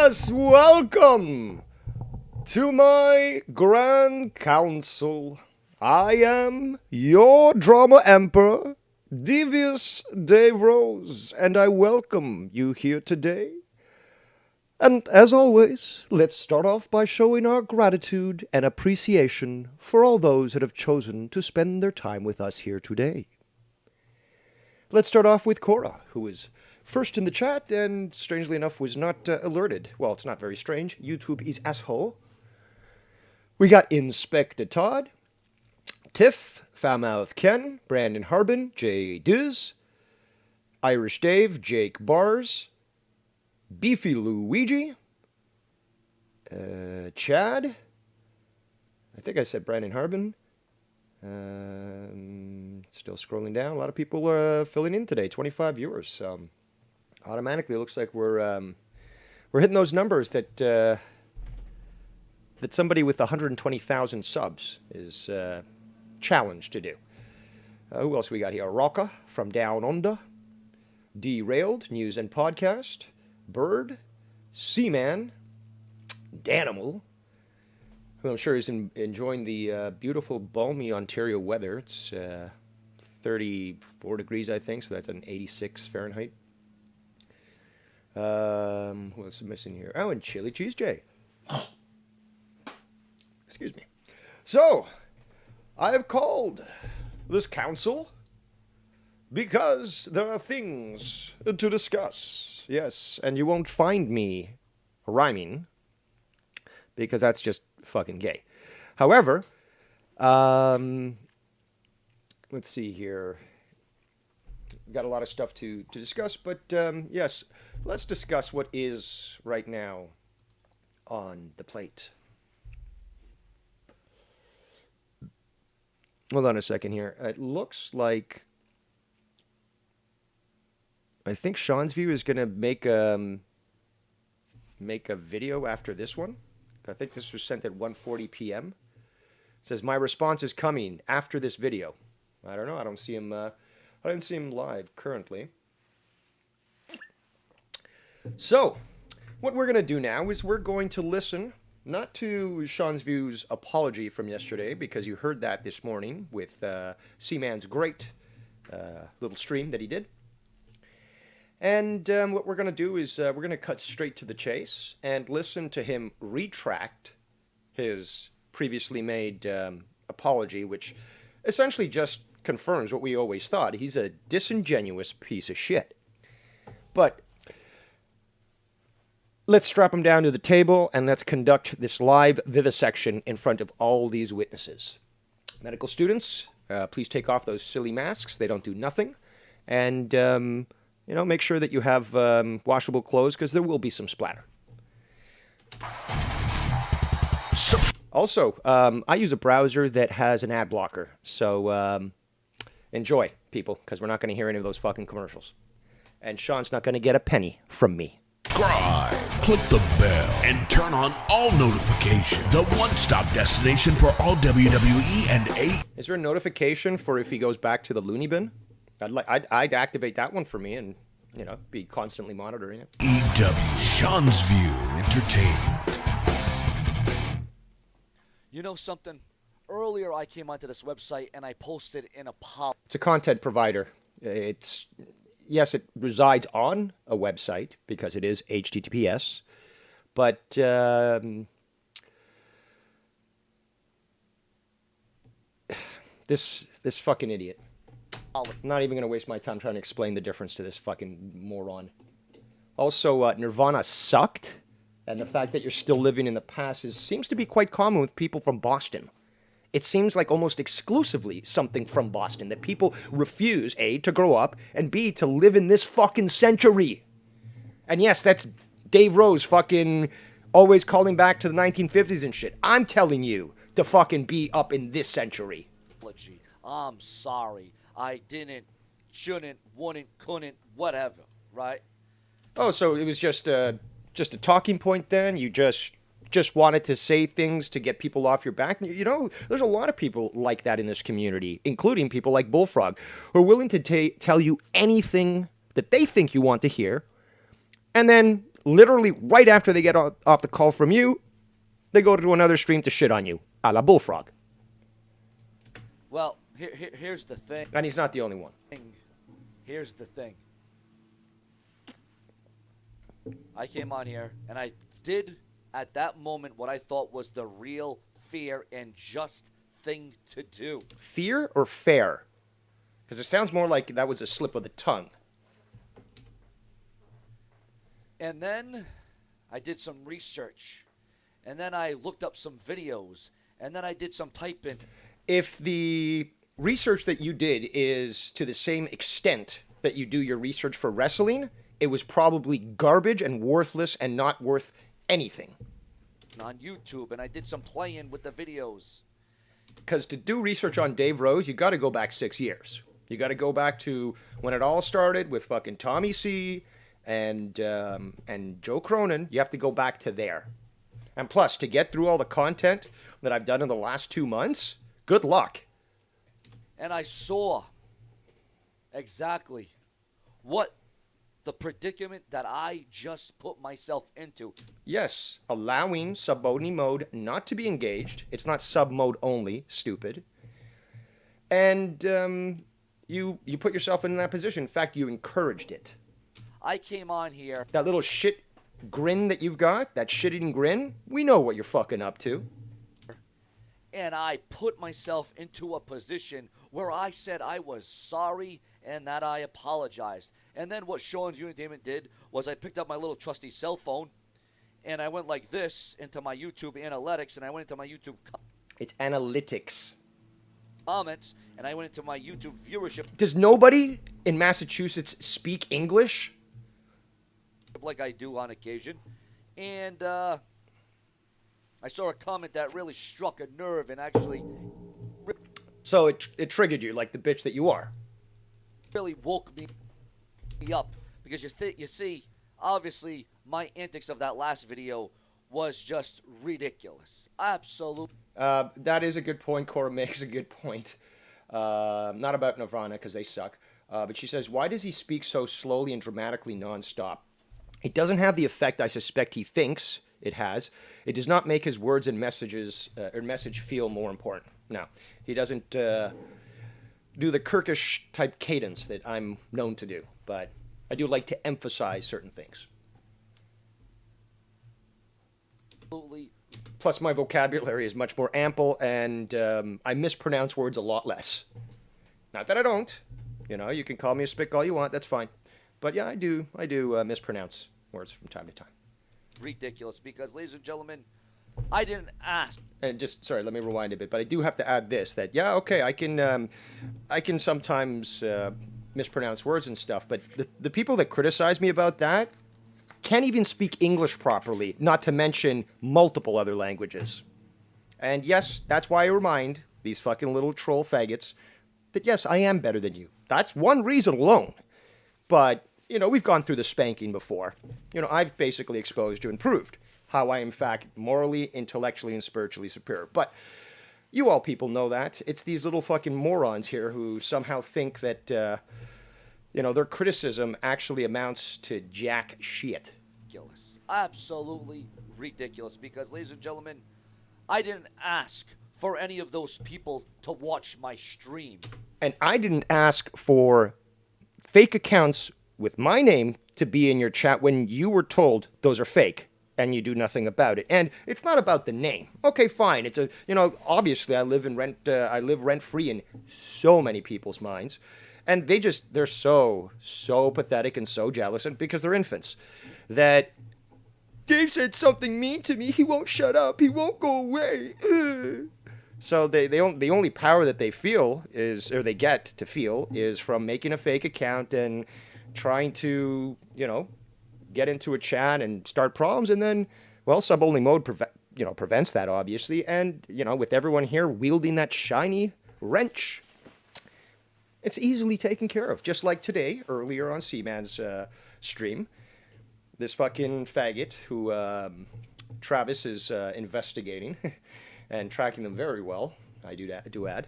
Yes, welcome to my Grand Council. I am your drama emperor, Devious Dave Rose, and I welcome you here today. And as always, let's start off by showing our gratitude and appreciation for all those that have chosen to spend their time with us here today. Let's start off with Cora, who is first in the chat and, strangely enough, was not alerted. Well, it's not very strange. YouTube is asshole. We got Inspector Todd, Tiff, Foulmouth Ken, Brandon Harbin, Jay Diz, Irish Dave, Jake Bars, Beefy Luigi, Chad, I think I said Brandon Harbin. Still scrolling down. A lot of people are filling in today. 25 viewers. Automatically, it looks like we're hitting those numbers that that somebody with 120,000 subs is challenged to do. Who else we got here? Rocka from Down Under, Derailed News and Podcast, Bird, Seaman, Danimal, who I'm sure is enjoying the beautiful, balmy Ontario weather. It's 34 degrees, I think, so that's an 86 Fahrenheit. Who else is missing here? Oh, and Chili Cheese J. Excuse me. So, I have called this council because there are things to discuss. Yes, and you won't find me rhyming because that's just fucking gay. However, let's see here. Got a lot of stuff to discuss, but yes, let's discuss what is right now on the plate. Hold on a second here. It looks like I think Sean's View is going to make a video after this one. I think this was sent at 1:40 p.m. It says, my response is coming after this video. I don't know. I don't see him. I didn't see him live currently. So, what we're going to do now is we're going to listen, not to Sean's View's apology from yesterday, because you heard that this morning with Seaman's great little stream that he did. And what we're going to do is we're going to cut straight to the chase and listen to him retract his previously made apology, which essentially just confirms what we always thought. He's a disingenuous piece of shit. But let's strap him down to the table and let's conduct this live vivisection in front of all these witnesses. Medical students, please take off those silly masks. They don't do nothing. And make sure that you have washable clothes because there will be some splatter. Also, I use a browser that has an ad blocker. So enjoy, people, because we're not going to hear any of those fucking commercials. And Sean's not going to get a penny from me. Subscribe, click the bell, and turn on all notifications. The one-stop destination for all WWE and A. Is there a notification for if he goes back to the loony bin? I'd activate that one for me and, be constantly monitoring it. EW, Sean's View Entertainment. You know something? Earlier I came onto this website and I posted an apology. It's a content provider. Yes, it resides on a website because it is HTTPS, but this fucking idiot. I'm not even going to waste my time trying to explain the difference to this fucking moron. Also, Nirvana sucked, and the fact that you're still living in the past seems to be quite common with people from Boston. It seems like almost exclusively something from Boston, that people refuse, A, to grow up, and B, to live in this fucking century. And yes, that's Dave Rose fucking always calling back to the 1950s and shit. I'm telling you to fucking be up in this century. I'm sorry. I didn't, shouldn't, wouldn't, couldn't, whatever, right? Oh, so it was just a talking point then? You just wanted to say things to get people off your back? There's a lot of people like that in this community, including people like Bullfrog, who are willing to tell you anything that they think you want to hear, and then literally right after they get off the call from you, they go to another stream to shit on you, a la Bullfrog. Well, here's the thing. And he's not the only one. Here's the thing. I came on here, and I did, at that moment, what I thought was the real fair and just thing to do. Fear or fair? Because it sounds more like that was a slip of the tongue. And then I did some research. And then I looked up some videos. And then I did some typing. If the research that you did is to the same extent that you do your research for wrestling, it was probably garbage and worthless and not worth anything. On YouTube, and I did some playing with the videos. Because to do research on Dave Rose, you got to go back 6 years. You got to go back to when it all started with fucking Tommy C and Joe Cronin. You have to go back to there. And plus, to get through all the content that I've done in the last 2 months, good luck. And I saw exactly what the predicament that I just put myself into. Yes, allowing sub-only mode not to be engaged. It's not sub mode only, stupid. And you put yourself in that position. In fact, you encouraged it. I came on here. That little shit grin that you've got, that shit-eating grin, we know what you're fucking up to. And I put myself into a position where I said I was sorry and that I apologized. And then what Sean's Entertainment did was I picked up my little trusty cell phone and I went like this into my YouTube analytics and I went into my YouTube It's analytics. comments and I went into my YouTube viewership. Does nobody in Massachusetts speak English? Like I do on occasion. And I saw a comment that really struck a nerve and actually So it triggered you like the bitch that you are. really woke me up because you see, obviously my antics of that last video was just ridiculous. Absolutely. That is a good point. Cora makes a good point. Not about Nirvana because they suck. But she says, why does he speak so slowly and dramatically nonstop? It doesn't have the effect I suspect he thinks it has. It does not make his words and message feel more important. No, he doesn't do the Kirkish type cadence that I'm known to do. But I do like to emphasize certain things. Absolutely. Plus, my vocabulary is much more ample, and I mispronounce words a lot less. Not that I don't. You know, you can call me a spitball all you want. That's fine. But yeah, I do mispronounce words from time to time. Ridiculous because, ladies and gentlemen, I didn't ask. And just sorry, let me rewind a bit. But I do have to add this: that yeah, okay, I can sometimes mispronounce words and stuff. But the people that criticize me about that can't even speak English properly. Not to mention multiple other languages. And yes, that's why I remind these fucking little troll faggots that yes, I am better than you. That's one reason alone. But you know, we've gone through the spanking before. You know, I've basically exposed you and proved how I am, in fact, morally, intellectually, and spiritually superior. But you all people know that. It's these little fucking morons here who somehow think that, you know, their criticism actually amounts to jack shit. Ridiculous. Absolutely ridiculous because, ladies and gentlemen, I didn't ask for any of those people to watch my stream. And I didn't ask for fake accounts with my name to be in your chat when you were told those are fake and you do nothing about it. And it's not about the name. Okay, fine. It's a, you know, obviously I live rent free in so many people's minds. And they're so pathetic and so jealous, and because they're infants, that Dave said something mean to me. He won't shut up. He won't go away. So the only power that they feel is, or they get to feel, is from making a fake account and trying to, you know, get into a chat and start problems. And then, well, sub-only mode prevents that, obviously. And, you know, with everyone here wielding that shiny wrench, it's easily taken care of. Just like today, earlier on Seaman's stream, this fucking faggot who Travis is investigating and tracking them very well, I do add.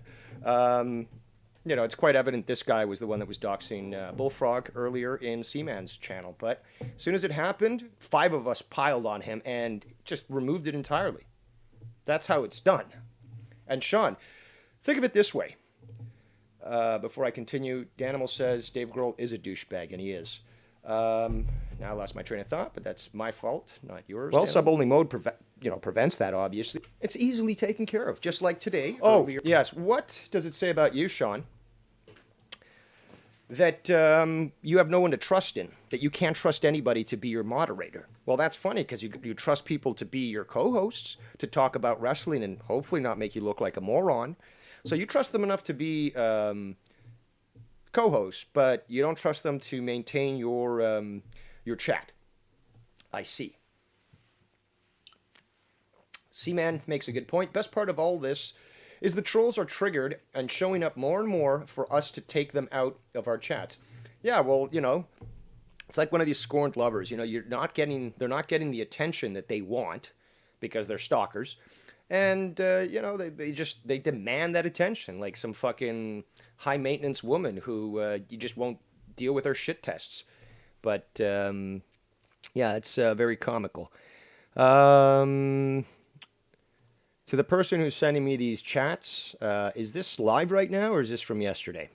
You you know, it's quite evident this guy was the one that was doxing Bullfrog earlier in Seaman's channel. But as soon as it happened, 5 of us piled on him and just removed it entirely. That's how it's done. And Sean, think of it this way. Before I continue, Danimal says Dave Grohl is a douchebag, and he is. Now I lost my train of thought, but that's my fault, not yours. Well, sub-only mode prevents that, obviously. It's easily taken care of, just like today. Oh, earlier. Yes. What does it say about you, Sean? That you have no one to trust in, that you can't trust anybody to be your moderator. Well, that's funny, because you trust people to be your co-hosts, to talk about wrestling and hopefully not make you look like a moron. So you trust them enough to be co-hosts, but you don't trust them to maintain your chat. I see. Seaman makes a good point. Best part of all this is the trolls are triggered and showing up more and more for us to take them out of our chats. Yeah, well, you know, it's like one of these scorned lovers. You know, they're not getting the attention that they want because they're stalkers. And, you know, they demand that attention like some fucking high-maintenance woman who you just won't deal with her shit tests. But, yeah, it's very comical. To the person who's sending me these chats, is this live right now or is this from yesterday?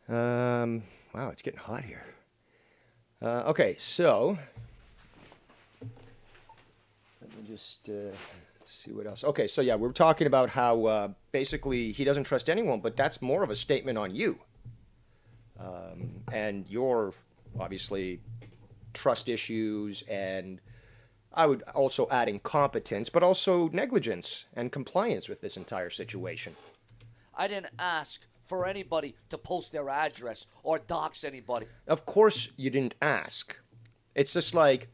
Wow, it's getting hot here. Okay, so let me just see what else. Okay, so yeah, we're talking about how basically he doesn't trust anyone, but that's more of a statement on you. And your, obviously, trust issues, and I would also add incompetence, but also negligence and compliance with this entire situation. I didn't ask for anybody to post their address or dox anybody. Of course you didn't ask. It's just like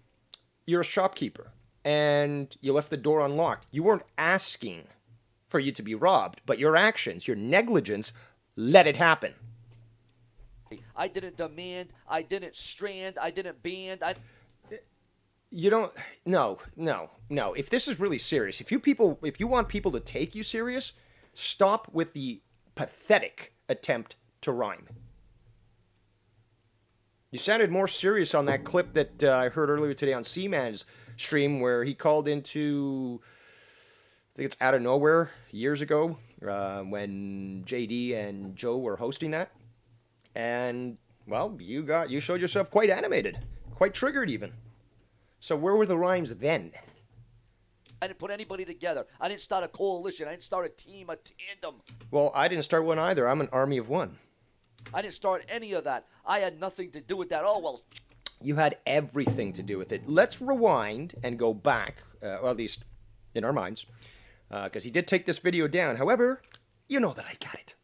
you're a shopkeeper and you left the door unlocked. You weren't asking for you to be robbed, but your actions, your negligence, let it happen. I didn't demand, I didn't strand, I didn't ban, You don't. No. If this is really serious, if you want people to take you serious, stop with the pathetic attempt to rhyme. You sounded more serious on that clip that I heard earlier today on Seaman's stream, where he called into, I think it's Out of Nowhere years ago, when JD and Joe were hosting that, and well, you showed yourself quite animated, quite triggered even. So where were the rhymes then? I didn't put anybody together. I didn't start a coalition. I didn't start a team, a tandem. Well, I didn't start one either. I'm an army of one. I didn't start any of that. I had nothing to do with that. Oh, well. You had everything to do with it. Let's rewind and go back, well, at least in our minds, because he did take this video down. However, you know that I got it.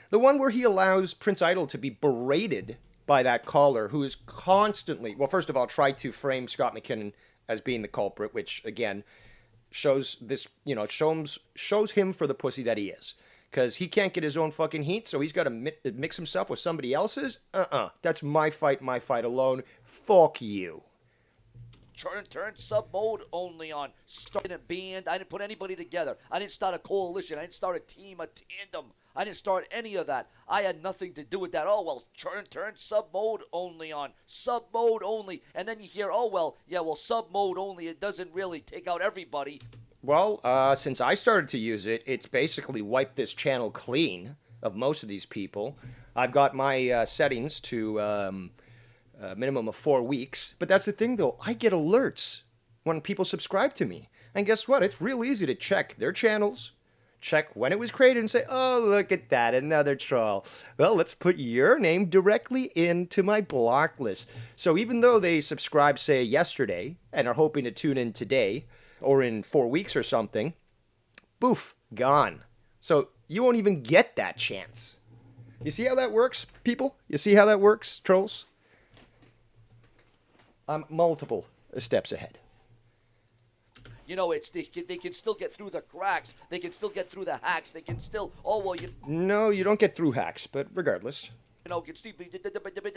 The one where he allows Prince Idol to be berated by that caller who is constantly, well, first of all, tried to frame Scott McKinnon as being the culprit, which, again, shows this, you know, shows him for the pussy that he is. Because he can't get his own fucking heat, so he's got to mix himself with somebody else's? That's my fight alone. Fuck you. Turn sub mode only on. Started a band. I didn't put anybody together. I didn't start a coalition. I didn't start a team, a tandem. I didn't start any of that. I had nothing to do with that. Oh, well, turn sub mode only on. Sub mode only. And then you hear, oh, well, yeah, well, sub mode only. It doesn't really take out everybody. Well, since I started to use it, it's basically wiped this channel clean of most of these people. I've got my settings to a minimum of 4 weeks. But that's the thing, though. I get alerts when people subscribe to me. And guess what? It's real easy to check their channels, check when it was created, and say, oh, look at that, another troll. Well, let's put your name directly into my block list. So even though they subscribed, say, yesterday, and are hoping to tune in today, or in 4 weeks or something, boof, gone. So you won't even get that chance. You see how that works, people? You see how that works, trolls? I'm multiple steps ahead. You know, they can still get through the cracks. They can still get through the hacks. They can still, oh, well, you... No, you don't get through hacks, but regardless. You know,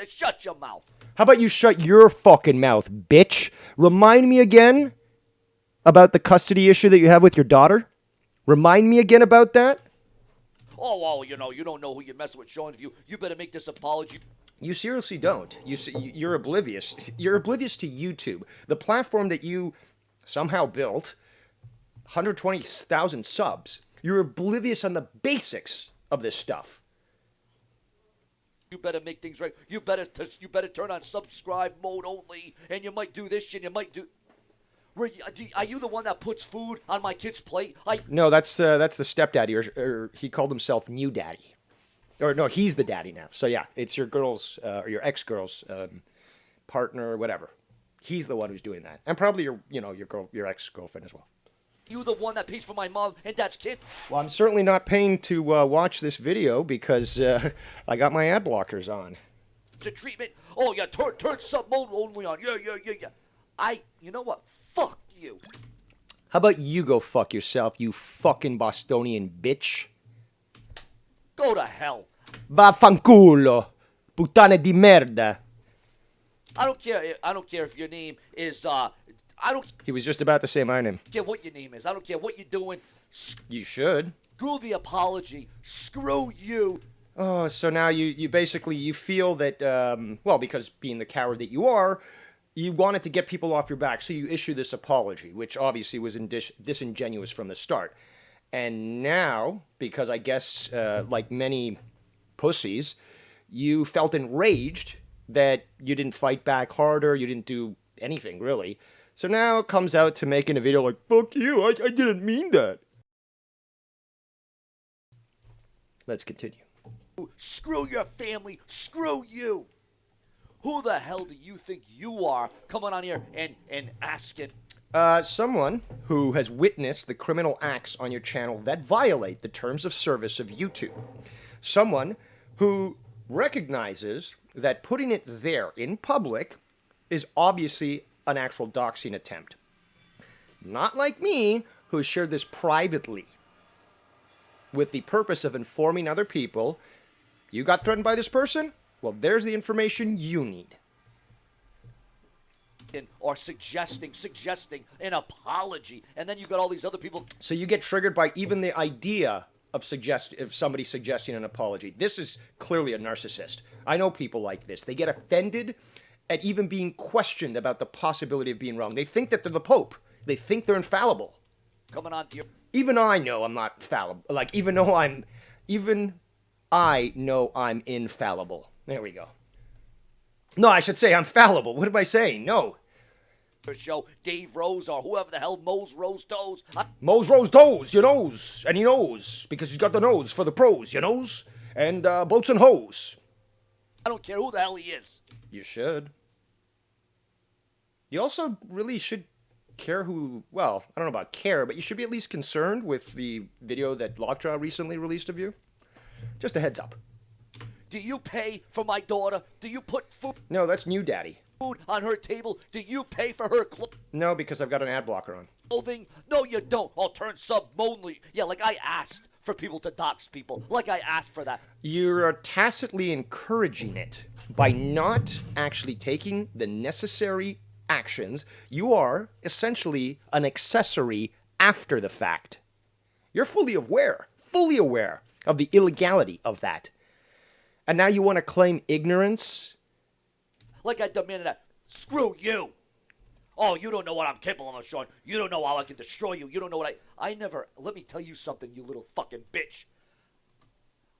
shut your mouth. How about you shut your fucking mouth, bitch? Remind me again about the custody issue that you have with your daughter? Remind me again about that? oh, you don't know who you're messing with, Sean. If you better make this apology. You seriously don't. You're oblivious. You're oblivious to YouTube, the platform that you somehow built, 120,000 subs. You're oblivious on the basics of this stuff. You better make things right. You better turn on subscribe mode only, and you might do this and you might do. Are you the one that puts food on my kid's plate? No, that's the stepdaddy, or he called himself New Daddy, or no, he's the daddy now. So yeah, it's your girl's or your ex-girl's partner or whatever. He's the one who's doing that, and probably your ex-girlfriend as well. You the one that pays for my mom and dad's kid? Well, I'm certainly not paying to watch this video because I got my ad blockers on. It's a treatment. Oh yeah, turn sub mode only on. Yeah. You know what? Fuck you. How about you go fuck yourself, you fucking Bostonian bitch? Go to hell. Vaffanculo, puttane di merda. I don't care if your name is I don't He was just about to say my name. care what your name is. I don't care what you're doing. You should. Screw the apology. Screw you. Oh, so now you basically you feel that well, because being the coward that you are, you wanted to get people off your back, so you issue this apology, which obviously was disingenuous from the start. And now, because I guess like many pussies, you felt enraged that you didn't fight back harder, you didn't do anything really. So now it comes out to making a video like, fuck you, I didn't mean that. Let's continue. Screw your family. Screw you. Who the hell do you think you are coming on here and asking? Someone who has witnessed the criminal acts on your channel that violate the terms of service of YouTube. Someone who recognizes that putting it there in public is obviously an actual doxing attempt. Not like me, who shared this privately with the purpose of informing other people, you got threatened by this person? Well, there's the information you need. Or suggesting an apology, and then you got all these other people. So you get triggered by even the idea of somebody suggesting an apology. This is clearly a narcissist. I know people like this. They get offended at even being questioned about the possibility of being wrong. They think that they're the Pope. They think they're infallible. Coming on to your. Even I know I'm not fallible. Like, even I know I'm infallible. There we go. No, I should say I'm fallible. What am I saying? No. Show Dave Rose or whoever the hell Mose Rose Toes. Mose Rose Toes, you knows. And he knows because he's got the nose for the pros, you knows. And boats and hoes. I don't care who the hell he is. You should. You also really should care who, well, I don't know about care, but you should be at least concerned with the video that Lockjaw recently released of you. Just a heads up. Do you pay for my daughter? Do you put food No, that's New Daddy. on her table? Do you pay for her No, because I've got an ad blocker on. clothing? No, you don't. I'll turn sub only. Yeah, like I asked for people to dox people. Like I asked for that. You're tacitly encouraging it by not actually taking the necessary actions. You are essentially an accessory after the fact. You're fully aware of the illegality of that. And now you want to claim ignorance? Like I demanded that. Screw you. Oh, you don't know what I'm capable of, Sean. You don't know how I can destroy you. You don't know what I never. Let me tell you something, you little fucking bitch.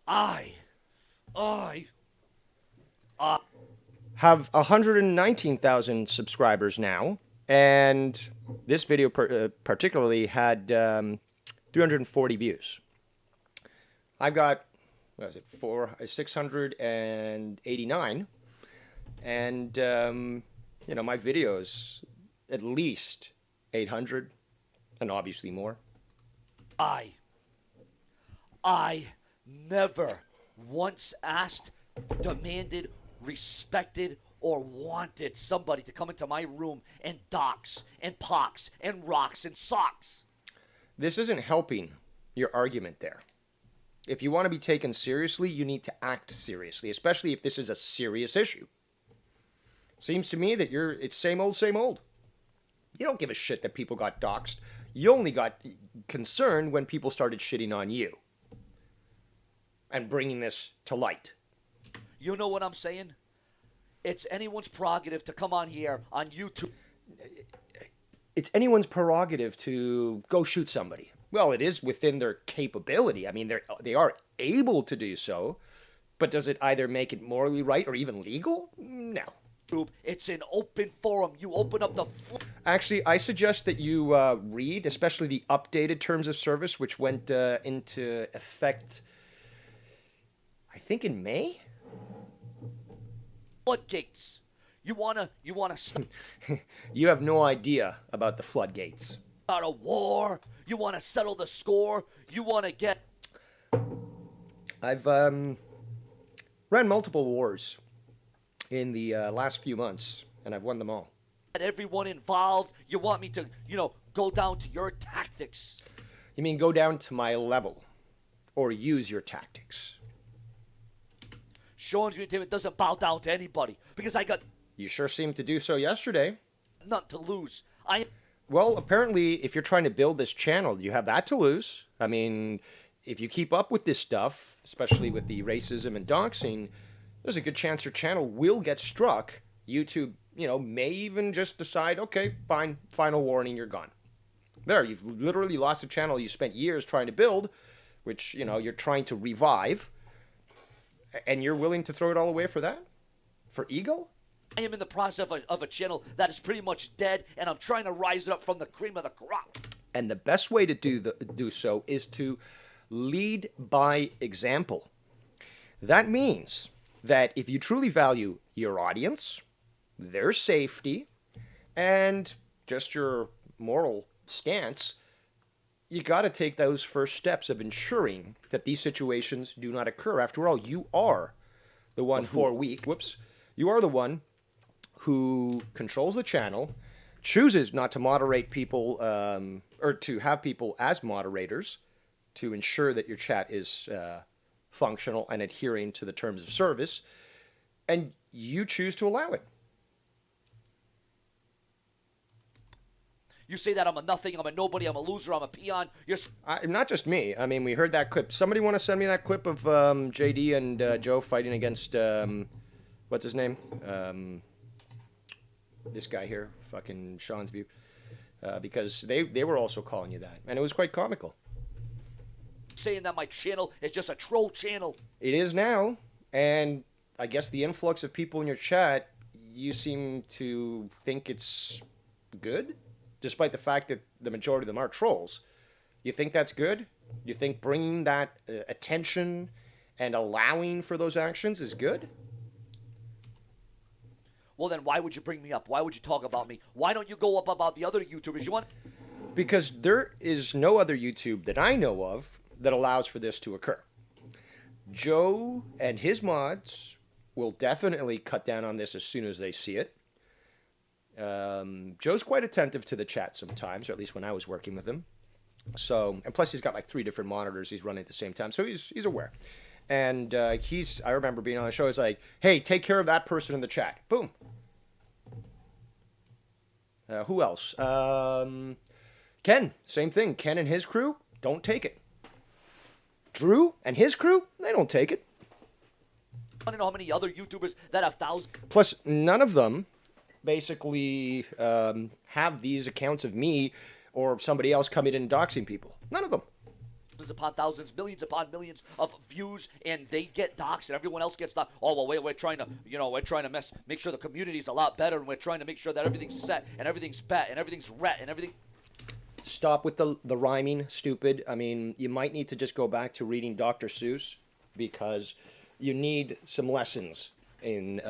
I have 119,000 subscribers now, and this video particularly had 340 views. I've got, what is it, 689, and my videos at least 800, and obviously more. I never once asked, demanded, respected, or wanted somebody to come into my room and dox and pox and rocks and socks. This isn't helping your argument there. If you want to be taken seriously, you need to act seriously, especially if this is a serious issue. Seems to me that it's same old, same old. You don't give a shit that people got doxxed. You only got concerned when people started shitting on you. and bringing this to light. You know what I'm saying? It's anyone's prerogative to come on here on YouTube. It's anyone's prerogative to go shoot somebody. Well, it is within their capability. I mean, they are able to do so, but does it either make it morally right or even legal? No. It's an open forum. You open up the Actually, I suggest that you read, especially the updated terms of service, which went into effect, I think, in May. floodgates. You wanna start You have no idea about the floodgates. a war. You wanna settle the score. You wanna get. I've ran multiple wars in the last few months, and I've won them all. Everyone involved. You want me to, go down to your tactics. You mean go down to my level, or use your tactics? Sean's Entertainment doesn't bow down to anybody because I got You sure seemed to do so yesterday. nothing to lose. Well, apparently, if you're trying to build this channel, you have that to lose. I mean, if you keep up with this stuff, especially with the racism and doxing, there's a good chance your channel will get struck. YouTube, may even just decide, okay, fine, final warning, you're gone. There, you've literally lost a channel you spent years trying to build, which, you're trying to revive, and you're willing to throw it all away for that? For ego? I am in the process of a channel that is pretty much dead, and I'm trying to rise it up from the cream of the crop. And the best way to do so is to lead by example. That means that if you truly value your audience, their safety, and just your moral stance, you got to take those first steps of ensuring that these situations do not occur. After all, you are the one you are the one who controls the channel, chooses not to moderate people, or to have people as moderators to ensure that your chat is functional and adhering to the terms of service, and you choose to allow it. You say that I'm a nothing, I'm a nobody, I'm a loser, I'm a peon. Not just me. I mean, we heard that clip. Somebody want to send me that clip of JD and Joe fighting against, what's his name? This guy here, fucking Sean's View. Because they were also calling you that. And it was quite comical. Saying that my channel is just a troll channel. It is now. And I guess the influx of people in your chat, you seem to think it's good? Despite the fact that the majority of them are trolls. You think that's good? You think bringing that attention and allowing for those actions is good? Well, then why would you bring me up? Why would you talk about me? Why don't you go up about the other YouTubers? You want? Because there is no other YouTube that I know of that allows for this to occur. Joe and his mods will definitely cut down on this as soon as they see it. Joe's quite attentive to the chat sometimes, or at least when I was working with him. So, and plus he's got like 3 different monitors he's running at the same time, so he's aware. And I remember being on the show, he's like, hey, take care of that person in the chat. Boom. Who else? Ken, same thing. Ken and his crew, don't take it. Drew and his crew, they don't take it. I don't know how many other YouTubers that have thousands. Plus, none of them basically have these accounts of me or somebody else coming in and doxing people. None of them. Thousands upon thousands, millions upon millions of views, and they get doxxed, and everyone else gets doxxed. Oh well, we're trying to make sure the community's a lot better, and we're trying to make sure that everything's set, and everything's bet, and everything's ret, and everything. Stop with the rhyming, stupid. I mean, you might need to just go back to reading Dr. Seuss, because you need some lessons in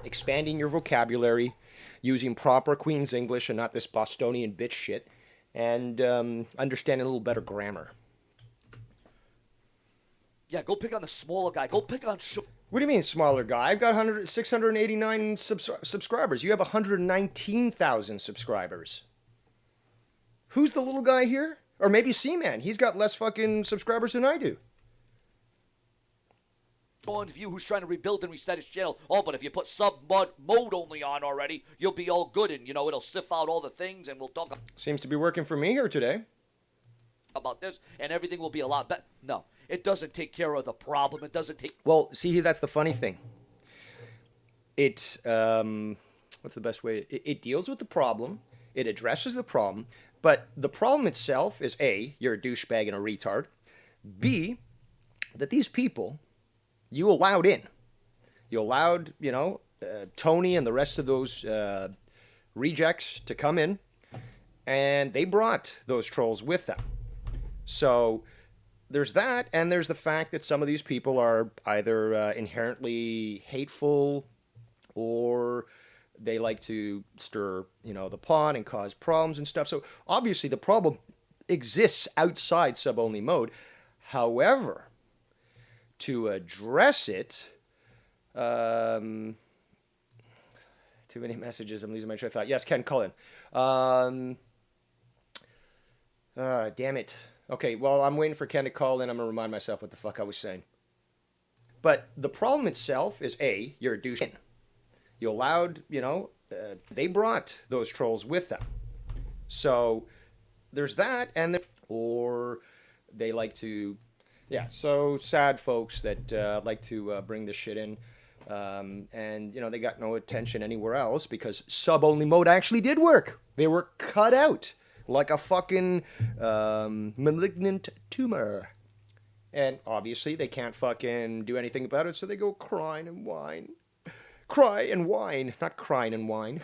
expanding your vocabulary, using proper Queen's English and not this Bostonian bitch shit, and understanding a little better grammar. Yeah, go pick on the smaller guy. Go pick on. What do you mean, smaller guy? I've got 689 subscribers. You have 119,000 subscribers. Who's the little guy here? Or maybe C-Man. He's got less fucking subscribers than I do. On View, who's trying to rebuild and reset his channel. Oh, but if you put mode only on already, you'll be all good, and it'll sift out all the things, and we'll talk. Seems to be working for me here today. about this, and everything will be a lot better. No, it doesn't take care of the problem. It doesn't take. Well, see, that's the funny thing. It, what's the best way? It deals with the problem. It addresses the problem. But the problem itself is A, you're a douchebag and a retard. B, that these people, you allowed in. You allowed, Tony and the rest of those rejects to come in. And they brought those trolls with them. So there's that, and there's the fact that some of these people are either inherently hateful or they like to stir, the pot and cause problems and stuff. So obviously the problem exists outside sub-only mode. However, to address it, too many messages. I'm losing my train of thought. Yes, Ken Cullen. Damn it. Okay, well, I'm waiting for Ken to call in. I'm going to remind myself what the fuck I was saying. But the problem itself is A, you're a douche. You allowed, they brought those trolls with them. So there's that, and or they like to, so sad folks that like to bring this shit in. And, they got no attention anywhere else because sub-only mode actually did work. They were cut out like a fucking malignant tumor. And obviously they can't fucking do anything about it, so they go crying and whine. Cry and whine, not crying and whine.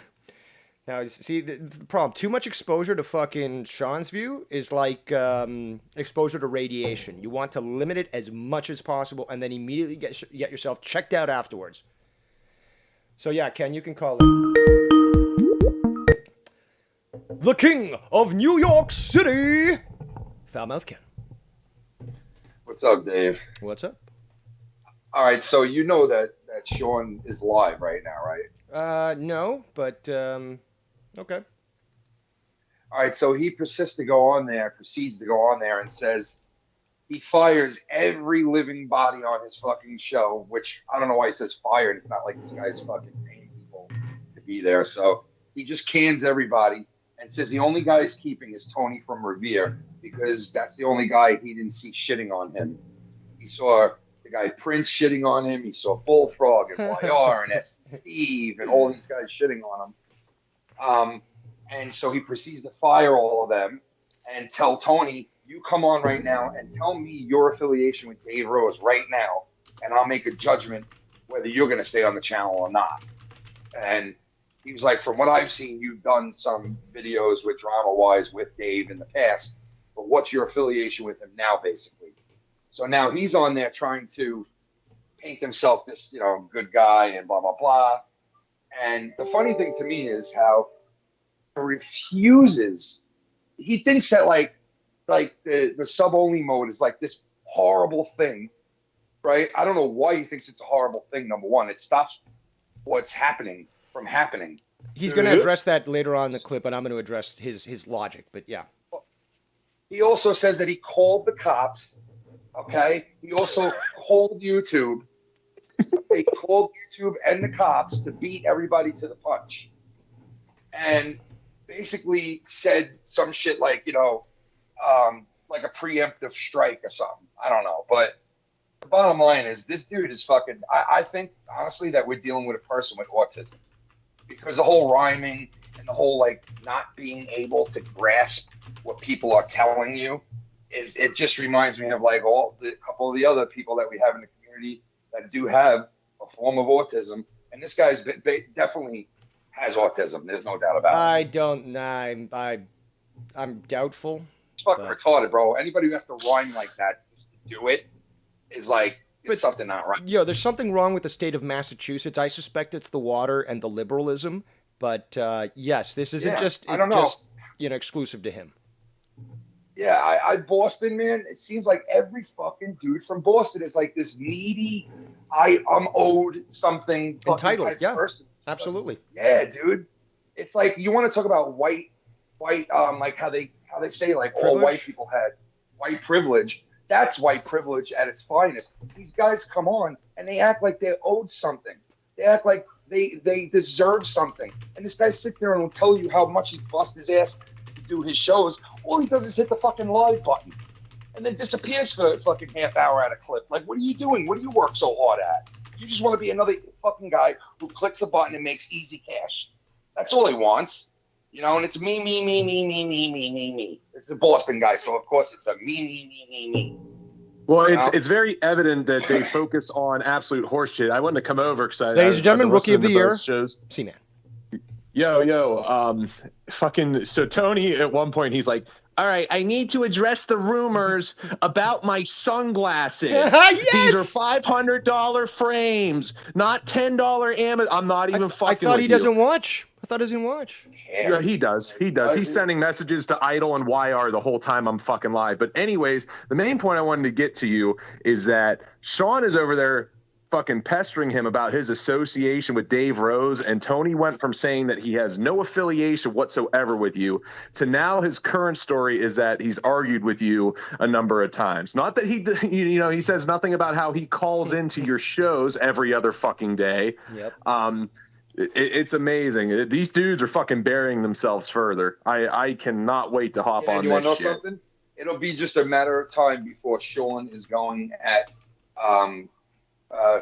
Now, see, the problem, too much exposure to fucking Sean's view is like exposure to radiation. You want to limit it as much as possible and then immediately get yourself checked out afterwards. So yeah, Ken, you can call in. The King of New York City, Foulmouth Ken. What's up, Dave? What's up? All right, so you know that Sean is live right now, right? No, but okay. All right, so he proceeds to go on there and says he fires every living body on his fucking show, which I don't know why he says fired. It's not like this guy's fucking paying people to be there. So he just cans everybody and says the only guy he's keeping is Tony from Revere because that's the only guy he didn't see shitting on him. He saw the guy Prince shitting on him. He saw Bullfrog and YR and Steve and all these guys shitting on him. And so he proceeds to fire all of them and tell Tony, you come on right now and tell me your affiliation with Dave Rose right now, and I'll make a judgment whether you're going to stay on the channel or not. And he was like, from what I've seen, you've done some videos with Drama-Wise with Dave in the past, but what's your affiliation with him now, basically? So now he's on there trying to paint himself this, good guy and blah, blah, blah. And the funny thing to me is how he refuses. He thinks that like the sub-only mode is like this horrible thing, right? I don't know why he thinks it's a horrible thing, number one. It stops what's happening from happening. He's going to address that later on in the clip, and I'm going to address his logic, but yeah. He also says that he called the cops. Okay. He also called YouTube. He called YouTube and the cops to beat everybody to the punch. And basically said some shit like, like a preemptive strike or something. I don't know. But the bottom line is this dude is fucking, I think, honestly, that we're dealing with a person with autism. Because the whole rhyming and the whole, not being able to grasp what people are telling you, it just reminds me of a couple of the other people that we have in the community that do have a form of autism, and this guy's definitely has autism. There's no doubt about it. I don't. I'm doubtful. It's fucking retarded, bro. Anybody who has to rhyme like that just to do it is it's something not right. There's something wrong with the state of Massachusetts. I suspect it's the water and the liberalism, but yes, this isn't just exclusive to him. Yeah, I Boston, man, it seems like every fucking dude from Boston is like this needy, I'm owed something entitled, yeah, person. Absolutely. Yeah, dude. It's like you want to talk about white like how they say like privilege. All white people had white privilege. That's white privilege at its finest. These guys come on and they act like they're owed something. They act like they deserve something. And this guy sits there and will tell you how much he bust his ass to do his shows. All he does is hit the fucking live button and then disappears for a fucking half hour at a clip. Like, what are you doing? What do you work so hard at? You just want to be another fucking guy who clicks a button and makes easy cash. That's all he wants. You know, and it's me. It's a Boston guy, so of course it's a me. Well, it's very evident that they focus on absolute horseshit. I wouldn't have come over because Ladies and gentlemen, Rookie of the Year, shows. C-Man. Fucking. So Tony, at one point, he's like, "All right, I need to address the rumors about my sunglasses. Yes! These are $500 frames, not $10 Amazon. I'm not even fucking. I thought with he you. doesn't watch. I thought he doesn't watch. Yeah, he does. He's sending messages to Idol and YR the whole time I'm fucking live. But anyways, the main point I wanted to get to you is that Sean is over there fucking pestering him about his association with Dave Rose, and Tony went from saying that he has no affiliation whatsoever with you to now his current story is that he's argued with you a number of times. Not that he says nothing about how he calls into your shows every other fucking day. Yep. It's amazing. These dudes are fucking burying themselves further. I cannot wait to hop on you want to know this shit. something? It'll be just a matter of time before Sean is going at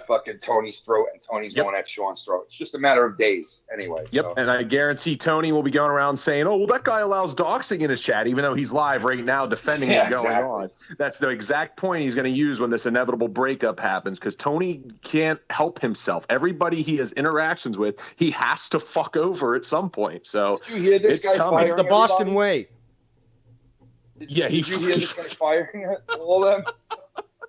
fucking Tony's throat and Tony's going at Sean's throat. It's just a matter of days anyway. Yep, So. and I guarantee Tony will be going around saying, "Oh, well, that guy allows doxing in his chat," even though he's live right now defending what's going on. That's the exact point he's going to use when this inevitable breakup happens, because Tony can't help himself. Everybody he has interactions with, he has to fuck over at some point. So Did you hear this it's guy coming. It's the Boston everybody? way. Did Yeah, you hear this guy firing all them?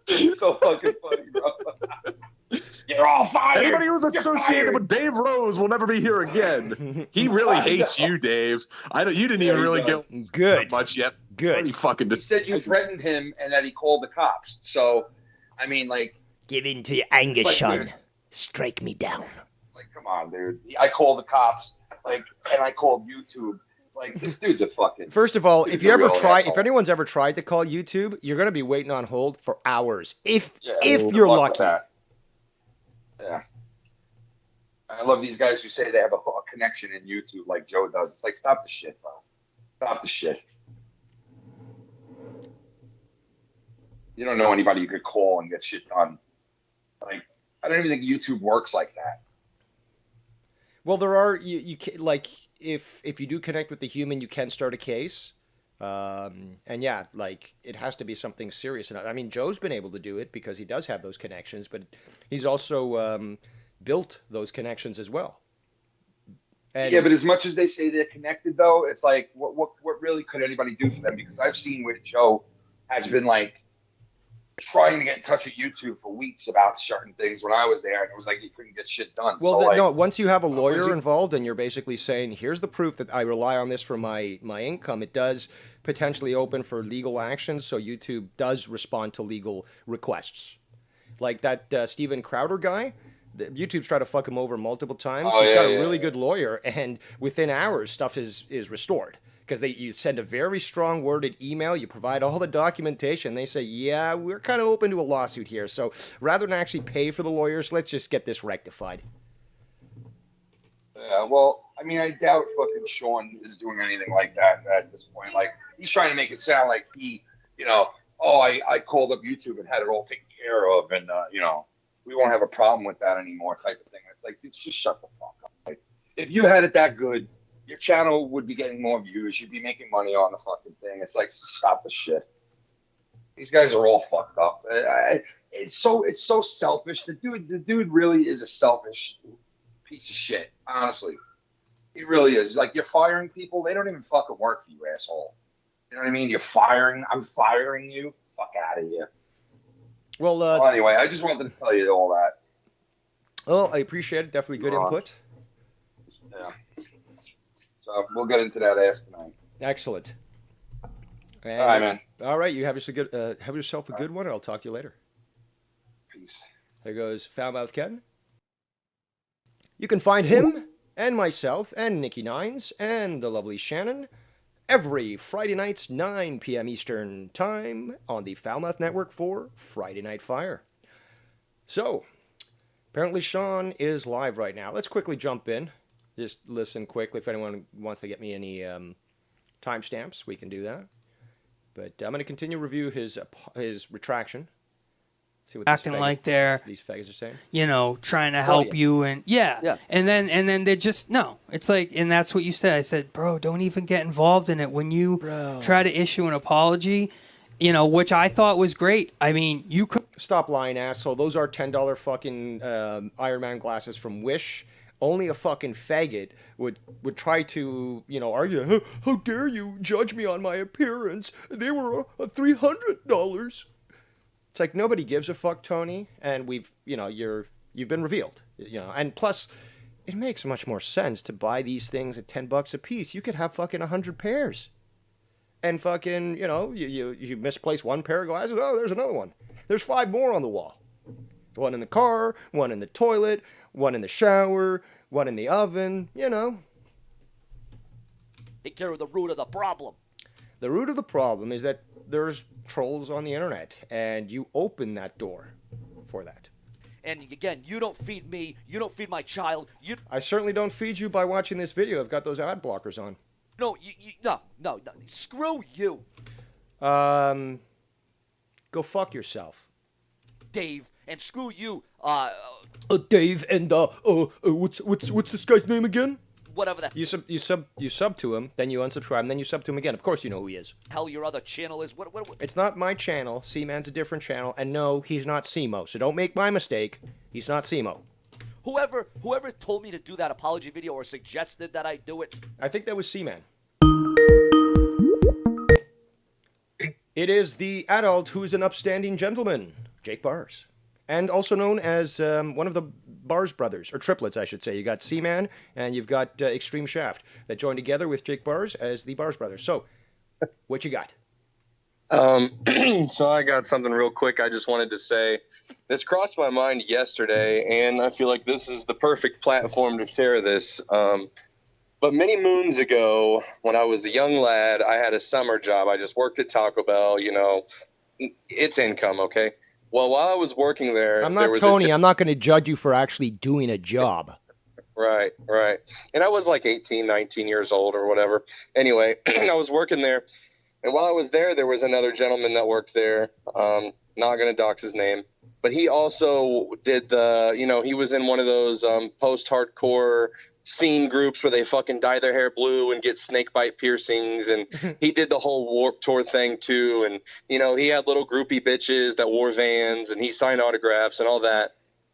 It's so fucking funny, bro. You're all fired. Anybody who's associated with Dave Rose will never be here again. He really hates you, Dave. You didn't even really get Good. much yet. Good. Pretty fucking He said you threatened him and that he called the cops. So, I mean, like, Give in to your anger, Like, Sean. dude. Strike me down. like, come on, dude. I called the cops, like, and I called YouTube. Like, this dude's a fucking. First of all, He's if you a ever real try, asshole. if anyone's ever tried to call YouTube, you're going to be waiting on hold for hours. If Yeah, if good you're luck with lucky. that. Yeah. I love these guys who say they have a connection in YouTube like Joe does. It's like, stop the shit, bro. Stop the shit. You don't know anybody you could call and get shit done. Like, I don't even think YouTube works like that. Well, there are you can, like if you do connect with the human, you can start a case. And yeah, like it has to be something serious. And I mean, Joe's been able to do it because he does have those connections, but he's also built those connections as well. And Yeah, but as much as they say they're connected, though, it's like, what really could anybody do for them? Because I've seen where Joe has been like trying to get in touch with YouTube for weeks about certain things when I was there, and it was like he couldn't get shit done. well, so, no, once you have a lawyer he- involved and you're basically saying, here's the proof that I rely on this for my income, it does potentially open for legal action. So YouTube does respond to legal requests. Like that Steven Crowder guy, YouTube's tried to fuck him over multiple times. Oh, He's yeah, got a yeah, really yeah. good lawyer, and within hours, stuff is restored. Because you send a very strong worded email, you provide all the documentation, they say, yeah, we're kind of open to a lawsuit here. So rather than actually pay for the lawyers, let's just get this rectified. Yeah, well, I mean, I doubt fucking Sean is doing anything like that at this point. Like, he's trying to make it sound like he, I called up YouTube and had it all taken care of, and we won't have a problem with that anymore, type of thing. It's like, dude, just shut the fuck up. Like, if you had it that good, your channel would be getting more views. You'd be making money on the fucking thing. It's like, stop the shit. These guys are all fucked up. It's so selfish. The dude really is a selfish piece of shit. Honestly, he really is. Like, you're firing people. They don't even fucking work for you, asshole. You know what I mean? I'm firing you. Fuck out of here. Well, Anyway, I just wanted to tell you all that. well, I appreciate it. Definitely good input. Yeah. So we'll get into that ass tonight. Excellent. And, All right, man. All right, you have yourself a good one, and I'll talk to you later. Peace. There goes Foulmouth Ken. You can find him and myself and Nikki Nines and the lovely Shannon every Friday nights, 9 p.m. Eastern Time on the Foulmouth Network for Friday Night Fire. So, apparently Sean is live right now. Let's quickly jump in. Just listen quickly. If anyone wants to get me any timestamps, we can do that. But I'm going to continue to review his retraction. See what Acting like they're, these faggots are saying. Trying to help you, and Yeah. and then they're just no. It's like, and that's what you said. I said, bro, don't even get involved in it. When you try to issue an apology, which I thought was great. I mean, you could Stop lying, asshole. Those are $10 fucking Iron Man glasses from Wish. Only a fucking faggot would try to, argue, how dare you judge me on my appearance? They were $300. It's like nobody gives a fuck, Tony, and you've been revealed, and plus it makes much more sense to buy these things at $10 a piece. You could have fucking 100 pairs. And fucking, you misplace one pair of glasses, oh, there's another one. There's 5 more on the wall. One in the car, one in the toilet, one in the shower, one in the oven, Take care of the root of the problem. The root of the problem is that there's trolls on the internet, and you open that door for that. And again, you don't feed me. You don't feed my child. I certainly don't feed you by watching this video. I've got those ad blockers on. No, no. Screw you, Go fuck yourself. Dave, and screw you, Dave, and what's this guy's name again? whatever the You sub to him, then you unsubscribe, and then you sub to him again. Of course you know who he is. hell your other channel is. What? It's not my channel. C-Man's a different channel, and no, he's not Simo. So don't make my mistake. He's not Simo. Whoever told me to do that apology video or suggested that I do it. I think that was C-Man. It is the adult who's an upstanding gentleman, Jake Bars. And also known as one of the Bars brothers, or triplets, I should say. You got C-Man, and you've got Extreme Shaft that joined together with Jake Bars as the Bars brothers. So, what you got? So I got something real quick. I just wanted to say this crossed my mind yesterday, and I feel like this is the perfect platform to share this. But many moons ago, when I was a young lad, I had a summer job. I just worked at Taco Bell. It's income, okay? Well, while I was working there, I'm not Tony. I'm not going to judge you for actually doing a job. Right. And I was like 18, 19 years old or whatever. Anyway, I was working there. And while I was there was another gentleman that worked there. Not going to dox his name. But he also did he was in one of those post-hardcore scene groups where they fucking dye their hair blue and get snake bite piercings. And he did the whole Warped Tour thing too. And, he had little groupie bitches that wore Vans and he signed autographs and all that.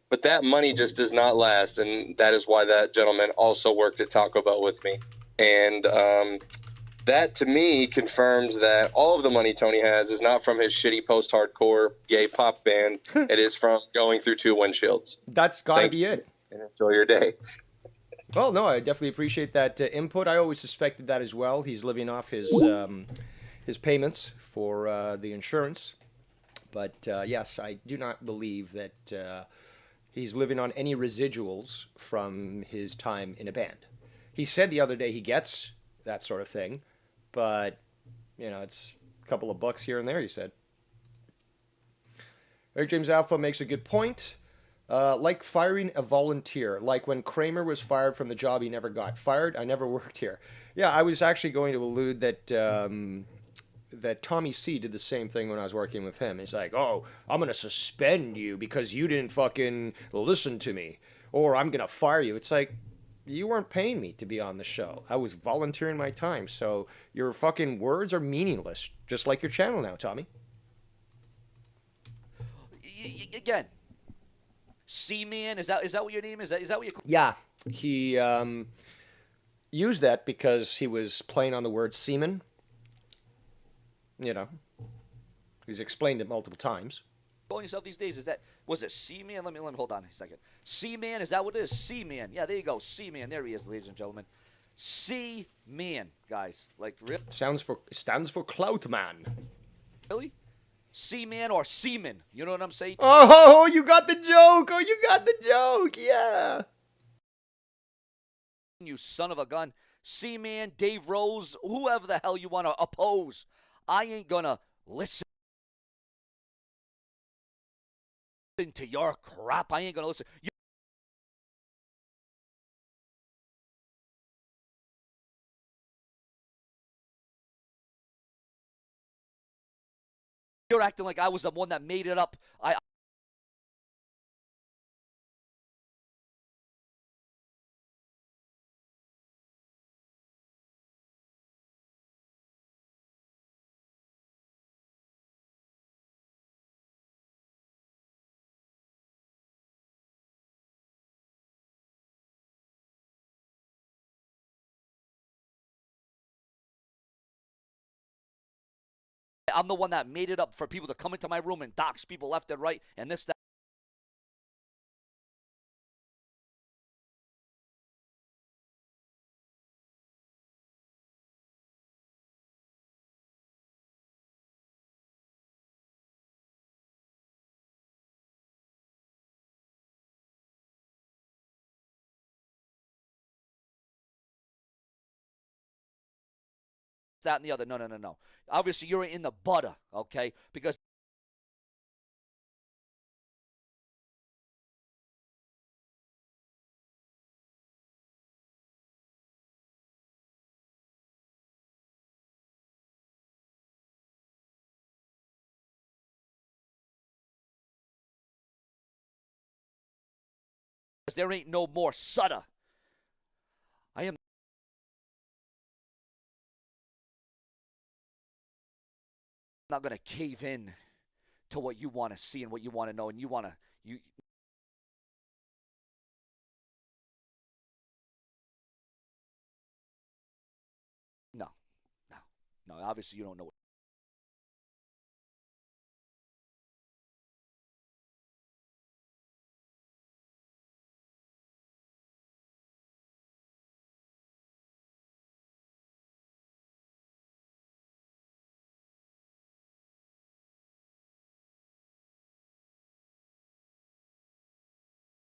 But that money just does not last. And that is why that gentleman also worked at Taco Bell with me. And that to me confirms that all of the money Tony has is not from his shitty post-hardcore gay pop band. It is from going through 2 windshields. That's got to be it. And enjoy your day. Well, no, I definitely appreciate that input. I always suspected that as well. He's living off his payments for the insurance. But yes, I do not believe that he's living on any residuals from his time in a band. He said the other day he gets that sort of thing, but, it's a couple of bucks here and there, he said. Eric James Alpha makes a good point. Like firing a volunteer. Like when Kramer was fired from the job he never got fired. I never worked here. Yeah, I was actually going to allude that that Tommy C did the same thing when I was working with him. He's like, oh, I'm going to suspend you because you didn't fucking listen to me. Or I'm going to fire you. It's like, you weren't paying me to be on the show. I was volunteering my time. So your fucking words are meaningless. Just like your channel now, Tommy. Again, C-Man, is that what your name is? Is that what you? Yeah, he used that because he was playing on the word semen. He's explained it multiple times. Calling yourself these days, was it C-Man? Let me hold on a second. C-Man, is that what it is? C-Man. Yeah, there you go. C-Man. There he is, ladies and gentlemen. C-Man, guys. Like, really? Stands for clout man. Really? C-Man or semen. You know what I'm saying? Oh, you got the joke. Oh, you got the joke. Yeah. You son of a gun. C-Man, Dave Rose, whoever the hell you want to oppose. I ain't gonna listen to your crap. I ain't gonna listen. You're acting like I was the one that made it up. I'm the one that made it up for people to come into my room and dox people left and right and this, that. That and the other. No. Obviously, you're in the butter, okay? Because there ain't no more Sutter. I am not going to cave in to what you want to see and what you want to know, and you want to no. Obviously, you don't know.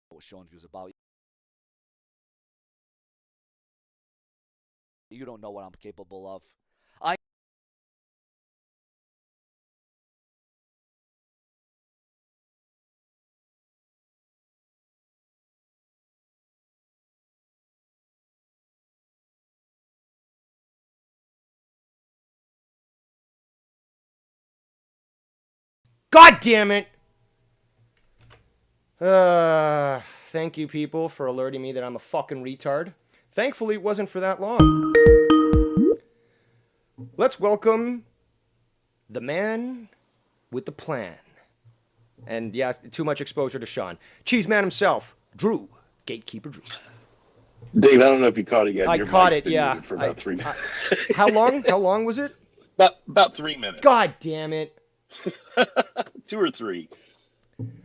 What Sean View's about. You don't know what I'm capable of. God damn it! Thank you, people, for alerting me that I'm a fucking retard. Thankfully, it wasn't for that long. Let's welcome the man with the plan. And yeah, too much exposure to Sean. Cheese Man himself, Drew, Gatekeeper Drew. Dave, I don't know if you caught it yet. I Your caught mic's it, been yeah. muted for about 3 minutes. How long? How long was it? About 3 minutes. God damn it. 2 or 3.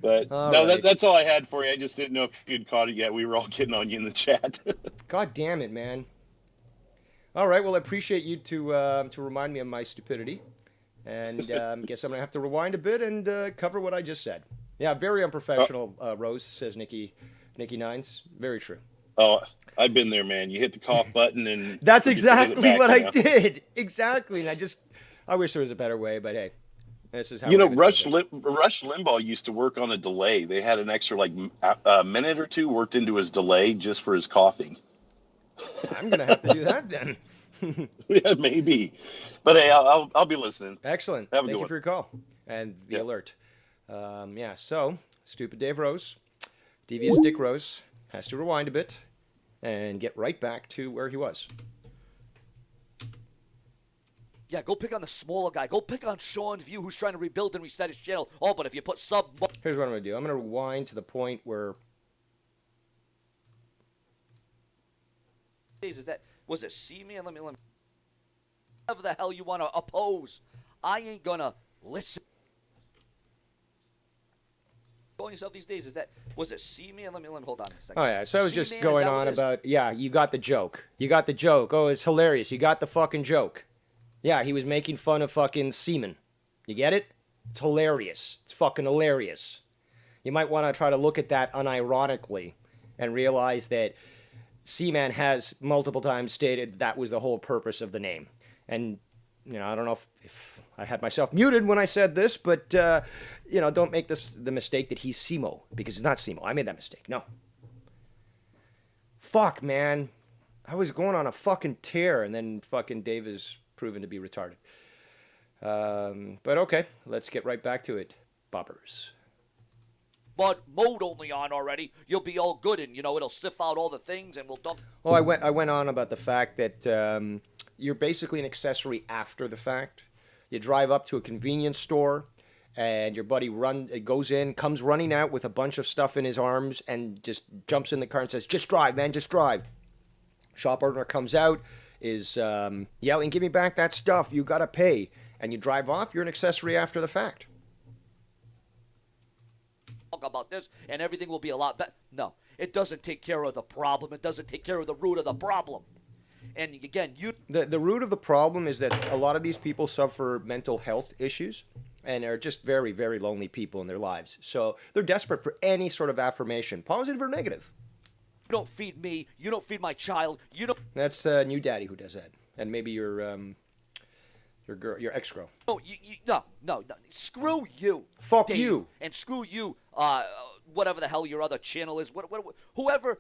But All no, right. that's all I had for you. I just didn't know if you'd caught it yet. We were all getting on you in the chat. God damn it, man. All right, well, I appreciate you to remind me of my stupidity. And guess I'm going to have to rewind a bit and cover what I just said. Yeah, very unprofessional, Rose, says Nikki Nines. Very true. Oh, I've been there, man. You hit the cough button and... That's forget to hit it exactly back, what you I know? did. Exactly. And I wish there was a better way, but hey, this is how You know, we're gonna do it. Rush Limbaugh used to work on a delay. They had an extra, like, a minute or two worked into his delay just for his coughing. I'm going to have to do that then. Yeah, maybe. But hey, I'll be listening. Excellent. Have a Thank good you one. for your call and the Yep. alert. Yeah, so Stupid Dave Rose, Devious Dick Rose has to rewind a bit and get right back to where he was. Yeah, go pick on the smaller guy. Go pick on Sean View, who's trying to rebuild and reset his channel. Oh, but if you put sub... Here's what I'm going to do. I'm going to rewind to the point where... Was it see me? Let me... Whatever the hell you want to oppose. I ain't gonna listen. Calling yourself these days, was it see me? Let me hold on a second. Oh, yeah, so I was See just me, is going that what on it is? about... Yeah, you got the joke. You got the joke. Oh, it's hilarious. You got the fucking joke. Yeah, he was making fun of fucking semen. You get it? It's hilarious. It's fucking hilarious. You might want to try to look at that unironically and realize that Seaman has multiple times stated that was the whole purpose of the name. And, you know, I don't know if I had myself muted when I said this, but, you know, don't make the mistake that he's Simo, because it's not Simo. I made that mistake. No. Fuck, man. I was going on a fucking tear, and then fucking Dave is proven to be retarded. But okay, let's get right back to it. Boppers. But mode only on already. You'll be all good, and it'll sift out all the things, and we'll dump. Oh, I went on about the fact that you're basically an accessory after the fact. You drive up to a convenience store, and your buddy goes in, comes running out with a bunch of stuff in his arms, and just jumps in the car and says, "Just drive, man, just drive." Shop owner comes out, is yelling, "Give me back that stuff! You gotta pay!" And you drive off. You're an accessory after the fact. Talk about this, and everything will be a lot better. No, it doesn't take care of the problem. It doesn't take care of the root of the problem. And again, The root of the problem is that a lot of these people suffer mental health issues and are just very, very lonely people in their lives. So they're desperate for any sort of affirmation, positive or negative. You don't feed me. You don't feed my child. You don't. That's new daddy who does that, and maybe your girl, your ex-girl. No. Screw you. Fuck Dave, you. And screw you. Whatever the hell your other channel is. Whoever.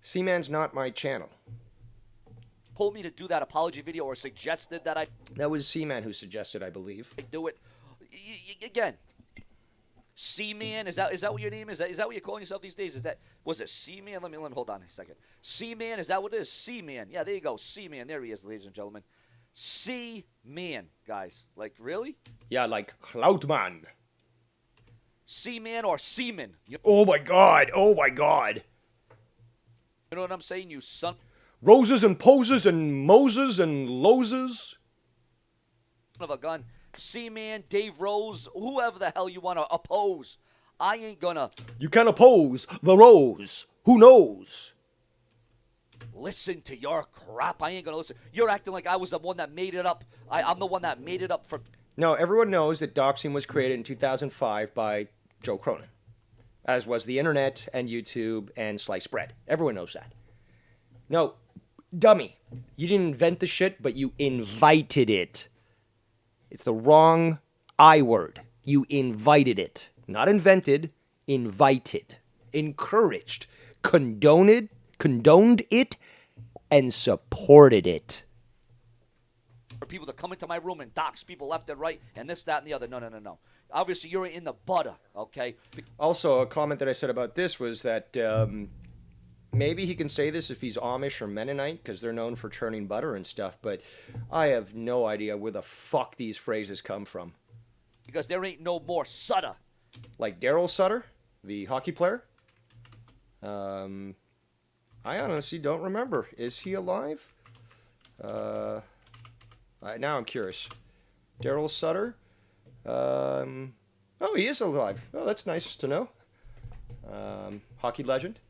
Seaman's not my channel. Told me to do that apology video or suggested that I That was Seaman who suggested, I believe. do it. Again. C-Man, is that what your name is? Is that what you're calling yourself these days? Was it C-Man? Let me hold on a second. C-Man, is that what it is? C-Man. Yeah, there you go. C-Man. There he is, ladies and gentlemen. C-Man, guys. Like, really? Yeah, like Cloutman. C-Man or Seaman? You Oh my god! Oh my god! know what I'm saying, you son Roses and poses and Moses and Loses. of a gun. C-Man, Dave Rose, whoever the hell you want to oppose. I ain't gonna You can oppose the rose. Who knows? listen to your crap. I ain't gonna listen. You're acting like I was the one that made it up. I'm the one that made it up for. No, everyone knows that doxing was created in 2005 by Joe Cronin, as was the internet and YouTube and sliced bread. Everyone knows that. No, dummy. You didn't invent the shit, but you invited it. It's the wrong I word. You invited it. Not invented, invited. Encouraged. Condoned it, and supported it. For people to come into my room and dox people left and right and this, that, and the other. No. Obviously, you're in the butter, okay? Also, a comment that I said about this was that maybe he can say this if he's Amish or Mennonite, because they're known for churning butter and stuff, but I have no idea where the fuck these phrases come from. Because there ain't no more Sutter. Like Daryl Sutter, the hockey player. I honestly don't remember. Is he alive? Now I'm curious. Daryl Sutter. Oh, he is alive. Oh, that's nice to know. Hockey legend.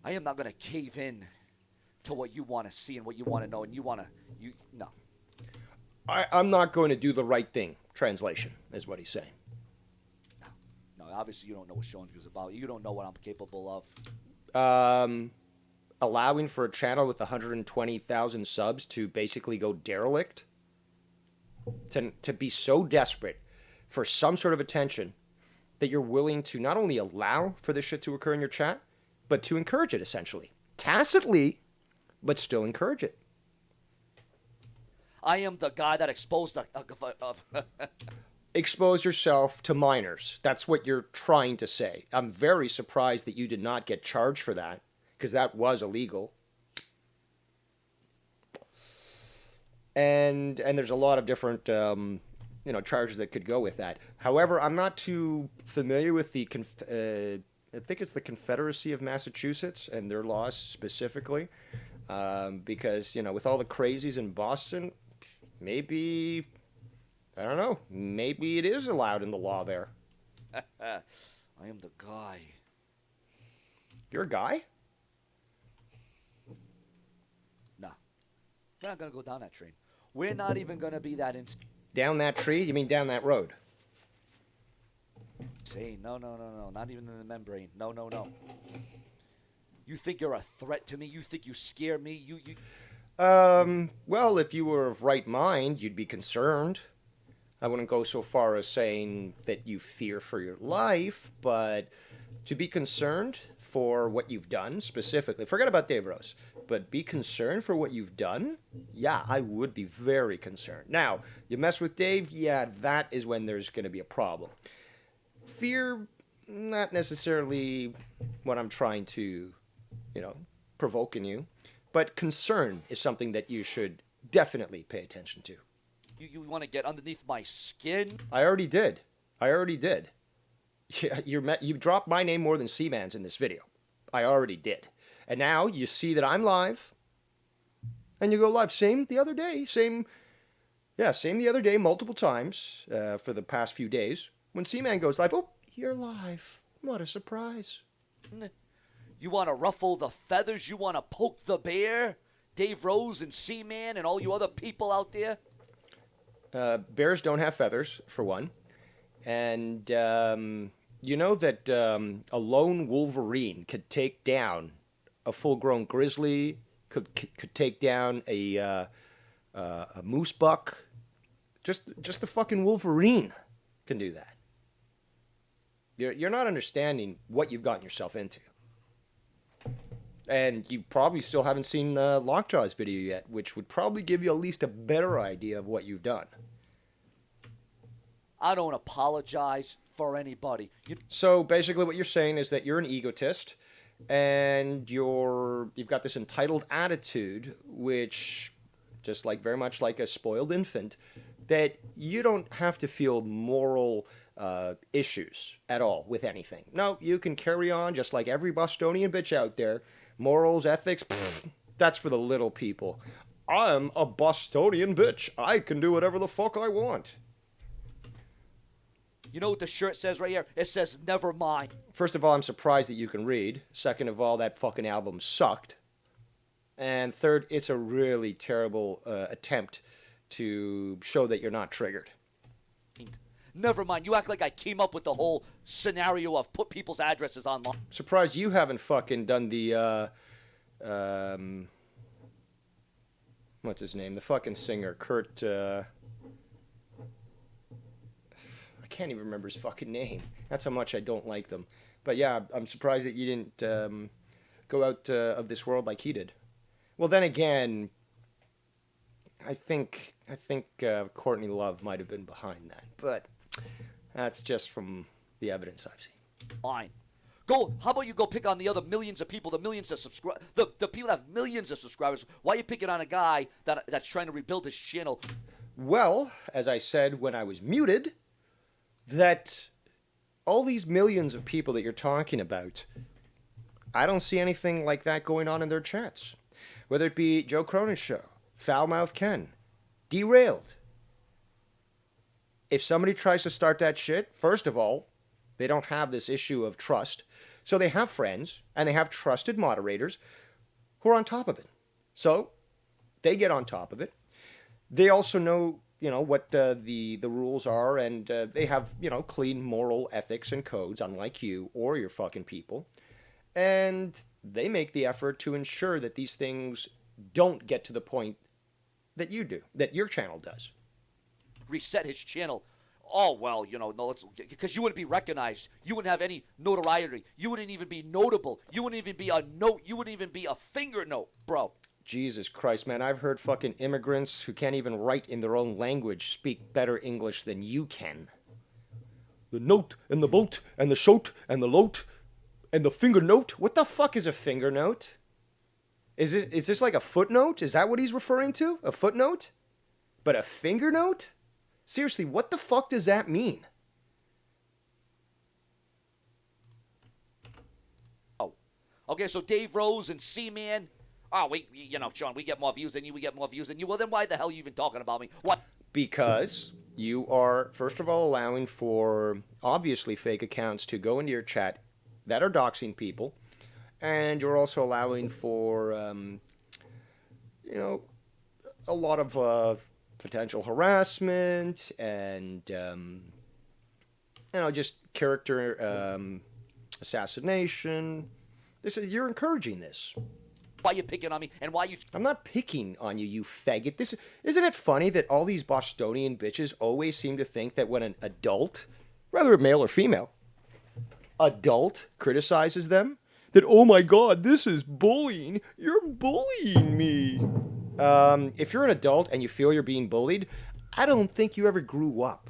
I am not going to cave in to what you want to see and what you want to know, and no. I'm not going to do the right thing. Translation is what he's saying. No, obviously you don't know what Sean's views about. You don't know what I'm capable of. Allowing for a channel with 120,000 subs to basically go derelict, to be so desperate for some sort of attention that you're willing to not only allow for this shit to occur in your chat, but to encourage it, essentially. Tacitly, but still encourage it. I am the guy that exposed the... Expose yourself to minors. That's what you're trying to say. I'm very surprised that you did not get charged for that, because that was illegal. And there's a lot of different charges that could go with that. However, I'm not too familiar with the I think it's the Confederacy of Massachusetts and their laws specifically, because with all the crazies in Boston, maybe, I don't know, maybe it is allowed in the law there. I am the guy. You're a guy? No. We're not going to go down that train. We're not even going to be that Down that tree? You mean down that road? Say, no. Not even in the membrane. No. You think you're a threat to me? You think you scare me? You. Well, if you were of right mind, you'd be concerned. I wouldn't go so far as saying that you fear for your life, but to be concerned for what you've done specifically. Forget about Dave Rose, but be concerned for what you've done. Yeah, I would be very concerned. Now, you mess with Dave, yeah, that is when there's going to be a problem. Fear, not necessarily what I'm trying to, provoke in you, but concern is something that you should definitely pay attention to. You want to get underneath my skin? I already did. Yeah, you dropped my name more than Seaman's in this video. I already did. And now you see that I'm live, and you go live. Same the other day. Same the other day, multiple times for the past few days. When Seaman goes live, oh, you're live. What a surprise. You want to ruffle the feathers? You want to poke the bear? Dave Rose and Seaman and all you other people out there? Bears don't have feathers, for one. And you know that a lone Wolverine could take down a full-grown grizzly, could take down a moose buck. Just the fucking Wolverine can do that. You're not understanding what you've gotten yourself into. And you probably still haven't seen Lockjaw's video yet, which would probably give you at least a better idea of what you've done. I don't apologize for anybody. So basically what you're saying is that you're an egotist, and you've got this entitled attitude, which, just like very much like a spoiled infant, that you don't have to feel moral issues at all with anything. No, you can carry on just like every Bostonian bitch out there. Morals, ethics, that's for the little people. I'm a Bostonian bitch. I can do whatever the fuck I want. You know what the shirt says right here? It says, never mind. First of all, I'm surprised that you can read. Second of all, that fucking album sucked. And third, it's a really terrible attempt to show that you're not triggered. Never mind. You act like I came up with the whole scenario of put people's addresses online. Surprised you haven't fucking done the, what's his name? The fucking singer, Kurt, I can't even remember his fucking name. That's how much I don't like them. But yeah, I'm surprised that you didn't go out of this world like he did. Well, then again, I think Courtney Love might have been behind that, but that's just from the evidence I've seen. Fine. Go. How about you go pick on the other millions of people, the millions of the people that have millions of subscribers? Why are you picking on a guy that's trying to rebuild his channel? Well, as I said when I was muted, that all these millions of people that you're talking about, I don't see anything like that going on in their chats. Whether it be Joe Cronin's show, Foulmouth Ken, Derailed. If somebody tries to start that shit, first of all, they don't have this issue of trust. So they have friends, and they have trusted moderators who are on top of it. So they get on top of it. They also know, what the rules are, and they have, clean moral ethics and codes, unlike you or your fucking people. And they make the effort to ensure that these things don't get to the point that you do, that your channel does. Reset his channel. Oh, well, no, because you wouldn't be recognized. You wouldn't have any notoriety. You wouldn't even be notable. You wouldn't even be a note. You wouldn't even be a finger note, bro. Jesus Christ, man. I've heard fucking immigrants who can't even write in their own language speak better English than you can. The note, and the boat, and the shoat, and the loat, and the finger note. What the fuck is a finger note? Is this like a footnote? Is that what he's referring to? A footnote? But a finger note? Seriously, what the fuck does that mean? Oh. Okay, so Dave Rose and Seaman. Oh, Sean, we get more views than you. We get more views than you. Well, then why the hell are you even talking about me? What? Because you are, first of all, allowing for obviously fake accounts to go into your chat that are doxing people. And you're also allowing for, a lot of potential harassment and, just character assassination. You're encouraging this. Why are you picking on me? And why you... I'm not picking on you, you faggot. Isn't it funny that all these Bostonian bitches always seem to think that when an adult, whether male or female, adult criticizes them, that, oh my God, this is bullying. You're bullying me. If you're an adult and you feel you're being bullied, I don't think you ever grew up.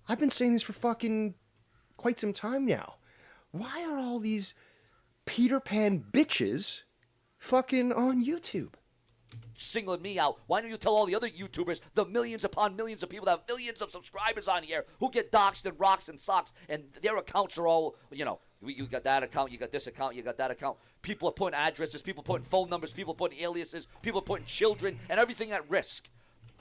I've been saying this for fucking quite some time now. Why are all these Peter Pan bitches fucking on YouTube? Singling me out. Why don't you tell all the other YouTubers, the millions upon millions of people that have millions of subscribers on here who get doxxed and rocks and socks, and their accounts are all, you know, you got that account, you got this account, you got that account. People are putting addresses, people putting phone numbers, people putting aliases, people putting children, and everything at risk.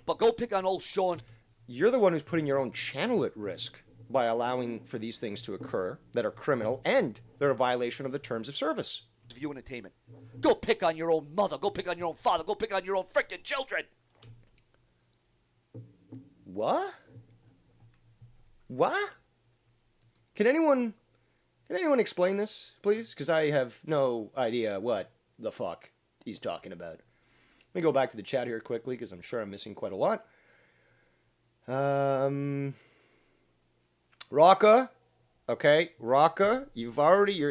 But go pick on old Sean. You're the one who's putting your own channel at risk by allowing for these things to occur that are criminal and they're a violation of the terms of service. View Entertainment. Go pick on your own mother. Go pick on your own father. Go pick on your own freaking children. What? What? Can anyone explain this, please? Because I have no idea what the fuck he's talking about. Let me go back to the chat here quickly because I'm sure I'm missing quite a lot. Rocka. Okay, Rocka,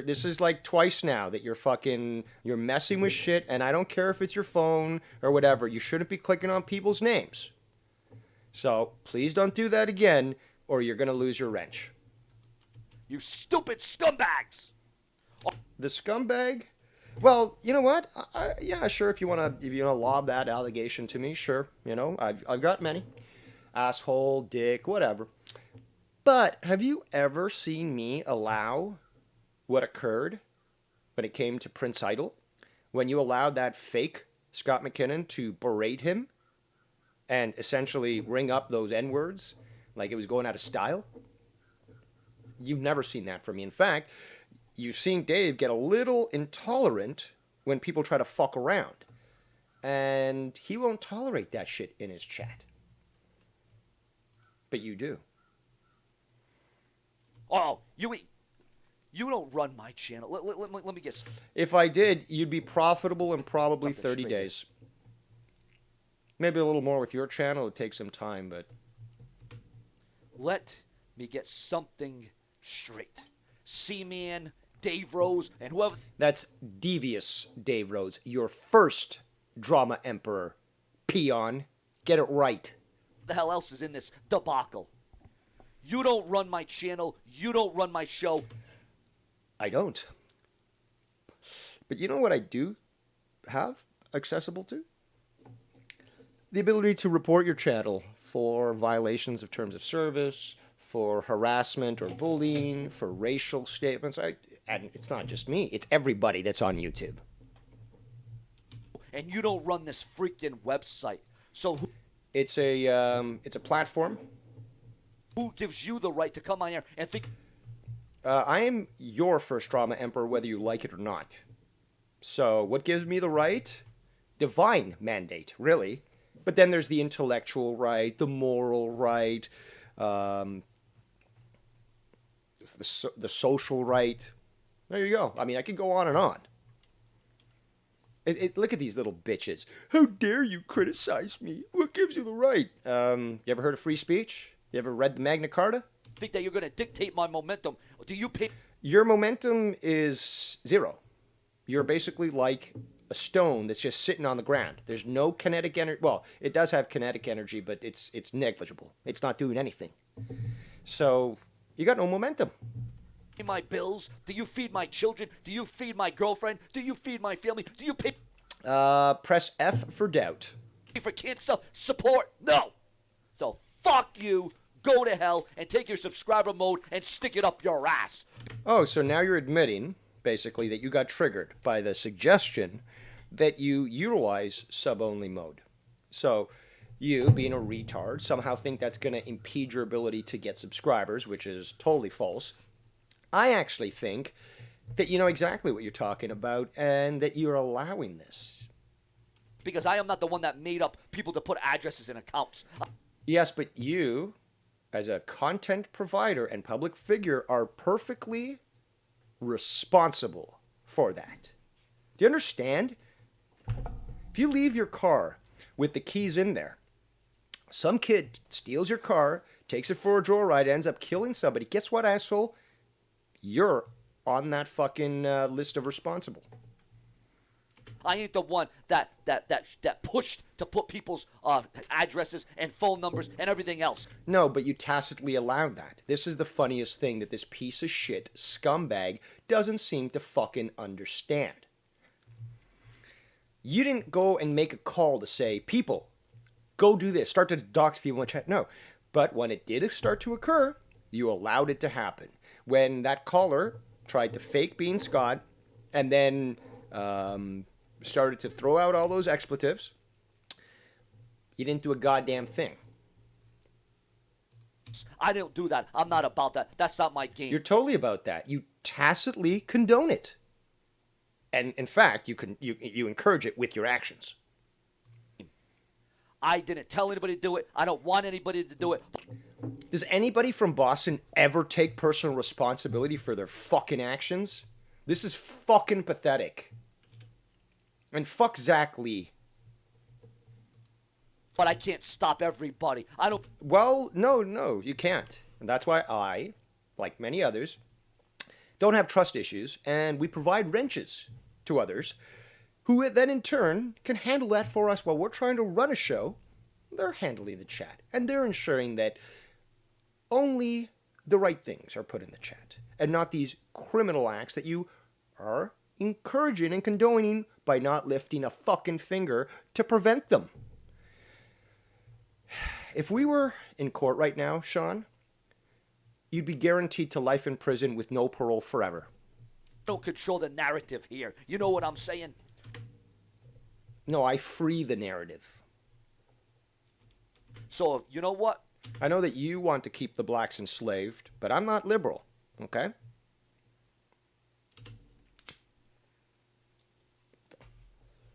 this is like twice now that you're messing with shit, and I don't care if it's your phone or whatever. You shouldn't be clicking on people's names. So, please don't do that again, or you're going to lose your wrench. You stupid scumbags! The scumbag? Well, you know what? Yeah, sure, if you want to lob that allegation to me, sure. You know, I've got many. Asshole, dick, whatever. But have you ever seen me allow what occurred when it came to Prince Idol? When you allowed that fake Scott McKinnon to berate him and essentially ring up those N-words like it was going out of style? You've never seen that from me. In fact, you've seen Dave get a little intolerant when people try to fuck around. And he won't tolerate that shit in his chat. But you do. Oh, you don't run my channel. Let me guess. If I did, you'd be profitable in probably 30 days. Maybe a little more with your channel. It would take some time, but... Let me get something straight. C-Man, Dave Rose, and whoever... That's devious, Dave Rose. Your first drama emperor. Peon. Get it right. The hell else is in this debacle? You don't run my channel. You don't run my show. I don't. But you know what I do have accessible to? The ability to report your channel for violations of terms of service, for harassment or bullying, for racial statements. And it's not just me. It's everybody that's on YouTube. And you don't run this freaking website. So it's a platform. Who gives you the right to come on here and think... I am your first drama emperor, whether you like it or not. So, what gives me the right? Divine mandate, really. But then there's the intellectual right, the moral right, the social right. There you go. I mean, I could go on and on. Look at these little bitches. How dare you criticize me? What gives you the right? You ever heard of free speech? You ever read the Magna Carta? Think that you're going to dictate my momentum. Do you pay... Your momentum is zero. You're basically like a stone that's just sitting on the ground. There's no kinetic energy. Well, it does have kinetic energy, but it's negligible. It's not doing anything. So you got no momentum. My bills? Do you feed my children? Do you feed my girlfriend? Do you feed my family? Do you pay... Press F for doubt. For cancer support? No. So fuck you. Go to hell and take your subscriber mode and stick it up your ass. Oh, so now you're admitting, basically, that you got triggered by the suggestion that you utilize sub-only mode. So you, being a retard, somehow think that's going to impede your ability to get subscribers, which is totally false. I actually think that you know exactly what you're talking about and that you're allowing this. Because I am not the one that made up people to put addresses in accounts. Yes, but you, as a content provider and public figure, are perfectly responsible for that. Do you understand? If you leave your car with the keys in there, some kid steals your car, takes it for a joyride, ends up killing somebody. Guess what, asshole? you're on that fucking list of responsible. I ain't the one that pushed to put people's addresses and phone numbers and everything else. No, but you tacitly allowed that. This is the funniest thing that this piece of shit scumbag doesn't seem to fucking understand. You didn't go and make a call to say, people, go do this, start to dox people in chat. No. But when it did start to occur, you allowed it to happen. When that caller tried to fake being Scott and then started to throw out all those expletives, you didn't do a goddamn thing. I don't do that. I'm not about that. That's not my game. You're totally about that. You tacitly condone it. And in fact, you encourage it with your actions. I didn't tell anybody to do it. I don't want anybody to do it. Does anybody from Boston ever take personal responsibility for their fucking actions? This is fucking pathetic. And fuck Zach Lee. But I can't stop everybody. I don't. Well, no, you can't. And that's why I, like many others, don't have trust issues, and we provide wrenches to others who then in turn can handle that for us while we're trying to run a show. They're handling the chat, and they're ensuring that only the right things are put in the chat, and not these criminal acts that you are encouraging and condoning by not lifting a fucking finger to prevent them. If we were in court right now, Sean, you'd be guaranteed to life in prison with no parole forever. Don't control the narrative here. You know what I'm saying? No, I free the narrative. So, you know what? I know that you want to keep the blacks enslaved, but I'm not liberal, okay?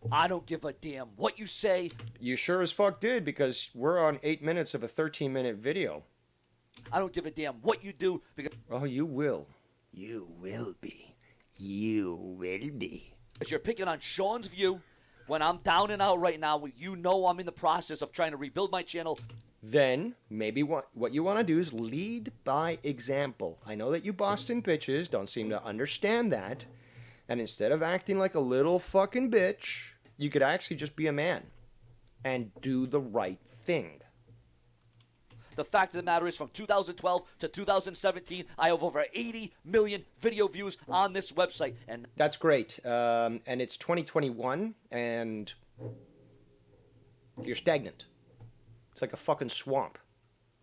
I don't give a damn what you say. You sure as fuck did, because we're on 8 minutes of a 13-minute video. I don't give a damn what you do because Oh, you will. You will be. You will be. you're picking on Sean's view when I'm down and out right now. You know I'm in the process of trying to rebuild my channel. Then maybe what you want to do is lead by example. I know that you Boston bitches don't seem to understand that. And instead of acting like a little fucking bitch, you could actually just be a man and do the right thing. The fact of the matter is, from 2012 to 2017, I have over 80 million video views on this website. And That's great. And it's 2021, and you're stagnant. It's like a fucking swamp.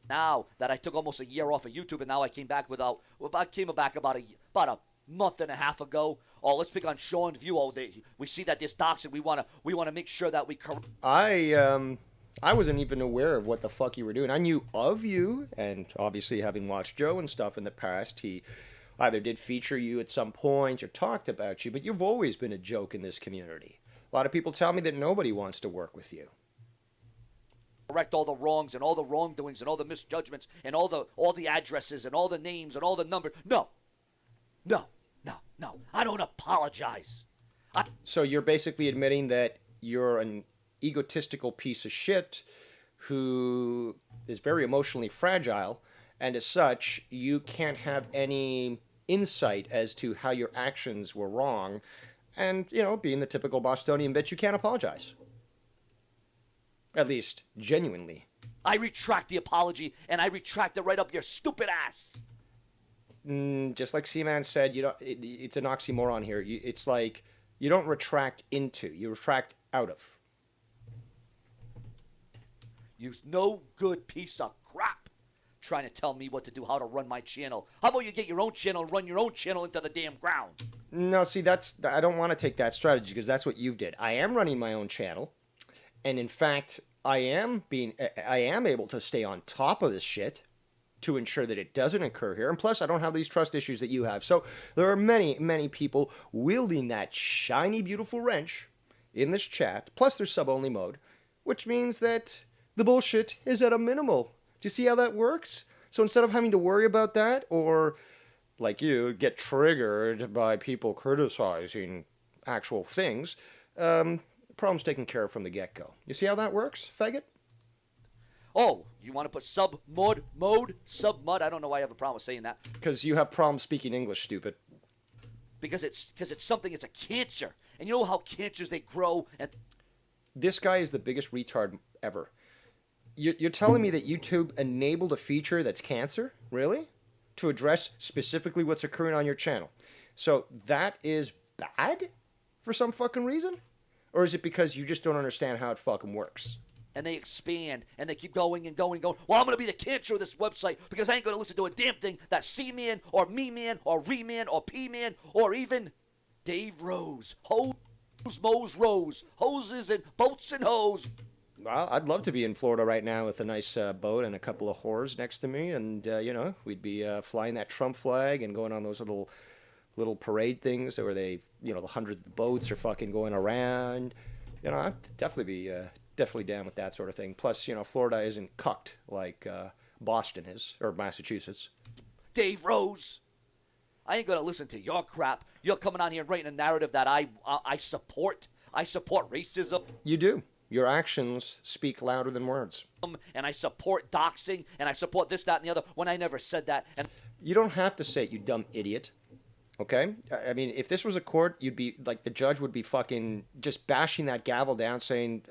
now that I took almost a year off of YouTube, and now I came back about a month and a half ago. Oh, let's pick on Sean's view. Oh, we see that this doxing. We wanna make sure that we correct. I wasn't even aware of what the fuck you were doing. I knew of you, and obviously having watched Joe and stuff in the past, he either did feature you at some point or talked about you, but you've always been a joke in this community. A lot of people tell me that nobody wants to work with you. Correct all the wrongs and all the wrongdoings and all the misjudgments and all the addresses and all the names and all the numbers. No. I don't apologize. So you're basically admitting that you're an egotistical piece of shit who is very emotionally fragile, and as such, you can't have any insight as to how your actions were wrong, and, being the typical Bostonian bitch, you can't apologize. At least, genuinely. I retract the apology, and I retract it right up your stupid ass. Just like Seaman said, it's an oxymoron here. It's like you don't retract into, you retract out of. You no good piece of crap trying to tell me what to do, how to run my channel. How about you get your own channel and run your own channel into the damn ground? No, see, I don't want to take that strategy because that's what you've did. I am running my own channel, and in fact, I am able to stay on top of this shit to ensure that it doesn't occur here. And plus, I don't have these trust issues that you have. So there are many, many people wielding that shiny, beautiful wrench in this chat. Plus, there's sub-only mode, which means that the bullshit is at a minimal. Do you see how that works? So instead of having to worry about that, or like you, get triggered by people criticizing actual things, problem's taken care of from the get-go. You see how that works, faggot? Oh, you want to put sub mud? I don't know why I have a problem with saying that. Because you have problems speaking English, stupid. Because it's something. It's a cancer, and you know how cancers they grow. And This guy is the biggest retard ever. You're telling me that YouTube enabled a feature that's cancer? Really? To address specifically what's occurring on your channel. So that is bad for some fucking reason? Or is it because you just don't understand how it fucking works? and they expand and they keep going and going and going. Well, I'm going to be the cancer of this website because I ain't going to listen to a damn thing that C-Man or Me-Man or Re-Man or P-Man or even Dave Rose. Hose, Mo's Rose. Hoses and boats and hose. Well, I'd love to be in Florida right now with a nice boat and a couple of whores next to me, and we'd be flying that Trump flag and going on those little parade things where they, the hundreds of boats are fucking going around. I'd definitely be definitely down with that sort of thing. Plus, Florida isn't cucked like Boston is or Massachusetts. Dave Rose. I ain't gonna listen to your crap. You're coming on here and writing a narrative that I support. I support racism. You do. Your actions speak louder than words. And I support doxing, and I support this, that, and the other, when I never said that. And you don't have to say it, you dumb idiot. Okay? I mean, if this was a court, you'd be, like, the judge would be fucking just bashing that gavel down saying,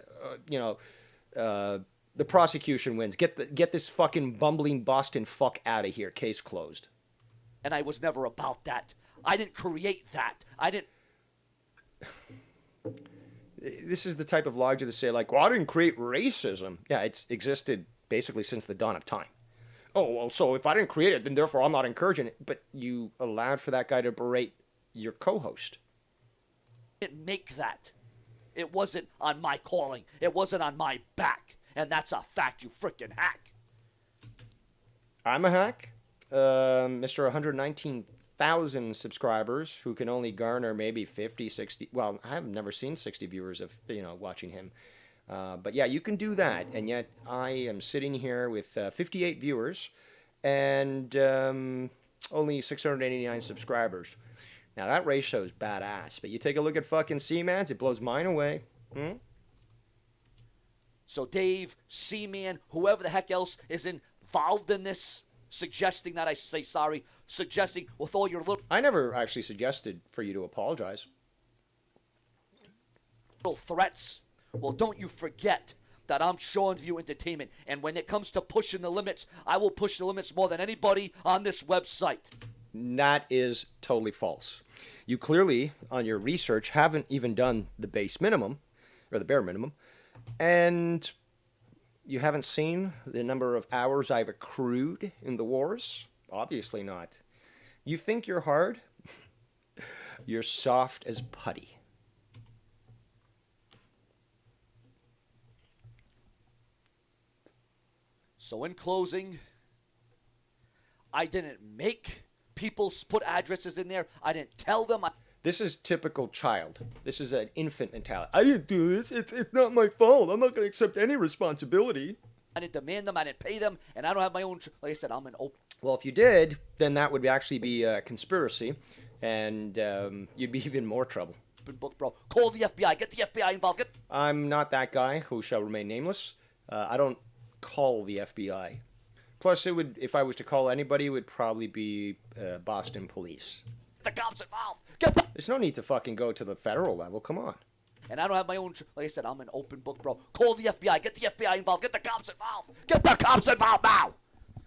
the prosecution wins. Get this fucking bumbling Boston fuck out of here. Case closed. And I was never about that. I didn't create that. I didn't... This is the type of logic to say, like, well, I didn't create racism. Yeah, it's existed basically since the dawn of time. Oh, well, so if I didn't create it, then therefore I'm not encouraging it. But you allowed for that guy to berate your co-host. I didn't make that. It wasn't on my calling. It wasn't on my back. And that's a fact, you frickin' hack. I'm a hack. Mr. 119,000 subscribers who can only garner maybe 50, 60. Well, I have never seen 60 viewers of, watching him. But yeah, you can do that. And yet I am sitting here with 58 viewers and only 689 subscribers. Now that ratio is badass. But you take a look at fucking C-Mans, it blows mine away. So Dave, C-Man, whoever the heck else is involved in this, suggesting that I say sorry, suggesting with all your little... I never actually suggested for you to apologize. Threats. Well, don't you forget that I'm Sean View Entertainment, and when it comes to pushing the limits, I will push the limits more than anybody on this website. That is totally false. You clearly, on your research, haven't even done the base minimum, or the bare minimum, and you haven't seen the number of hours I've accrued in the wars? Obviously not. You think you're hard? You're soft as putty. So in closing, I didn't make people put addresses in there. I didn't tell them. This is typical child. This is an infant mentality. I didn't do this. It's not my fault. I'm not going to accept any responsibility. I didn't demand them. I didn't pay them. And I don't have my own... Like I said, I'm an open... Well, if you did, then that would actually be a conspiracy. And you'd be even more trouble. Book, bro. Call the FBI. Get the FBI involved. I'm not that guy who shall remain nameless. I don't call the FBI. Plus, it would, if I was to call anybody, it would probably be Boston police. The cops involved. There's no need to fucking go to the federal level. Come on. And I don't have my own... Like I said, I'm an open book, bro. Call the FBI. Get the FBI involved. Get the cops involved. Get the cops involved now.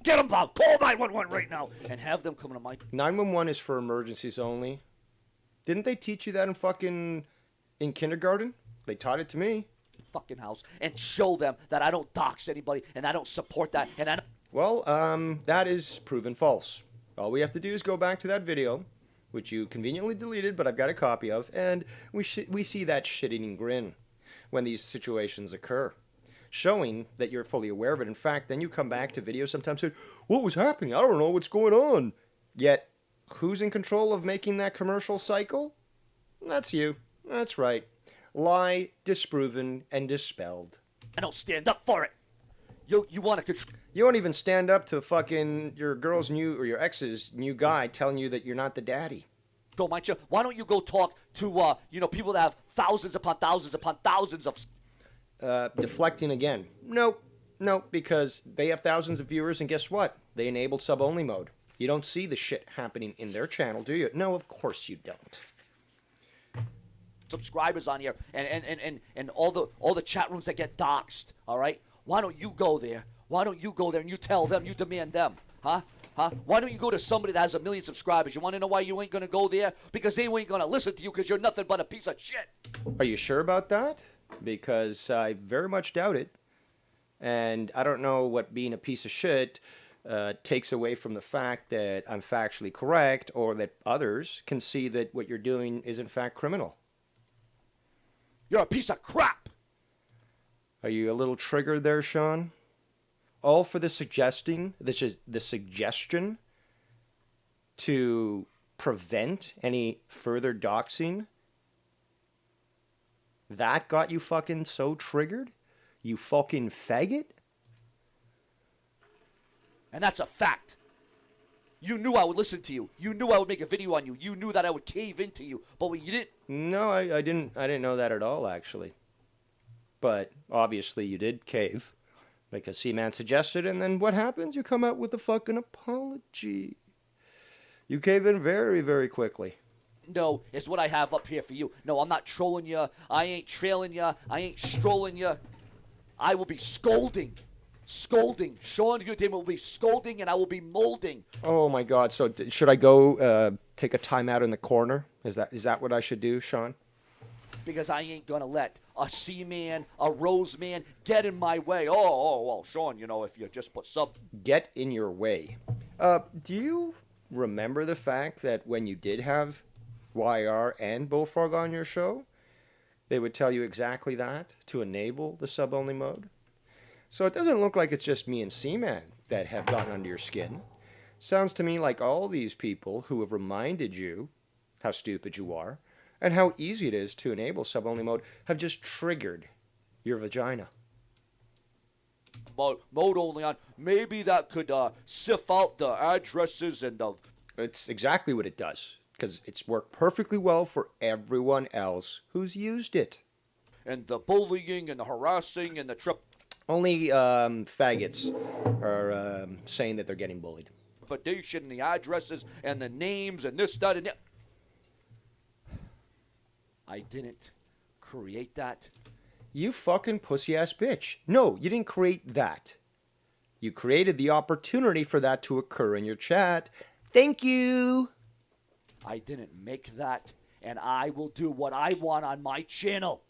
Get them involved. Call 911 right now. And have them come to my... 911 is for emergencies only. Didn't they teach you that in kindergarten? They taught it to me. Fucking house. And show them that I don't dox anybody. And I don't support that. And I don't... Well, that is proven false. All we have to do is go back to that video, which you conveniently deleted, but I've got a copy of, and we see that shit-eating grin when these situations occur, showing that you're fully aware of it. In fact, then you come back to videos sometimes saying, what was happening? I don't know what's going on. Yet, who's in control of making that commercial cycle? That's you. That's right. Lie, disproven, and dispelled. I don't stand up for it. You want to control... You won't even stand up to fucking your girl's new, or your ex's new guy telling you that you're not the daddy. Don't mind you. Why don't you go talk to, people that have thousands upon thousands upon thousands of... Deflecting again. Nope. No, because they have thousands of viewers, and guess what? They enabled sub-only mode. You don't see the shit happening in their channel, do you? No, of course you don't. Subscribers on here and all the chat rooms that get doxxed, all right? Why don't you go there? Why don't you go there and you tell them, you demand them, huh? Why don't you go to somebody that has 1 million subscribers? You want to know why you ain't going to go there? Because they ain't going to listen to you because you're nothing but a piece of shit. Are you sure about that? Because I very much doubt it. And I don't know what being a piece of shit takes away from the fact that I'm factually correct or that others can see that what you're doing is in fact criminal. You're a piece of crap. Are you a little triggered there, Sean? All for the suggestion to prevent any further doxing? That got you fucking so triggered? You fucking faggot? And that's a fact. You knew I would listen to you. You knew I would make a video on you. You knew that I would cave into you. But what you didn't. No, I didn't know that at all, actually. But obviously you did cave, because C-Man suggested, and then what happens? You come out with a fucking apology. You cave in very, very quickly. No, it's what I have up here for you. No, I'm not trolling you. I ain't trailing you. I ain't strolling you. I will be scolding. Scolding. Sean Entertainment will be scolding, and I will be molding. Oh my God! So should I go take a timeout in the corner? Is that what I should do, Sean? Because I ain't gonna let a C-Man, a Rose Man get in my way. Oh, well, Sean, you know, if you just put sub. Get in your way. Do you remember the fact that when you did have YR and Bullfrog on your show, they would tell you exactly that to enable the sub-only mode? So it doesn't look like it's just me and C-Man that have gotten under your skin. Sounds to me like all these people who have reminded you how stupid you are and how easy it is to enable sub-only mode have just triggered your vagina. Mode only on. Maybe that could sift out the addresses and the. It's exactly what it does, because it's worked perfectly well for everyone else who's used it. And the bullying and the harassing and the trip. Only faggots are saying that they're getting bullied. And the addresses and the names and this, that, and that. I didn't create that. You fucking pussy-ass bitch. No, you didn't create that. You created the opportunity for that to occur in your chat. Thank you. I didn't make that, and I will do what I want on my channel.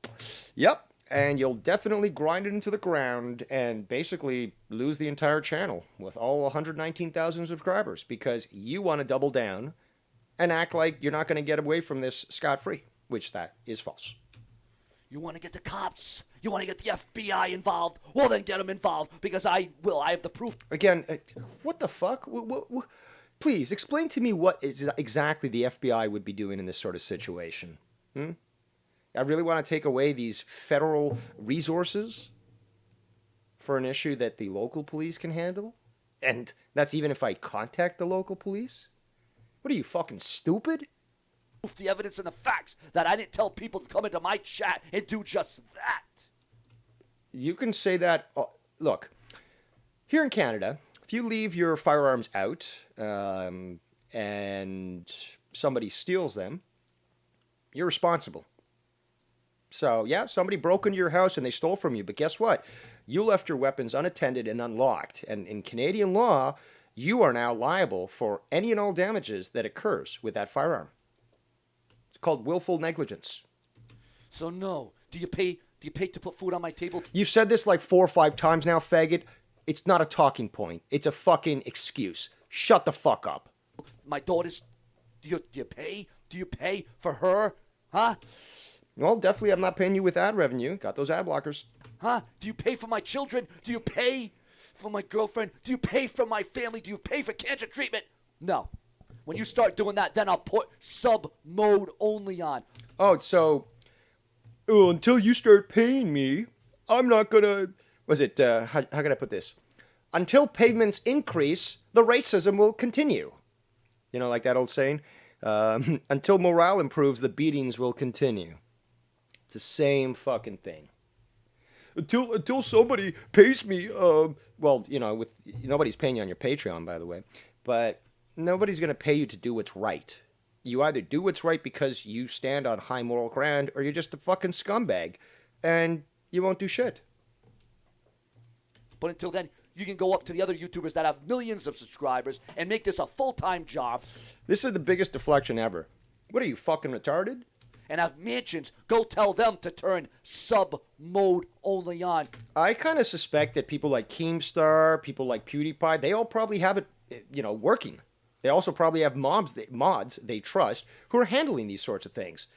Yep, and you'll definitely grind it into the ground and basically lose the entire channel with all 119,000 subscribers because you want to double down and act like you're not going to get away from this scot-free, which that is false. You want to get the cops? You want to get the FBI involved? Well, then get them involved because I will. I have the proof. Again, what the fuck? Please explain to me what exactly the FBI would be doing in this sort of situation. I really want to take away these federal resources for an issue that the local police can handle? And that's even if I contact the local police? What are you, fucking stupid? The evidence and the facts that I didn't tell people to come into my chat and do just that. You can say that. Look, here in Canada, if you leave your firearms out and somebody steals them, you're responsible. So, yeah, somebody broke into your house and they stole from you. But guess what? You left your weapons unattended and unlocked. And in Canadian law, you are now liable for any and all damages that occurs with that firearm. It's called willful negligence. So no, do you pay to put food on my table? You've said this like 4 or 5 times now, faggot. It's not a talking point. It's a fucking excuse. Shut the fuck up. My daughter's. Do you pay? Do you pay for her? Huh? Well, definitely I'm not paying you with ad revenue. Got those ad blockers. Huh? Do you pay for my children? Do you pay for my girlfriend? Do you pay for my family? Do you pay for cancer treatment? No. When you start doing that, then I'll put sub mode only on. Oh, so until you start paying me, I'm not gonna. How can I put this? Until payments increase, the racism will continue. You know, like that old saying. Until morale improves, the beatings will continue. It's the same fucking thing. until somebody pays me. Well, you know, with nobody's paying you on your Patreon, by the way, but nobody's gonna pay you to do what's right. You either do what's right because you stand on high moral ground, or you're just a fucking scumbag, and you won't do shit. But until then, you can go up to the other YouTubers that have millions of subscribers and make this a full-time job. This is the biggest deflection ever. What are you, fucking retarded? And have mansions. Go tell them to turn sub mode only on. I kind of suspect that people like Keemstar, people like PewDiePie, they all probably have it, working. They also probably have mods they trust who are handling these sorts of things.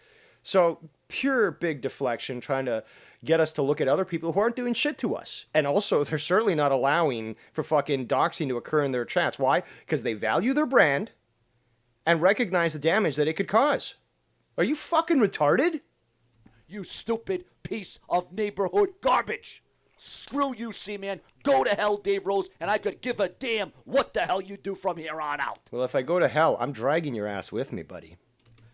So, pure big deflection, trying to get us to look at other people who aren't doing shit to us. And also, they're certainly not allowing for fucking doxing to occur in their chats. Why? Because they value their brand and recognize the damage that it could cause. Are you fucking retarded? You stupid piece of neighborhood garbage. Screw you, C-Man. Go to hell, Dave Rose, and I could give a damn what the hell you do from here on out. Well, if I go to hell, I'm dragging your ass with me, buddy.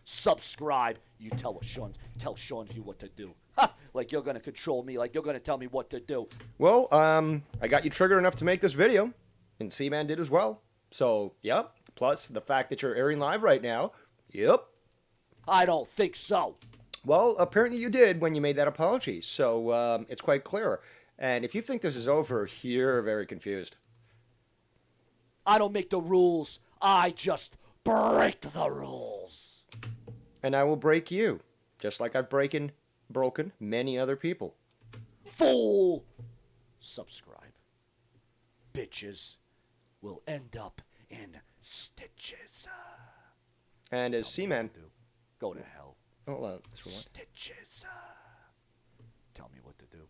Subscribe. You tell Sean you what to do. Ha! Like you're gonna control me. Like you're gonna tell me what to do. Well, I got you triggered enough to make this video, and C-Man did as well. So, yep. Plus, the fact that you're airing live right now, yep. I don't think so. Well, apparently you did when you made that apology, so it's quite clear. And if you think this is over, you're very confused. I don't make the rules. I just break the rules. And I will break you, just like I've broken many other people. Fool! Subscribe. Bitches will end up in stitches. And as C-Man... Go to hell. Hold on. Let's rewind. Stitches. Tell me what to do.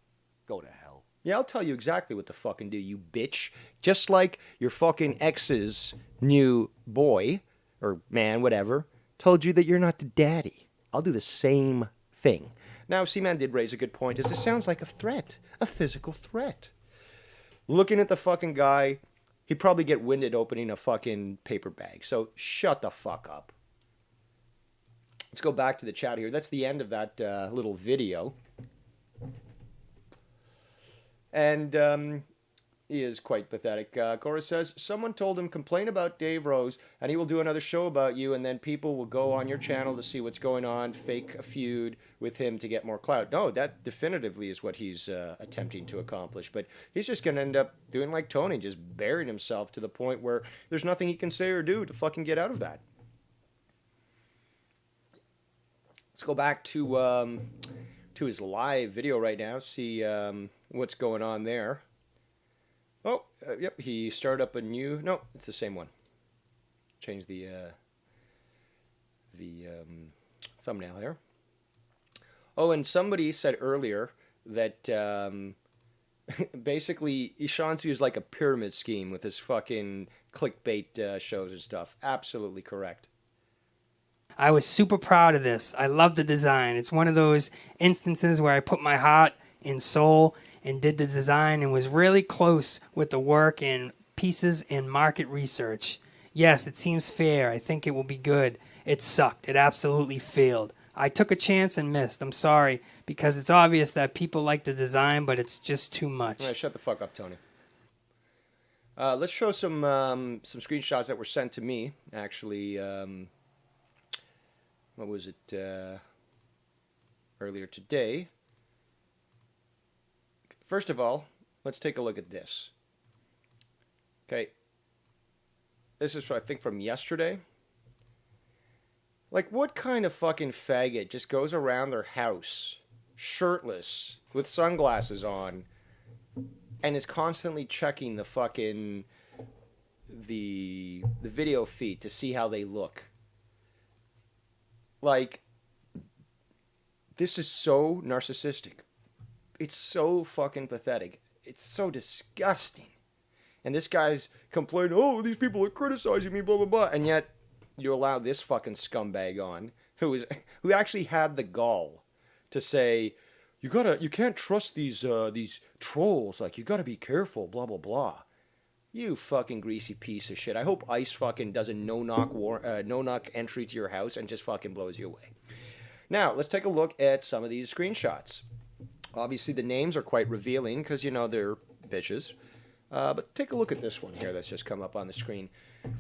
Go to hell. Yeah, I'll tell you exactly what to fucking do, you bitch. Just like your fucking ex's new boy, or man, whatever, told you that you're not the daddy. I'll do the same thing. Now, C-Man did raise a good point, as this sounds like a threat. A physical threat. Looking at the fucking guy, he'd probably get winded opening a fucking paper bag. So, shut the fuck up. Let's go back to the chat here. That's the end of that little video. And he is quite pathetic. Cora says, someone told him, complain about Dave Rose, and he will do another show about you, and then people will go on your channel to see what's going on, fake a feud with him to get more clout. No, that definitively is what he's attempting to accomplish. But he's just going to end up doing like Tony, just burying himself to the point where there's nothing he can say or do to fucking get out of that. Let's go back to his live video right now, see what's going on there. Oh, yep, he started up a new... No, it's the same one. Change the thumbnail here. Oh, and somebody said earlier that basically Sean's used like a pyramid scheme with his fucking clickbait shows and stuff. Absolutely correct. I was super proud of this. I love the design. It's one of those instances where I put my heart and soul and did the design and was really close with the work and pieces and market research. Yes, it seems fair. I think it will be good. It sucked. It absolutely failed. I took a chance and missed. I'm sorry, because it's obvious that people like the design, but it's just too much. All right, shut the fuck up, Tony. Let's show some screenshots that were sent to me, actually. What was it? Earlier today. First of all, let's take a look at this. Okay. This is, I think, from yesterday. Like, what kind of fucking faggot just goes around their house, shirtless, with sunglasses on, and is constantly checking the fucking, the video feed to see how they look? Like, this is so narcissistic. It's so fucking pathetic. It's so disgusting. And this guy's complaining, oh, these people are criticizing me, blah, blah, blah. And yet, you allow this fucking scumbag on, who actually had the gall to say, you can't trust these trolls. Like, you gotta be careful, blah, blah, blah. You fucking greasy piece of shit. I hope ICE fucking does a no-knock entry to your house and just fucking blows you away. Now, let's take a look at some of these screenshots. Obviously, the names are quite revealing because, you know, they're bitches. But take a look at this one here that's just come up on the screen.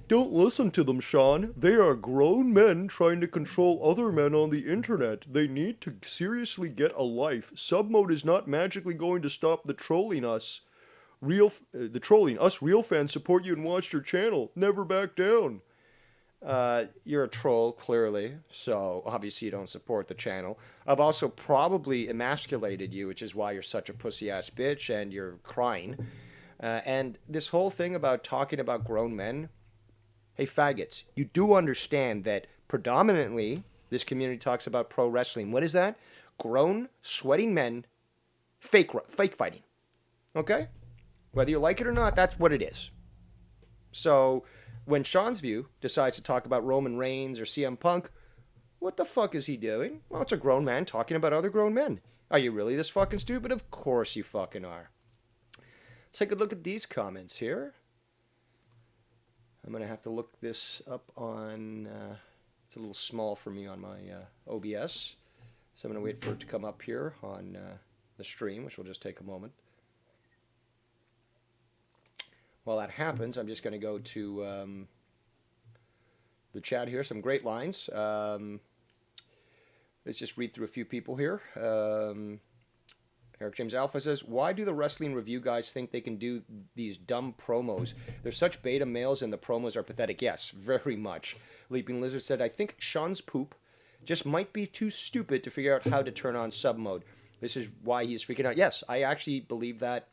Don't listen to them, Sean. They are grown men trying to control other men on the internet. They need to seriously get a life. Submode is not magically going to stop the trolling us. Us real fans support you and watch your channel. Never back down. You're a troll, clearly, so obviously you don't support the channel. I've also probably emasculated you, which is why you're such a pussy-ass bitch and you're crying. And this whole thing about talking about grown men, hey, faggots, you do understand that predominantly this community talks about pro wrestling. What is that? Grown, sweating men, fake fighting. Okay? Whether you like it or not, that's what it is. So when Sean's View decides to talk about Roman Reigns or CM Punk, what the fuck is he doing? Well, it's a grown man talking about other grown men. Are you really this fucking stupid? Of course you fucking are. Let's take a look at these comments here. I'm going to have to look this up on... it's a little small for me on my OBS. So I'm going to wait for it to come up here on the stream, which will just take a moment. While that happens, I'm just going to go to the chat here. Some great lines. Let's just read through a few people here. Eric James Alpha says, why do the wrestling review guys think they can do these dumb promos? They're such beta males and the promos are pathetic. Yes, very much. Leaping Lizard said, I think Sean's poop just might be too stupid to figure out how to turn on sub mode. This is why he's freaking out. Yes, I actually believe that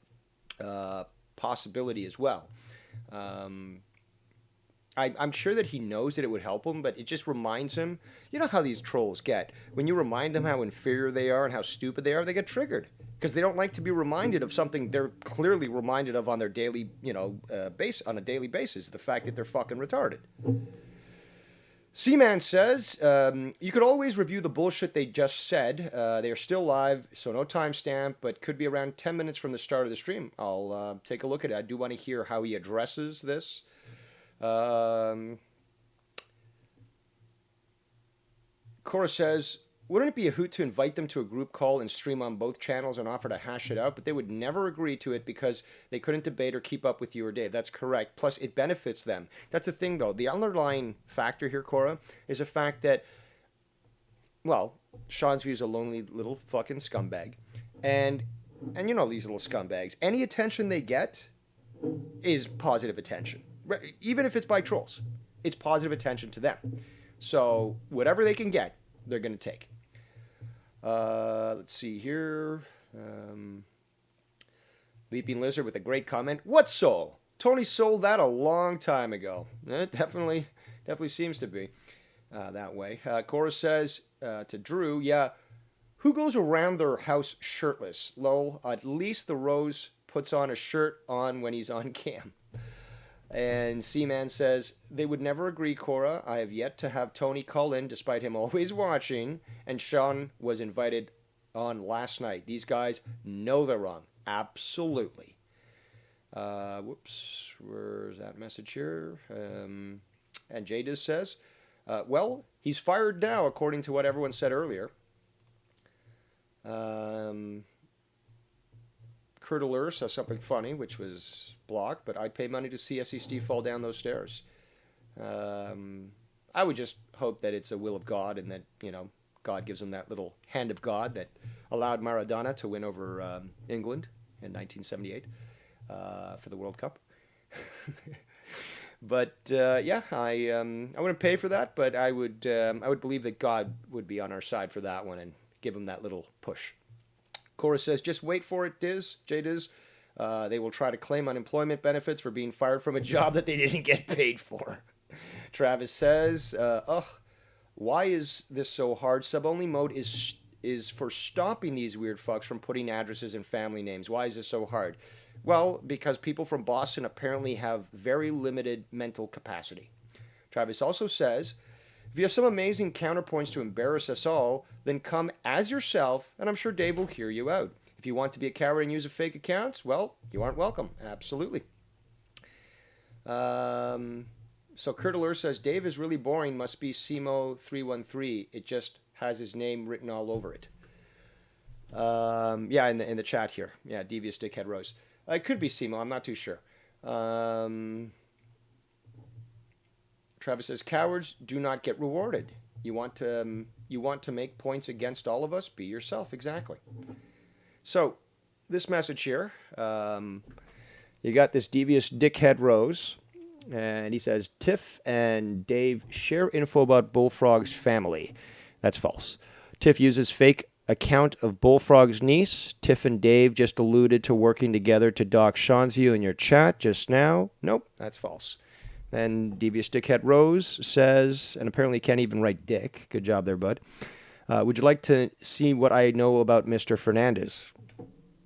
possibility as well. I'm sure that he knows that it would help him, but it just reminds him, you know how these trolls get. When you remind them how inferior they are and how stupid they are, they get triggered. Because they don't like to be reminded of something they're clearly reminded of on their daily, on a daily basis. The fact that they're fucking retarded. Seaman says, you could always review the bullshit they just said. They are still live, so no timestamp, but could be around 10 minutes from the start of the stream. I'll take a look at it. I do want to hear how he addresses this. Cora says, wouldn't it be a hoot to invite them to a group call and stream on both channels and offer to hash it out? But they would never agree to it because they couldn't debate or keep up with you or Dave. That's correct. Plus, it benefits them. That's the thing, though. The underlying factor here, Cora, is the fact that, well, Sean's View is a lonely little fucking scumbag. And you know these little scumbags. Any attention they get is positive attention. Even if it's by trolls, it's positive attention to them. So whatever they can get, they're going to take. Let's see here. Leaping Lizard with a great comment. What soul? Tony sold that a long time ago. It definitely seems to be that way. Cora says to Drew, yeah, who goes around their house shirtless? Lol, at least the Rose puts on a shirt on when he's on cam. And Seaman says, they would never agree, Cora. I have yet to have Tony call in, despite him always watching. And Sean was invited on last night. These guys know they're wrong. Absolutely. Whoops. Where's that message here? And Jadis says, well, he's fired now, according to what everyone said earlier. Kurt Allure says something funny, which was blocked, but I'd pay money to see SEST fall down those stairs. I would just hope that it's a will of God and that, God gives him that little hand of God that allowed Maradona to win over England in 1978 for the World Cup. But, I wouldn't pay for that, but I would believe that God would be on our side for that one and give him that little push. Cora says, just wait for it, J-Diz. They will try to claim unemployment benefits for being fired from a job that they didn't get paid for. Travis says, why is this so hard? Sub-only mode is for stopping these weird fucks from putting addresses and family names. Why is this so hard? Well, because people from Boston apparently have very limited mental capacity. Travis also says, if you have some amazing counterpoints to embarrass us all, then come as yourself, and I'm sure Dave will hear you out. If you want to be a coward and use a fake account, well, you aren't welcome. Absolutely. So Kurt Allure says, Dave is really boring. Must be Simo313. It just has his name written all over it. Yeah, in the chat here. Yeah, Devious Dickhead Rose. It could be Simo. I'm not too sure. Travis says, "Cowards do not get rewarded. You want to make points against all of us? Be yourself." Exactly. So, this message here, you got this Devious Dickhead Rose, and he says, "Tiff and Dave share info about Bullfrog's family." That's false. Tiff uses fake account of Bullfrog's niece. Tiff and Dave just alluded to working together to dox Sean's view in your chat just now. Nope, that's false. Then Devious Dickhead Rose says, and apparently can't even write dick. Good job there, bud. Would you like to see what I know about Mr. Fernandez?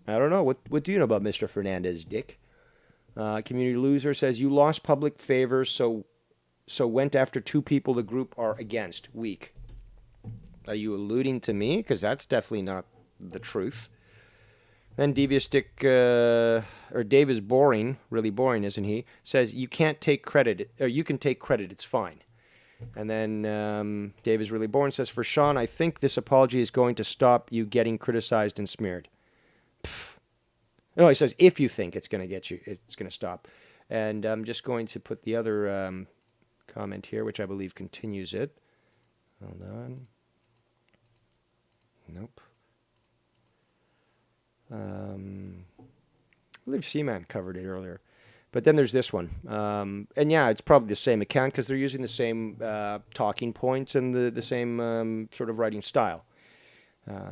I don't know. What do you know about Mr. Fernandez, Dick? Community Loser says, you lost public favor, so went after two people the group are against. Weak. Are you alluding to me? Because that's definitely not the truth. Then Devious Dick, or Dave is boring, really boring, isn't he? Says, you can't take credit, or you can take credit, it's fine. And then Dave is really boring, says, for Sean, I think this apology is going to stop you getting criticized and smeared. Pfft. No, he says, if you think it's going to stop. And I'm just going to put the other comment here, which I believe continues it. Hold on. Nope. I believe Seaman covered it earlier. But then there's this one. And yeah, it's probably the same account because they're using the same talking points and the same sort of writing style.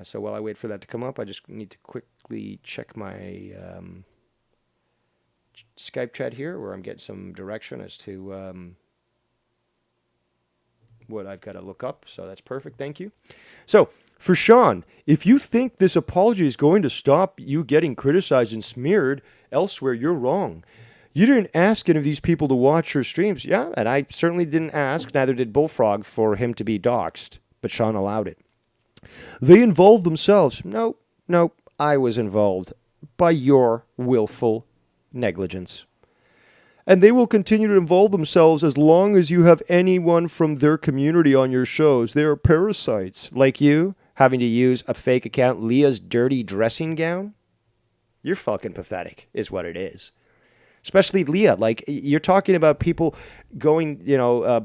So while I wait for that to come up, I just need to quickly check my Skype chat here where I'm getting some direction as to what I've got to look up. So that's perfect. Thank you. So for Sean, if you think this apology is going to stop you getting criticized and smeared elsewhere, you're wrong. You didn't ask any of these people to watch your streams. Yeah, and I certainly didn't ask, neither did Bullfrog, for him to be doxxed. But Sean allowed it. They involved themselves. Nope, I was involved by your willful negligence. And they will continue to involve themselves as long as you have anyone from their community on your shows. They are parasites, like you, having to use a fake account, Leah's dirty dressing gown. You're fucking pathetic, is what it is. Especially Leah. Like, you're talking about people going,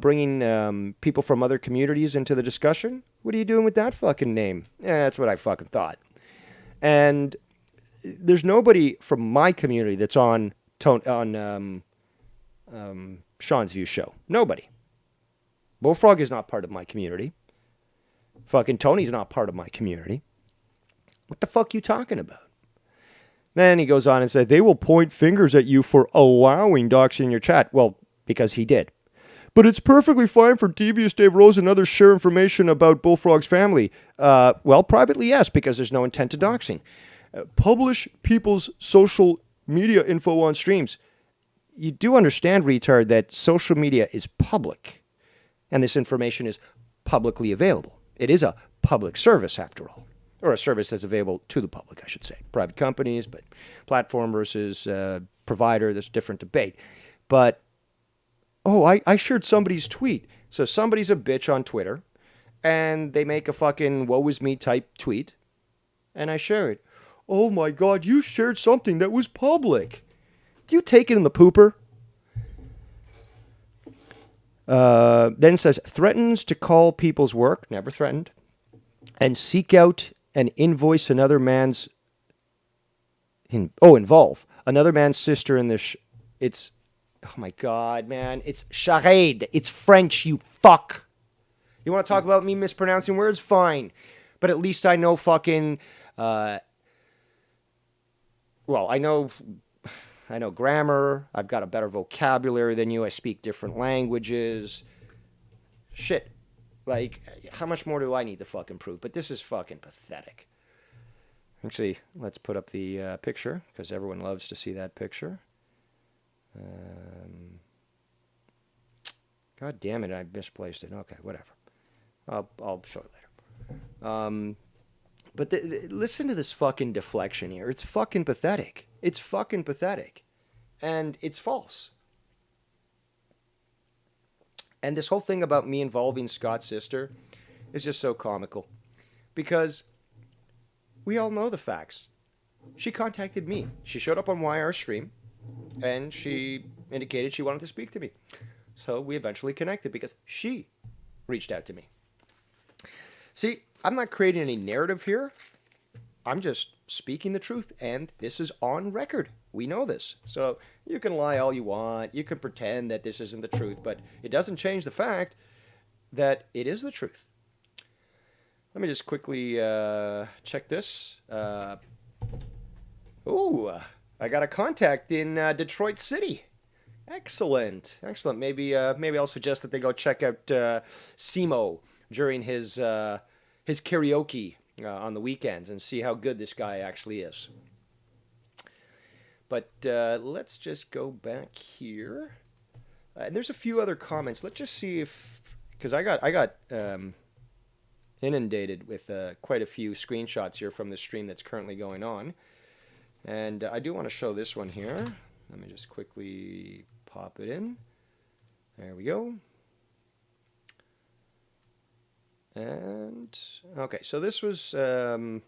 bringing people from other communities into the discussion. What are you doing with that fucking name? Yeah, that's what I fucking thought. And there's nobody from my community that's on Sean's View show. Nobody. Bullfrog is not part of my community. Fucking Tony's not part of my community. What the fuck you talking about? Then he goes on and said, they will point fingers at you for allowing doxing in your chat. Well, because he did. But it's perfectly fine for Devious Dave Rose and others share information about Bullfrog's family. Well, privately, yes, because there's no intent to doxing. Publish people's social media info on streams. You do understand, retard, that social media is public. And this information is publicly available. It is a public service, after all. Or a service that's available to the public, I should say. Private companies, but platform versus provider, there's a different debate. But, I shared somebody's tweet. So somebody's a bitch on Twitter, and they make a fucking woe is me type tweet, and I share it. Oh my God, you shared something that was public. Do you take it in the pooper? Then says, threatens to call people's work, never threatened, and seek out and invoice another man's, involve another man's sister in this. It's, oh my God, man. It's charade. It's French, you fuck. You want to talk about me mispronouncing words? Fine. But at least I know fucking, I know grammar. I've got a better vocabulary than you. I speak different languages. Shit. Like, how much more do I need to fucking prove? But this is fucking pathetic. Actually, let's put up the picture, because everyone loves to see that picture. God damn it, I misplaced it. Okay, whatever. I'll show it later. But listen to this fucking deflection here. It's fucking pathetic. It's fucking pathetic. And it's false. And this whole thing about me involving Scott's sister is just so comical. Because We all know the facts. She contacted me. She showed up on YR stream, and she indicated she wanted to speak to me. So we eventually connected because she reached out to me. See, I'm not creating any narrative here. I'm just speaking the truth, and this is on record. We know this. So you can lie all you want. You can pretend that this isn't the truth, but it doesn't change the fact that it is the truth. Let me just quickly check this. I got a contact in Detroit City. Excellent. Maybe I'll suggest that they go check out Simo during his karaoke on the weekends and see how good this guy actually is. But let's just go back here. And there's a few other comments. Let's just see if, because I got inundated with quite a few screenshots here from the stream that's currently going on. And I do want to show this one here. Let me just quickly pop it in. There we go. And okay, so this was in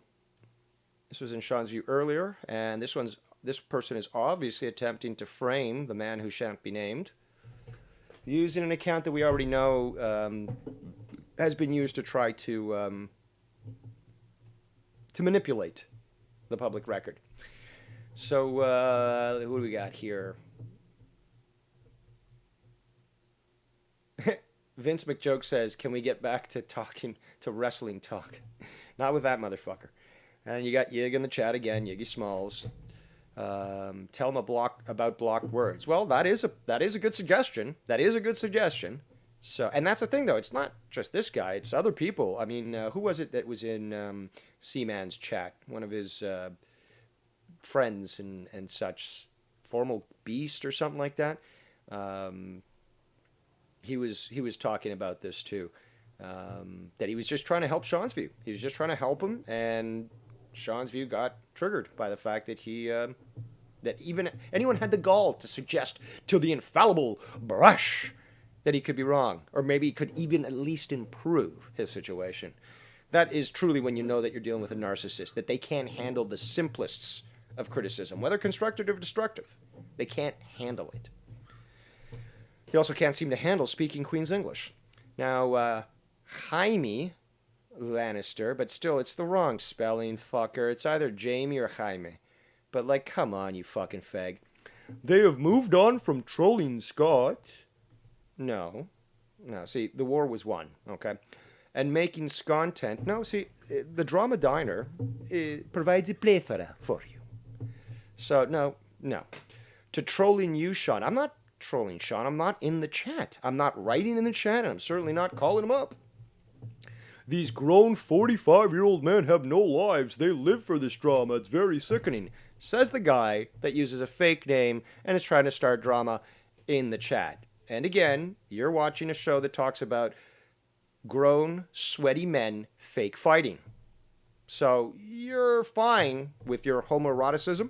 Sean's view earlier, and this person is obviously attempting to frame the man who shan't be named, using an account that we already know has been used to try to manipulate the public record. So who do we got here? Vince McJoke says, "Can we get back to talking to wrestling talk?" Not with that motherfucker. And you got Yig in the chat again, Yiggy Smalls. Tell him about blocked words. Well, that is a good suggestion. So, and that's the thing, though. It's not just this guy. It's other people. I mean, who was it that was in Seaman's chat? One of his friends and such. Formal Beast or something like that. He was talking about this too. That he was just trying to help Sean's View. He was just trying to help him, and Sean's View got triggered by the fact that that even anyone had the gall to suggest to the infallible Brush that he could be wrong, or maybe he could even at least improve his situation. That is truly when you know that you're dealing with a narcissist, that they can't handle the simplest of criticism, whether constructive or destructive. They can't handle it. He also can't seem to handle speaking Queen's English. Now, Jaime Lannister, but still, it's the wrong spelling, fucker. It's either Jamie or Jaime. But, like, come on, you fucking fag. They have moved on from trolling Scott. No, see, the war was won, okay? And making content. No, see, the Drama Diner provides a plethora for you. So, no. To trolling you, Sean. I'm not trolling Sean. I'm not in the chat. I'm not writing in the chat, and I'm certainly not calling him up. These grown 45-year-old men have no lives. They live for this drama. It's very sickening. Says the guy that uses a fake name and is trying to start drama in the chat. And again, you're watching a show that talks about grown, sweaty men fake fighting. So you're fine with your homoeroticism,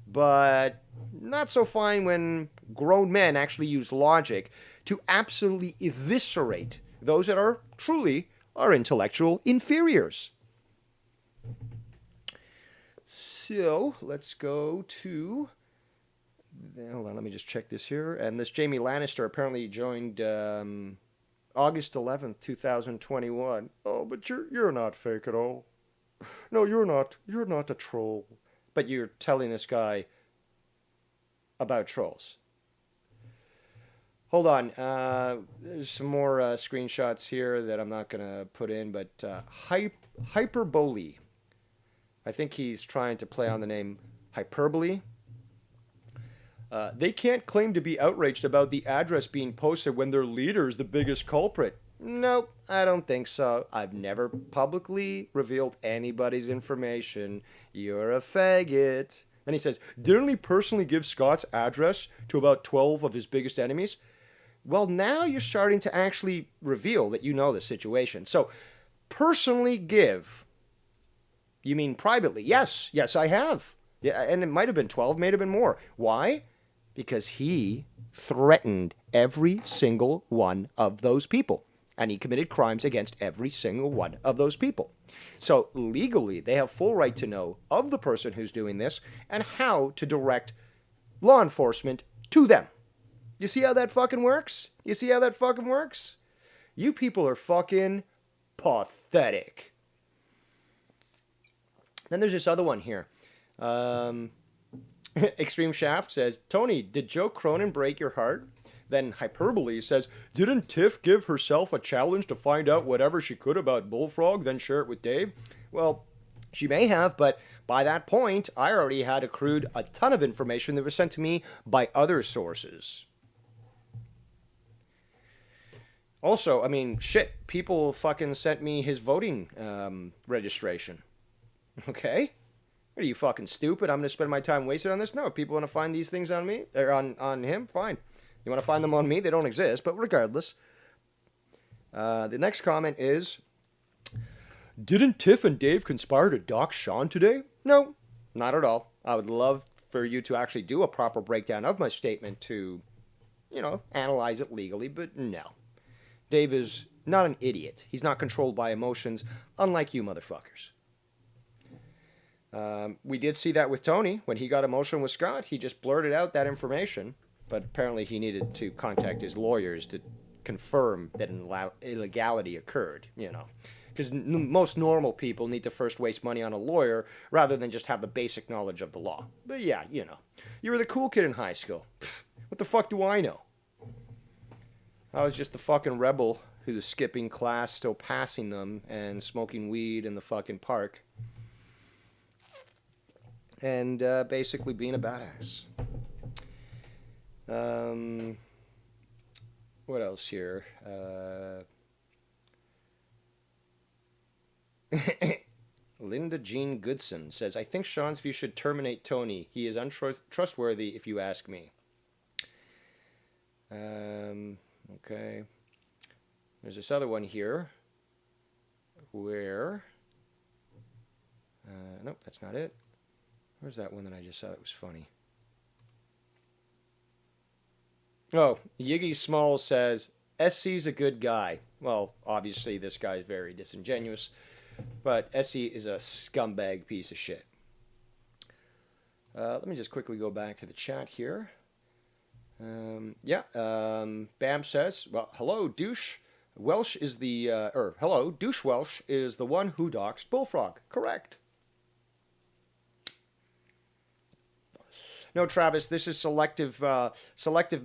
but not so fine when grown men actually use logic to absolutely eviscerate those that are truly our intellectual inferiors. So let's go to... Hold on, let me just check this here. And this Jamie Lannister apparently joined August 11th, 2021. Oh, but you're not fake at all. No, you're not. You're not a troll. But you're telling this guy about trolls. Hold on. There's some more screenshots here that I'm not going to put in, but Hyperbole. I think he's trying to play on the name Hyperbole. They can't claim to be outraged about the address being posted when their leader is the biggest culprit. Nope, I don't think so. I've never publicly revealed anybody's information. You're a faggot. And he says, didn't he personally give Scott's address to about 12 of his biggest enemies? Well, now you're starting to actually reveal that you know the situation. So, personally give. You mean privately? Yes, I have. Yeah, and it might have been 12, may have been more. Why? Because he threatened every single one of those people. And he committed crimes against every single one of those people. So legally, they have full right to know of the person who's doing this and how to direct law enforcement to them. You see how that fucking works? You see how that fucking works? You people are fucking pathetic. Then there's this other one here. Extreme Shaft says, Tony, did Joe Cronin break your heart? Then Hyperbole says, didn't Tiff give herself a challenge to find out whatever she could about Bullfrog, then share it with Dave? Well, she may have, but by that point, I already had accrued a ton of information that was sent to me by other sources. Also, I mean, shit, people fucking sent me his voting registration. Okay? Are you fucking stupid? I'm going to spend my time wasted on this? No, if people want to find these things on me, or on him, fine. You want to find them on me? They don't exist, but regardless. The next comment is, didn't Tiff and Dave conspire to dox Sean today? No, not at all. I would love for you to actually do a proper breakdown of my statement to, analyze it legally, but no. Dave is not an idiot. He's not controlled by emotions, unlike you motherfuckers. We did see that with Tony. When he got emotional with Scott, he just blurted out that information. But apparently he needed to contact his lawyers to confirm that an illegality occurred, Because most normal people need to first waste money on a lawyer rather than just have the basic knowledge of the law. But yeah, you were the cool kid in high school. Pfft, what the fuck do I know? I was just the fucking rebel who was skipping class, still passing them, and smoking weed in the fucking park. And basically being a badass. What else here? Linda Jean Goodson says, I think Sean's view should terminate Tony. He is untrustworthy, if you ask me. Okay. There's this other one here where... nope, that's not it. Where's that one that I just saw that was funny? Oh, Yiggy Small says, SC's a good guy. Well, obviously this guy is very disingenuous, but SC is a scumbag piece of shit. Let me just quickly go back to the chat here. Bam says, well, hello, douche. Welsh is the, hello, douche Welsh is the one who doxed Bullfrog. Correct. No, Travis, this is selective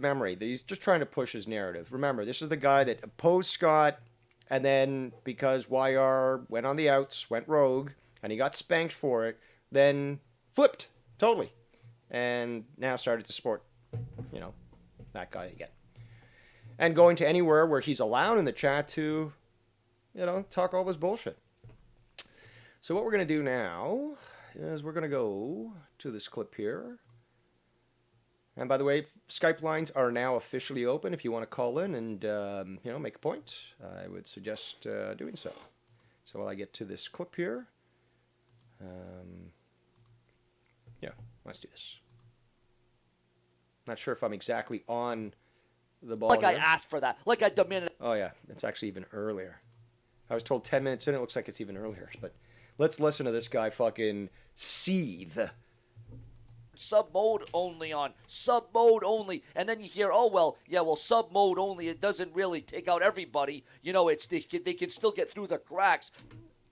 memory. He's just trying to push his narrative. Remember, this is the guy that opposed Scott, and then because YR went on the outs, went rogue, and he got spanked for it, then flipped totally, and now started to support, that guy again. And going to anywhere where he's allowed in the chat to, talk all this bullshit. So what we're going to do now is we're going to go to this clip here. And by the way, Skype lines are now officially open if you want to call in and, make a point. I would suggest doing so. So while I get to this clip here, let's do this. Not sure if I'm exactly on the ball. Like here. I asked for that. Like I demanded. Oh, yeah. It's actually even earlier. I was told 10 minutes in. It looks like it's even earlier. But let's listen to this guy fucking seethe. Sub mode only on. Sub mode only. And then you hear, sub mode only. It doesn't really take out everybody. They can still get through the cracks.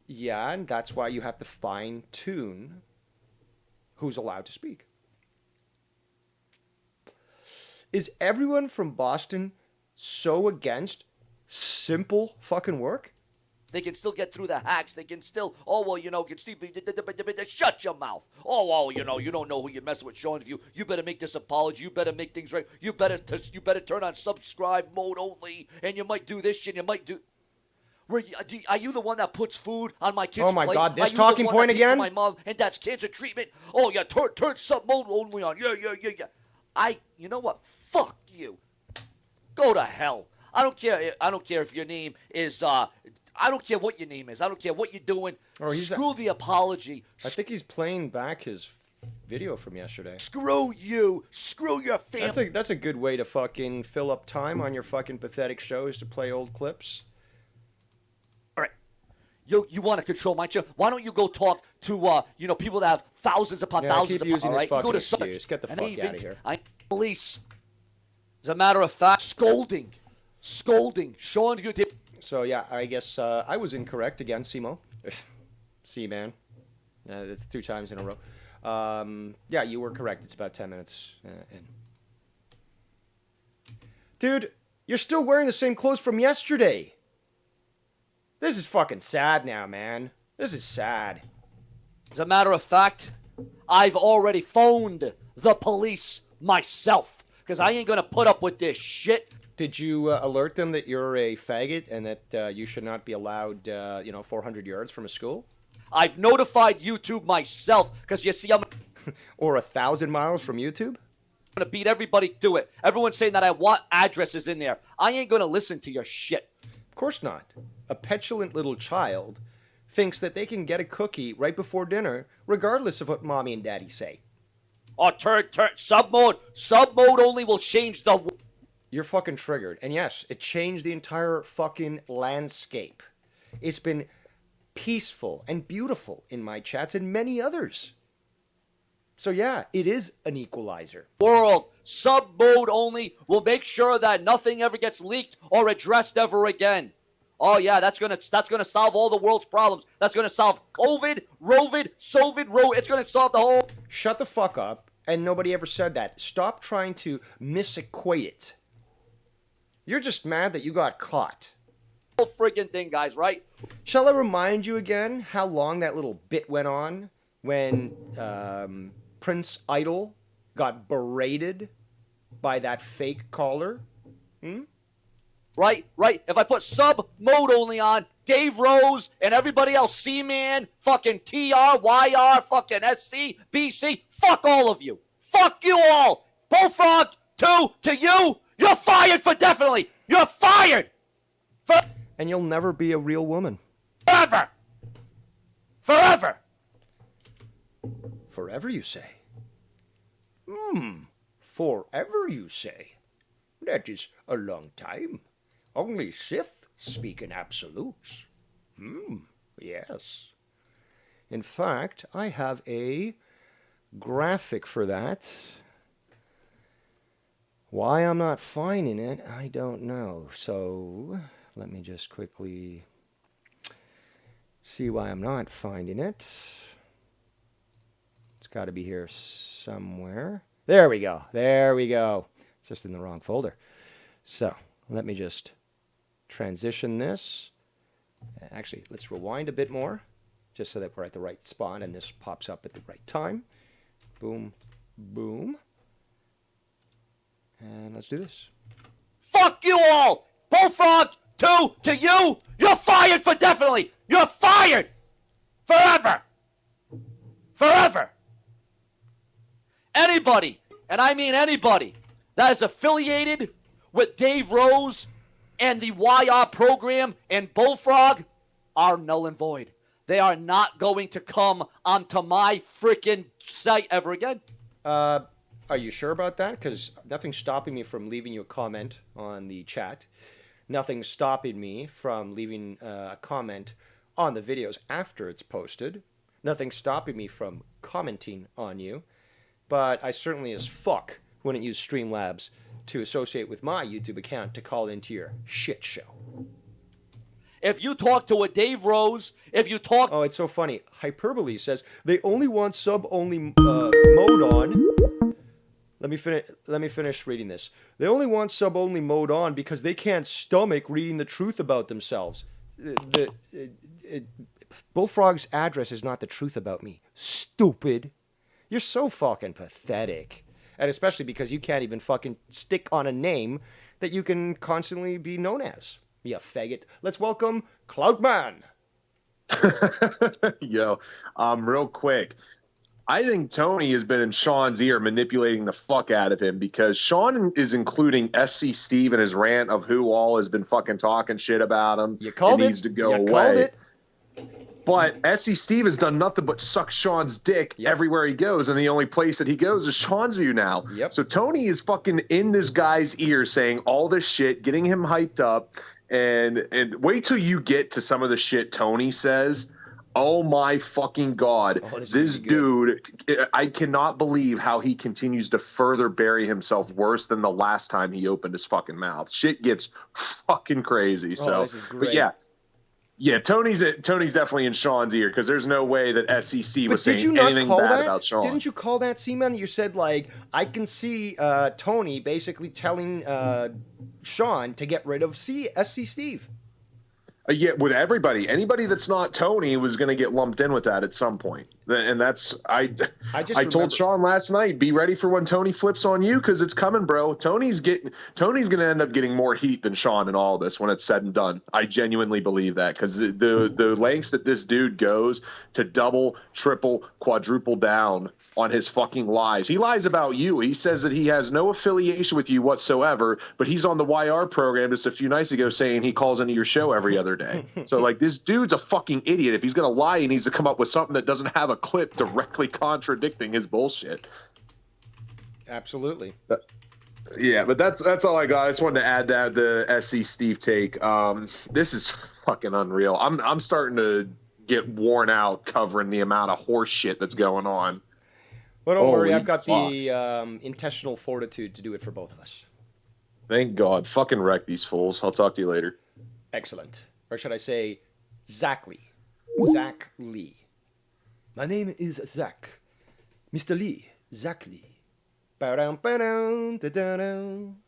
Yeah, and that's why you have to fine tune who's allowed to speak. Is everyone from Boston so against simple fucking work? They can still get through the hacks. They can still, can still shut your mouth. You don't know who you're messing with, Sean. If you better make this apology. You better make things right. You better turn on subscribe mode only, and you might do this shit. You might do. Are you the one that puts food on my kid's plate? Oh my God, this Are you talking the one point that again? My mom, and that's cancer treatment. Oh yeah, turn sub mode only on. Yeah. You know what? Fuck you. Go to hell. I don't care if your name is. I don't care what your name is. I don't care what you're doing. Screw the apology. I think he's playing back his video from yesterday. Screw you. Screw your family. That's a good way to fucking fill up time on your fucking pathetic shows to play old clips. You want to control my channel? Why don't you go talk to people that have thousands upon thousands keep of using all this right? fucking Go to excuse. Get the and fuck even- out of here. Police. As a matter of fact, scolding. Sean, you did. So yeah, I guess I was incorrect again, Simo. C-man. It's 2 times in a row. Yeah, you were correct. It's about 10 minutes in. Dude, you're still wearing the same clothes from yesterday. This is fucking sad now, man. This is sad. As a matter of fact, I've already phoned the police myself because I ain't gonna put up with this shit. Did you alert them that you're a faggot and that you should not be allowed, 400 yards from a school? I've notified YouTube myself because you see I'm Or 1,000 miles from YouTube? gonna beat everybody to it. Everyone's saying that I want addresses in there. I ain't gonna listen to your shit. Of course not. A petulant little child thinks that they can get a cookie right before dinner, regardless of what mommy and daddy say. Oh, turn, sub mode. Sub mode only will change the. You're fucking triggered. And yes, it changed the entire fucking landscape. It's been peaceful and beautiful in my chats and many others. So yeah, it is an equalizer. World. Sub mode only will make sure that nothing ever gets leaked or addressed ever again. Oh yeah, that's gonna solve all the world's problems. That's gonna solve COVID, Rovid, Sovid, It's gonna solve the whole. Shut the fuck up, and nobody ever said that. Stop trying to misequate it. You're just mad that you got caught. whole friggin' thing, guys, right? Shall I remind you again how long that little bit went on when Prince Idol got berated by that fake caller? Right. If I put sub mode only on, Dave Rose and everybody else, C-Man, fucking TR, YR, fucking SC, BC, fuck all of you. Fuck you all. Bullfrog, 2 to you. You're fired for definitely. You're fired. And you'll never be a real woman. Forever. Forever. Forever, you say? Forever, you say? That is a long time. Only Sith speak in absolutes. Yes. In fact, I have a graphic for that. Why I'm not finding it, I don't know. So, let me just quickly see why I'm not finding it. It's got to be here somewhere. There we go. There we go. It's just in the wrong folder. So, let me just transition this. Actually, let's rewind a bit more, just so that we're at the right spot and this pops up at the right time. Boom, boom. And let's do this. Fuck you all. Bullfrog, 2 to you. You're fired for definitely. You're fired. Forever. Forever. Anybody, and I mean anybody, that is affiliated with Dave Rose and the YR program and Bullfrog are null and void. They are not going to come onto my freaking site ever again. Are you sure about that? Because nothing's stopping me from leaving you a comment on the chat. Nothing's stopping me from leaving a comment on the videos after it's posted. Nothing's stopping me from commenting on you. But I certainly as fuck wouldn't use Streamlabs to associate with my YouTube account to call into your shit show. If you talk to a Dave Rose, if you talk... Oh, it's so funny. Hyperbole says they only want sub-only mode on. Let me finish reading this. They only want sub-only mode on because they can't stomach reading the truth about themselves. Bullfrog's address is not the truth about me. Stupid. You're so fucking pathetic. And especially because you can't even fucking stick on a name that you can constantly be known as. You faggot. Let's welcome Cloudman. Yo, real quick. I think Tony has been in Sean's ear manipulating the fuck out of him because Sean is including SC Steve in his rant of who all has been fucking talking shit about him. You called it. Needs to go you away. Called it. But SC Steve has done nothing but suck Sean's dick everywhere he goes, and the only place that he goes is Sean's view now. Yep. So Tony is fucking in this guy's ear saying all this shit, getting him hyped up, And wait till you get to some of the shit Tony says. Oh my fucking God. Oh, this is this gonna be dude, I cannot believe how he continues to further bury himself worse than the last time he opened his fucking mouth. Shit gets fucking crazy. So, this is but great. yeah, Tony's definitely in Sean's ear because there's no way that SEC But was did saying you not anything call bad that? about Sean. Didn't you call that, Seaman? You said, like, I can see Tony basically telling Sean to get rid of SC Steve. Yeah, with everybody, anybody that's not Tony was going to get lumped in with that at some point, and that's I just told remember- Sean last night, be ready for when Tony flips on you because it's coming, bro. Tony's going to end up getting more heat than Sean in all this when it's said and done. I genuinely believe that because the lengths that this dude goes to double, triple, quadruple down on his fucking lies. He lies about you. He says that he has no affiliation with you whatsoever, but he's on the YR program just a few nights ago saying he calls into your show every other day. So, like, this dude's a fucking idiot. If he's going to lie, he needs to come up with something that doesn't have a clip directly contradicting his bullshit. Absolutely. Yeah, but that's all I got. I just wanted to add that the SC Steve take. This is fucking unreal. I'm starting to get worn out covering the amount of horse shit that's going on. Well, don't worry. Holy I've got fuck. the intestinal fortitude to do it for both of us. Thank God. Fucking wreck these fools. I'll talk to you later. Excellent. Or should I say, Zach Lee. Zach Lee. My name is Zach. Mr. Lee. Zach Lee. Ba-dum, ba-dum, da-da-dum.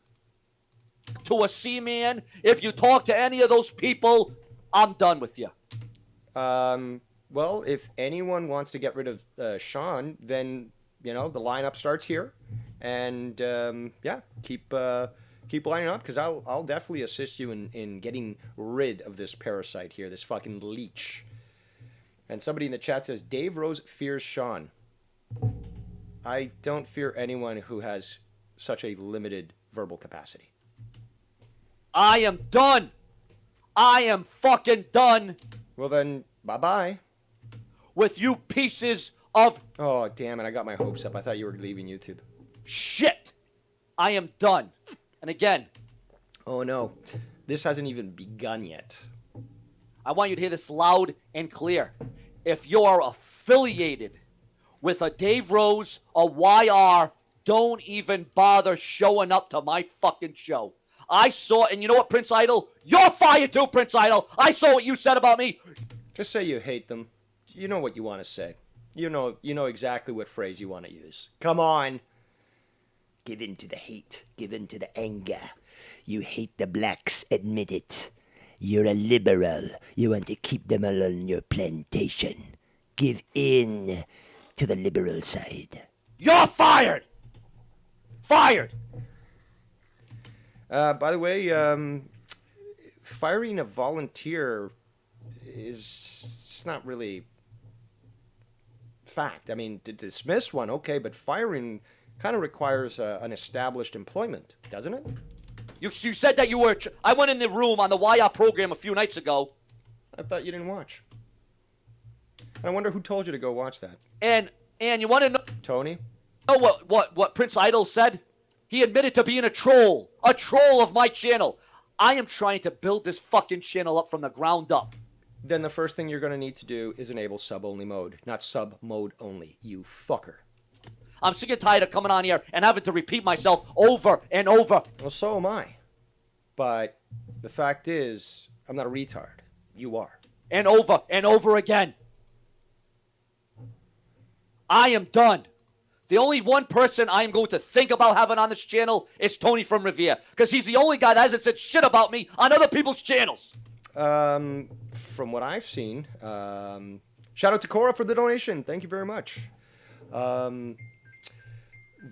To a C-man, if you talk to any of those people, I'm done with you. Well, if anyone wants to get rid of Sean, then, the lineup starts here. And, keep lining up, because I'll definitely assist you in getting rid of this parasite here, this fucking leech. And somebody in the chat says, Dave Rose fears Sean. I don't fear anyone who has such a limited verbal capacity. I am done. I am fucking done Well then, bye-bye. with you pieces of Oh, damn it, I got my hopes up. I thought you were leaving YouTube. shit. I am done. And again, Oh no, this hasn't even begun yet. I want you to hear this loud and clear. If you are affiliated with a Dave Rose, a YR, don't even bother showing up to my fucking show. I saw, and you know what, Prince Idol? You're fired too, Prince Idol. I saw what you said about me. Just say you hate them. You know what you want to say. You know exactly what phrase you want to use. Come on. Give in to the hate. Give in to the anger. You hate the blacks. Admit it. You're a liberal. You want to keep them all on your plantation. Give in to the liberal side. You're fired. Fired. By the way, firing a volunteer is it's not really fact. I mean, to dismiss one, okay, but firing kind of requires an established employment, doesn't it? You said that you were. I went in the room on the YR program a few nights ago, I thought you didn't watch. I wonder who told you to go watch that. and you want to know Tony? what Prince Idol said? He admitted to being a troll of my channel. I am trying to build this fucking channel up from the ground up. Then the first thing you're going to need to do is enable sub-only mode, not sub-mode only, you fucker. I'm sick and tired of coming on here and having to repeat myself over and over. Well, so am I. But the fact is, I'm not a retard. You are. And over again. I am done. The only one person I am going to think about having on this channel is Tony from Revere, because he's the only guy that hasn't said shit about me on other people's channels. From what I've seen, shout out to Cora for the donation. Thank you very much.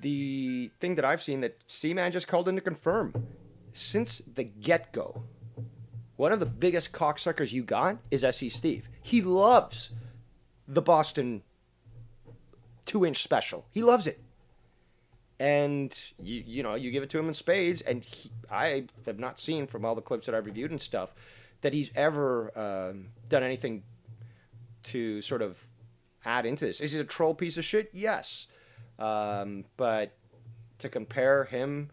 The thing that I've seen that C-Man just called in to confirm, since the get-go, one of the biggest cocksuckers you got is SC Steve. He loves the Boston 2-inch special. He loves it. And, you give it to him in spades, and I have not seen from all the clips that I've reviewed and stuff that he's ever done anything to sort of add into this. Is he a troll piece of shit? Yes. But to compare him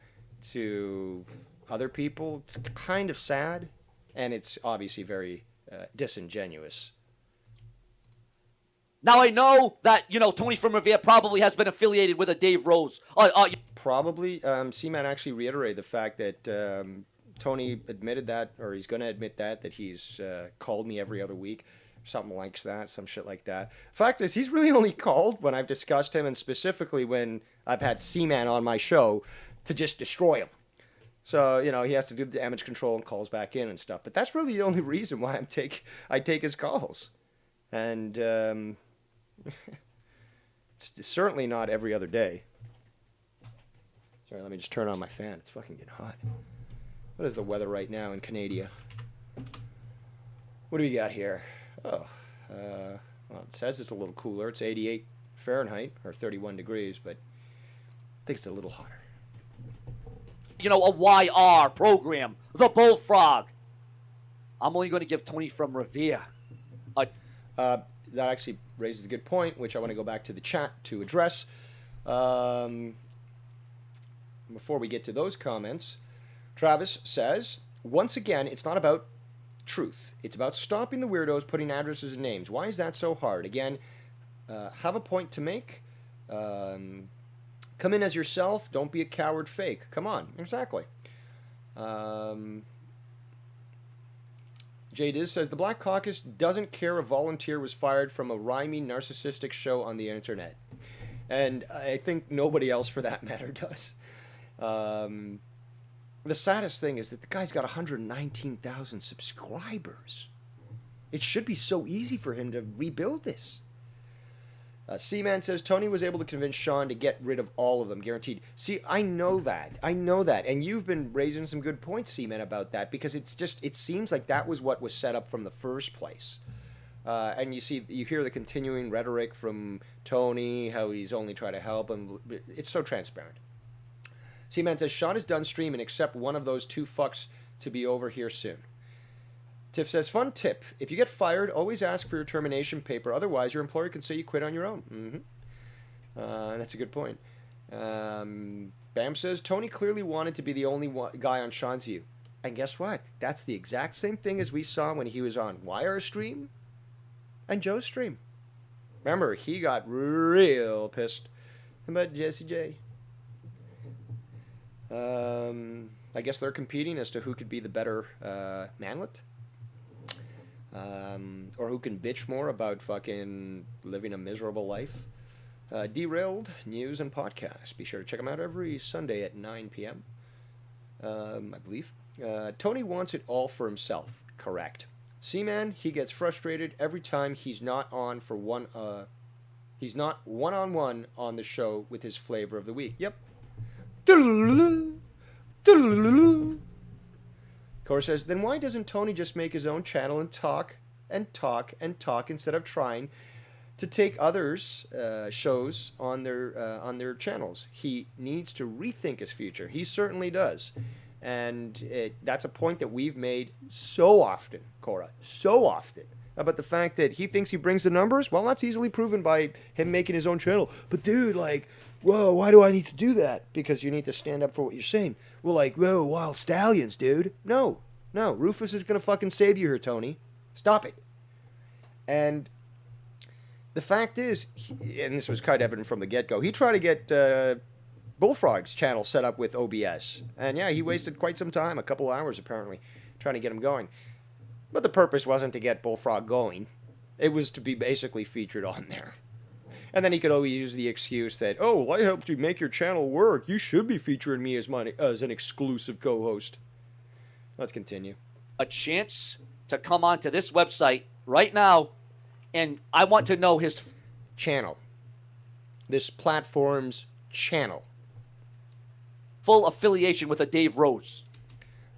to other people, it's kind of sad. And it's obviously very disingenuous. Now I know that, Tony from Revere probably has been affiliated with a Dave Rose. Probably. C-Man actually reiterated the fact that Tony admitted that, or he's going to admit that he's called me every other week. Something like that, some shit like that. Fact is, he's really only called when I've discussed him, and specifically when I've had C-Man on my show to just destroy him. So, he has to do the damage control and calls back in and stuff. But that's really the only reason why I take his calls. And it's certainly not every other day. Sorry, let me just turn on my fan. It's fucking getting hot. What is the weather right now in Canada? What do we got here? Oh, well, it says it's a little cooler. It's 88 Fahrenheit, or 31 degrees, but I think it's a little hotter. A YR program, the Bullfrog. I'm only going to give Tony from Revere. That actually raises a good point, which I want to go back to the chat to address. Before we get to those comments, Travis says, once again, it's not about truth. It's about stopping the weirdos putting addresses and names. Why is that so hard? Again, have a point to make. Come in as yourself. Don't be a coward fake. Come on. Exactly. Jay Diz says, the Black Caucus doesn't care if volunteer was fired from a rhyming, narcissistic show on the internet. And I think nobody else, for that matter, does. The saddest thing is that the guy's got 119,000 subscribers. It should be so easy for him to rebuild this. C-Man says, Tony was able to convince Sean to get rid of all of them, guaranteed. See, I know that. And you've been raising some good points, C-Man, about that, because it seems like that was what was set up from the first place. And you hear the continuing rhetoric from Tony, how he's only trying to help him. It's so transparent. C-Man says, Sean is done streaming except one of those two fucks to be over here soon. Tiff says, fun tip. If you get fired, always ask for your termination paper. Otherwise, your employer can say you quit on your own. That's a good point. Bam says, Tony clearly wanted to be the only guy on Sean's View. And guess what? That's the exact same thing as we saw when he was on YR stream and Joe's stream. Remember, he got real pissed about Jesse J. I guess they're competing as to who could be the better manlet. Or who can bitch more about fucking living a miserable life. Derailed News and Podcast. Be sure to check them out every Sunday at 9 p.m. I believe. Tony wants it all for himself. Correct. C-Man, he gets frustrated every time he's not on for he's not one-on-one on the show with his flavor of the week. Yep. Cora says, then why doesn't Tony just make his own channel and talk and talk and talk instead of trying to take others' shows on their channels? He needs to rethink his future. He certainly does. And that's a point that we've made so often, Cora, so often, about the fact that he thinks he brings the numbers. Well, that's easily proven by him making his own channel. But dude, whoa, why do I need to do that? Because you need to stand up for what you're saying. Well, whoa, Wild Stallions, dude. No. Rufus is going to fucking save you here, Tony. Stop it. And the fact is, and this was kind of evident from the get-go, he tried to get Bullfrog's channel set up with OBS. And yeah, he wasted quite some time, a couple hours apparently, trying to get him going. But the purpose wasn't to get Bullfrog going. It was to be basically featured on there. And then he could always use the excuse that, oh, well, I helped you make your channel work. You should be featuring me as an exclusive co-host. Let's continue. A chance to come onto this website right now, and I want to know his channel. This platform's channel. Full affiliation with a Dave Rose.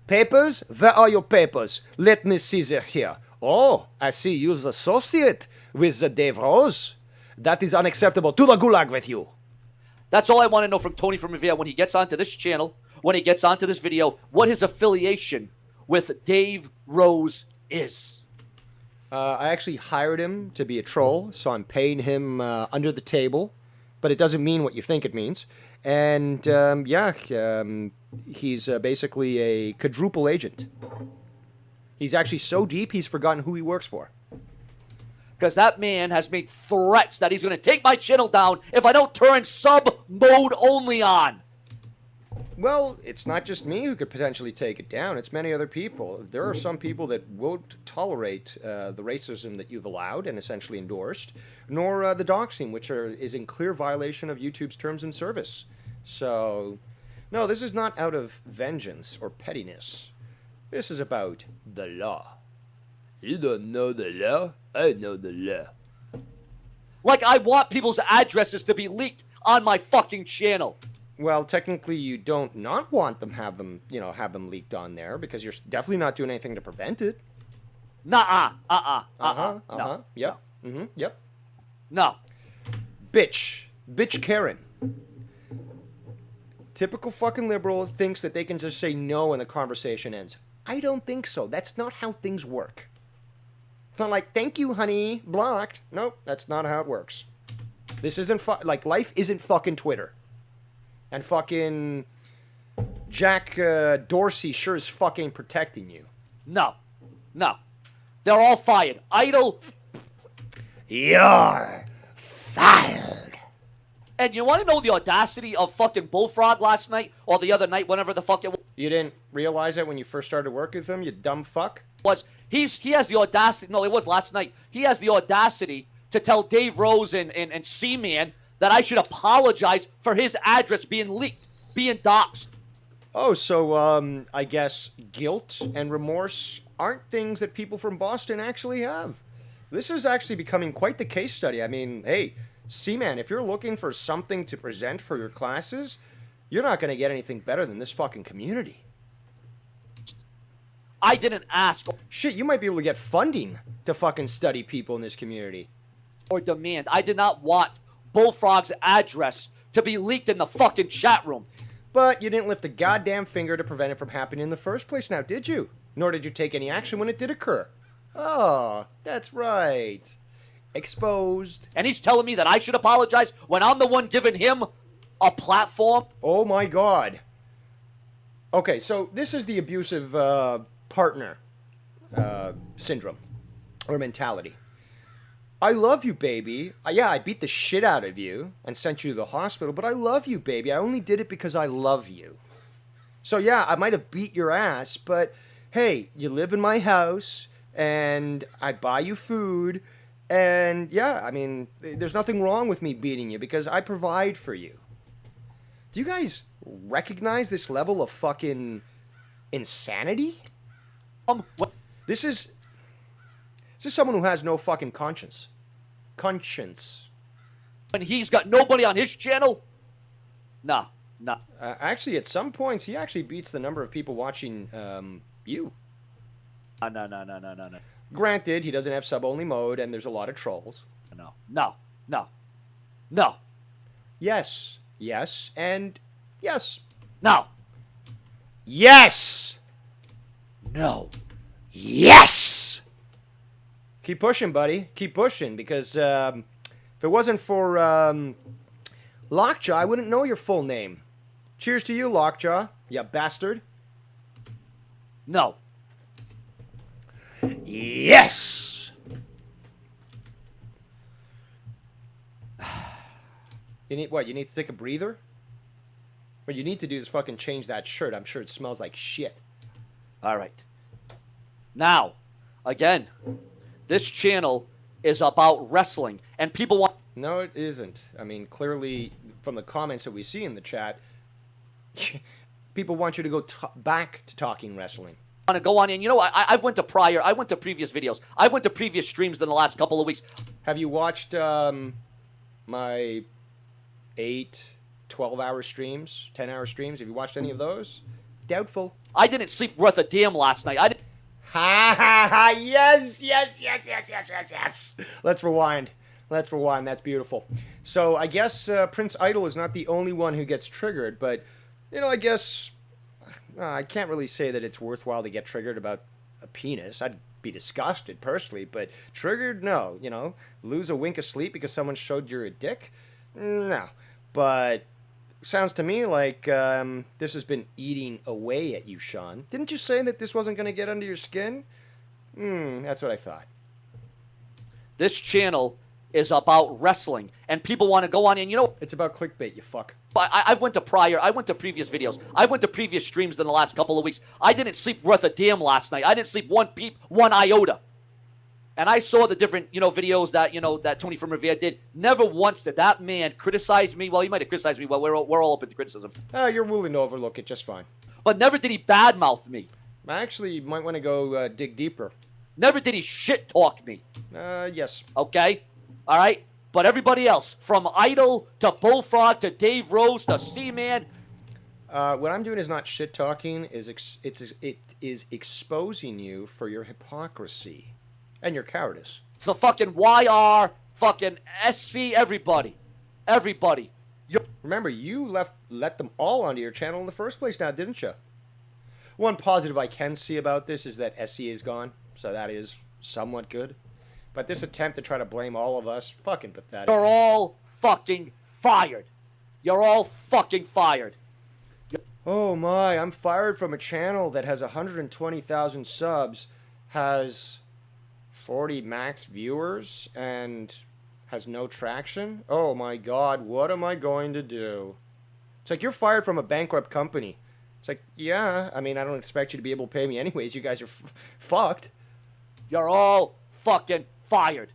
Papers? Where are your papers? Let me see them here. Oh, I see you're associate with the Dave Rose. That is unacceptable. To the gulag with you. That's all I want to know from Tony from Revere when he gets onto this channel, when he gets onto this video, what his affiliation with Dave Rose is. I actually hired him to be a troll, so I'm paying him under the table, but it doesn't mean what you think it means. And he's basically a quadruple agent. He's actually so deep, he's forgotten who he works for. Because that man has made threats that he's going to take my channel down if I don't turn sub mode only on. Well, it's not just me who could potentially take it down. It's many other people. There are some people that won't tolerate the racism that you've allowed and essentially endorsed, nor the doxing, which is in clear violation of YouTube's terms and service. So, no, this is not out of vengeance or pettiness. This is about the law. You don't know the law? I know the law. Like I want people's addresses to be leaked on my fucking channel. Well, technically, you don't not want them have them leaked on there because you're definitely not doing anything to prevent it. Nuh-uh. No. Yep. Mm-hmm. Yep. No. Bitch Karen. Typical fucking liberal thinks that they can just say no and the conversation ends. I don't think so. That's not how things work. It's not like, thank you, honey, blocked. Nope, that's not how it works. This isn't like life isn't fucking Twitter. And fucking Jack Dorsey sure is fucking protecting you. No. They're all fired. Idle. You're fired. And you want to know the audacity of fucking Bullfrog last night? Or the other night, whenever the fuck it You didn't realize it when you first started working with him, you dumb fuck? was. He has the audacity. No, it was last night. He has the audacity to tell Dave Rose and C-Man that I should apologize for his address being leaked, being doxxed. Oh, so, I guess guilt and remorse aren't things that people from Boston actually have. This is actually becoming quite the case study. I mean, hey, C-Man, if you're looking for something to present for your classes, you're not going to get anything better than this fucking community. I didn't ask Shit, you might be able to get funding to fucking study people in this community. or demand. I did not want Bullfrog's address to be leaked in the fucking chat room. But you didn't lift a goddamn finger to prevent it from happening in the first place now, did you? Nor did you take any action when it did occur. Oh, that's right. Exposed. And he's telling me that I should apologize when I'm the one giving him a platform. Oh my god. Okay, so this is the abusive partner syndrome or mentality. I love you, baby. Yeah, I beat the shit out of you and sent you to the hospital, but I love you, baby. I only did it because I love you. So yeah, I might have beat your ass, but hey, you live in my house and I buy you food, and yeah, I mean, there's nothing wrong with me beating you because I provide for you. Do you guys recognize this level of fucking insanity? This is someone who has no fucking conscience. When he's got nobody on his channel? Nah. Actually, at some points, he actually beats the number of people watching you. No. Granted, he doesn't have sub-only mode, and there's a lot of trolls. No. Yes, and yes. No. Yes! No. Yes! Keep pushing, buddy. Keep pushing, because if it wasn't for Lockjaw, I wouldn't know your full name. Cheers to you, Lockjaw, you bastard. No. Yes! You need what? You need to take a breather? What you need to do is fucking change that shirt. I'm sure it smells like shit. All right. Now, again, this channel is about wrestling, and people want... No, it isn't. I mean, clearly, from the comments that we see in the chat, people want you to go back to talking wrestling. To go on, and you know, I went to previous videos. I went to previous streams in the last couple of weeks. Have you watched my 8, 12-hour streams, 10-hour streams? Have you watched any of those? Doubtful. I didn't sleep worth a damn last night. Ha ha ha! Yes. Let's rewind. That's beautiful. So I guess Prince Idol is not the only one who gets triggered, but you know, I guess I can't really say that it's worthwhile to get triggered about a penis. I'd be disgusted personally, but triggered, no. You know, lose a wink of sleep because someone showed you're a dick, no. But sounds to me like this has been eating away at you, Sean. Didn't you say that this wasn't going to get under your skin? That's what I thought. This channel is about wrestling, and people want to go on, and you know, It's about clickbait, you fuck. I went to previous videos. I went to previous streams in the last couple of weeks. I didn't sleep worth a damn last night. I didn't sleep one iota. And I saw the different, videos that Tony from Revere did. Never once did that man criticize me. Well, he might have criticized me. Well, we're all open to criticism. You're willing to overlook it just fine. But never did he badmouth me. Actually, you might want to go dig deeper. Never did he shit talk me. Yes. Okay? All right? But everybody else, from Idol to Bullfrog to Dave Rose to C-Man. What I'm doing is not shit talking. It is exposing you for your hypocrisy and your cowardice. It's the fucking YR, fucking SC, everybody. Everybody. Remember, you let them all onto your channel in the first place now, didn't you? One positive I can see about this is that SC is gone, so that is somewhat good. But this attempt to try to blame all of us, fucking pathetic. You're all fucking fired. You're all fucking fired. Oh my, I'm fired from a channel that has 120,000 subs, has 40 max viewers, and has no traction? Oh my god, what am I going to do? It's like you're fired from a bankrupt company. It's like, yeah, I mean, I don't expect you to be able to pay me anyways. You guys are fucked. You're all fucking fired.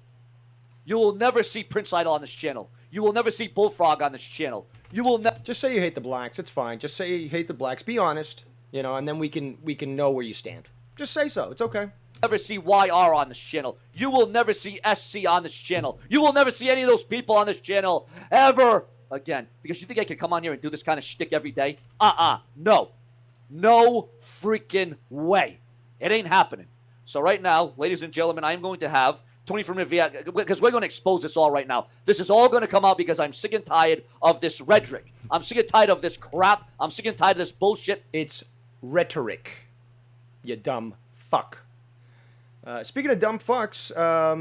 You will never see Prince Idol on this channel. You will never see Bullfrog on this channel. You will never. Just say you hate the blacks. It's fine. Just say you hate the blacks. Be honest, and then we can know where you stand. Just say so. It's okay. Never see YR on this channel. You will never see SC on this channel. You will never see any of those people on this channel ever again. Because you think I can come on here and do this kind of shtick every day? No. No freaking way. It ain't happening. So right now, ladies and gentlemen, I am going to have Tony from Revere, because we're going to expose this all right now. This is all going to come out because I'm sick and tired of this rhetoric. I'm sick and tired of this crap. I'm sick and tired of this bullshit. It's rhetoric, you dumb fuck. Speaking of dumb fucks, let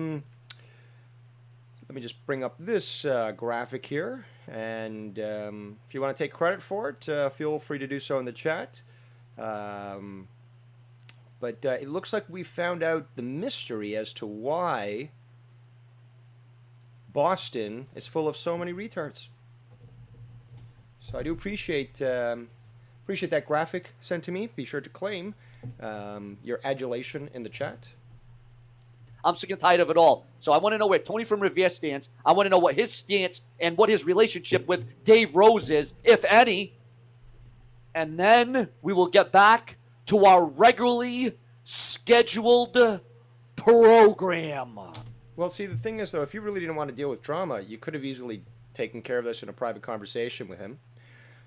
me just bring up this graphic here. And if you want to take credit for it, feel free to do so in the chat. But it looks like we found out the mystery as to why Boston is full of so many retards. So I do appreciate that graphic sent to me. Be sure to claim your adulation in the chat. I'm sick and tired of it all. So I want to know where Tony from Revere stands. I want to know what his stance and what his relationship with Dave Rose is, if any. And then we will get back to our regularly scheduled program. Well, see, the thing is, though, if you really didn't want to deal with drama, you could have easily taken care of this in a private conversation with him.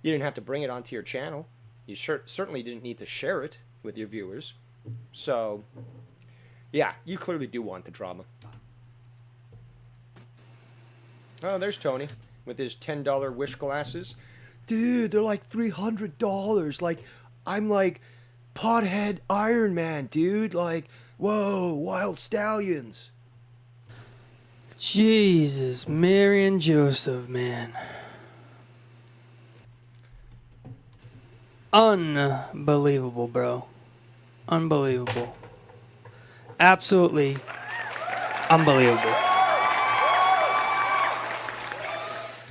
You didn't have to bring it onto your channel. You certainly didn't need to share it with your viewers. So, yeah, you clearly do want the drama. Oh, there's Tony with his $10 Wish glasses. Dude, they're like $300. Like, I'm like pothead Iron Man, dude. Like, whoa, Wild Stallions. Jesus, Mary and Joseph, man. Unbelievable, bro. Unbelievable. Absolutely unbelievable.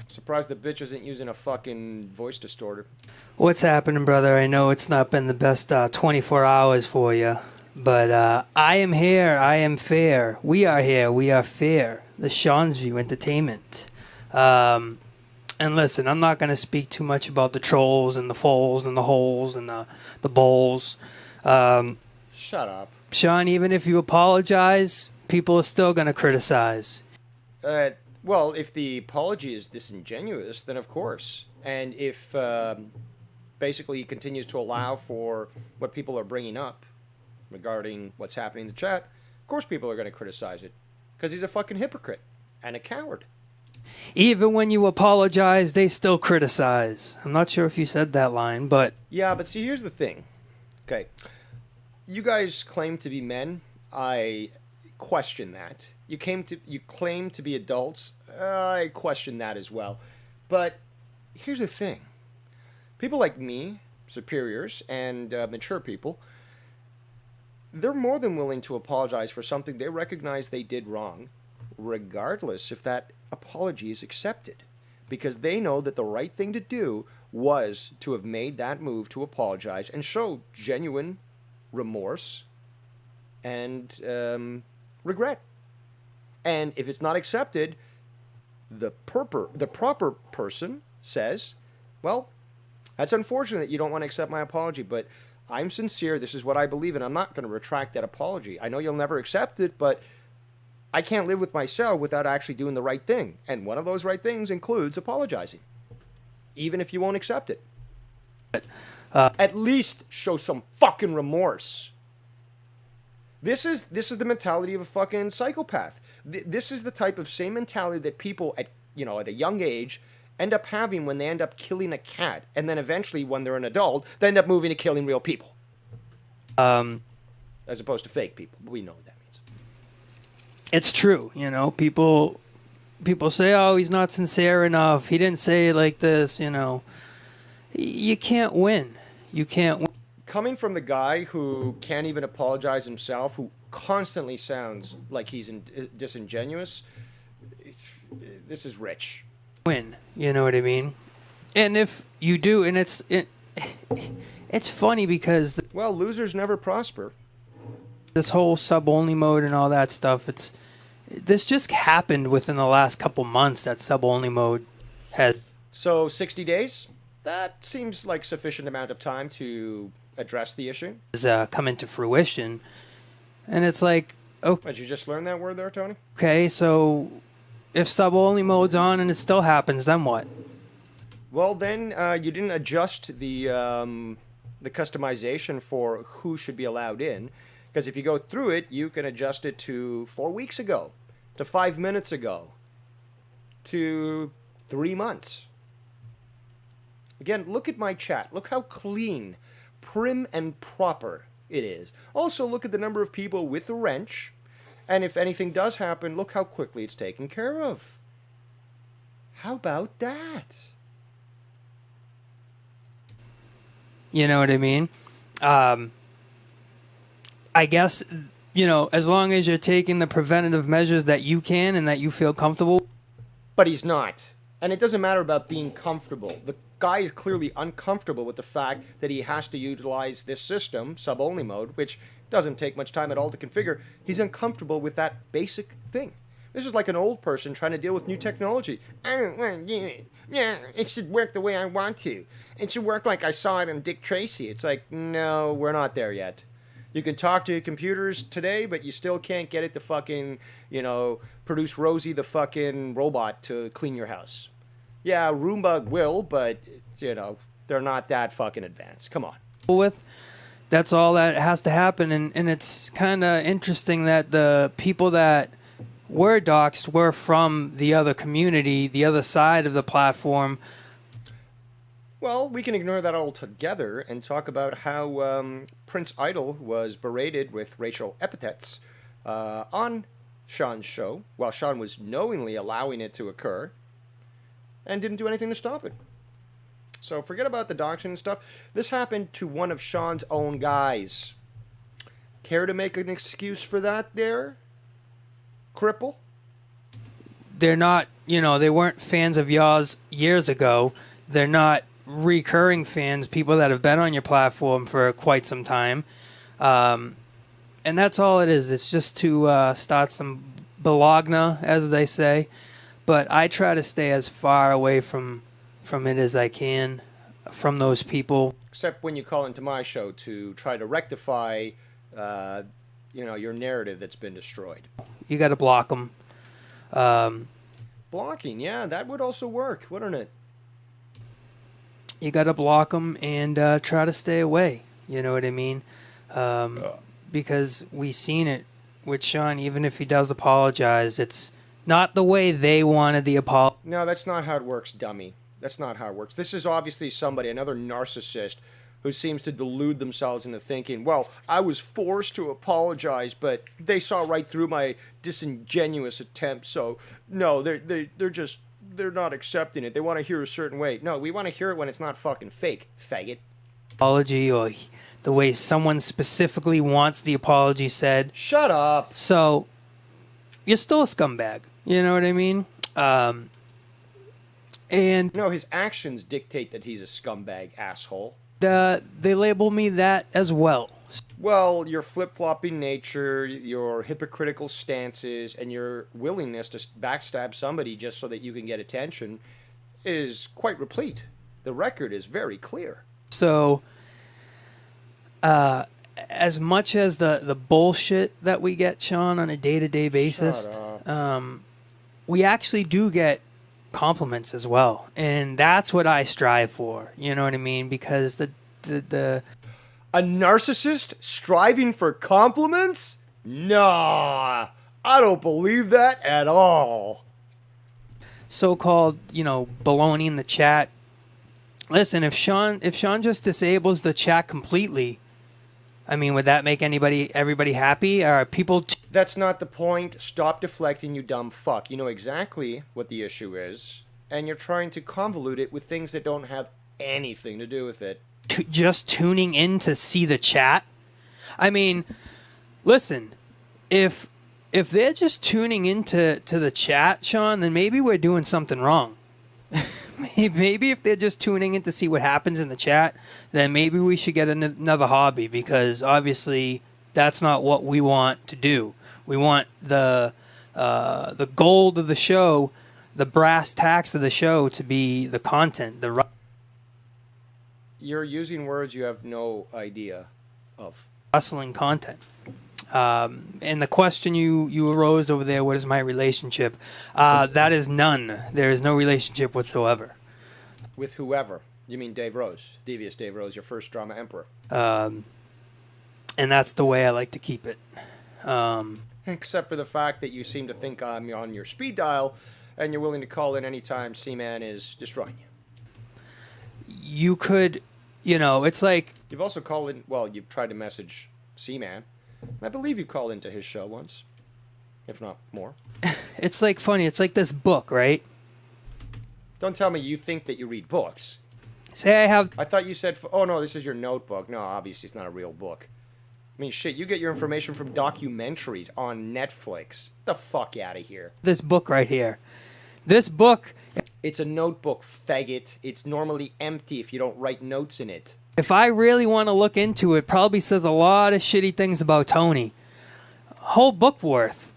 Surprised the bitch isn't using a fucking voice distorter. What's happening, brother? I know it's not been the best 24 hours for you, but I am here. I am fair. We are here. We are fair. The Sean's View Entertainment. And listen, I'm not going to speak too much about the trolls and the foals and the holes and the bowls. Shut up. Sean, even if you apologize, people are still going to criticize. Well, if the apology is disingenuous, then of course. And if basically he continues to allow for what people are bringing up regarding what's happening in the chat, of course people are going to criticize it. Because he's a fucking hypocrite and a coward. Even when you apologize, they still criticize. I'm not sure if you said that line, but... Yeah, but see, here's the thing. Okay. You guys claim to be men. I question that. You claim to be adults. I question that as well. But here's the thing. People like me, superiors, and mature people, they're more than willing to apologize for something they recognize they did wrong, regardless if that apology is accepted. Because they know that the right thing to do was to have made that move to apologize and show genuine remorse and regret. And if it's not accepted, the proper person says, well, that's unfortunate that you don't want to accept my apology, but I'm sincere. This is what I believe in. I'm not going to retract that apology. I know you'll never accept it, but I can't live with myself without actually doing the right thing. And one of those right things includes apologizing, even if you won't accept it. At least show some fucking remorse. This is the mentality of a fucking psychopath. This is the type of same mentality that people at a young age end up having when they end up killing a cat, and then eventually when they're an adult, they end up moving to killing real people. As opposed to fake people. We know what that means. It's true, people say, oh, he's not sincere enough. He didn't say it like this, You can't win. You can't win. Coming from the guy who can't even apologize himself, who constantly sounds like he's disingenuous, this is rich. Win, you know what I mean? And if you do, and it's funny because well, losers never prosper. This whole sub-only mode and all that stuff, this just happened within the last couple months, that sub-only mode had. So 60 days? That seems like sufficient amount of time to address the issue. Come into fruition. And it's like, oh. Did you just learn that word there, Tony? Okay, so if sub-only mode's on and it still happens, then what? Well, then you didn't adjust the customization for who should be allowed in. Because if you go through it, you can adjust it to 4 weeks ago, to 5 minutes ago, to 3 months. Again, look at my chat. Look how clean, prim, and proper it is. Also, look at the number of people with the wrench. And if anything does happen, look how quickly it's taken care of. How about that? You know what I mean? I guess, as long as you're taking the preventative measures that you can and that you feel comfortable. But he's not. And it doesn't matter about being comfortable. The guy is clearly uncomfortable with the fact that he has to utilize this system, sub-only mode, which doesn't take much time at all to configure. He's uncomfortable with that basic thing. This is like an old person trying to deal with new technology. I don't want to do it. Yeah, it should work the way I want to. It should work like I saw it on Dick Tracy. It's like, no, we're not there yet. You can talk to computers today, but you still can't get it to fucking, produce Rosie the fucking robot to clean your house. Yeah, Roomba will, but, they're not that fucking advanced. Come on. That's all that has to happen, and it's kind of interesting that the people that were doxxed were from the other community, the other side of the platform. Well, we can ignore that altogether and talk about how Prince Idol was berated with racial epithets on Sean's show, while Sean was knowingly allowing it to occur and didn't do anything to stop it. So forget about the doxing and stuff. This happened to one of Sean's own guys. Care to make an excuse for that there, cripple? They're not, they weren't fans of yours years ago. They're not recurring fans, people that have been on your platform for quite some time. And that's all it is. It's just to start some balagna, as they say. But I try to stay as far away from it as I can, from those people. Except when you call into my show to try to rectify, your narrative that's been destroyed. You got to block them. Blocking, yeah, that would also work, wouldn't it? You got to block them and try to stay away. You know what I mean? Because we've seen it with Sean. Even if he does apologize, it's not the way they wanted the apology. No, that's not how it works, dummy. That's not how it works. This is obviously somebody, another narcissist, who seems to delude themselves into thinking, well, I was forced to apologize, but they saw right through my disingenuous attempt, so no, they're not accepting it. They want to hear a certain way. No, we want to hear it when it's not fucking fake, faggot. apology or the way someone specifically wants the apology said. Shut up. So you're still a scumbag. You know what I mean? And No, his actions dictate that he's a scumbag, asshole. they label me that as well. Well, your flip-flopping nature, your hypocritical stances, and your willingness to backstab somebody just so that you can get attention is quite replete. The record is very clear. So, as much as the bullshit that we get, Sean, on a day-to-day basis, we actually do get compliments as well. And that's what I strive for. You know what I mean? Because the A narcissist striving for compliments? Nah, I don't believe that at all. so-called, baloney in the chat. Listen, if Sean just disables the chat completely, I mean, would that make everybody happy? Are people That's not the point. Stop deflecting, you dumb fuck. You know exactly what the issue is, and you're trying to convolute it with things that don't have anything to do with it. just tuning in to see the chat? I mean, listen, if they're just tuning into the chat, Sean, then maybe we're doing something wrong. Maybe if they're just tuning in to see what happens in the chat, then maybe we should get another hobby, because obviously that's not what we want to do. We want the gold of the show, the brass tacks of the show, to be the content. You're using words you have no idea of. Wrestling content. And the question you arose over there, what is my relationship? That is none. There is no relationship whatsoever. With whoever. You mean Dave Rose, Devious Dave Rose, your first drama emperor. And that's the way I like to keep it. Except for the fact that you seem to think I'm on your speed dial, and you're willing to call in anytime C-Man is destroying you. You could, it's like... You've also called in, well, you've tried to message C-Man. I believe you called into his show once, if not more. It's like funny. It's like this book, right? Don't tell me you think that you read books. Say I have... I thought you said, oh no, this is your notebook. No, obviously it's not a real book. I mean, shit, you get your information from documentaries on Netflix. Get the fuck out of here. This book right here. This book... It's a notebook, faggot. It's normally empty if you don't write notes in it. If I really want to look into it, probably says a lot of shitty things about Tony. Whole book worth.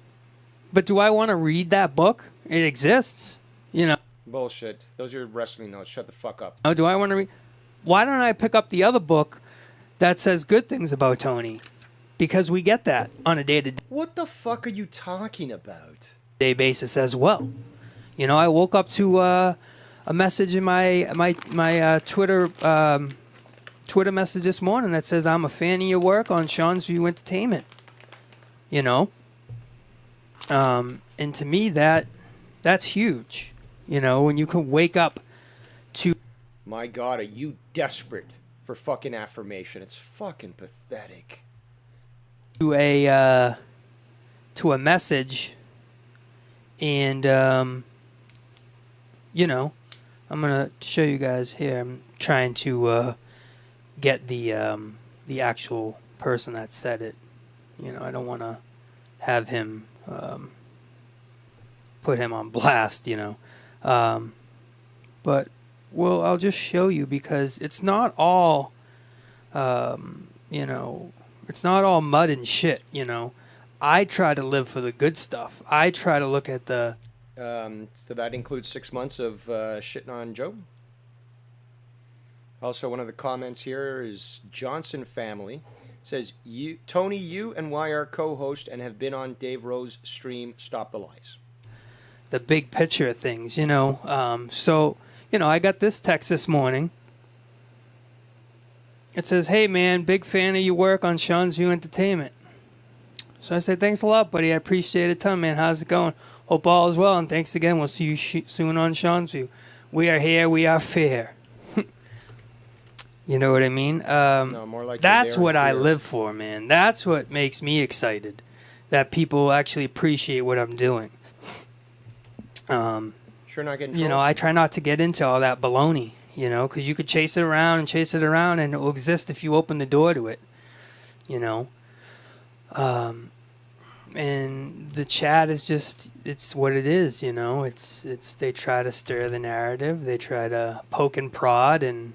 But do I want to read that book? It exists, Bullshit. Those are your wrestling notes. Shut the fuck up. Oh, do I want to read? Why don't I pick up the other book that says good things about Tony? Because we get that on a day-to-day What the fuck are you talking about? basis as well. I woke up to a message in my Twitter message this morning that says, I'm a fan of your work on Sean's View Entertainment. And to me, that's huge. When you can wake up to... My God, are you desperate for fucking affirmation? It's fucking pathetic. To a message, and I'm gonna show you guys here. I'm trying to get the actual person that said it. I don't want to have him put him on blast. But I'll just show you, because it's not all it's not all mud and shit. I try to live for the good stuff. I try to look at the... So that includes 6 months of shitting on Joe. Also, one of the comments here is Johnson Family. It says, Tony, you and Y are co-host and have been on Dave Rowe's stream, Stop the Lies. The big picture of things, So, I got this text this morning. It says, hey, man, big fan of your work on Sean's View Entertainment. So I said, thanks a lot, buddy. I appreciate it. Tell me, man, how's it going? Hope all is well, and thanks again. We'll see you soon on Sean's View. We are here. We are fair. You know what I mean? No, more like that's what I live for, man. That's what makes me excited, that people actually appreciate what I'm doing. Sure not getting trolled? I try not to get into all that baloney. you know, because you could chase it around and it will exist if you open the door to it, you know. And the chat is just, it's what it is, you know. It's they try to stir the narrative, they try to poke and prod, and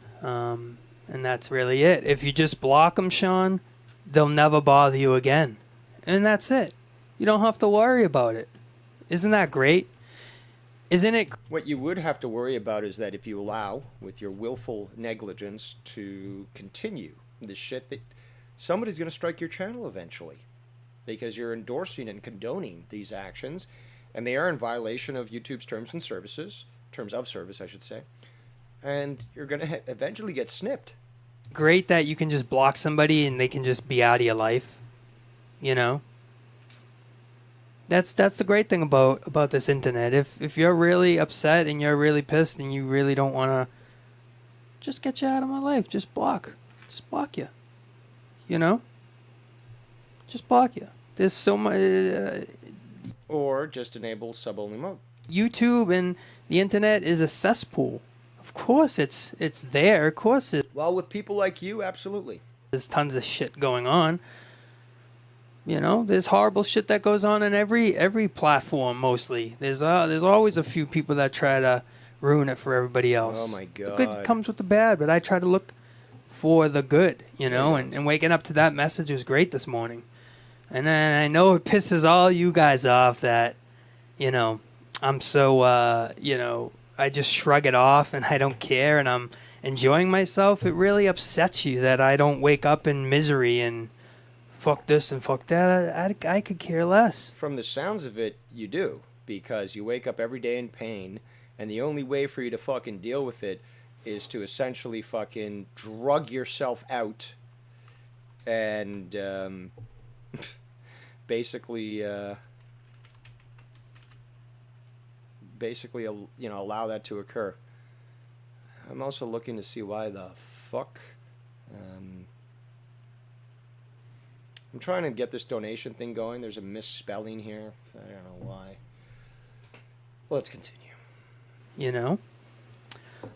that's really it. If you just block them, Sean, they'll never bother you again, and that's it. You don't have to worry about it. Isn't that great? Isn't it? What you would have to worry about is that if you allow, with your willful negligence, to continue the shit, that somebody's going to strike your channel eventually, because you're endorsing and condoning these actions, and they are in violation of YouTube's terms of service, I should say, and you're going to eventually get snipped. Great that you can just block somebody and they can just be out of your life, you know. That's the great thing about this internet. If you're really upset and you're really pissed and you really don't want to, just get you out of my life. Just block you, you know. Just block you. There's so much. Or just enable sub-only mode. YouTube and the internet is a cesspool. Of course it's there. Of course Well, with people like you, absolutely. There's tons of shit going on. You know, there's horrible shit that goes on in every platform. Mostly, there's always a few people that try to ruin it for everybody else. Oh my God! The good comes with the bad, but I try to look for the good. You know, and waking up to that message was great this morning. And then I know it pisses all you guys off that, you know, I'm so you know, I just shrug it off and I don't care and I'm enjoying myself. It really upsets you that I don't wake up in misery and fuck this and fuck that. I could care less. From the sounds of it, you do, because you wake up every day in pain, and the only way for you to fucking deal with it is to essentially fucking drug yourself out and basically, you know, allow that to occur. I'm also looking to see why the fuck. I'm trying to get this donation thing going. There's a misspelling here. I don't know why. Let's continue. You know?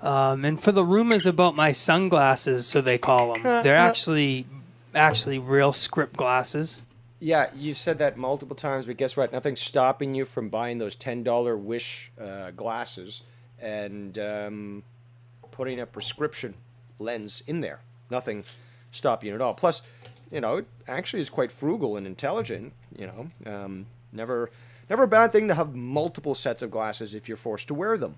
And for the rumors about my sunglasses, so they call them, they're actually real script glasses. Yeah, you've said that multiple times, but guess what? Nothing's stopping you from buying those $10 Wish glasses and putting a prescription lens in there. Nothing stopping you at all. Plus, you know, it actually is quite frugal and intelligent, you know. Never a bad thing to have multiple sets of glasses if you're forced to wear them.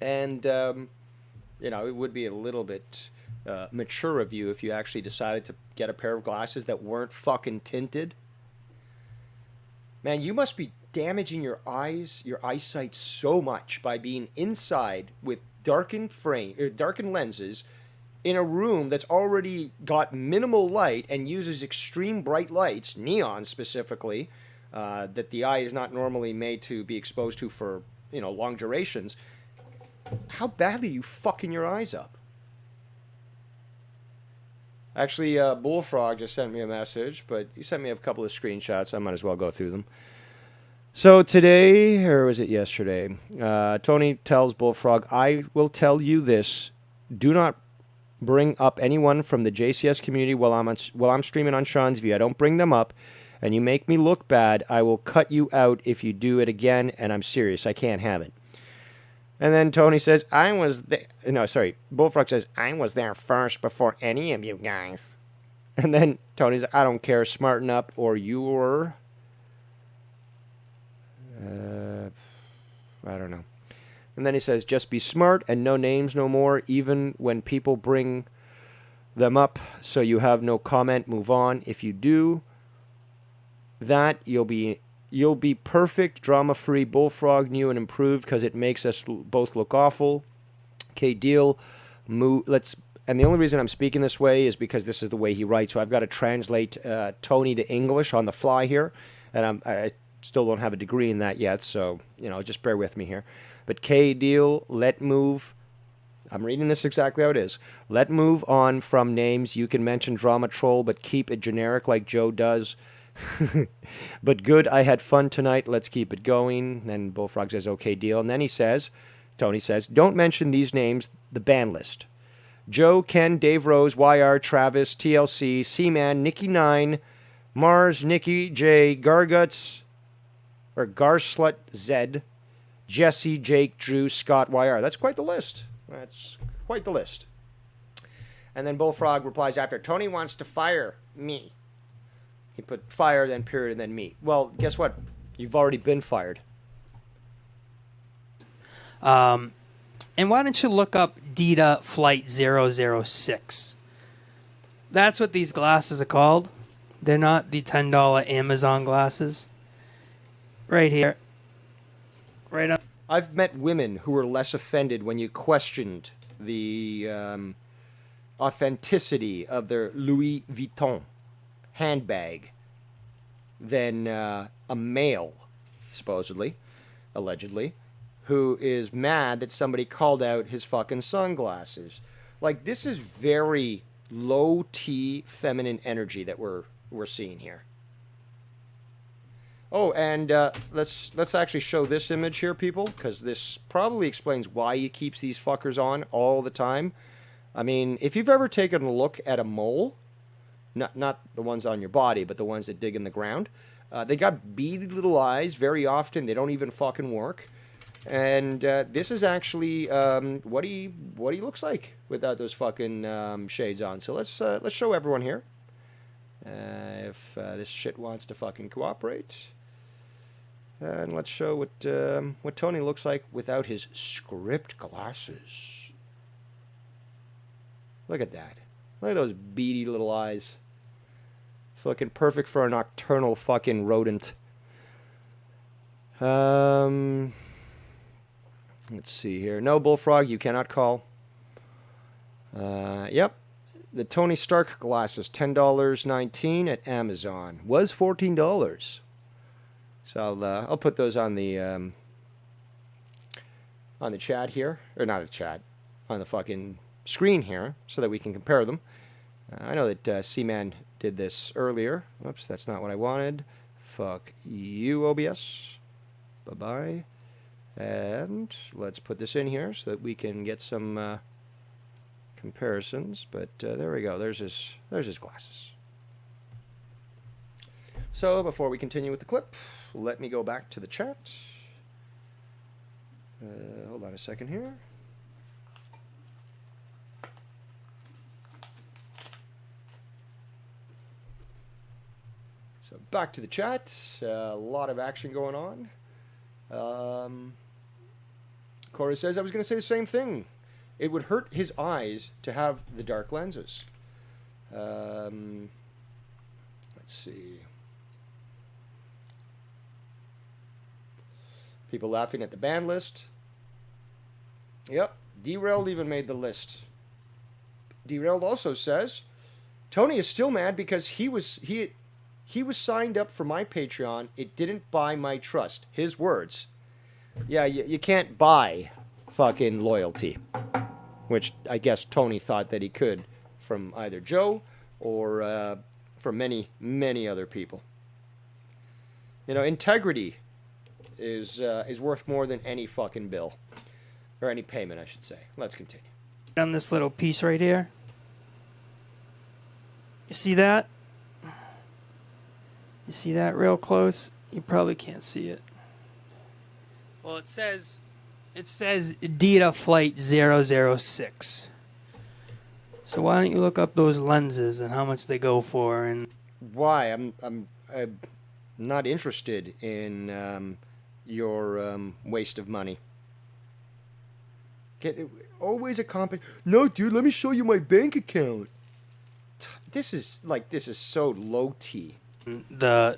And, you know, it would be a little bit mature of you if you actually decided to get a pair of glasses that weren't fucking tinted. Man, you must be damaging your eyes, your eyesight so much by being inside with darkened lenses in a room that's already got minimal light and uses extreme bright lights, neon specifically, that the eye is not normally made to be exposed to for, you know, long durations. How badly are you fucking your eyes up? Actually, Bullfrog just sent me a message, but he sent me a couple of screenshots. I might as well go through them. So today, or was it yesterday, Tony tells Bullfrog, I will tell you this, do not bring up anyone from the JCS community while I'm streaming on Sean's View. I don't bring them up, and you make me look bad. I will cut you out if you do it again, and I'm serious. I can't have it. And then Tony says, Bullfrog says, I was there first before any of you guys. And then Tony says, I don't care, smarten up, or you're... I don't know. And then he says, just be smart and no names no more, even when people bring them up, so you have no comment, move on. If you do that, you'll be perfect, drama-free, Bullfrog, new and improved, because it makes us both look awful. Okay, deal. And the only reason I'm speaking this way is because this is the way he writes, so I've got to translate Tony to English on the fly here, and I still don't have a degree in that yet, so, you know, just bear with me here. But K deal, let move. I'm reading this exactly how it is. Let move on from names. You can mention Drama Troll, but keep it generic like Joe does. But good, I had fun tonight. Let's keep it going. Then Bullfrog says, okay, deal. And then he says, Tony says, don't mention these names, the ban list. Joe, Ken, Dave Rose, YR, Travis, TLC, C-Man, Nikki 9, Mars, Nikki, J, Garguts, or Garslut Z, Jesse, Jake, Drew, Scott, YR. That's quite the list. That's quite the list. And then Bullfrog replies after, Tony wants to fire me. He put fire, then period, and then me. Well, guess what? You've already been fired. And why don't you look up Dita Flight 006? That's what these glasses are called. They're not the $10 Amazon glasses. Right here. Right up. I've met women who were less offended when you questioned the authenticity of their Louis Vuitton handbag than a male, supposedly, allegedly, who is mad that somebody called out his fucking sunglasses. Like, this is very low-T feminine energy that we're seeing here. Oh, and let's actually show this image here, people, because this probably explains why he keeps these fuckers on all the time. I mean, if you've ever taken a look at a mole, not the ones on your body, but the ones that dig in the ground, they got beady little eyes. Very often, they don't even fucking work. And this is actually what he looks like without those fucking shades on. So let's show everyone here. If this shit wants to fucking cooperate. And let's show what Tony looks like without his script glasses. Look at that. Look at those beady little eyes. Fucking perfect for a nocturnal fucking rodent. Let's see here. No, Bullfrog, you cannot call. Yep. The Tony Stark glasses, $10.19 at Amazon. Was $14. So I'll put those on the chat here, or not the chat, on the fucking screen here, so that we can compare them. I know that C-Man did this earlier. Oops, that's not what I wanted. Fuck you, OBS. Bye-bye. And let's put this in here so that we can get some comparisons. But there we go. There's his glasses. So before we continue with the clip, let me go back to the chat. Hold on a second here. So back to the chat. A lot of action going on. Corey says, I was going to say the same thing. It would hurt his eyes to have the dark lenses. Let's see. People laughing at the ban list. Yep, Derailed even made the list. Derailed also says, Tony is still mad because he was signed up for my Patreon. It didn't buy my trust. His words. Yeah, you can't buy fucking loyalty. Which I guess Tony thought that he could from either Joe or from many, many other people. You know, integrity is worth more than any fucking bill. Or any payment, I should say. Let's continue. On this little piece right here. You see that? You see that real close? You probably can't see it. Well, it says Dita Flight 006. So why don't you look up those lenses and how much they go for? And why? I'm not interested in your waste of money. Always a no, dude. Let me show you my bank account. This is so low T. The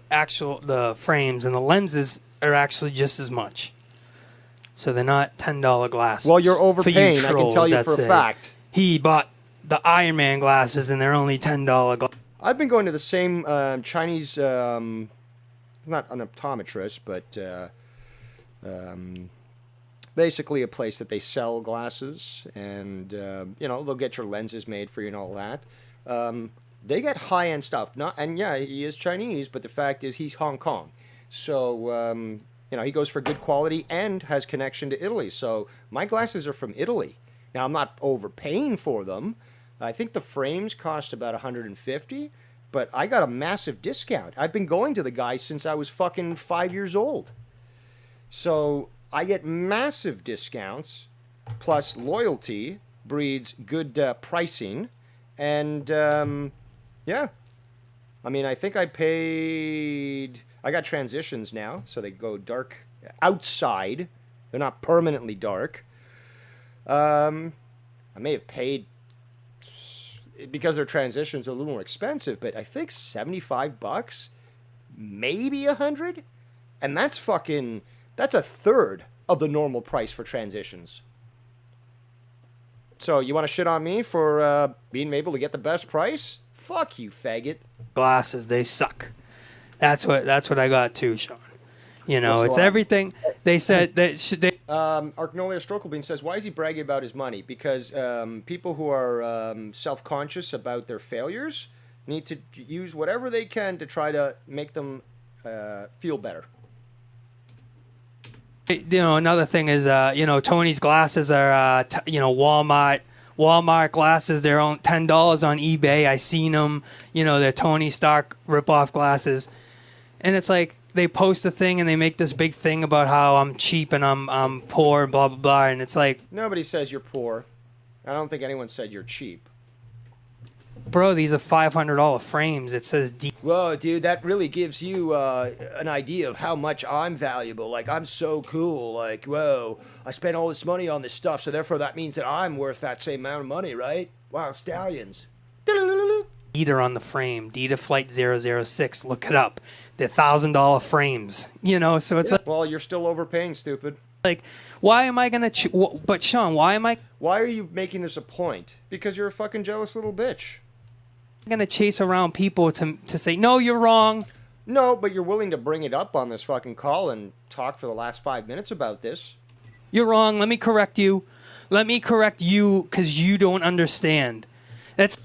frames and the lenses are actually just as much. So they're not $10 glasses. Well, you're overpaying. I can tell you for a fact. He bought the Iron Man glasses and they're only $10 glasses. I've been going to the same Chinese, not an optometrist, but basically a place that they sell glasses, and they'll get your lenses made for you and all that. They get high-end stuff. Yeah, he is Chinese, but the fact is he's Hong Kong. So You know, he goes for good quality and has connection to Italy. So my glasses are from Italy. Now, I'm not overpaying for them. I think the frames cost about $150, but I got a massive discount. I've been going to the guy since I was fucking 5 years old. So I get massive discounts, plus loyalty breeds good pricing. And, yeah. I mean, I think I got transitions now, so they go dark outside. They're not permanently dark. I may have paid, because their transitions are a little more expensive, but I think $75, maybe $100, and that's a third of the normal price for transitions. So you want to shit on me for being able to get the best price? Fuck you, faggot. Glasses, they suck. That's what I got too, Sean. You know, What's it's going on? everything. They said that Arcnolia Strokelbean says, why is he bragging about his money? Because people who are self-conscious about their failures need to use whatever they can to try to make them feel better. you know, another thing is, you know, Tony's glasses are, you know, Walmart glasses. They're on $10 on eBay. I seen them. You know, they're Tony Stark rip-off glasses, and it's like they post a thing and they make this big thing about how I'm cheap and I'm poor and blah blah blah, and it's like, Nobody says you're poor. I don't think anyone said you're cheap. bro, these are $500 frames. It says D. Whoa, dude, that really gives you an idea of how much I'm valuable. Like, I'm so cool. Like, whoa, I spent all this money on this stuff, so therefore that means that I'm worth that same amount of money, right? Wow, stallions. Dieter on the frame. Dieter Flight 006. Look it up. They're $1,000 frames. You know, so it's Well, you're still overpaying, stupid. like, why am I gonna? But Sean, why am I Why are you making this a point? Because you're a fucking jealous little bitch. gonna chase around people to say no, you're wrong? No, but you're willing to bring it up on this fucking call and talk for the last 5 minutes about this. You're wrong. Let me correct you. Let me correct you because you don't understand. That's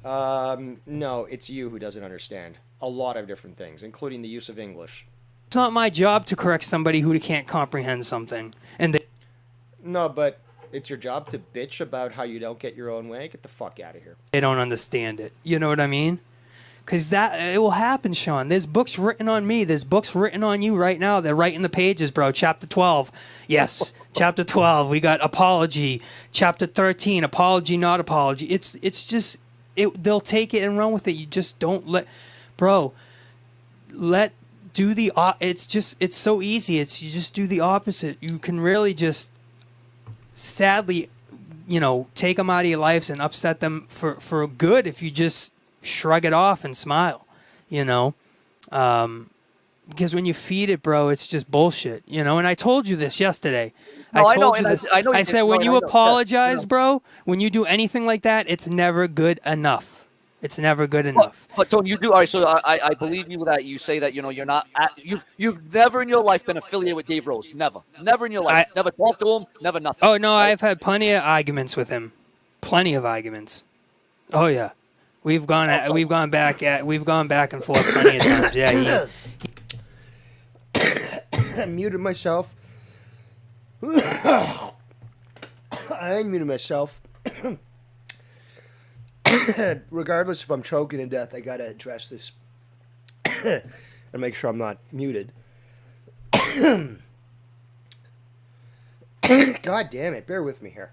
No, it's you who doesn't understand a lot of different things, including the use of English. it's not my job to correct somebody who can't comprehend something. And No, but it's your job to bitch about how you don't get your own way. Get the fuck out of here. they don't understand it. You know what I mean? Because it will happen, Sean. There's books written on me. There's books written on you right now. They're right in the pages, bro. Chapter 12. Yes, chapter 12. We got apology. Chapter 13. Apology, not apology. It's just they'll take it and run with it. You just don't it's so easy. You just do the opposite. You can really just sadly, you know, take them out of your lives and upset them for good if you just shrug it off and smile, you know. Because when you feed it, bro, it's just bullshit, you know. And I told you this yesterday. No, I I know, told you and this. I know you I did. said No, when I you know. apologize, Yeah. bro, when you do anything like that, it's never good enough. It's never good enough. But Tony, you do. All right, so I believe you that you say that, you know, you're not. You've never in your life been affiliated with Dave Rose. Never in your life. Never talked to him. Never nothing. Oh no, I've had plenty of arguments with him. Plenty of arguments. Oh yeah, we've gone back and forth plenty of times. Yeah, I muted myself. I unmuted myself. Regardless if I'm choking to death, I gotta address this and make sure I'm not muted. God damn it, bear with me here.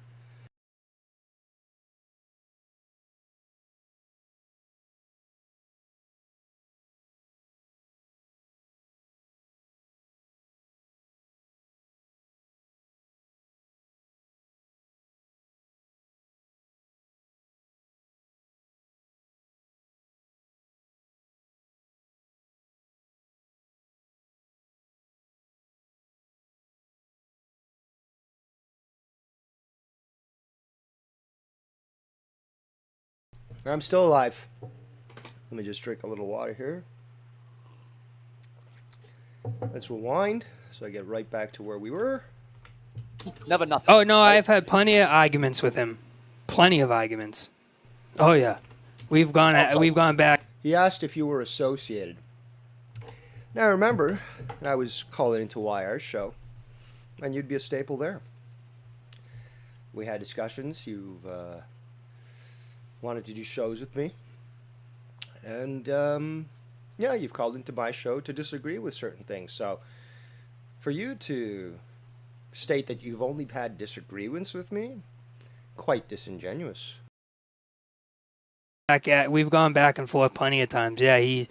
I'm still alive. Let me just drink a little water here. Let's rewind so I get right back to where we were. Never nothing. Oh no, I've had plenty of arguments with him. Plenty of arguments. Oh yeah, we've gone back. He asked if you were associated. Now remember, I was calling into YR's show, and you'd be a staple there. We had discussions. You've wanted to do shows with me, and yeah, you've called into my show to disagree with certain things. So, for you to state that you've only had disagreements with me, quite disingenuous. We've gone back and forth plenty of times. Yeah, he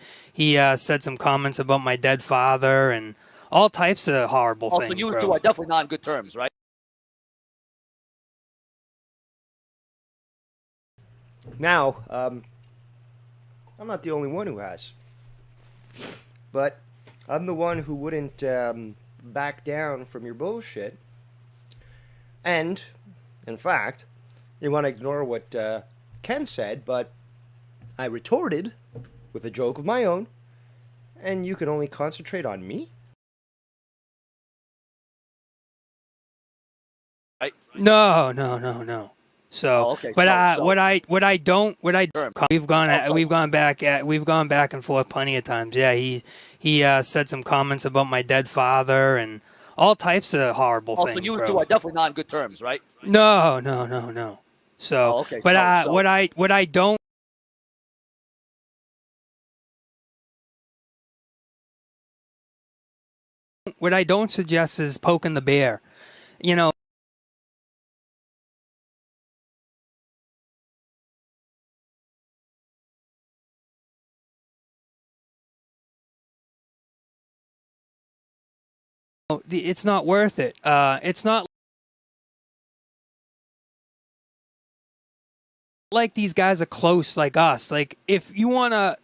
said some comments about my dead father and all types of horrible Also, things, you bro. two are definitely not on good terms, right? Now, I'm not the only one who has, but I'm the one who wouldn't back down from your bullshit. And, in fact, you want to ignore what Ken said, but I retorted with a joke of my own, and you can only concentrate on me? No. So, Oh, okay. but So- we've gone back and forth plenty of times. Yeah, he said some comments about my dead father and all types of horrible Also, things, you bro. two are definitely not on good terms, right? No. So, Oh, okay. but So- what I don't suggest is poking the bear. You know, it's not worth it. It's not like these guys are close like us. Like, if you want to,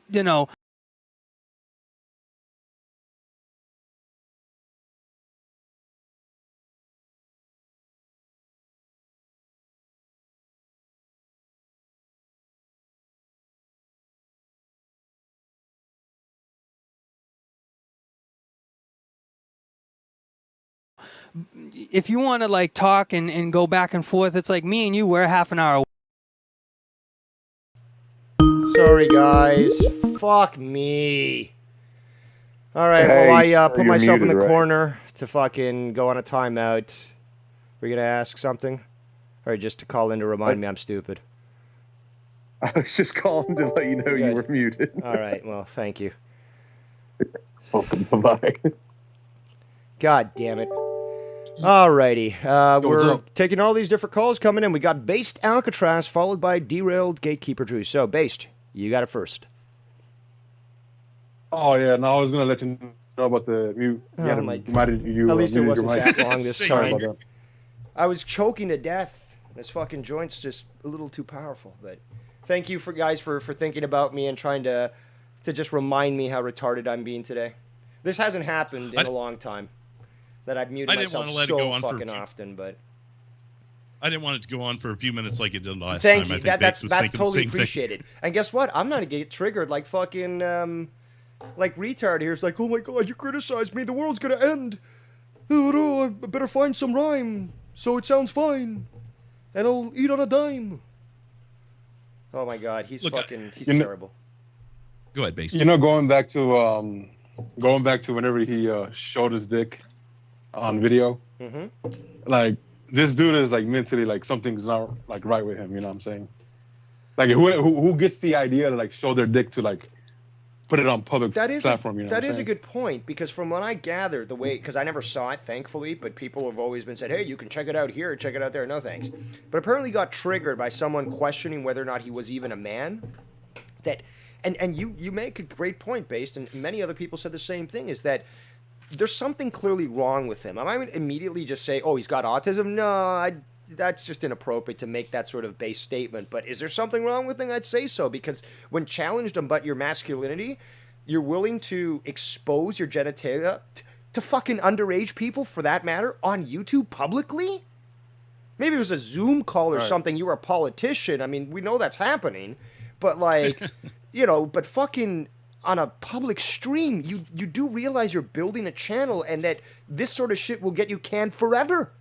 if you want to like talk and go back and forth, it's like me and you, we're half an hour away. Sorry, guys. Fuck me. All right, Hey, well, I put you're myself in muted, the right? corner to fucking go on a timeout. Were you going to ask something? Or just to call in to remind me I'm stupid? I was just calling to let you know you Good. were muted. All right, well, thank you. Bye-bye. God damn it. Alrighty, what's we're up? taking all these different calls coming in. We got Based Alcatraz followed by Derailed Gatekeeper Drew. So, Based, you got it first. Oh yeah, no, I was gonna let you know about the you. Oh, Yeah, my- you At least it muted your wasn't mic. that long this Sorry time. about that. I was choking to death. This fucking joint's just a little too powerful. But thank you for guys for thinking about me and trying to just remind me how retarded I'm being today. This hasn't happened in a long time. That I've muted I didn't myself wanna let it go so on for a fucking few- often, but I didn't want it to go on for a few minutes like it did last thank time. you. I think That's Bakes was that's thinking the totally same thing. appreciated. And guess what? I'm not gonna get triggered like fucking like retard here. It's like, oh my god, you criticized me. The world's gonna end. Oh no, I better find some rhyme so it sounds fine, and I'll eat on a dime. Oh my god, he's Look, he's you know- terrible. Go ahead, Base. You know, going back to whenever he showed his dick on video, Mm-hmm. like this dude is like mentally like something's not like right with him. You know what I'm saying? Like who gets the idea to like show their dick to like put it on public That is platform? You know, that what I'm is a saying? good point because from what I gather, the way because I never saw it, thankfully, but people have always been said, hey, you can check it out here, check it out there. No thanks. But apparently got triggered by someone questioning whether or not he was even a man. That and you make a great point, Based, and many other people said the same thing. Is that there's something clearly wrong with him. I might immediately just say, oh, he's got autism. No, that's just inappropriate to make that sort of base statement. But is there something wrong with him? I'd say so because when challenged about your masculinity, you're willing to expose your genitalia to fucking underage people, for that matter, on YouTube publicly? Maybe it was a Zoom call or something. You were a politician. I mean, we know that's happening. But, like, but fucking on a public stream, you do realize you're building a channel and that this sort of shit will get you canned forever.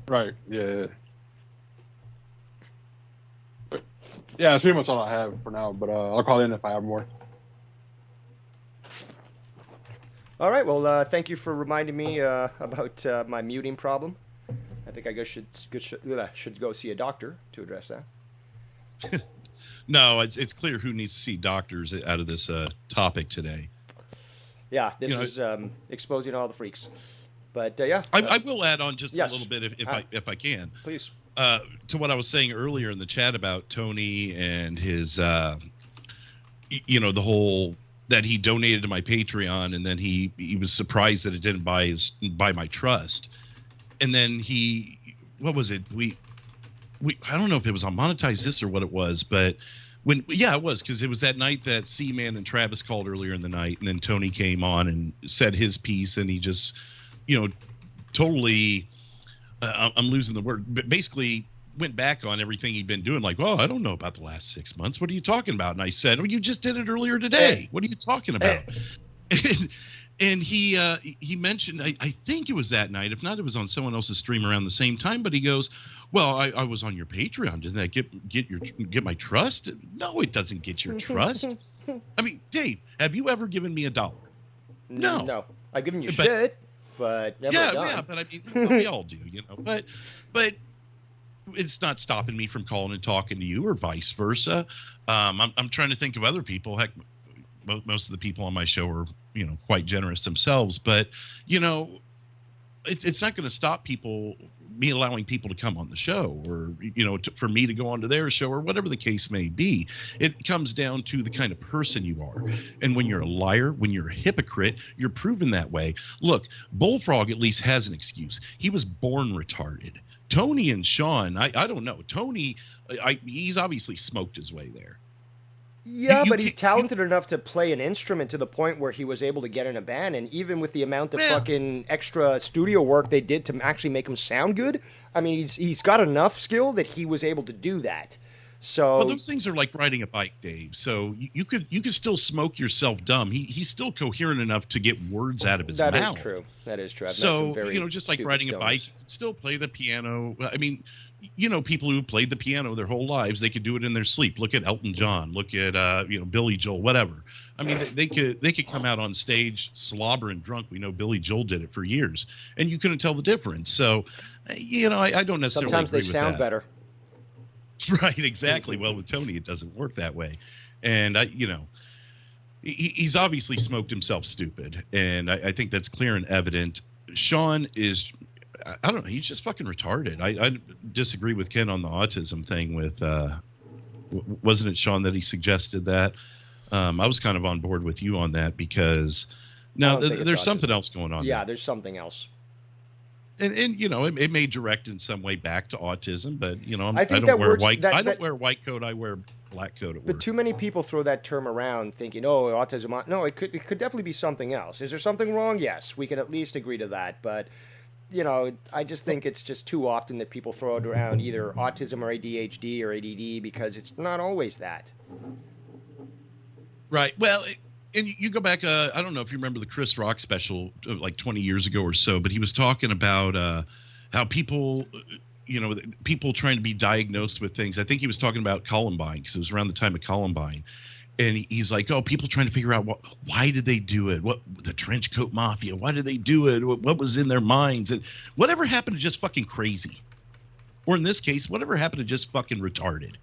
Right. Yeah. But, yeah, that's pretty much all I have for now. But I'll call in if I have more. All right. Well, thank you for reminding me about my muting problem. I think I should go see a doctor to address that. No, it's clear who needs to see doctors out of this topic today. Yeah, this is exposing all the freaks. But yeah, I will add on just yes. a little bit if I can. Please. To what I was saying earlier in the chat about Tony and his, the whole that he donated to my Patreon, and then he was surprised that it didn't buy my trust, and then what was it? I don't know if it was on Monetize This or what it was, but it was, because it was that night that C-Man and Travis called earlier in the night, and then Tony came on and said his piece, and he just, totally, I'm losing the word, but basically went back on everything he'd been doing, like, well, I don't know about the last 6 months. What are you talking about? And I said, well, you just did it earlier today. What are you talking about? And he mentioned, I think it was that night. If not, it was on someone else's stream around the same time. But he goes, well, I was on your Patreon. Doesn't that get my trust? No, it doesn't get your trust. I mean, Dave, have you ever given me $1? No. I've given you shit, but never done. Yeah, but I mean, we all do, But it's not stopping me from calling and talking to you, or vice versa. I'm trying to think of other people. Heck, most of the people on my show are, quite generous themselves. But, it's not going to stop me allowing people to come on the show, or, for me to go onto their show, or whatever the case may be. It comes down to the kind of person you are. And when you're a liar, when you're a hypocrite, you're proven that way. Look, Bullfrog at least has an excuse. He was born retarded. Tony and Sean, I don't know. Tony, he's obviously smoked his way there. Yeah, but he's talented enough to play an instrument to the point where he was able to get in a band, and even with the amount of fucking extra studio work they did to actually make him sound good, I mean, he's got enough skill that he was able to do that. So, well, those things are like riding a bike, Dave. So you could still smoke yourself dumb. He's still coherent enough to get words out of his mouth. That is true. That is true. I've met some very just like stupid riding stoners. a bike, you can still play the piano. I mean, people who played the piano their whole lives, they could do it in their sleep. Look at Elton John. Look at Billy Joel. Whatever. I mean, they could come out on stage slobbering drunk. We know Billy Joel did it for years, and you couldn't tell the difference. So, I don't necessarily. Sometimes they agree with sound that. better. Right, exactly. Well, with Tony, it doesn't work that way. And, he's obviously smoked himself stupid. And I think that's clear and evident. Sean is, I don't know, he's just fucking retarded. I disagree with Ken on the autism thing with, wasn't it Sean that he suggested that? I was kind of on board with you on that because now there's something else going on. Yeah, there's something else. And it may direct in some way back to autism, but I don't wear white coat. I wear black coat at work. But too many people throw that term around, thinking, "Oh, autism." No, it could definitely be something else. Is there something wrong? Yes, we can at least agree to that. But I just think it's just too often that people throw it around either autism or ADHD or ADD, because it's not always that. Right. Well. And you go back, I don't know if you remember the Chris Rock special like 20 years ago or so, but he was talking about how people, people trying to be diagnosed with things. I think he was talking about Columbine, because it was around the time of Columbine. And he's like, oh, people trying to figure out why did they do it? What, the trench coat mafia, why did they do it? What was in their minds? And whatever happened to just fucking crazy? Or in this case, whatever happened to just fucking retarded?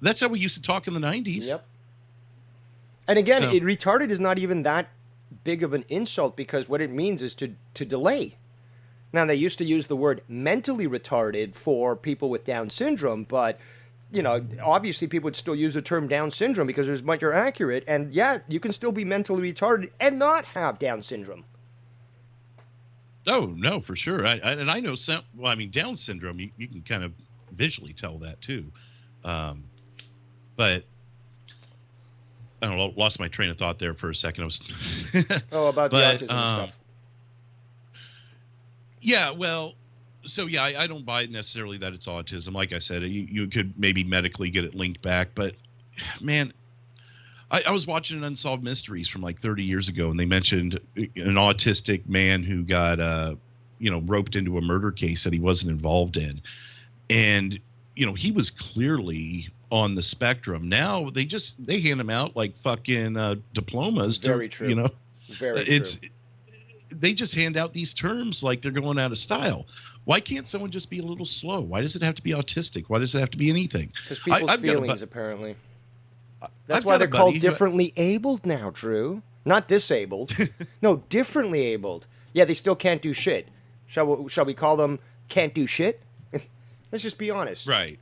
That's how we used to talk in the 90s. Yep. And again, retarded is not even that big of an insult, because what it means is to delay. Now, they used to use the word mentally retarded for people with Down syndrome, but, obviously people would still use the term Down syndrome because it was much more accurate. And yeah, you can still be mentally retarded and not have Down syndrome. Oh, no, for sure. And I know some, Down syndrome, you can kind of visually tell that too. But I don't know, lost my train of thought there for a second. I was about the autism stuff. Yeah, well, so yeah, I don't buy necessarily that it's autism. Like I said, you could maybe medically get it linked back, but man, I was watching Unsolved Mysteries from like 30 years ago, and they mentioned an autistic man who got roped into a murder case that he wasn't involved in, and he was clearly on the spectrum. Now they hand them out like fucking diplomas. Very true. Very it's true. they just hand out these terms like they're going out of style. Why can't someone just be a little slow? Why does it have to be autistic? Why does it have to be anything? Because people's I've got a feelings, bu- apparently. I've That's why got a they're called buddy who- differently abled now, Drew. Not disabled. No, differently abled. Yeah, they still can't do shit. Shall we call them can't do shit? Let's just be honest. Right.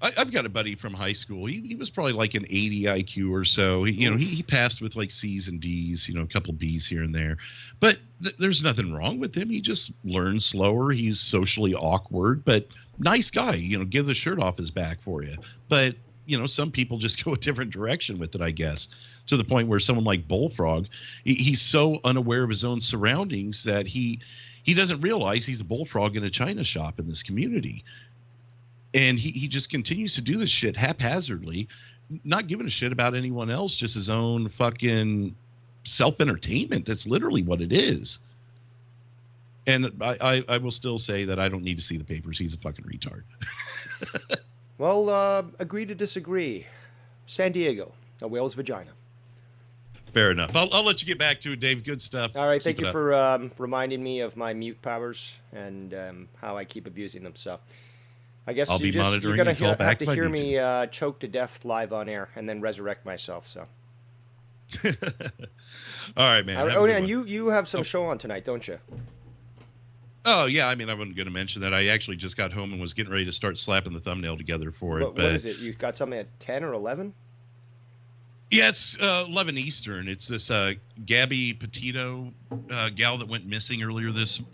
I've got a buddy from high school. He was probably like an 80 IQ or so. He passed with like C's and D's, a couple B's here and there. But there's nothing wrong with him. He just learns slower. He's socially awkward, but nice guy. Give the shirt off his back for you. But, some people just go a different direction with it, I guess, to the point where someone like Bullfrog, he's so unaware of his own surroundings that he doesn't realize he's a bullfrog in a china shop in this community. And he just continues to do this shit haphazardly, not giving a shit about anyone else, just his own fucking self-entertainment. That's literally what it is. And I will still say that I don't need to see the papers. He's a fucking retard. Well, agree to disagree. San Diego, a whale's vagina. Fair enough. I'll let you get back to it, Dave. Good stuff. All right, Keep thank it you up. for reminding me of my mute powers and how I keep abusing them. So I guess I'll be you're monitoring going and call to have back to if I hear need me choke to death live on air and then resurrect myself. So. All right, man. Have a Oh, good and one. you have some show on tonight, don't you? Oh, yeah. I mean, I wasn't going to mention that. I actually just got home and was getting ready to start slapping the thumbnail together for it. What is it? You've got something at 10 or 11? Yeah, it's 11 Eastern. It's this Gabby Petito gal that went missing earlier this week.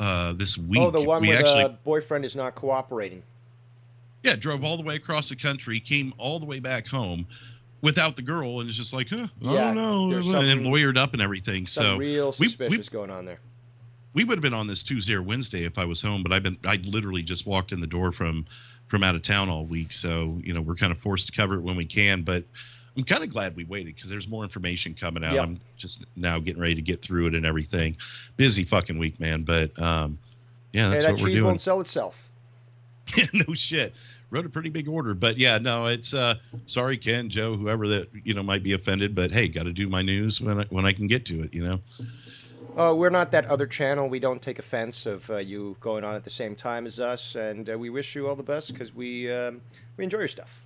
Oh, the one we where actually, the boyfriend is not cooperating. Yeah, drove all the way across the country, came all the way back home without the girl, and it's just like, I Yeah, don't know. there's And then some- lawyered up and everything. Some So real we- suspicious going on there. we would have been on this Tuesday or Wednesday if I was home, but I literally just walked in the door from out of town all week. So, we're kind of forced to cover it when we can, but I'm kind of glad we waited because there's more information coming out. Yep. I'm just now getting ready to get through it and everything. Busy fucking week, man. But yeah, Hey, that's that what we're cheese doing. won't sell itself. No shit. Wrote a pretty big order, but yeah, no, it's sorry, Ken, Joe, whoever that might be offended, but hey, got to do my news when I can get to it. Oh, we're not that other channel. We don't take offense of you going on at the same time as us, and we wish you all the best because we enjoy your stuff.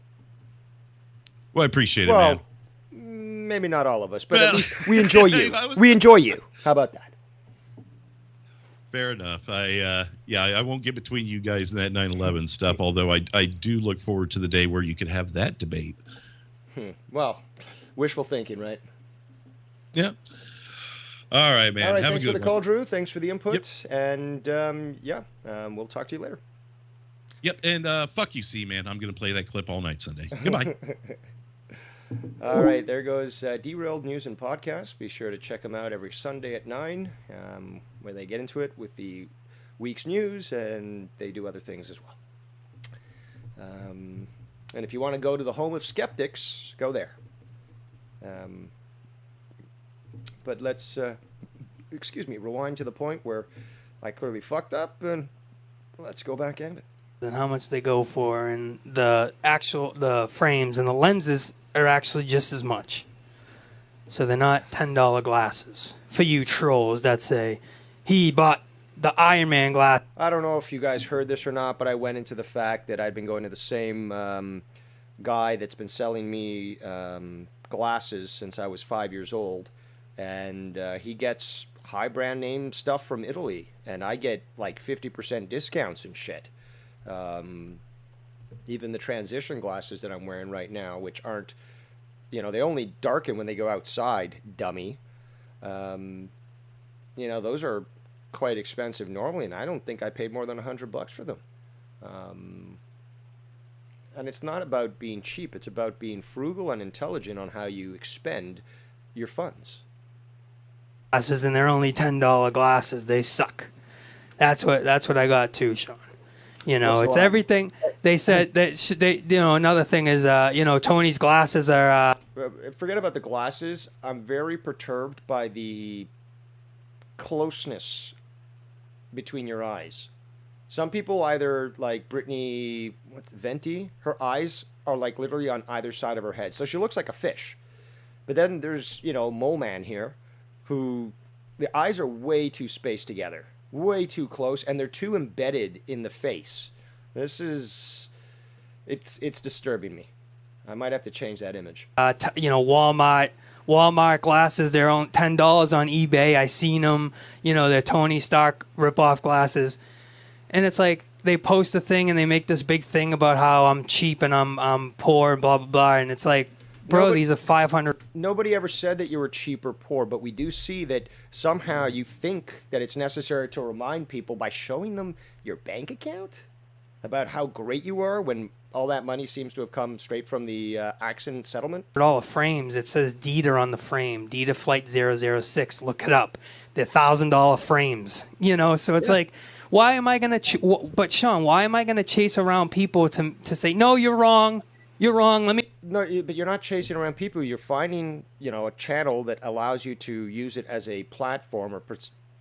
Well, I appreciate it, Well, man. maybe not all of us, but at Well, least we enjoy you. I was- We enjoy you. How about that? Fair enough. I won't get between you guys and that 9/11 stuff. Although I do look forward to the day where you could have that debate. Well, wishful thinking, right? Yeah. All right, man. All right, have thanks a for good the call, one. Drew. Thanks for the input, and we'll talk to you later. Yep, and fuck you, C man. I'm gonna play that clip all night Sunday. Goodbye. All right, there goes Derailed News and Podcast. Be sure to check them out every Sunday at 9, where they get into it with the week's news, and they do other things as well. And if you want to go to the home of skeptics, go there. But let's, rewind to the point where I clearly fucked up, and let's go back at it. And how much they go for, and the frames and the lenses are actually just as much. So they're not $10 glasses for you trolls that say he bought the Iron Man glass. I don't know if you guys heard this or not, but I went into the fact that I'd been going to the same guy that's been selling me glasses since I was 5 years old, and he gets high brand name stuff from Italy, and I get like 50% discounts and shit. Even the transition glasses that I'm wearing right now, which aren't, they only darken when they go outside, dummy. Those are quite expensive normally, and I don't think I paid more than $100 for them. And it's not about being cheap; it's about being frugal and intelligent on how you expend your funds. Glasses, and they're only $10 glasses. They suck. That's what I got too, Sean. It's everything. They said that another thing is Tony's glasses are. Forget about the glasses. I'm very perturbed by the closeness between your eyes. Some people either like Brittany Venti, her eyes are like literally on either side of her head, so she looks like a fish. But then there's Mole Man here, who the eyes are way too spaced together, way too close, and they're too embedded in the face. It's disturbing me. I might have to change that image. Walmart glasses, they're on $10 on eBay. I seen them, they're Tony Stark rip-off glasses. And it's like they post a thing and they make this big thing about how I'm cheap and I'm poor and blah, blah, blah. And it's like, bro, these are 500. Nobody ever said that you were cheap or poor, but we do see that somehow you think that it's necessary to remind people by showing them your bank account about how great you are when all that money seems to have come straight from the accident settlement. All the frames, it says Dita on the frame, Dita Flight 006. Look it up. They're $1,000 frames, so it's like, why am I going to, but Sean, why am I going to chase around people to say, no, you're wrong. You're wrong. No, but you're not chasing around people. You're finding, a channel that allows you to use it as a platform, or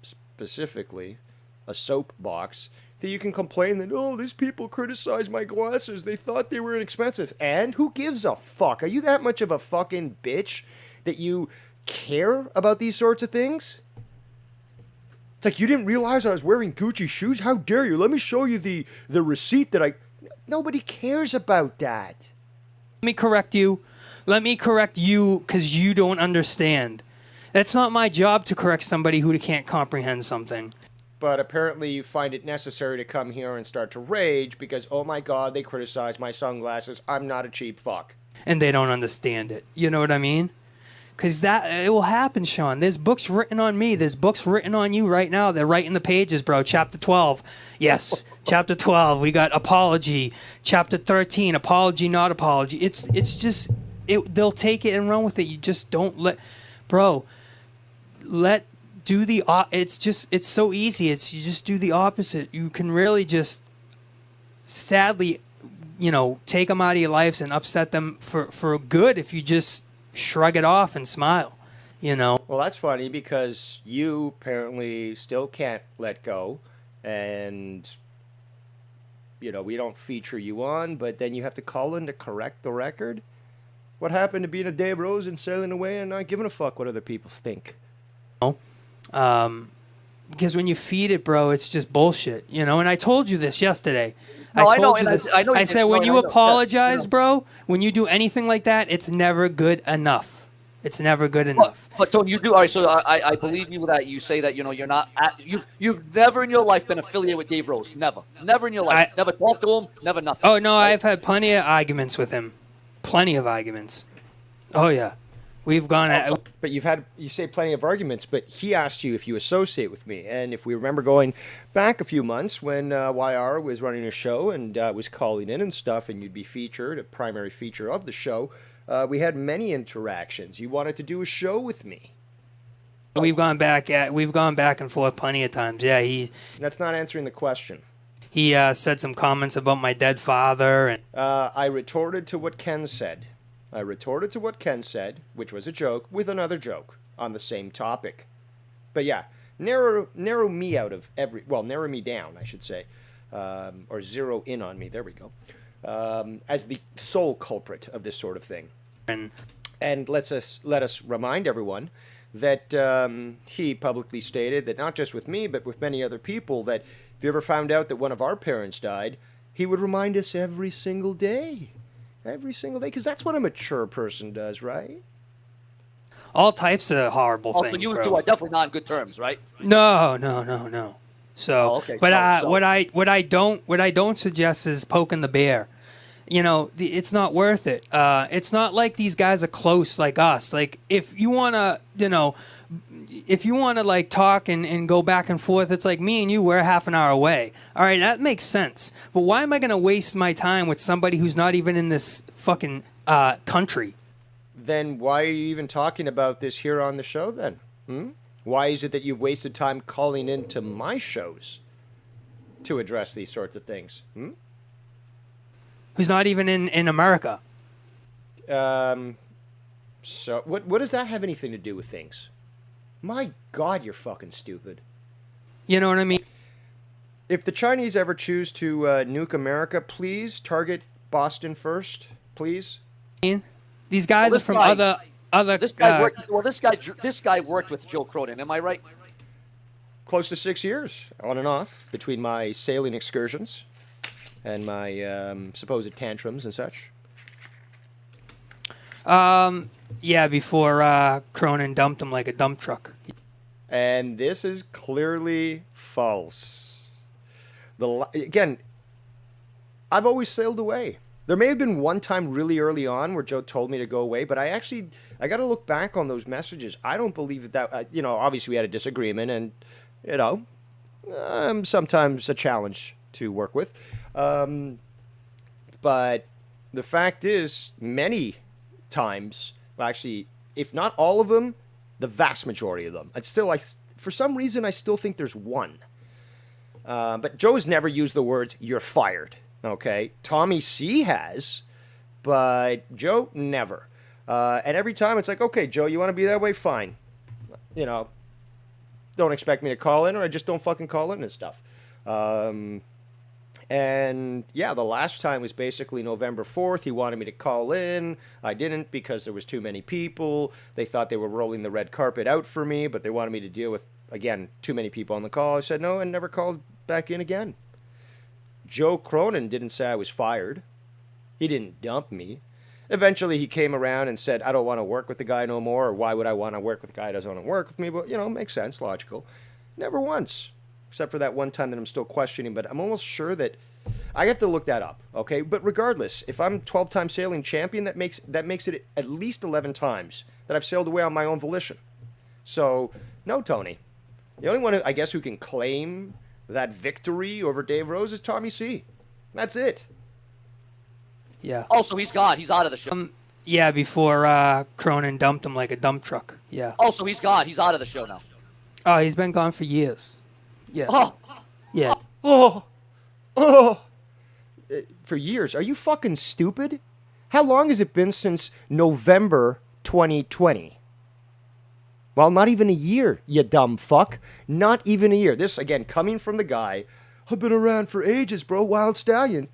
specifically a soapbox, that you can complain that, oh, these people criticized my glasses. They thought they were inexpensive. And who gives a fuck? Are you that much of a fucking bitch that you care about these sorts of things? It's like, you didn't realize I was wearing Gucci shoes? How dare you? Let me show you the receipt that I... Nobody cares about that. Let me correct you because you don't understand. That's not my job to correct somebody who can't comprehend something. But apparently you find it necessary to come here and start to rage because, oh my God, they criticize my sunglasses. I'm not a cheap fuck. And they don't understand it. You know what I mean? Because it will happen, Sean. There's books written on me. There's books written on you right now. They're writing the pages, bro. Chapter 12. Yes. Chapter 12. We got apology. Chapter 13. Apology, not apology. It's just, they'll take it and run with it. You just don't it's so easy. You just do the opposite. You can really just sadly, take them out of your lives and upset them for good if you just shrug it off and smile, Well, that's funny because you apparently still can't let go, and we don't feature you on, but then you have to call in to correct the record. What happened to being a Dave Rose and sailing away and not giving a fuck what other people think? Because when you feed it, bro, it's just bullshit, and I told you this yesterday. No, I said when you apologize, bro, when you do anything like that, it's never good enough. It's never good enough. But Tony, you do. All right, so I believe you that you say that you're not. You've never in your life been affiliated with Dave Rose. Never in your life. Never talked to him. Never nothing. Oh no, right? I've had plenty of arguments with him. Plenty of arguments. Oh yeah. We've gone at... But you say plenty of arguments, but he asked you if you associate with me. And if we remember going back a few months when YR was running a show and was calling in and stuff, and you'd be featured, a primary feature of the show, we had many interactions. You wanted to do a show with me. We've gone back and forth plenty of times. Yeah, That's not answering the question. He said some comments about my dead father. And I retorted to what Ken said. Which was a joke, with another joke on the same topic. But yeah, narrow me out of narrow me down, I should say, or zero in on me. There we go. As the sole culprit of this sort of thing. And let us remind everyone that he publicly stated that not just with me, but with many other people, that if you ever found out that one of our parents died, he would remind us every single day. Every single day, because that's what a mature person does, right? All types of horrible things. So you two are definitely not in good terms, right? No. So, okay. But what I don't suggest is poking the bear. It's not worth it. It's not like these guys are close like us. Like if you wanna, like talk and go back and forth, it's like me and you, we're half an hour away. All right, that makes sense. But why am I going to waste my time with somebody who's not even in this fucking country? Then why are you even talking about this here on the show then? Why is it that you've wasted time calling into my shows to address these sorts of things? Who's not even in America? So what does that have anything to do with things? My God, you're fucking stupid. You know what I mean? If the Chinese ever choose to nuke America, please target Boston first, please. These guys are from other Other This guy worked. Well, this guy worked with Joe Cronin. Am I right? Close to 6 years, on and off, between my sailing excursions and my supposed tantrums and such. Yeah, before Cronin dumped him like a dump truck. And this is clearly false. Again, I've always sailed away. There may have been one time really early on where Joe told me to go away, but I got to look back on those messages. I don't believe that, obviously we had a disagreement and, I'm sometimes a challenge to work with. But the fact is, many times, actually, if not all of them, the vast majority of them. For some reason, I still think there's one. But Joe's never used the words, "you're fired." Okay? Tommy C has, but Joe never. And every time it's like, okay, Joe, you want to be that way? Fine. Don't expect me to call in, or I just don't fucking call in and stuff. And yeah, the last time was basically November 4th. He wanted me to call in. I didn't because there was too many people. They thought they were rolling the red carpet out for me, but they wanted me to deal with, again, too many people on the call. I said no and never called back in again. Joe Cronin didn't say I was fired. He didn't dump me. Eventually he came around and said, I don't want to work with the guy no more, or why would I want to work with a guy who doesn't want to work with me? But, makes sense, logical. Never once. Except for that one time that I'm still questioning, but I'm almost sure that I have to look that up, okay? But regardless, if I'm 12-time sailing champion, that makes it at least 11 times that I've sailed away on my own volition. So, no, Tony. The only one, I guess, who can claim that victory over Dave Rose is Tommy C. That's it. Yeah. Oh, so he's gone. He's out of the show. Yeah, before Cronin dumped him like a dump truck. Yeah. Oh, so he's gone. He's out of the show now. Oh, he's been gone for years. Yeah. Oh. Yeah. Oh. For years. Are you fucking stupid? How long has it been since November 2020? Well, not even a year, you dumb fuck. Not even a year. This, again, coming from the guy, I've been around for ages, bro. Wild Stallions.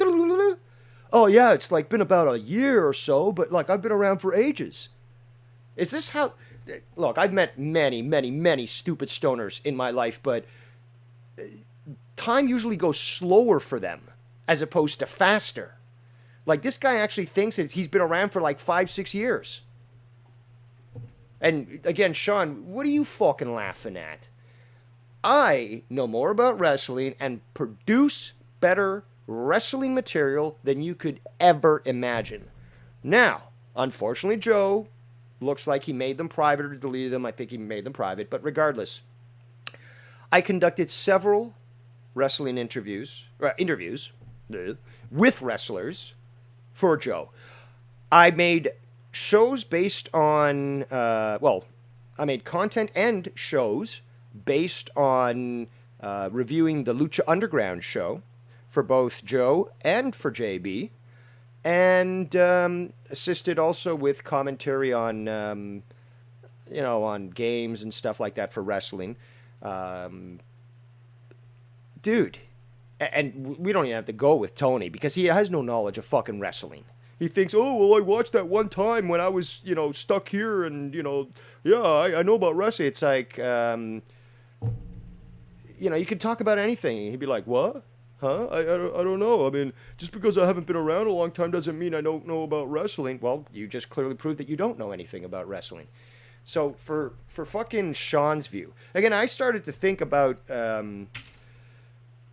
Oh, yeah, it's like been about a year or so, but like I've been around for ages. Is this how... Look, I've met many, many, many stupid stoners in my life, but time usually goes slower for them as opposed to faster. Like, this guy actually thinks that he's been around for like 5-6 years. And again, Sean, what are you fucking laughing at? I know more about wrestling and produce better wrestling material than you could ever imagine. Now, unfortunately, Joe looks like he made them private or deleted them. I think he made them private. But regardless, I conducted several wrestling interviews with wrestlers for Joe. I made shows based on, I made content and shows based on reviewing the Lucha Underground show for both Joe and for JB, and assisted also with commentary on, on games and stuff like that for wrestling. Dude, and we don't even have to go with Tony because he has no knowledge of fucking wrestling. He thinks, oh, well, I watched that one time when I was, stuck here and, I know about wrestling. It's like, you could talk about anything. He'd be like, what? Huh? I don't know. I mean, just because I haven't been around a long time doesn't mean I don't know about wrestling. Well, you just clearly proved that you don't know anything about wrestling. So for fucking Sean's view, again, I started to think about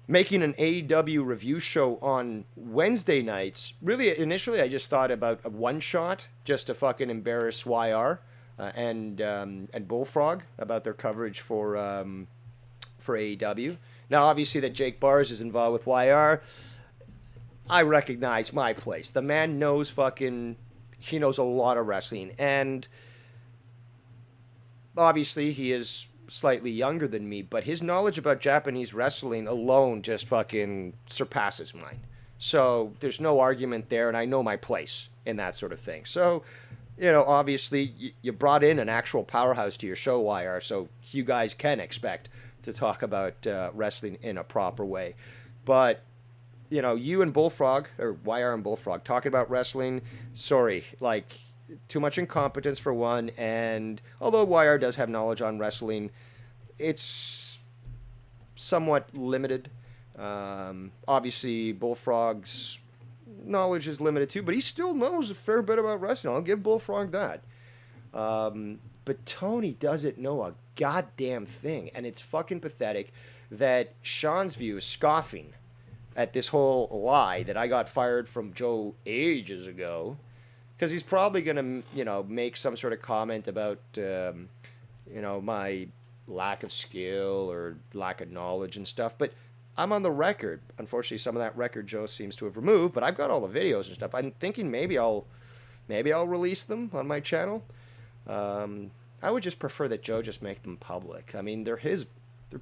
making an AEW review show on Wednesday nights. Really, initially, I just thought about a one-shot just to fucking embarrass YR and Bullfrog about their coverage for AEW. Now, obviously, that Jake Bars is involved with YR, I recognize my place. The man knows he knows a lot of wrestling. And obviously, he is slightly younger than me, but his knowledge about Japanese wrestling alone just fucking surpasses mine. So there's no argument there, and I know my place in that sort of thing. So, obviously, you brought in an actual powerhouse to your show, YR, so you guys can expect to talk about wrestling in a proper way. But, you and Bullfrog, or YR and Bullfrog, talking about wrestling, sorry, like, too much incompetence for one, and although YR does have knowledge on wrestling, it's somewhat limited. Obviously, Bullfrog's knowledge is limited too, but he still knows a fair bit about wrestling. I'll give Bullfrog that. But Tony doesn't know a goddamn thing, and it's fucking pathetic that Sean's View is scoffing at this whole lie that I got fired from Joe ages ago, because he's probably going to, make some sort of comment about, my lack of skill or lack of knowledge and stuff. But I'm on the record. Unfortunately, some of that record Joe seems to have removed, but I've got all the videos and stuff. I'm thinking maybe I'll release them on my channel. I would just prefer that Joe just make them public. I mean, they're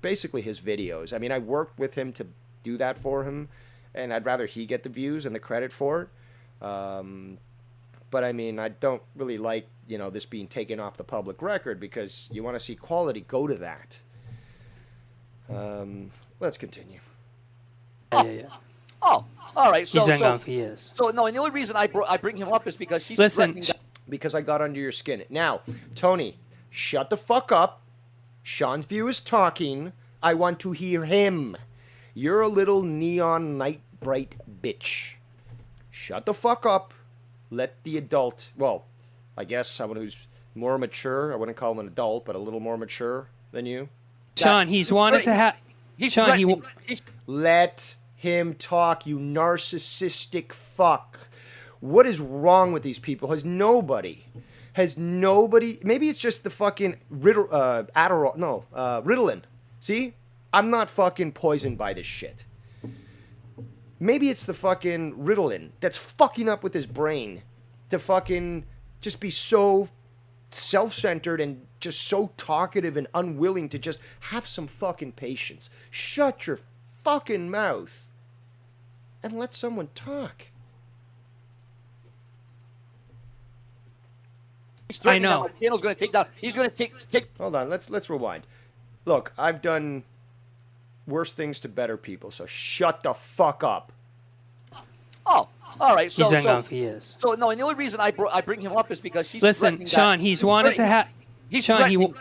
basically his videos. I mean, I worked with him to do that for him, and I'd rather he get the views and the credit for it. But I mean, I don't really like, this being taken off the public record, because you want to see quality, go to that. Let's continue. Yeah. Oh, all right. He's hung on for years. So no, and the only reason I bring him up is because he's Listen, threatening because I got under your skin. Now, Tony, shut the fuck up. Sean's View is talking. I want to hear him. You're a little neon night bright bitch. Shut the fuck up. Let the adult, well, I guess someone who's more mature, I wouldn't call him an adult, but a little more mature than you. Sean, he's wanted to have. Sean, let him talk, you narcissistic fuck. What is wrong with these people? Has nobody, maybe it's just the fucking Ritalin. See? I'm not fucking poisoned by this shit. Maybe it's the fucking Ritalin that's fucking up with his brain to fucking just be so self-centered and just so talkative and unwilling to just have some fucking patience. Shut your fucking mouth and let someone talk. I know. My channel's going to take down. He's going to take. Hold on. Let's rewind. Look, I've done worse things to better people, so shut the fuck up. Oh, all right. So, he's hung on for years. So no, and the only reason I bring him up is because he's Listen, Sean, he's wanted to have. He's Sean, threatening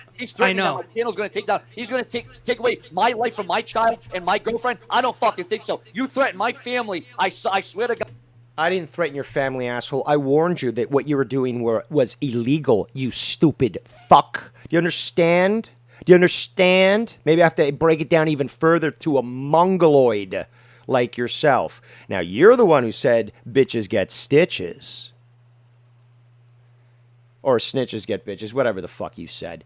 that my channel's going to take down. He's going to take away my life from my child and my girlfriend. I don't fucking think so. You threaten my family. I swear to God. I didn't threaten your family, asshole. I warned you that what you were doing was illegal, you stupid fuck. Do you understand? Do you understand? Maybe I have to break it down even further to a mongoloid like yourself. Now, you're the one who said bitches get stitches. Or snitches get bitches, whatever the fuck you said.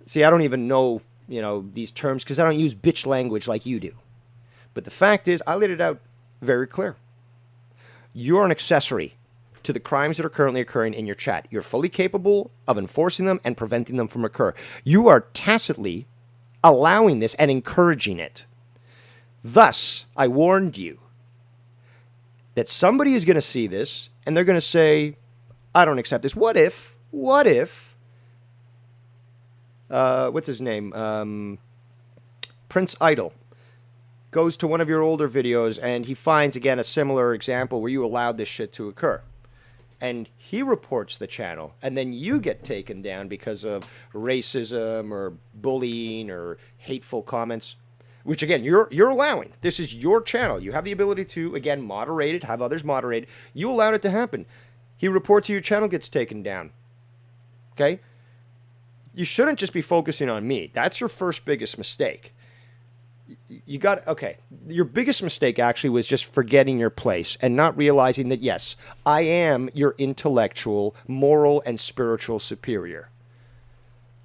See, I don't even know, these terms because I don't use bitch language like you do. But the fact is, I laid it out very clear. You're an accessory to the crimes that are currently occurring in your chat. You're fully capable of enforcing them and preventing them from occur. You are tacitly allowing this and encouraging it. Thus, I warned you that somebody is going to see this and they're going to say, I don't accept this. What if, what's his name? Prince Idol goes to one of your older videos and he finds, again, a similar example where you allowed this shit to occur. And he reports the channel, and then you get taken down because of racism or bullying or hateful comments, which, again, you're allowing. This is your channel. You have the ability to, again, moderate it, have others moderate it. You allowed it to happen. He reports your channel gets taken down. Okay? You shouldn't just be focusing on me. That's your first biggest mistake. Your biggest mistake actually was just forgetting your place and not realizing that, yes, I am your intellectual, moral, and spiritual superior.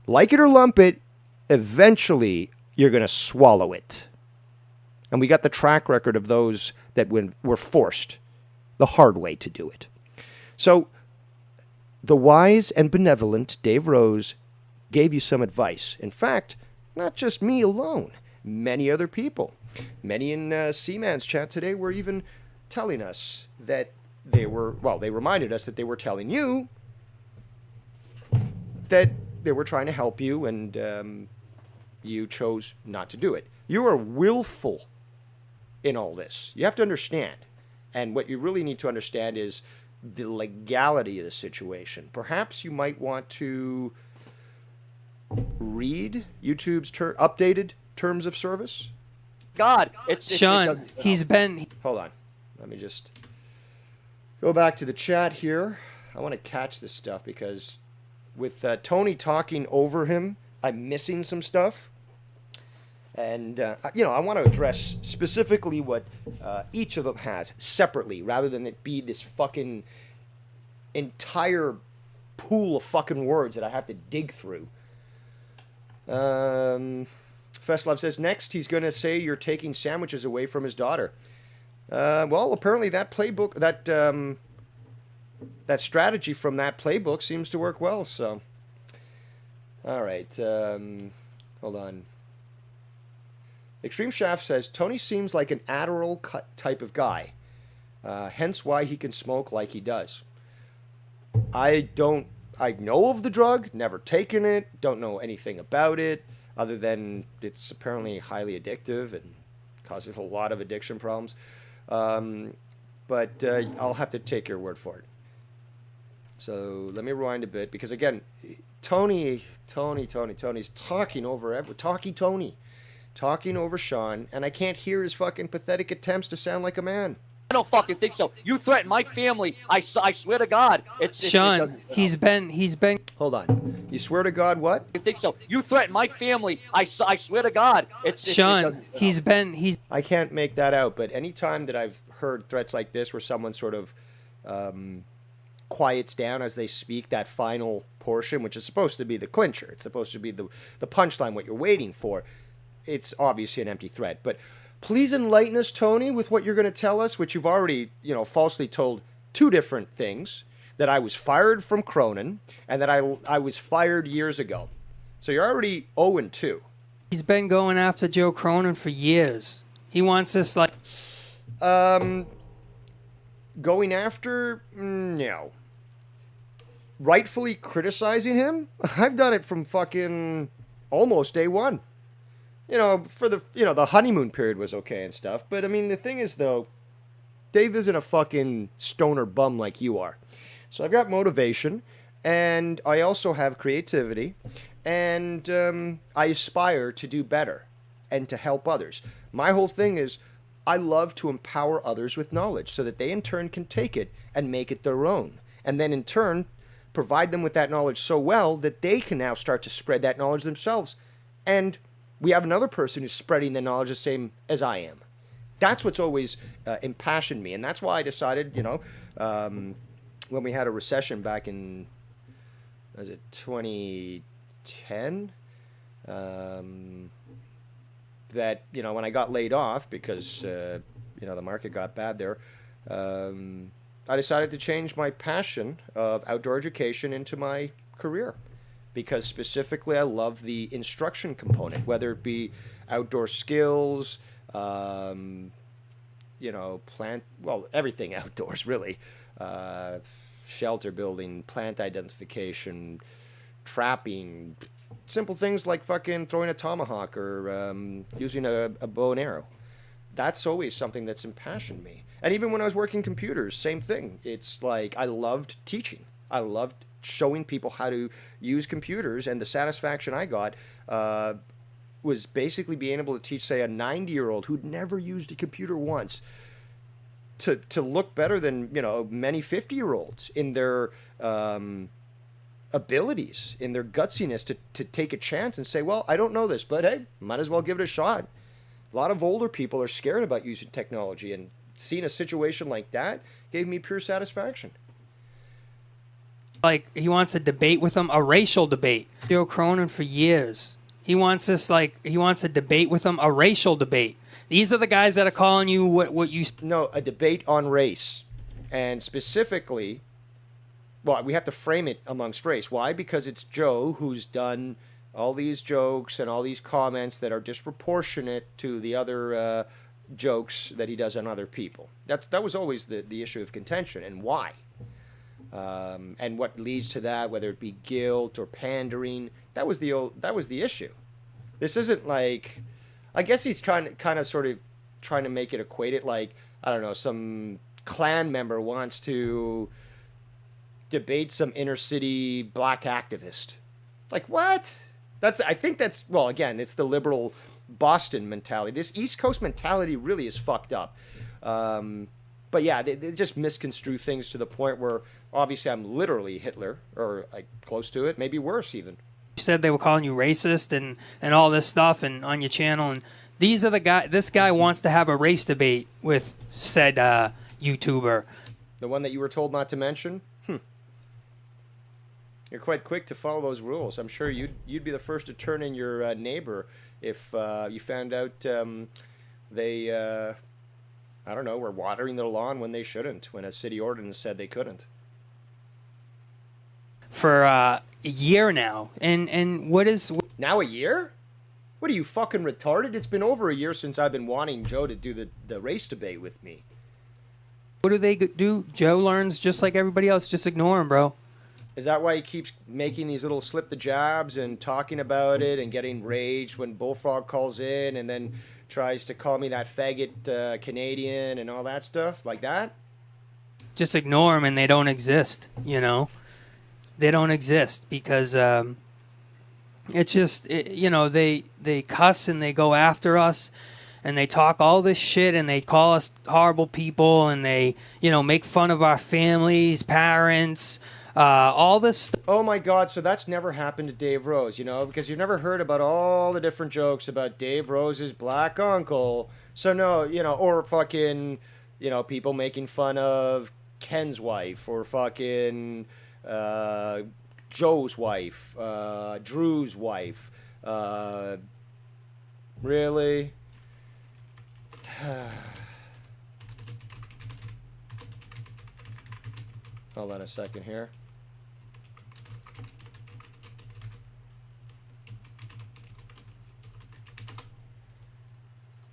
Like it or lump it, eventually you're going to swallow it. And we got the track record of those that were forced the hard way to do it. So the wise and benevolent Dave Rose gave you some advice. In fact, not just me alone. Many other people. Many in Seaman's chat today were even telling us that they reminded us that they were telling you that they were trying to help you and you chose not to do it. You are willful in all this. You have to understand. And what you really need to understand is the legality of the situation. Perhaps you might want to read YouTube's updated terms of service. God, Sean, he's been. Hold on. Let me just go back to the chat here. I want to catch this stuff because with Tony talking over him, I'm missing some stuff. And, I want to address specifically what each of them has separately rather than it be this fucking entire pool of fucking words that I have to dig through. Festlove says, next he's going to say you're taking sandwiches away from his daughter. Well, apparently that playbook, that strategy from that playbook seems to work well, so. All right, hold on. Extreme Shaft says, Tony seems like an Adderall type of guy, hence why he can smoke like he does. I know of the drug, never taken it, don't know anything about it, other than it's apparently highly addictive and causes a lot of addiction problems. But I'll have to take your word for it. So let me rewind a bit, because again, Tony's talking over talking over Sean, and I can't hear his fucking pathetic attempts to sound like a man. I don't fucking think so. You threaten my family. I swear to God. Sean, he's been. Hold on. You swear to God what? I think so. You threaten my family. I swear to God. Sean, he's. I can't make that out, but anytime that I've heard threats like this where someone sort of quiets down as they speak that final portion, which is supposed to be the clincher, it's supposed to be the punchline, what you're waiting for, it's obviously an empty threat. But please enlighten us, Tony, with what you're going to tell us, which you've already, falsely told two different things, that I was fired from Cronin and that I was fired years ago. So you're already 0-2. He's been going after Joe Cronin for years. He wants us like... Going after? No. Rightfully criticizing him? I've done it from fucking almost day one. For the honeymoon period was okay and stuff. But, I mean, the thing is, though, Dave isn't a fucking stoner bum like you are. So I've got motivation, and I also have creativity, and I aspire to do better and to help others. My whole thing is I love to empower others with knowledge so that they, in turn, can take it and make it their own. And then, in turn, provide them with that knowledge so well that they can now start to spread that knowledge themselves. And we have another person who's spreading the knowledge the same as I am. That's what's always impassioned me. And that's why I decided, when we had a recession back in, was it 2010? That, when I got laid off because, the market got bad there, I decided to change my passion of outdoor education into my career. Because specifically I love the instruction component, whether it be outdoor skills, everything outdoors really, shelter building, plant identification, trapping, simple things like fucking throwing a tomahawk or using a bow and arrow. That's always something that's impassioned me. And even when I was working computers, same thing. It's like I loved teaching. I loved showing people how to use computers, and the satisfaction I got was basically being able to teach, say, a 90-year-old who'd never used a computer once to look better than, many 50-year-olds in their abilities, in their gutsiness to take a chance and say, well, I don't know this, but hey, might as well give it a shot. A lot of older people are scared about using technology, and seeing a situation like that gave me pure satisfaction. Like, he wants a debate with him, a racial debate. Joe Cronin for years. He wants a debate with him, a racial debate. These are the guys that are calling you what you... No, a debate on race. And specifically, well, we have to frame it amongst race. Why? Because it's Joe who's done all these jokes and all these comments that are disproportionate to the other jokes that he does on other people. That was always the issue of contention, and why. And what leads to that, whether it be guilt or pandering, that was the issue. This isn't like, I guess he's trying to make it equate it like, I don't know, some Klan member wants to debate some inner city black activist. Like, what? I think that's, well, again, it's the liberal Boston mentality. This East Coast mentality really is fucked up. But yeah, they just misconstrue things to the point where obviously I'm literally Hitler, or like close to it, maybe worse even. You said they were calling you racist and all this stuff and on your channel, and these are the guy. This guy wants to have a race debate with said YouTuber. The one that you were told not to mention? You're quite quick to follow those rules. I'm sure you'd be the first to turn in your neighbor if you found out they, I don't know, were watering their lawn when they shouldn't, when a city ordinance said they couldn't. For a year now, and what is now a year? What are you, fucking retarded? It's been over a year since I've been wanting Joe to do the race debate with me. What do they do? Joe learns just like everybody else. Just ignore him, bro. Is that why he keeps making these little slip the jabs and talking about it and getting raged when Bullfrog calls in and then tries to call me that faggot Canadian and all that stuff like that? Just ignore them and they don't exist, you know? They don't exist because it's just, they cuss and they go after us and they talk all this shit and they call us horrible people and they, make fun of our families, parents, all this stuff. Oh my God, so that's never happened to Dave Rose, because you've never heard about all the different jokes about Dave Rose's black uncle. So no, or fucking, people making fun of Ken's wife or fucking Joe's wife, Drew's wife. Really? Hold on a second here.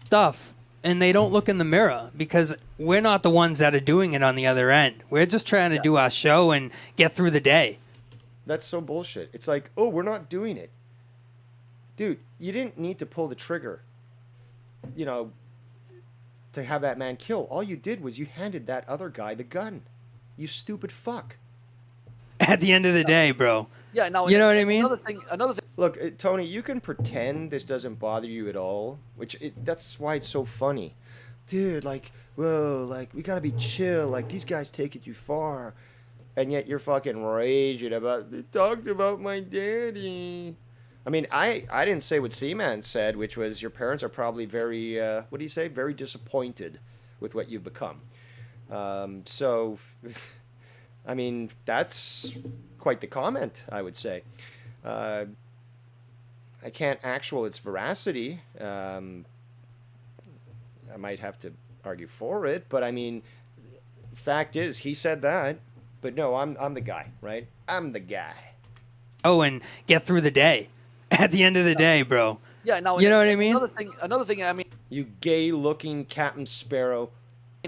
Stuff, and they don't look in the mirror because we're not the ones that are doing it on the other end. We're just trying to do our show and get through the day. That's so bullshit. It's like, oh, we're not doing it. Dude, you didn't need to pull the trigger, to have that man killed. All you did was you handed that other guy the gun. You stupid fuck. At the end of the day, bro. Yeah, no, you know what I mean? Another thing. Look, Tony, you can pretend this doesn't bother you at all, that's why it's so funny. Dude, whoa, we gotta be chill, these guys take it too far. And yet you're fucking raging about, they talked about my daddy. I mean, I didn't say what Seaman said, which was your parents are probably very, what do you say? Very disappointed with what you've become. So, I mean, that's quite the comment, I would say. I can't actual its veracity. I might have to argue for it, but I mean, fact is, he said that. But no, I'm the guy, right? I'm the guy. Oh, and get through the day. At the end of the day, bro. Yeah, no. You know what I mean? Another thing. I mean, you gay-looking Captain Sparrow.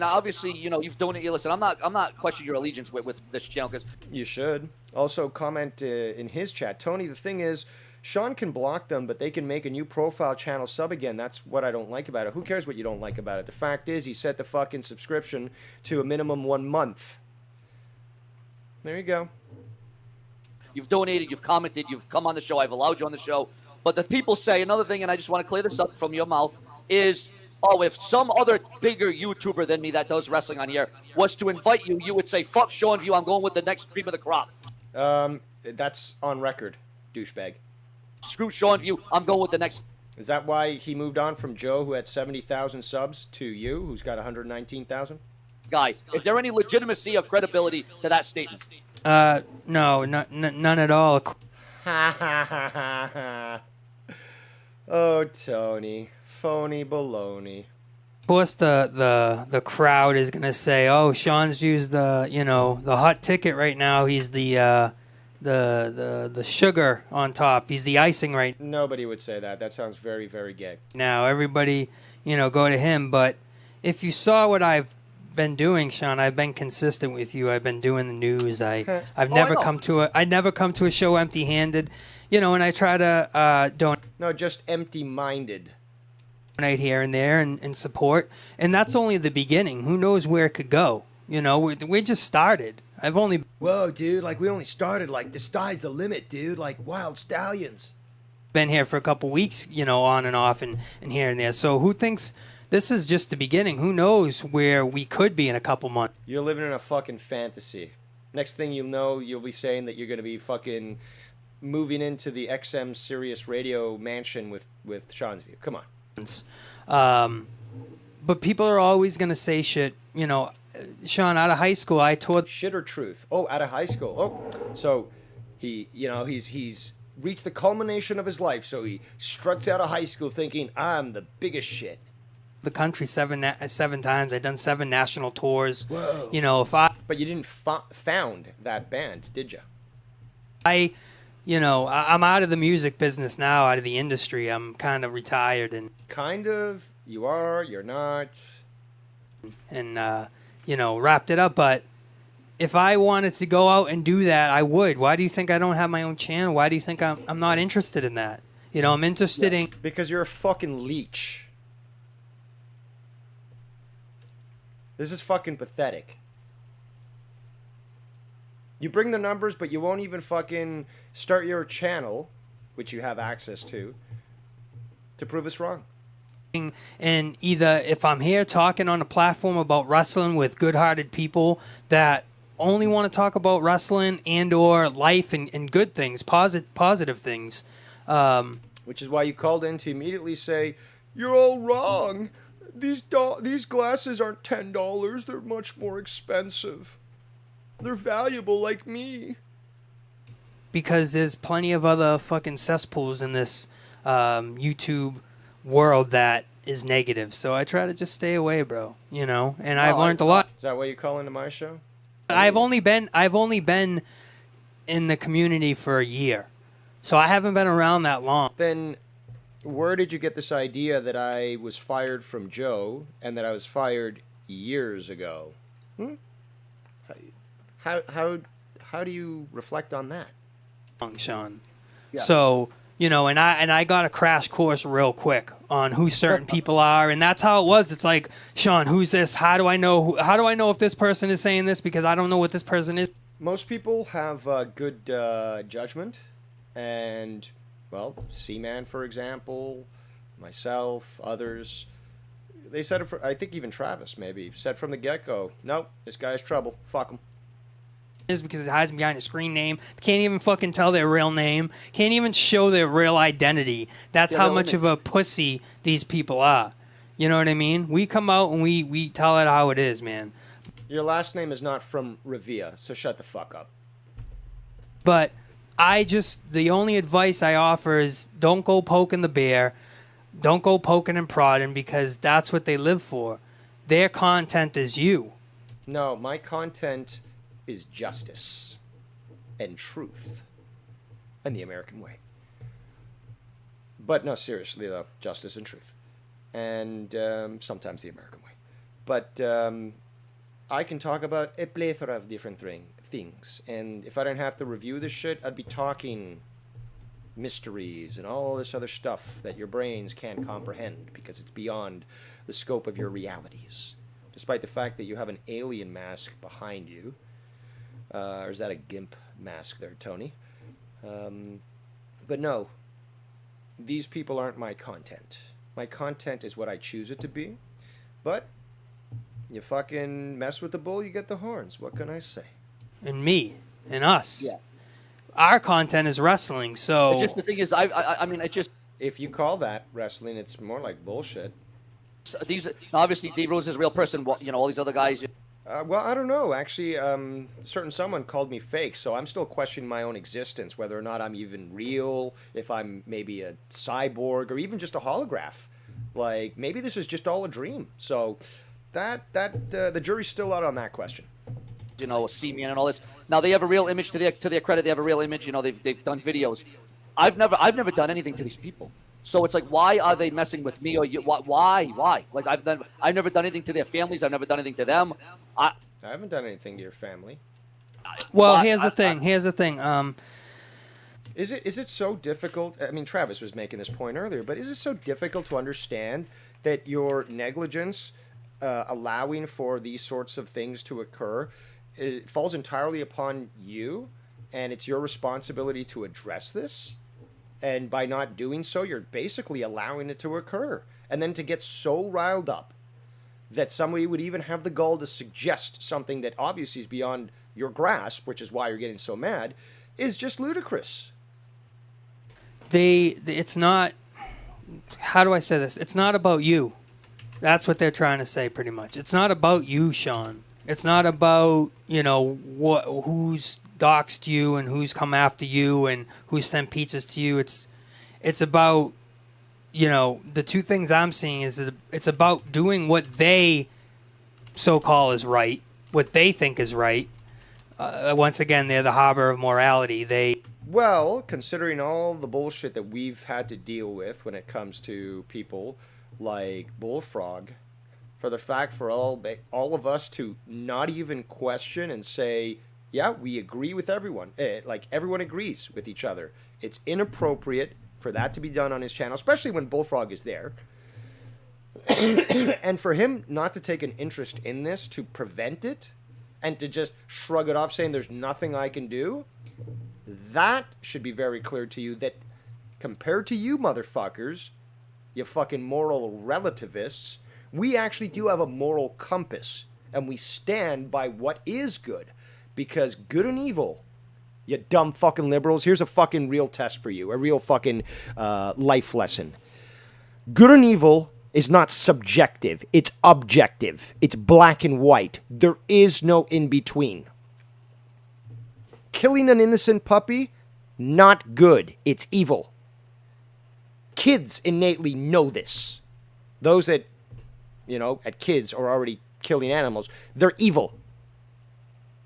Obviously, you've donated. Listen, I'm not questioning your allegiance with this channel because you should also comment in his chat, Tony. The thing is, Sean can block them, but they can make a new profile channel sub again. That's what I don't like about it. Who cares what you don't like about it? The fact is, he set the fucking subscription to a minimum 1 month. There you go. You've donated, you've commented, you've come on the show, I've allowed you on the show. But the people say another thing, and I just want to clear this up from your mouth, is, oh, if some other bigger YouTuber than me that does wrestling on here was to invite you, you would say, fuck Sean View, I'm going with the next cream of the crop. That's on record, douchebag. Screw Sean View, I'm going with the next. Is that why he moved on from Joe, who had 70,000 subs, to you, who's got 119,000? Guy, is there any legitimacy or credibility to that statement? No, none at all. Ha ha ha ha ha. Oh, Tony. Phony baloney. Of course, the crowd is gonna say, "Oh, Sean's used the hot ticket right now. He's the sugar on top. He's the icing right." Nobody would say that. That sounds very, very gay. Now everybody, go to him. But if you saw what I've been doing, Sean, I've been consistent with you. I've been doing the news. I've never come to a show empty-handed, and I try to donate. No, just empty-minded. Donate here and there and support, and that's only the beginning. Who knows where it could go? You know, we just started. I've only Whoa, dude, like we only started, like the sky's the limit, dude, like Wild Stallions. been here for a couple weeks, you know, on and off and here and there. So who thinks this is just the beginning? Who knows where we could be in a couple months? You're living in a fucking fantasy. Next thing you'll know, you'll be saying that you're going to be fucking moving into the XM Sirius Radio mansion with Sean's View. Come on. But people are always going to say shit. You know, Sean, out of high school, I taught Shit or truth? Oh, out of high school. Oh, so he's reached the culmination of his life. So he struts out of high school thinking, I'm the biggest shit. the country seven times. I've done 7 national tours. Whoa. You know, But you didn't found that band, did you? I'm out of the music business now, out of the industry. I'm kind of retired and Kind of. You are. You're not. wrapped it up. But if I wanted to go out and do that, I would. Why do you think I don't have my own channel? Why do you think I'm not interested in that? You know, I'm interested in... Because you're a fucking leech. This is fucking pathetic. You bring the numbers, but you won't even fucking start your channel, which you have access to prove us wrong. And either if I'm here talking on a platform about wrestling with good-hearted people that only want to talk about wrestling and or life and good things, positive things. Which is why you called in to immediately say, you're all wrong. These glasses aren't $10. They're much more expensive. They're valuable like me. Because there's plenty of other fucking cesspools in this YouTube world that is negative. So I try to just stay away, bro. You know, and I've learned a lot. Is that why you call into my show? I've only been in the community for a year. So I haven't been around that long. Then where did you get this idea that I was fired from Joe and that I was fired years ago? How do you reflect on that? Sean. Yeah. So, and I got a crash course real quick on who certain people are, and that's how it was. It's like, Sean, who's this? How do I know if this person is saying this, because I don't know what this person is? Most people have good judgment, and, well, Seaman, for example, myself, others, they said it for, I think even Travis maybe, said from the get-go, nope, this guy's trouble, fuck him. Is because it hides behind a screen name. Can't even fucking tell their real name. Can't even show their real identity. That's how much of a pussy these people are. You know what I mean? We come out and we tell it how it is, man. Your last name is not from Revia, so shut the fuck up. But the only advice I offer is don't go poking the bear. Don't go poking and prodding, because that's what they live for. Their content is you. No, my content is justice and truth and the American way. But no, seriously though, justice and truth. And sometimes the American way. But I can talk about a plethora of different things. And if I didn't have to review this shit, I'd be talking mysteries and all this other stuff that your brains can't comprehend because it's beyond the scope of your realities. Despite the fact that you have an alien mask behind you. Or is that a GIMP mask there, Tony? But no, these people aren't my content. My content is what I choose it to be. But you fucking mess with the bull, you get the horns. What can I say? And me and us. Yeah. Our content is wrestling, so... It's just the thing is, I mean, it just... If you call that wrestling, it's more like bullshit. These obviously, Dave Rose is a real person. All these other guys... Well, I don't know. Actually, certain someone called me fake, so I'm still questioning my own existence, whether or not I'm even real, if I'm maybe a cyborg, or even just a holograph. Like, maybe this is just all a dream. So, the jury's still out on that question. Seaman and all this. Now they have a real image to their credit. They have a real image. They've done videos. I've never done anything to these people. So it's like, why are they messing with me or you? Why? Like I've never done anything to their families. I've never done anything to them. I haven't done anything to your family. Well, here's the thing. Is it so difficult? I mean, Travis was making this point earlier, but is it so difficult to understand that your negligence allowing for these sorts of things to occur, it falls entirely upon you, and it's your responsibility to address this. And by not doing so, you're basically allowing it to occur. And then to get so riled up that somebody would even have the gall to suggest something that obviously is beyond your grasp, which is why you're getting so mad, is just ludicrous. It's not, how do I say this? It's not about you. That's what they're trying to say pretty much. It's not about you, Sean. It's not about, who's doxed you and who's come after you and who's sent pizzas to you. It's about, the two things I'm seeing is it's about doing what they so-called is right, what they think is right. Once again, they're the harbor of morality. Well, considering all the bullshit that we've had to deal with when it comes to people like Bullfrog, for the fact for all of us to not even question and say, yeah, we agree with everyone. Like, everyone agrees with each other. It's inappropriate for that to be done on his channel, especially when Bullfrog is there. And for him not to take an interest in this, to prevent it, and to just shrug it off saying there's nothing I can do, that should be very clear to you that compared to you motherfuckers, you fucking moral relativists, we actually do have a moral compass, and we stand by what is good. Because good and evil, you dumb fucking liberals, here's a fucking real test for you, a real fucking life lesson. Good and evil is not subjective, it's objective. It's black and white. There is no in-between. Killing an innocent puppy, not good, it's evil. Kids innately know this. Those that, at kids are already killing animals, they're evil.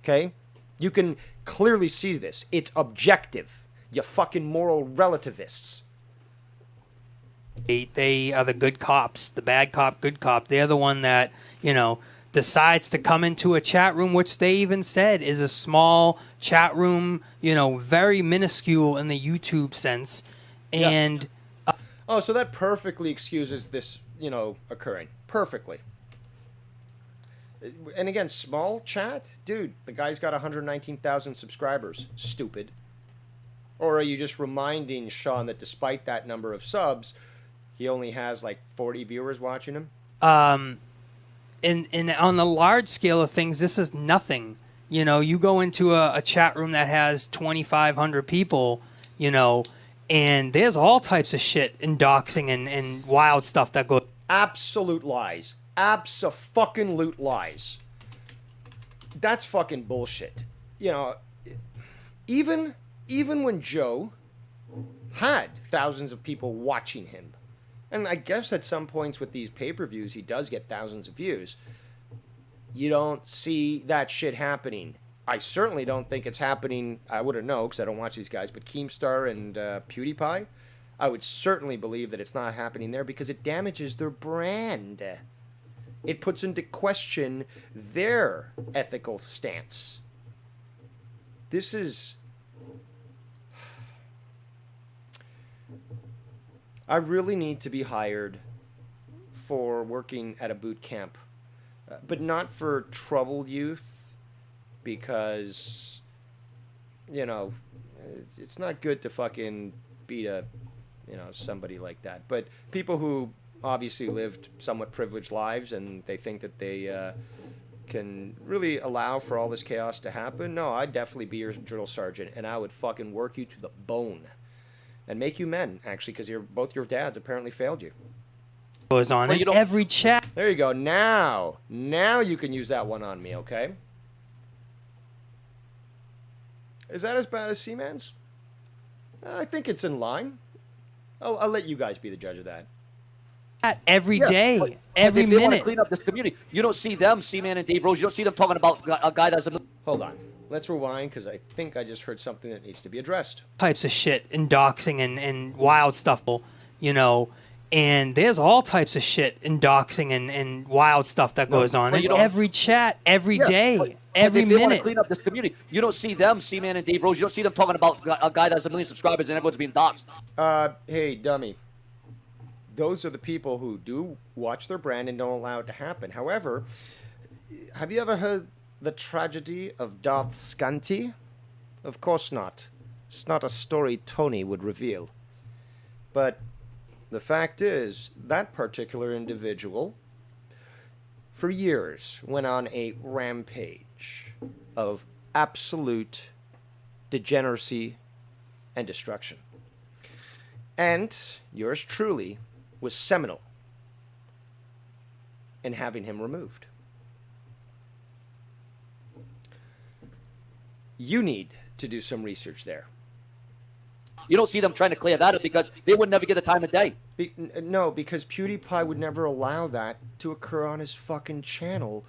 Okay? You can clearly see this. It's objective. You fucking moral relativists. They are the good cops, the bad cop, good cop. They're the one that, decides to come into a chat room, which they even said is a small chat room, very minuscule in the YouTube sense. And... Oh, so that perfectly excuses this, occurring. Perfectly. And again, small chat? Dude, the guy's got 119,000 subscribers. Stupid. Or are you just reminding Sean that despite that number of subs, he only has like 40 viewers watching him? And on the large scale of things, this is nothing. You go into a chat room that has 2,500 people, and there's all types of shit and doxing and wild stuff that goes. Absolute lies. Abso-fucking-lute lies. That's fucking bullshit. Even when Joe had thousands of people watching him, and I guess at some points with these pay-per-views he does get thousands of views, you don't see that shit happening. I certainly don't think it's happening. I wouldn't know because I don't watch these guys, but Keemstar and PewDiePie, I would certainly believe that it's not happening there because it damages their brand. It puts into question their ethical stance. This is... I really need to be hired for working at a boot camp, but not for troubled youth, because, it's not good to fucking beat somebody like that. But people who obviously lived somewhat privileged lives and they think that they can really allow for all this chaos to happen, no, I'd definitely be your drill sergeant, and I would fucking work you to the bone. And make you men, actually, because both your dads apparently failed you. Goes on in every chat. There you go. Now you can use that one on me, okay? Is that as bad as Seaman's? I think it's in line. I'll let you guys be the judge of that. Every day, every if minute. They want to clean up this community. You don't see them, Seaman and Dave Rose. You don't see them talking about a guy that's a... Hold on. Let's rewind, because I think I just heard something that needs to be addressed. Types of shit and doxing and wild stuff, and there's all types of shit and doxing and wild stuff that goes on in every chat, every day, every if minute. They want to clean up this community. You don't see them, Seaman and Dave Rose. You don't see them talking about a guy that has 1 million subscribers and everyone's being doxed. Hey, dummy. those are the people who do watch their brand and don't allow it to happen. However, have you ever heard the tragedy of Darth Scanty? Of course not. It's not a story Tony would reveal. But the fact is, that particular individual, for years, went on a rampage of absolute degeneracy and destruction. And yours truly was seminal in having him removed. You need to do some research there. You don't see them trying to clear that up because they would never get the time of day. No, because PewDiePie would never allow that to occur on his fucking channel.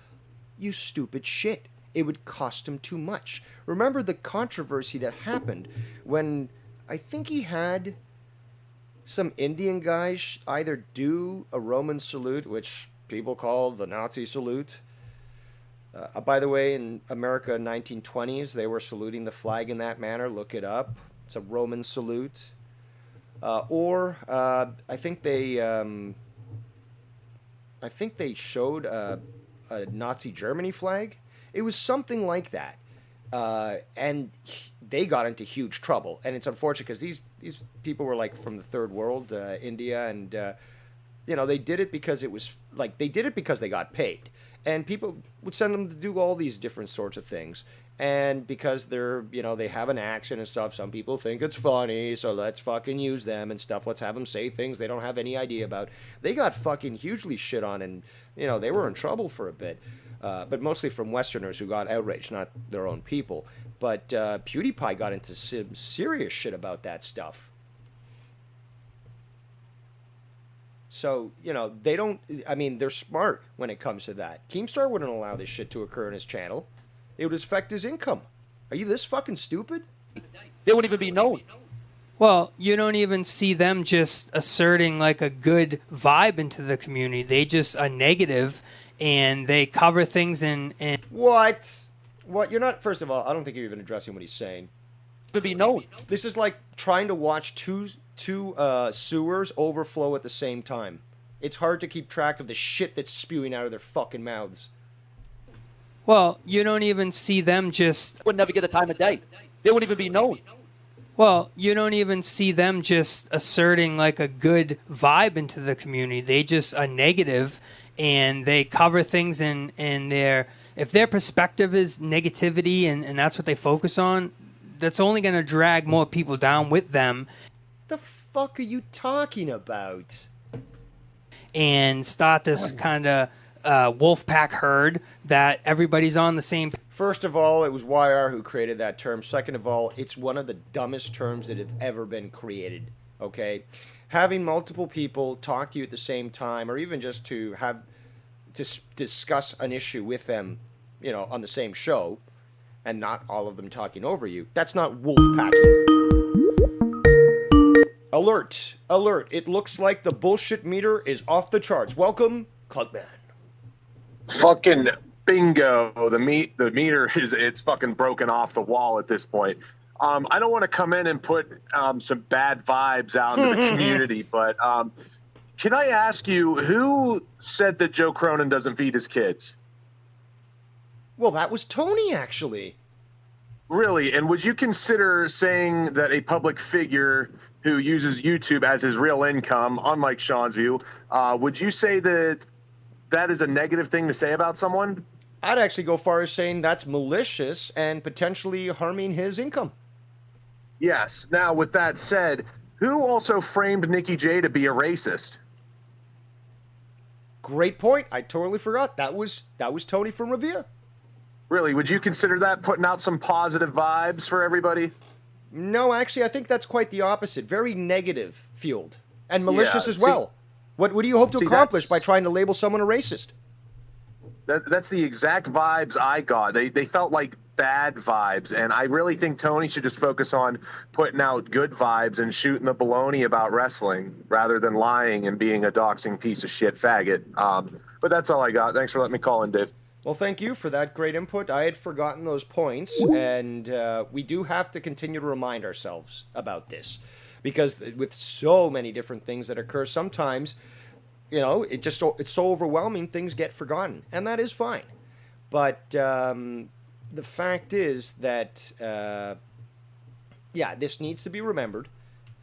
You stupid shit. It would cost him too much. Remember the controversy that happened when I think he had some Indian guys either do a Roman salute, which people call the Nazi salute. By the way, in America 1920s, they were saluting the flag in that manner. Look it up. It's a Roman salute. I think they showed a Nazi Germany flag. It was something like that. And they got into huge trouble. And it's unfortunate because these people were like from the third world, India, and they did it because it was like they did it because they got paid. And people would send them to do all these different sorts of things. And because they're, they have an accent and stuff, some people think it's funny, so let's fucking use them and stuff. Let's have them say things they don't have any idea about. They got fucking hugely shit on, and, they were in trouble for a bit. But mostly from Westerners who got outraged, not their own people. But PewDiePie got into some serious shit about that stuff. So, they're smart when it comes to that. Keemstar wouldn't allow this shit to occur in his channel. It would affect his income. Are you this fucking stupid? They wouldn't even be known. Well, you don't even see them just asserting like a good vibe into the community. They just are negative, and they cover things in... What? You're not... First of all, I don't think you're even addressing what he's saying. Would be known. This is like trying to watch two sewers overflow at the same time. It's hard to keep track of the shit that's spewing out of their fucking mouths. Well, you don't even see them just... Would never get the time of day. They wouldn't even be known. Well, you don't even see them just asserting like a good vibe into the community. They just are negative, and they cover things in their... If their perspective is negativity and that's what they focus on, that's only going to drag more people down with them. The fuck are you talking about? And start this kind of wolf pack herd that everybody's on the same... First of all, it was YR who created that term. Second of all, it's one of the dumbest terms that have ever been created, okay? Having multiple people talk to you at the same time, or even just to discuss an issue with them, on the same show, and not all of them talking over you, that's not wolf packing. Alert! Alert! It looks like the bullshit meter is off the charts. Welcome, Clugman. Fucking bingo. The meter it's fucking broken off the wall at this point. I don't want to come in and put some bad vibes out into the community, but can I ask you, who said that Joe Cronin doesn't feed his kids? Well, that was Tony, actually. Really? And would you consider saying that a public figure who uses YouTube as his real income, unlike Sean's view, would you say that that is a negative thing to say about someone? I'd actually go far as saying that's malicious and potentially harming his income. Yes. Now, with that said, who also framed Nikki J to be a racist? Great point. I totally forgot. That was Tony from Revere. Really? Would you consider that putting out some positive vibes for everybody? No, actually, I think that's quite the opposite. Very negative fueled and malicious as well. What do you hope to accomplish by trying to label someone a racist? That's the exact vibes I got. They felt like bad vibes, and I really think Tony should just focus on putting out good vibes and shooting the baloney about wrestling rather than lying and being a doxing piece of shit faggot. But that's all I got. Thanks for letting me call in, Dave. Well, thank you for that great input. I had forgotten those points, and we do have to continue to remind ourselves about this. because with so many different things that occur, sometimes, it's so overwhelming, things get forgotten, and that is fine. But the fact is that, this needs to be remembered,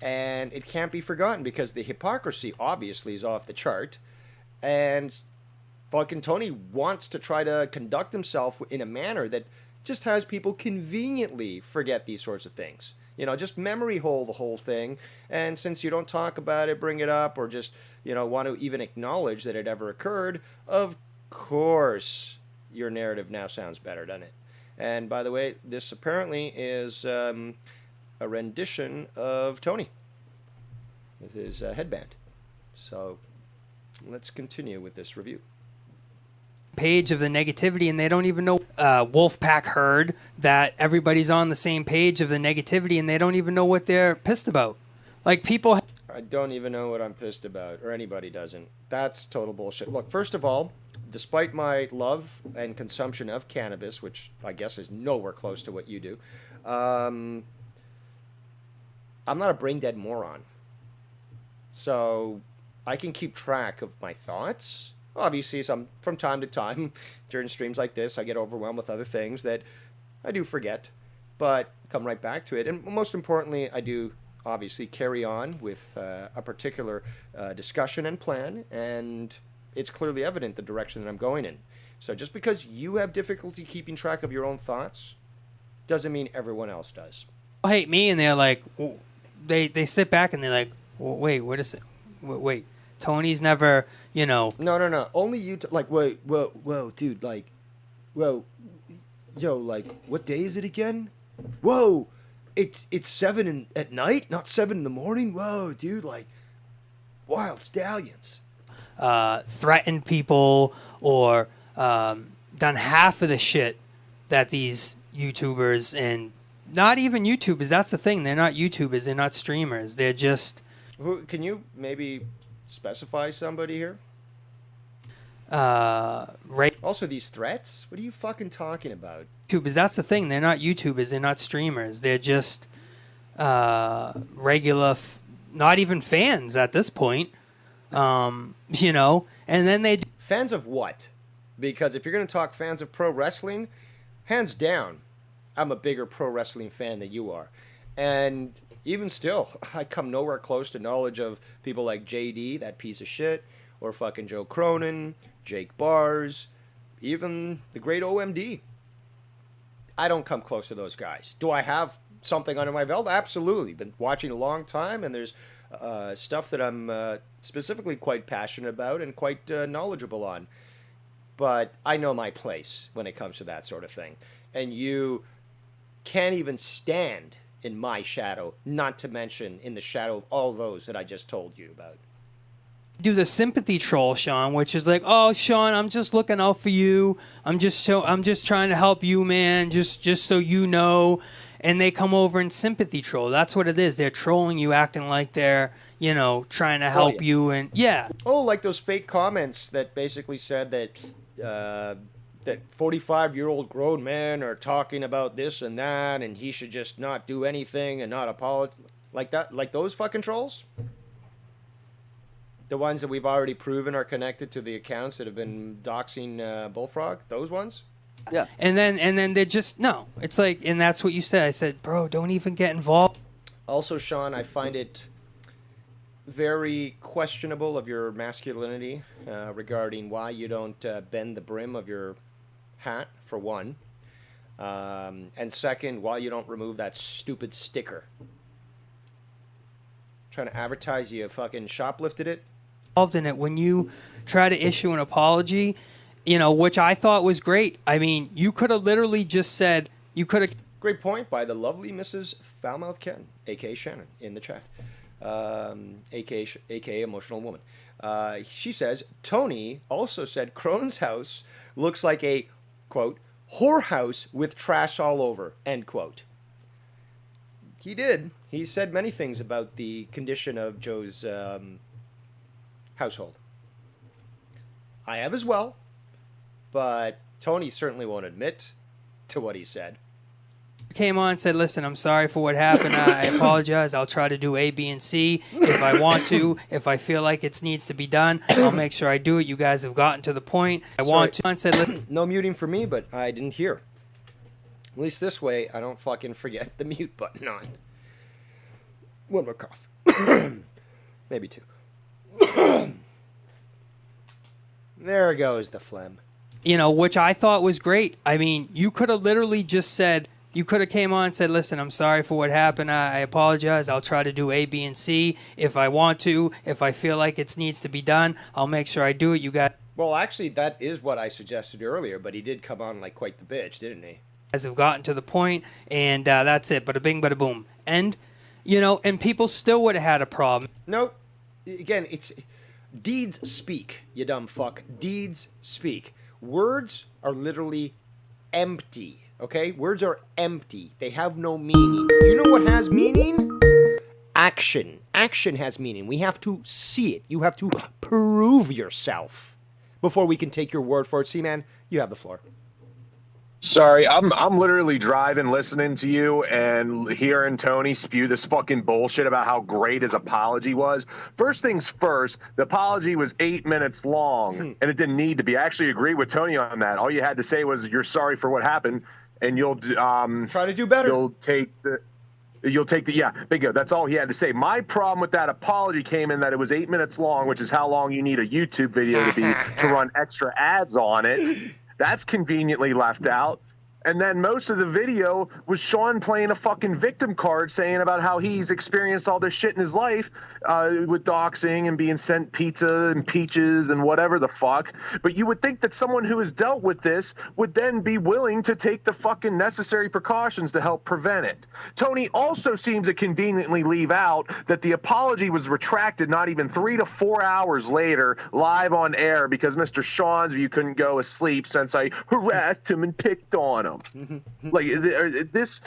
and it can't be forgotten because the hypocrisy obviously is off the chart, and fucking Tony wants to try to conduct himself in a manner that just has people conveniently forget these sorts of things. Just memory hole the whole thing. And since you don't talk about it, bring it up, or just, want to even acknowledge that it ever occurred, of course your narrative now sounds better, doesn't it? And by the way, this apparently is a rendition of Tony with his headband. So let's continue with this review. Page of the negativity, and they don't even know. Wolfpack heard that everybody's on the same page of the negativity, and they don't even know what they're pissed about. Like, people... I don't even know what I'm pissed about, or anybody doesn't. That's total bullshit. Look, first of all, despite my love and consumption of cannabis, which I guess is nowhere close to what you do, I'm not a brain-dead moron. So I can keep track of my thoughts. Obviously, from time to time, during streams like this, I get overwhelmed with other things that I do forget, but come right back to it. And most importantly, I do obviously carry on with a particular discussion and plan, and it's clearly evident the direction that I'm going in. So just because you have difficulty keeping track of your own thoughts doesn't mean everyone else does. Hate me, and they're like, they sit back and they're like, wait, what is it? Wait, Tony's never... No. Only you. Wait, whoa, dude. What day is it again? Whoa, it's 7 at night, not 7 in the morning. Whoa, dude. Wild stallions. Threatened people or done half of the shit that these YouTubers, and not even YouTubers. That's the thing. They're not YouTubers. They're not streamers. They're just. Can you maybe specify somebody here? Also, these threats? What are you fucking talking about? YouTubers, that's the thing. They're not YouTubers. They're not streamers. They're just regular, not even fans at this point. And then they... Fans of what? Because if you're going to talk fans of pro wrestling, hands down, I'm a bigger pro wrestling fan than you are. And even still, I come nowhere close to knowledge of people like JD, that piece of shit, or fucking Joe Cronin, Jake Bars, even the great OMD. I don't come close to those guys. Do I have something under my belt? Absolutely. Been watching a long time, and there's stuff that I'm specifically quite passionate about and quite knowledgeable on. But I know my place when it comes to that sort of thing. And you can't even stand in my shadow, not to mention in the shadow of all those that I just told you about. Do the sympathy troll, Sean, which is like, oh, Sean, I'm just looking out for you. I'm just trying to help you, man. Just so you know. And they come over and sympathy troll. That's what it is. They're trolling you, acting like they're, trying to help you. And yeah. Oh, like those fake comments that basically said that that 45-year-old grown men are talking about this and that, and he should just not do anything and not apologize. Like that, like those fucking trolls. The ones that we've already proven are connected to the accounts that have been doxing Bullfrog. Those ones. Yeah. And then they just no. It's like, and that's what you said. I said, bro, don't even get involved. Also, Sean, I find it very questionable of your masculinity regarding why you don't bend the brim of your hat, for one, and second, why you don't remove that stupid sticker. Trying to advertise you fucking shoplifted it. Involved in it when you try to issue an apology, which I thought was great. I mean, you could have literally just said, Great point by the lovely Mrs. Foulmouth Ken, a.k.a. Shannon, in the chat, a.k.a. Emotional Woman. She says, Tony also said Cronin's house looks like a, quote, whorehouse with trash all over, end quote. He did. He said many things about the condition of Joe's household. I have as well, but Tony certainly won't admit to what he said. came on and said, listen, I'm sorry for what happened. I apologize. I'll try to do A, B, and C if I want to. If I feel like it needs to be done, I'll make sure I do it. You guys have gotten to the point. I want to. And said, listen. No muting for me, but I didn't hear. At least this way, I don't fucking forget the mute button on. One more cough. Maybe two. There goes the phlegm. You know, which I thought was great. I mean, you could have literally just said, you could have came on and said, listen, I'm sorry for what happened. I apologize. I'll try to do A, B, and C if I want to. If I feel like it needs to be done, I'll make sure I do it. You got. Well, actually, that is what I suggested earlier, but he did come on like quite the bitch, didn't he? Guys have gotten to the point, and that's it. Bada bing, bada boom. And, you know, and people still would have had a problem. Nope. Again, it's deeds speak, you dumb fuck. Deeds speak. Words are literally empty. Okay? Words are empty. They have no meaning. You know what has meaning? Action. Action has meaning. We have to see it. You have to prove yourself before we can take your word for it. See, man, you have the floor. Sorry, I'm literally driving, listening to you and hearing Tony spew this fucking bullshit about how great his apology was. First things first, the apology was 8 minutes long, and it didn't need to be. I actually agree with Tony on that. All you had to say was you're sorry for what happened, and you'll try to do better. You'll take the yeah, bingo. That's all he had to say. My problem with that apology came in that it was 8 minutes long, which is how long you need a YouTube video to be to run extra ads on it. That's conveniently left out. And then most of the video was Sean playing a fucking victim card saying about how he's experienced all this shit in his life with doxing and being sent pizza and peaches and whatever the fuck. But you would think that someone who has dealt with this would then be willing to take the fucking necessary precautions to help prevent it. Tony also seems to conveniently leave out that the apology was retracted not even 3 to 4 hours later, live on air, because Mr. Sean's view couldn't go to sleep since I harassed him and picked on him. Like this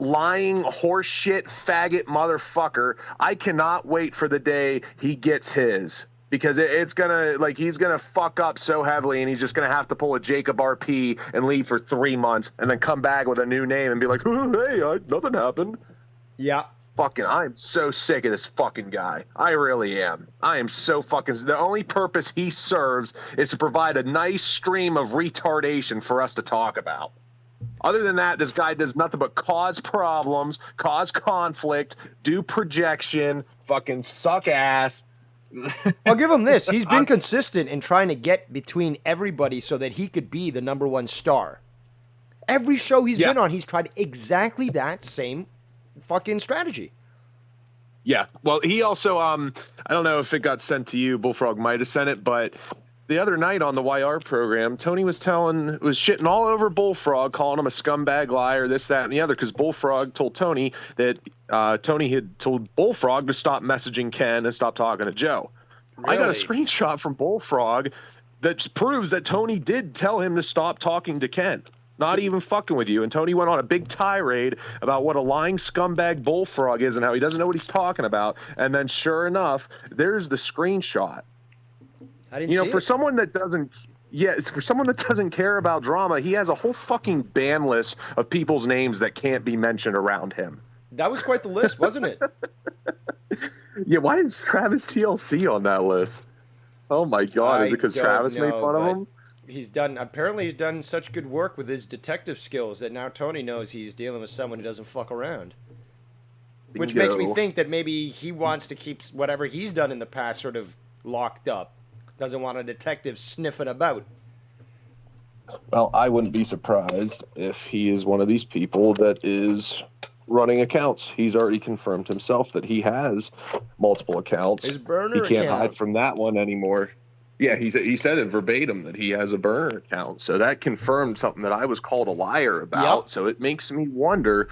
lying horseshit faggot motherfucker, I cannot wait for the day he gets his, because it's gonna, like, he's gonna fuck up so heavily and he's just gonna have to pull a Jacob RP and leave for 3 months and then come back with a new name and be like, oh, hey, nothing happened. Yeah. Fucking, I'm so sick of this fucking guy. I really am. I am so fucking. The only purpose he serves is to provide a nice stream of retardation for us to talk about. Other than that, this guy does nothing but cause problems, cause conflict, do projection, fucking suck ass. I'll give him this. He's been consistent in trying to get between everybody so that he could be the #1 star. Every show he's been on, he's tried exactly that same fucking strategy. Yeah. Well, he also, I don't know if it got sent to you. Bullfrog might have sent it, but the other night on the YR program, Tony was shitting all over Bullfrog, calling him a scumbag liar, this, that, and the other, because Bullfrog told Tony that Tony had told Bullfrog to stop messaging Ken and stop talking to Joe. Really? I got a screenshot from Bullfrog that proves that Tony did tell him to stop talking to Ken. Not even fucking with you. And Tony went on a big tirade about what a lying scumbag Bullfrog is and how he doesn't know what he's talking about. And then sure enough, there's the screenshot. I didn't see for someone that doesn't care about drama, he has a whole fucking ban list of people's names that can't be mentioned around him. That was quite the list, wasn't it? Yeah, why is Travis TLC on that list? Oh my God, is it because Travis made fun of him? He's done such good work with his detective skills that now Tony knows he's dealing with someone who doesn't fuck around. Which makes me think that maybe he wants to keep whatever he's done in the past sort of locked up. Doesn't want a detective sniffing about. Well, I wouldn't be surprised if he is one of these people that is running accounts. He's already confirmed himself that he has multiple accounts. His burner He can't account. hide from that one anymore. Yeah, he said it verbatim that he has a burner account. So that confirmed something that I was called a liar about. Yep. So it makes me wonder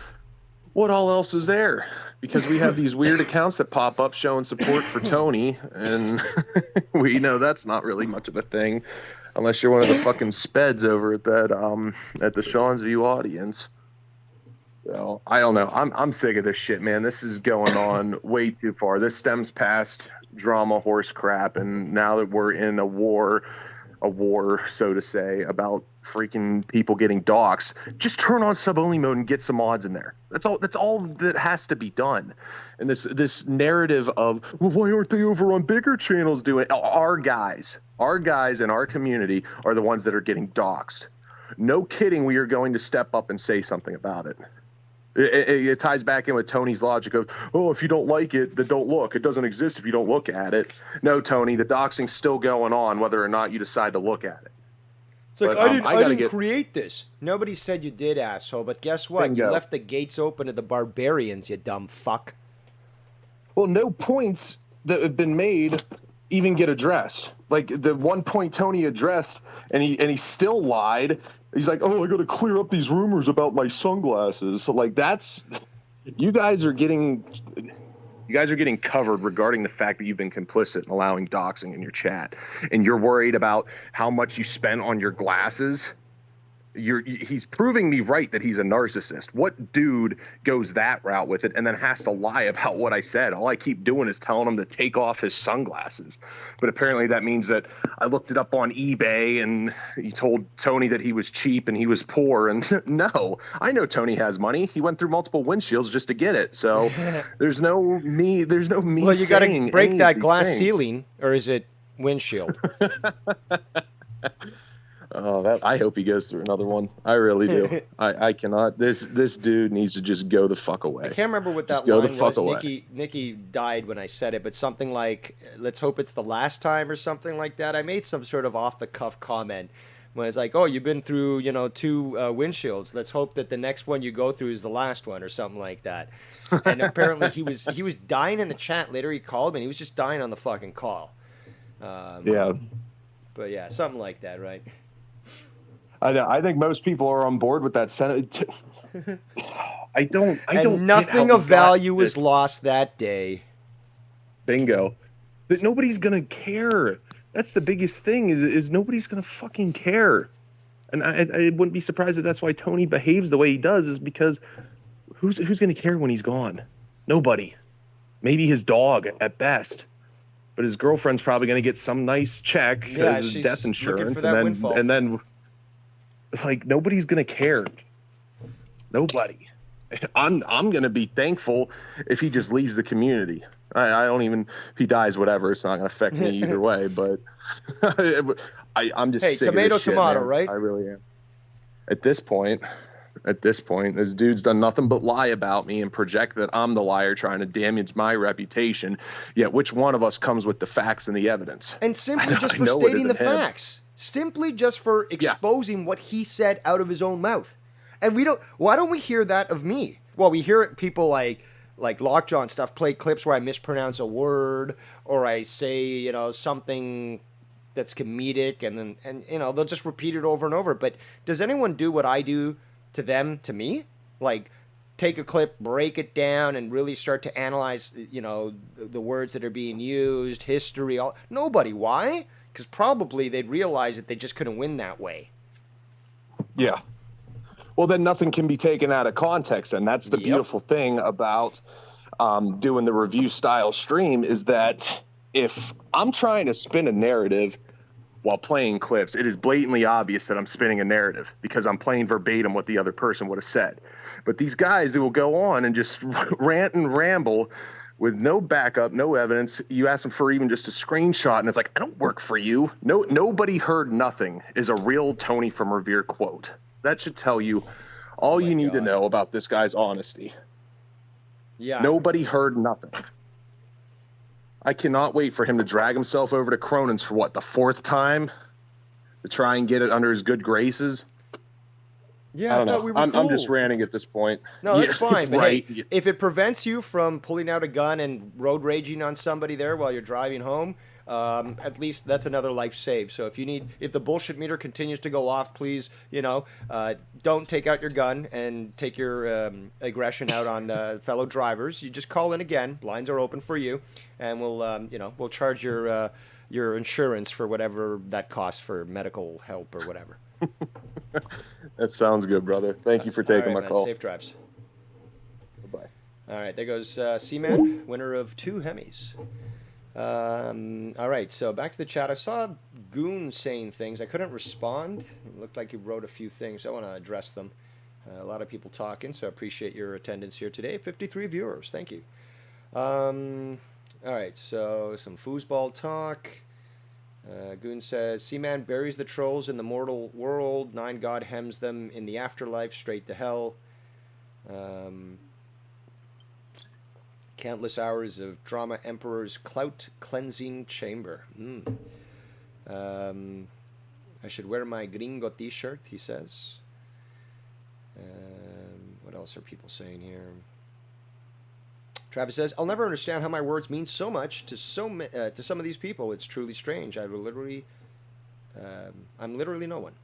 what all else is there, because we have these weird accounts that pop up showing support for Tony, and we know that's not really much of a thing unless you're one of the fucking speds over at that at the Sean's View audience. So I don't know. I'm sick of this shit, man. This is going on way too far. This stems past drama horse crap, and now that we're in a war a war, so to say, about freaking people getting doxxed, just turn on sub-only mode and get some mods in there. That's all that has to be done. And this narrative of, well, why aren't they over on bigger channels doing it? Our guys in our community are the ones that are getting doxxed. No kidding, we are going to step up and say something about it. It ties back in with Tony's logic of, oh, if you don't like it, then don't look. It doesn't exist if you don't look at it. No, Tony, the doxing's still going on whether or not you decide to look at it. It's like, But, I didn't create this. Nobody said you did, asshole. But guess what? Bingo. You left the gates open to the barbarians, you dumb fuck. Well, no points that have been made even get addressed. Like the one point Tony addressed, and he still lied. He's like, oh, I got to clear up these rumors about my sunglasses. So like you guys are getting covered regarding the fact that you've been complicit in allowing doxing in your chat, and you're worried about how much you spent on your glasses. He's proving me right that he's a narcissist. What dude goes that route with it and then has to lie about what I said? All I keep doing is telling him to take off his sunglasses. But apparently that means that I looked it up on eBay and he told Tony that he was cheap and he was poor. And no, I know Tony has money. He went through multiple windshields just to get it. So there's no me. Well, you got to break that glass things. ceiling, or is it windshield? Oh, I hope he goes through another one. I really do. I cannot. This dude needs to just go the fuck away. I can't remember what that Just go line the fuck was. away. Nikki died when I said it, but something like, let's hope it's the last time or something like that. I made some sort of off-the-cuff comment when it's like, oh, you've been through, 2 windshields. Let's hope that the next one you go through is the last one or something like that. And apparently he was dying in the chat. Later he called me, and he was just dying on the fucking call. Yeah. But yeah, something like that, right? I think most people are on board with that sentiment. I don't. And nothing of value was lost that day. Bingo. That nobody's gonna care. That's the biggest thing. Is nobody's gonna fucking care. And I wouldn't be surprised if that's why Tony behaves the way he does. Is because who's gonna care when he's gone? Nobody. Maybe his dog at best. But his girlfriend's probably gonna get some nice check as she's death looking insurance, for that windfall. and then. Like nobody's gonna care. Nobody. I'm gonna be thankful if he just leaves the community. I don't even if he dies, whatever. It's not gonna affect me either way. But I'm just sick tomato, of this shit, tomato, man. right? I really am. At this point, this dude's done nothing but lie about me and project that I'm the liar trying to damage my reputation. Yet which one of us comes with the facts and the evidence? And simply just for stating the facts. Simply just for exposing what he said out of his own mouth. And why don't we hear that of me? Well, we hear it, people like Lockjaw and stuff play clips where I mispronounce a word or I say, something that's comedic and they'll just repeat it over and over. But does anyone do what I do to them, to me? Like take a clip, break it down and really start to analyze, the words that are being used, history, all. Nobody. Why? Because probably they'd realize that they just couldn't win that way. Yeah. Well, then nothing can be taken out of context. And that's the beautiful thing about doing the review style stream is that if I'm trying to spin a narrative while playing clips, it is blatantly obvious that I'm spinning a narrative because I'm playing verbatim what the other person would have said. But these guys who will go on and just rant and ramble with no backup, no evidence. You ask them for even just a screenshot, and it's like, I don't work for you. Nobody heard nothing is a real Tony from Revere quote. That should tell you all you need to know about this guy's honesty. Yeah. Nobody heard nothing. I cannot wait for him to drag himself over to Cronin's for the 4th time to try and get it under his good graces. Yeah, I don't know. thought we were I'm cool. just ranting at this point. No, that's fine. But right. hey, if it prevents you from pulling out a gun and road raging on somebody there while you're driving home, at least that's another life saved. So if the bullshit meter continues to go off, please, don't take out your gun and take your aggression out on fellow drivers. You just call in again. Lines are open for you, and we'll charge your insurance for whatever that costs for medical help or whatever. That sounds good, brother. Thank you for taking my call. Safe drives. Bye-bye. All right, there goes Seaman, winner of 2 Hemis. All right, so back to the chat. I saw Goon saying things. I couldn't respond. It looked like he wrote a few things. I want to address them. A lot of people talking, so I appreciate your attendance here today. 53 viewers. Thank you. All right, so some foosball talk. Goon says, Seaman buries the trolls in the mortal world. Nine God hems them in the afterlife, straight to hell. Countless hours of Drama Emperor's clout cleansing chamber. I should wear my gringo t-shirt, he says. What else are people saying here? Travis says, I'll never understand how my words mean so much to some of these people. It's truly strange. I'm literally no one.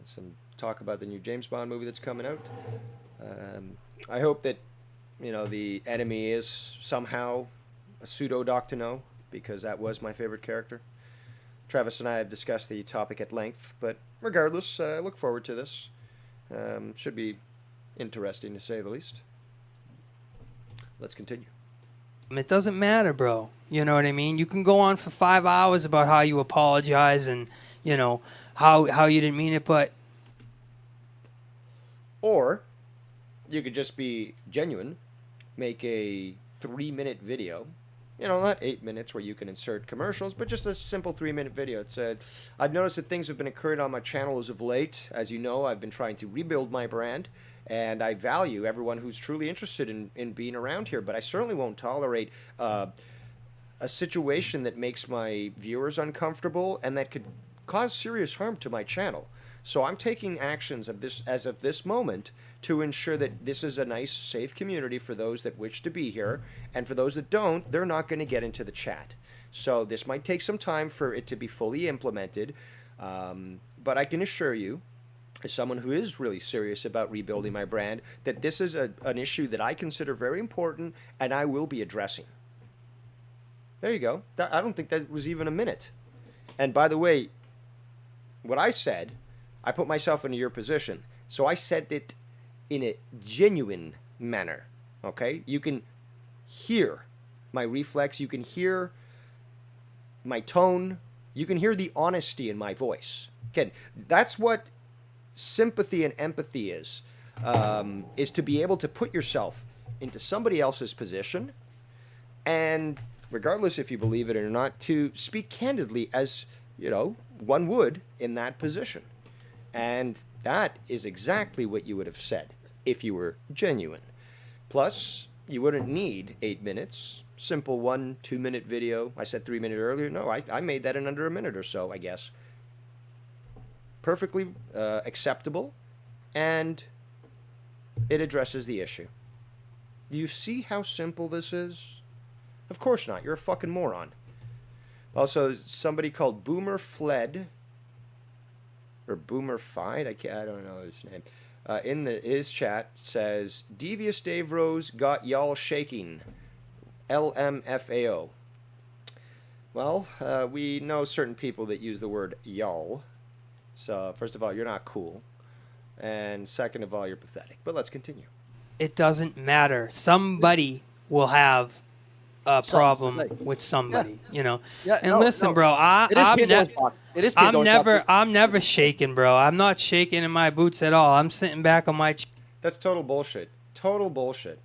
Some talk about the new James Bond movie that's coming out. I hope that, the enemy is somehow a pseudo Doctor, because that was my favorite character. Travis and I have discussed the topic at length, but regardless, I look forward to this. Should be interesting, to say the least. Let's continue. It doesn't matter, bro. You know what I mean? You can go on for 5 hours about how you apologize and, how you didn't mean it, but... Or you could just be genuine, make a 3-minute video, not 8 minutes where you can insert commercials, but just a simple 3-minute video. It said, I've noticed that things have been occurring on my channel as of late. As you know, I've been trying to rebuild my brand, and I value everyone who's truly interested in being around here, but I certainly won't tolerate a situation that makes my viewers uncomfortable and that could cause serious harm to my channel. So I'm taking actions as of this moment to ensure that this is a nice, safe community for those that wish to be here, and for those that don't, they're not going to get into the chat. So this might take some time for it to be fully implemented, but I can assure you, as someone who is really serious about rebuilding my brand, that this is an issue that I consider very important and I will be addressing. There you go. I don't think that was even a minute. And by the way, what I said, I put myself into your position. So I said it in a genuine manner, okay? You can hear my reflex. You can hear my tone. You can hear the honesty in my voice. Again, that's what sympathy and empathy is to be able to put yourself into somebody else's position, and regardless if you believe it or not, to speak candidly as, one would in that position. And that is exactly what you would have said if you were genuine. Plus, you wouldn't need 8 minutes. Simple 1-2 minute video. I said 3 minutes earlier. No, I made that in under a minute or so, I guess. Perfectly acceptable, and it addresses the issue. Do you see how simple this is? Of course not. You're a fucking moron. Also, somebody called Boomer Fled, or Boomer Fied, I don't know his name, in his chat says, Devious Dave Rose got y'all shaking. LMFAO. Well, we know certain people that use the word y'all. So, first of all, you're not cool. And second of all, you're pathetic. But let's continue. It doesn't matter. Somebody will have a problem with somebody, Yeah, and listen, bro, I'm never shaking, bro. I'm not shaking in my boots at all. I'm sitting back on my That's total bullshit. Total bullshit.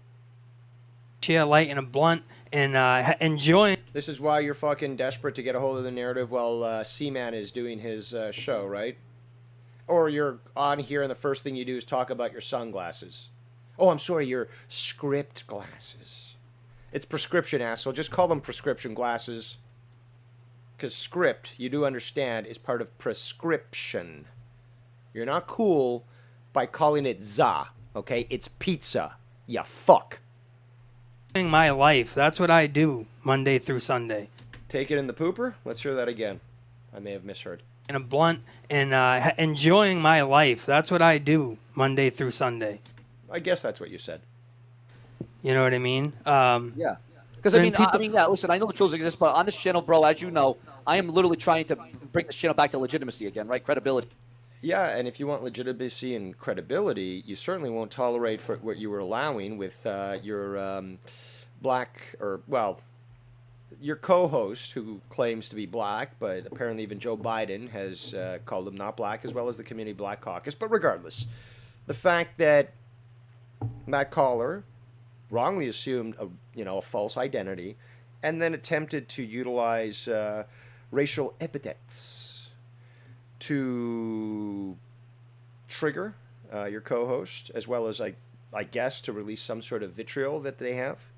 Chair, lighting a blunt and enjoying. This is why you're fucking desperate to get a hold of the narrative while Seaman is doing his show, right? Or you're on here and the first thing you do is talk about your sunglasses. Oh, I'm sorry, your script glasses. It's prescription, asshole. Just call them prescription glasses. Because script, you do understand, is part of prescription. You're not cool by calling it za, okay? It's pizza. Ya fuck. My life. That's what I do Monday through Sunday. Take it in the pooper? Let's hear that again. I may have misheard. And a blunt and enjoying my life. That's what I do Monday through Sunday. I guess that's what you said. You know what I mean? Yeah. Because, listen, I know the trolls exist, but on this channel, bro, as you know, I am literally trying to bring this channel back to legitimacy again, right? Credibility. Yeah, and if you want legitimacy and credibility, you certainly won't tolerate for what you were allowing with your black, or, well, your co-host, who claims to be black, but apparently even Joe Biden has called him not black, as well as the Community Black Caucus. But regardless, the fact that Matt Collar wrongly assumed a false identity, and then attempted to utilize racial epithets to trigger your co-host, as well as I guess to release some sort of vitriol that they have,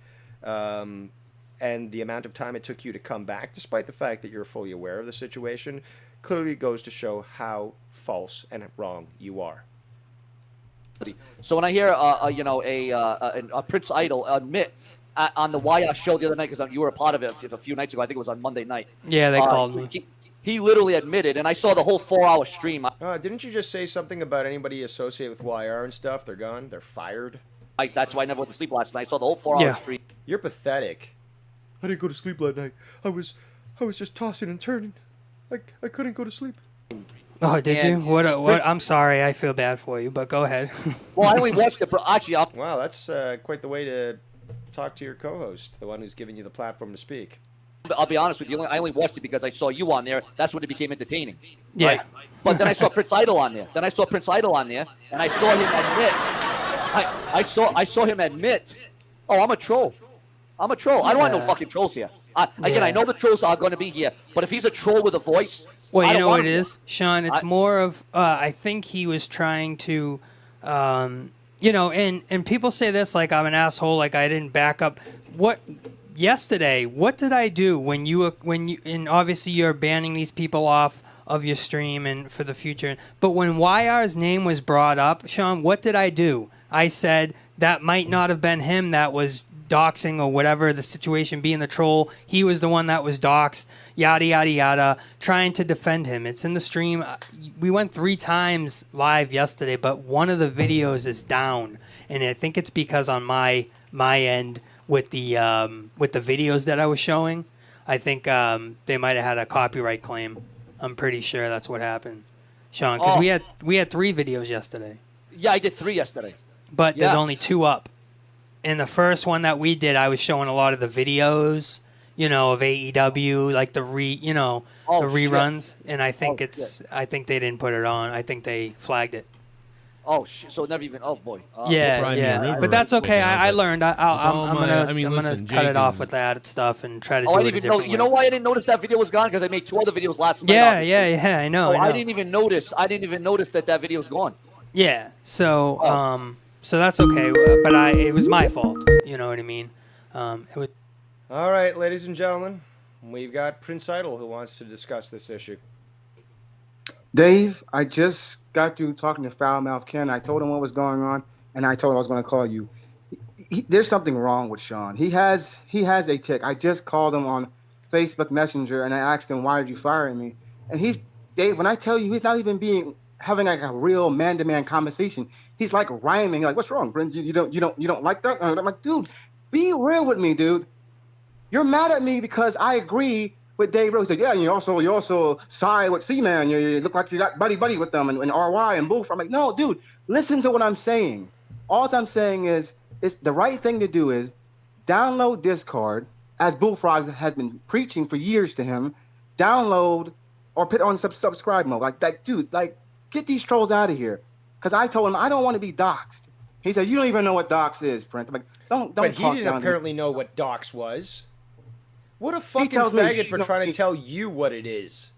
and the amount of time it took you to come back, despite the fact that you're fully aware of the situation, clearly goes to show how false and wrong you are. So when I hear a Prince Idol admit on the YR show the other night, because you were a part of it a few nights ago, I think it was on Monday night. Yeah, they called me. He literally admitted, and I saw the whole 4-hour stream. Didn't you just say something about anybody associated with YR and stuff? They're gone. They're fired. That's why I never went to sleep last night. I saw the whole 4-hour stream. You're pathetic. I didn't go to sleep last night. I was just tossing and turning. I couldn't go to sleep. Oh, did you? What? I'm sorry. I feel bad for you, but go ahead. Well, I only watched it. Actually, wow, that's quite the way to talk to your co-host, the one who's giving you the platform to speak. I'll be honest with you. I only watched it because I saw you on there. That's when it became entertaining. Yeah. Right? But then I saw Prince Idol on there. And I saw him admit. I saw him admit. Oh, I'm a troll. I don't want no fucking trolls here. Again, I know the trolls are going to be here, but if he's a troll with a voice, well, you know what it is, Sean. It's more of I think he was trying to, and people say this like I'm an asshole, like I didn't back up. Yesterday, what did I do when you and obviously you're banning these people off of your stream and for the future. But when YR's name was brought up, Sean, what did I do? I said that might not have been him that was doxing or whatever the situation being the troll. He was the one that was doxed, yada, yada, yada, trying to defend him. It's in the stream. We went 3 times live yesterday, but one of the videos is down. And I think it's because on my end with the videos that I was showing, I think they might have had a copyright claim. I'm pretty sure that's what happened, Sean, because we had 3 videos yesterday. Yeah, I did 3 yesterday. But there's only 2 up. In the first one that we did, I was showing a lot of the videos, of AEW, like the reruns, and I think I think they didn't put it on. I think they flagged it. Oh shit! So it never even. Oh boy. Yeah. But that's okay. I learned. I'm gonna cut it off with that stuff and try to do it a different way. You know why I didn't notice that video was gone? Because I made 2 other videos last night. Yeah. I know. I didn't even notice. that video was gone. Yeah. So so that's okay. But it was my fault. You know what I mean? It was. All right, ladies and gentlemen, we've got Prince Idol who wants to discuss this issue. Dave, I just got through talking to Foulmouth Ken. I told him what was going on, and I told him I was going to call you. There's something wrong with Sean. He has a tick. I just called him on Facebook Messenger, and I asked him, "Why did you fire me?" And Dave, when I tell you, he's not even having like a real man-to-man conversation. He's like rhyming, like, "What's wrong, Prince? You don't like that?" I'm like, "Dude, be real with me, dude. You're mad at me because I agree with Dave Rose." He said, "Yeah, you also side with C-Man. You look like you got buddy with them and RY and Bullfrog." I'm like, "No, dude, listen to what I'm saying. All I'm saying is it's the right thing to do is download Discord, as Bullfrog has been preaching for years to him. Download or put on subscribe mode. Like, dude, like, get these trolls out of here." Because I told him I don't want to be doxxed. He said, "You don't even know what dox is, Prince." I'm like, don't. But he didn't apparently know what dox was. What a fucking faggot for trying to tell you what it is.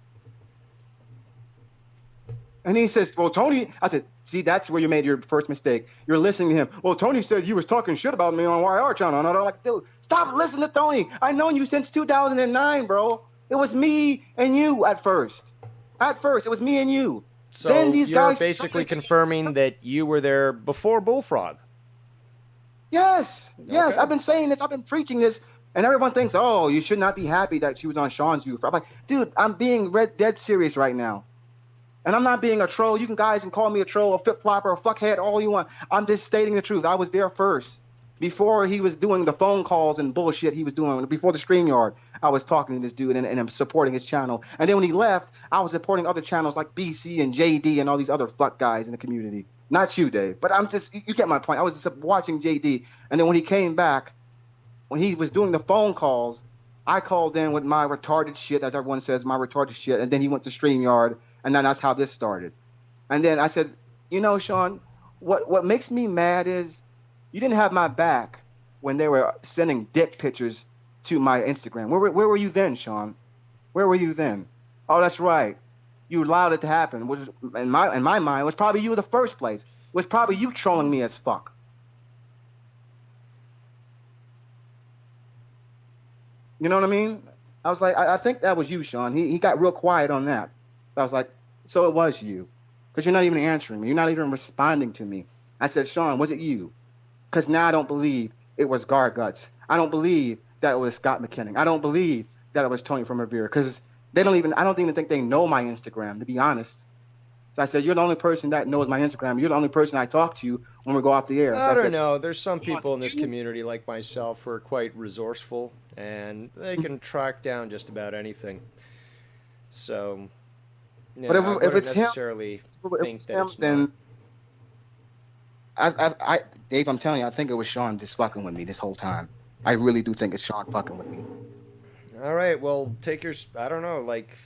And he says, "Well, Tony," I said, "See, that's where you made your first mistake. You're listening to him. Well, Tony said you was talking shit about me on YR channel." And I'm like, "Dude, stop listening to Tony. I've known you since 2009, bro. It was me and you at first. It was me and you." So then you're basically confirming that you were there before Bullfrog. Yes. I've been saying this. I've been preaching this. And everyone thinks, "Oh, you should not be happy that she was on Sean's view." I'm like, dude, I'm being dead serious right now. And I'm not being a troll. You guys can call me a troll, a flip-flopper, a fuckhead, all you want. I'm just stating the truth. I was there first. Before he was doing the phone calls and bullshit he was doing, before the StreamYard. I was talking to this dude and I'm supporting his channel. And then when he left, I was supporting other channels like BC and JD and all these other fuck guys in the community. Not you, Dave, but I'm just, you get my point. I was just watching JD, and then when he came back, when he was doing the phone calls, I called in with my retarded shit, as everyone says, my retarded shit, and then he went to StreamYard, and then that's how this started. And then I said, you know, Sean, what makes me mad is you didn't have my back when they were sending dick pictures to my Instagram. Where were you then, Sean? Where were you then? Oh, that's right. You allowed it to happen. Which, in my mind, was probably you in the first place. It was probably you trolling me as fuck. You know what I mean? I was like, I think that was you, Sean. He got real quiet on that. So I was like, so it was you. Because you're not even answering me. You're not even responding to me. I said, Sean, was it you? Because now I don't believe it was Garguts. I don't believe that it was Scott McKinnon. I don't believe that it was Tony from Revere. Because I don't even think they know my Instagram, to be honest. So I said, you're the only person that knows my Instagram. You're the only person I talk to when we go off the air. So I don't said, know. There's some people in this community like myself who are quite resourceful, and they can track down just about anything. So, yeah, but I if it's necessarily him, think that it's then Dave, I'm telling you, I think it was Sean just fucking with me this whole time. I really do think it's Sean fucking with me. All right, well, take your... I don't know, like,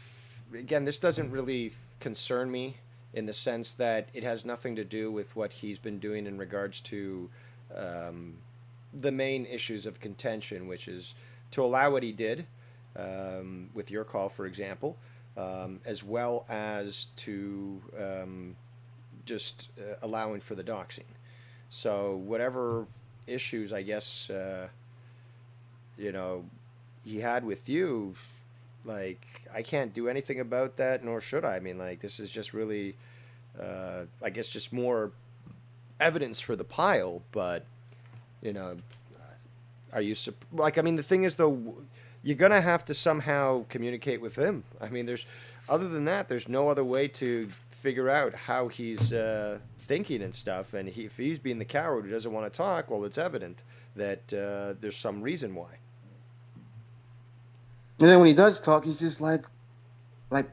again, this doesn't really concern me in the sense that it has nothing to do with what he's been doing in regards to the main issues of contention, which is to allow what he did with your call, for example, as well as to just allowing for the doxing. So whatever issues, I guess, he had with you, like, I can't do anything about that, nor should I. I mean, like, this is just really, I guess, just more evidence for the pile. But, are you, like, I mean, the thing is, though, you're going to have to somehow communicate with him. I mean, other than that, there's no other way to figure out how he's thinking and stuff. And if he's being the coward who doesn't want to talk, well, it's evident that there's some reason why. And then when he does talk, he's just like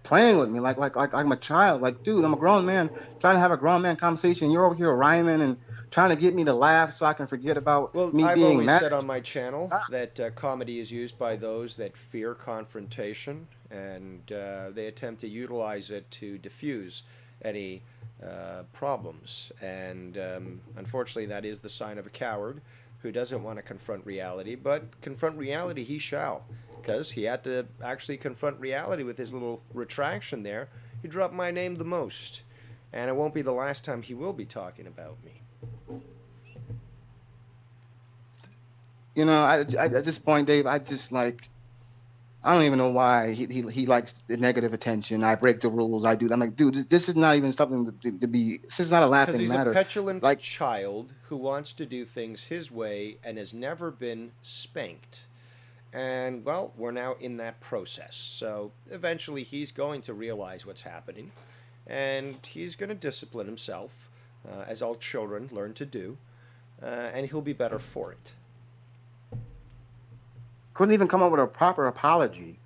playing with me, like I'm a child. Like, dude, I'm a grown man trying to have a grown man conversation. You're over here rhyming and trying to get me to laugh so I can forget about me I've being always mad. said on my channel that comedy is used by those that fear confrontation, and they attempt to utilize it to diffuse any problems. And unfortunately, that is the sign of a coward who doesn't want to confront reality. But confront reality he shall, because he had to actually confront reality with his little retraction there. He dropped my name the most, and it won't be the last time he will be talking about me. At this point, Dave, I don't even know why he likes the negative attention. I break the rules. I do. I'm like, dude, this is not even something to be. This is not a laughing Because he's matter. a petulant child who wants to do things his way and has never been spanked. And, well, we're now in that process. So eventually he's going to realize what's happening, and he's going to discipline himself, as all children learn to do, and he'll be better for it. Couldn't even come up with a proper apology.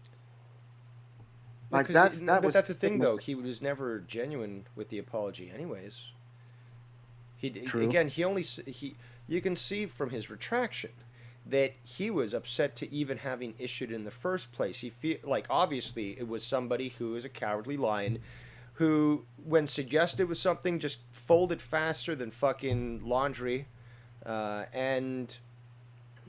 Like But that's the thing, though. He was never genuine with the apology, anyways. True. Again, you can see from his retraction that he was upset to even having issued in the first place. Obviously it was somebody who is a cowardly lion, who, when suggested with something, just folded faster than fucking laundry, and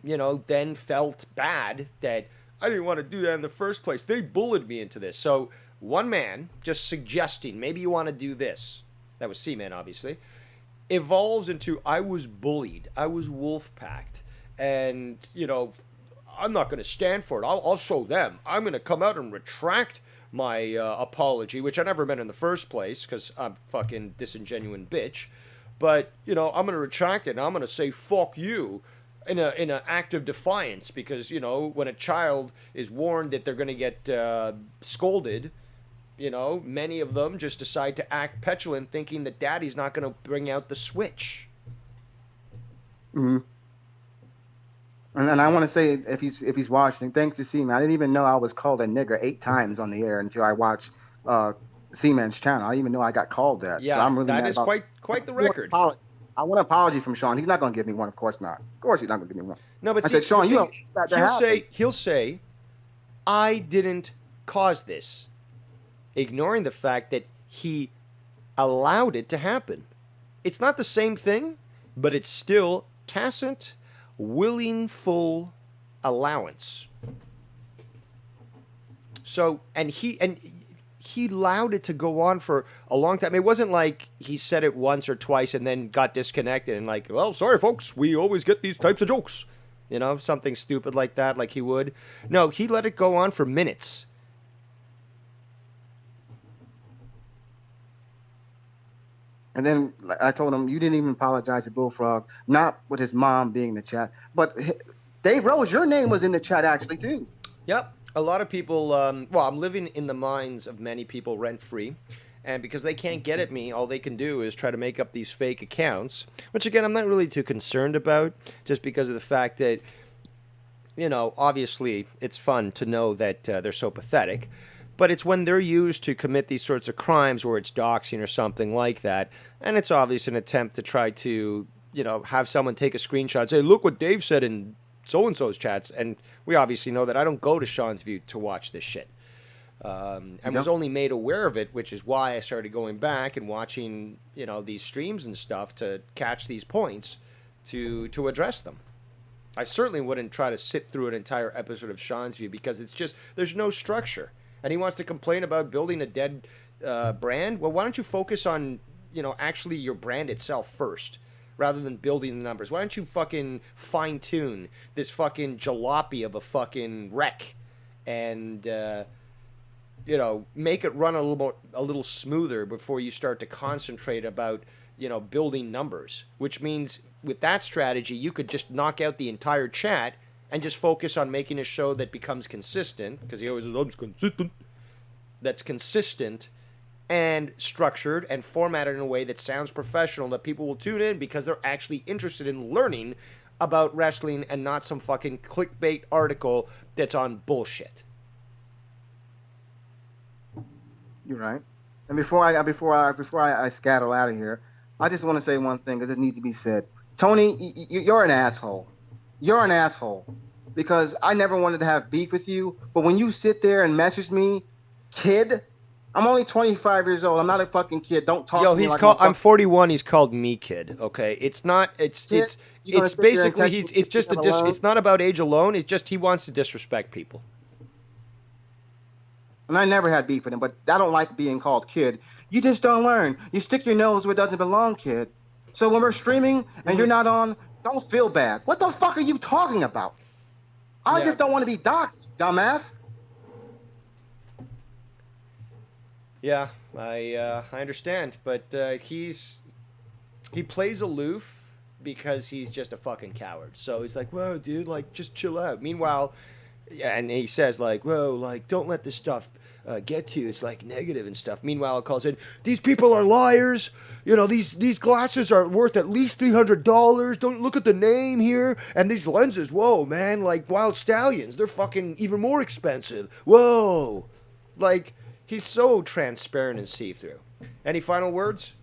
then felt bad that I didn't want to do that in the first place. They bullied me into this. So one man just suggesting, maybe you want to do this, that was C-Man, obviously, evolves into, I was bullied, I was wolf-packed, and, I'm not going to stand for it. I'll show them. I'm going to come out and retract my apology, which I never meant in the first place, because I'm a fucking disingenuine bitch. But, I'm going to retract it, and I'm going to say, fuck you, in an act of defiance, because, when a child is warned that they're going to get scolded, many of them just decide to act petulant, thinking that daddy's not going to bring out the switch. Mm-hmm. And I want to say, if he's watching, thanks to Seaman. I didn't even know I was called a nigger 8 times on the air until I watched Seaman's channel. I didn't even know I got called that. Yeah, so I'm really that mad is about- quite the record. I want an apology from Sean. He's not going to give me one. Of course not. Of course he's not going to give me one. No, but I see, said, Sean, the you thing- don't want that to happen. he'll say, I didn't cause this, ignoring the fact that he allowed it to happen. It's not the same thing, but it's still tacit, willingful allowance. So, and he allowed it to go on for a long time. It wasn't like he said it once or twice and then got disconnected and like, well, sorry folks, we always get these types of jokes. You know, something stupid like that, like he would. No, he let it go on for minutes. And then I told him, you didn't even apologize to Bullfrog, not with his mom being in the chat. But Dave Rose, your name was in the chat actually, too. Yep. A lot of people, well, I'm living in the minds of many people rent-free. And because they can't get at me, all they can do is try to make up these fake accounts, which, again, I'm not really too concerned about, just because of the fact that, you know, obviously it's fun to know that they're so pathetic. But it's when they're used to commit these sorts of crimes where it's doxing or something like that, and it's obviously an attempt to try to, you know, have someone take a screenshot and say, look what Dave said in so-and-so's chats, and we obviously know that I don't go to Sean's View to watch this shit. And was only made aware of it, which is why I started going back and watching, you know, these streams and stuff to catch these points to address them. I certainly wouldn't try to sit through an entire episode of Sean's View because it's just, there's no structure. And he wants to complain about building a dead brand. Well, why don't you focus on, you know, actually your brand itself first, rather than building the numbers? Why don't you fucking fine tune this fucking jalopy of a fucking wreck, and you know, make it run a little smoother before you start to concentrate about, you know, building numbers. Which means with that strategy, you could just knock out the entire chat and just focus on making a show that becomes consistent, because he always says, I'm consistent. That's consistent and structured and formatted in a way that sounds professional, that people will tune in because they're actually interested in learning about wrestling and not some fucking clickbait article that's on bullshit. You're right. And before I scatter out of here, I just want to say one thing because it needs to be said. Tony, you're an asshole. You're an asshole because I never wanted to have beef with you. But when you sit there and message me, kid, I'm only 25 years old. I'm not a fucking kid. Don't talk to me like I'm 41. He's called me kid. Okay, it's not. It's basically it's not about age alone. It's just he wants to disrespect people. And I never had beef with him, but I don't like being called kid. You just don't learn. You stick your nose where it doesn't belong, kid. So when we're streaming and you're not on, don't feel bad. What the fuck are you talking about? I just don't want to be doxxed, dumbass. Yeah, I understand, but he plays aloof because he's just a fucking coward. So he's like, whoa, dude, like, just chill out. Meanwhile, and he says, like, whoa, like, don't let this stuff get to you. It's, like, negative and stuff. Meanwhile, it calls in, these people are liars. You know, these glasses are worth at least $300. Don't look at the name here. And these lenses, whoa, man, like, Wild Stallions, they're fucking even more expensive. Whoa. Like, he's so transparent and see-through. Any final words?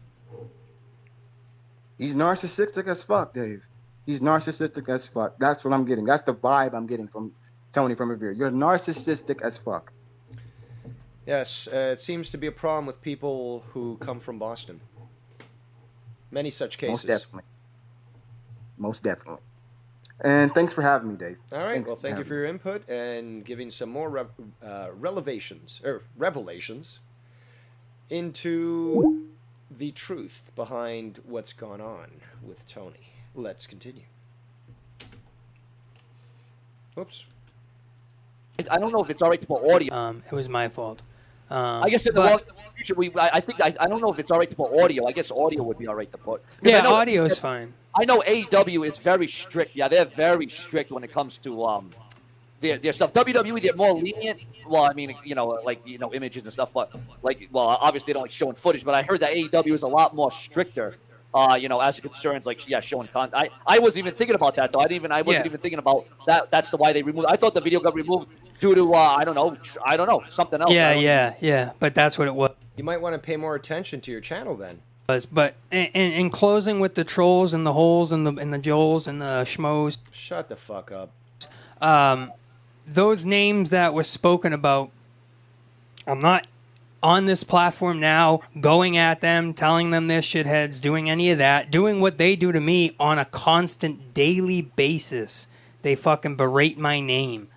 He's narcissistic as fuck, Dave. He's narcissistic as fuck. That's what I'm getting. That's the vibe I'm getting from Tony from Revere. You're narcissistic as fuck. Yes, it seems to be a problem with people who come from Boston. Many such cases. Most definitely. And thanks for having me, Dave. All right. Thanks Well, thank you for your input and giving some more revelations into the truth behind what's gone on with Tony. Let's continue. Oops. I don't know if it's all right to put audio. It was my fault. I guess in the future, I don't know if it's all right to put audio. I guess audio would be all right to put. Yeah, audio is fine. I know AEW is very strict. Yeah, they're very strict when it comes to their stuff. WWE, they're more lenient. Well, I mean, images and stuff, but obviously they don't like showing footage. But I heard that AEW is a lot more stricter as it concerns showing content. I wasn't even thinking about that though. I wasn't even thinking about that. That's why they removed. I thought the video got removed due to I don't know, something else. Yeah. But that's what it was. You might want to pay more attention to your channel then. But in closing with the trolls and the holes and the Joels and the schmoes. Shut the fuck up. Those names that were spoken about, I'm not on this platform now going at them, telling them they're shitheads, doing any of that, doing what they do to me on a constant daily basis. They fucking berate my name.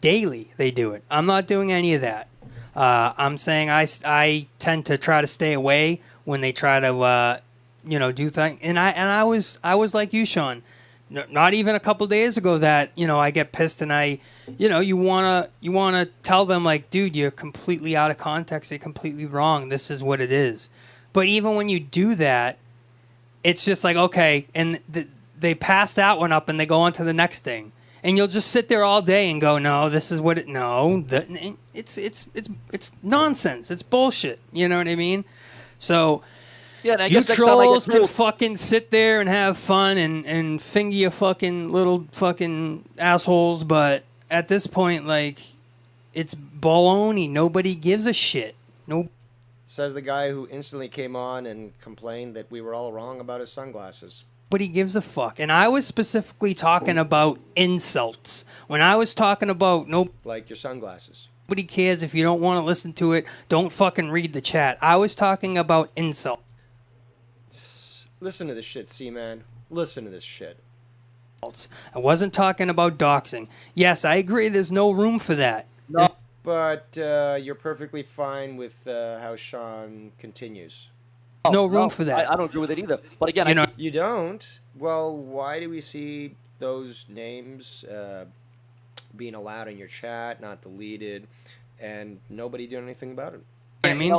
Daily, they do it. I'm not doing any of that. I'm saying I tend to try to stay away when they try to, do things. And I was like you, Sean. Not even a couple days ago that, I get pissed and you wanna tell them like, dude, you're completely out of context. You're completely wrong. This is what it is. But even when you do that, it's just like, okay, and they pass that one up and they go on to the next thing. And you'll just sit there all day and go, no, this is what it. No, it's nonsense. It's bullshit. You know what I mean? So yeah, and I you guess trolls can fucking sit there and have fun and finger your fucking little fucking assholes, but at this point, like, it's baloney. Nobody gives a shit. No. Says the guy who instantly came on and complained that we were all wrong about his sunglasses. Nobody gives a fuck. And I was specifically talking about insults. When I was talking about like your sunglasses. Nobody cares if you don't want to listen to it. Don't fucking read the chat. I was talking about insults. Listen to this shit, C-Man. Listen to this shit. I wasn't talking about doxing. Yes, I agree there's no room for that. No. But you're perfectly fine with how Sean continues. No room for that. I don't agree with it either. But again, you don't? Well, why do we see those names being allowed in your chat, not deleted, and nobody doing anything about it? I mean,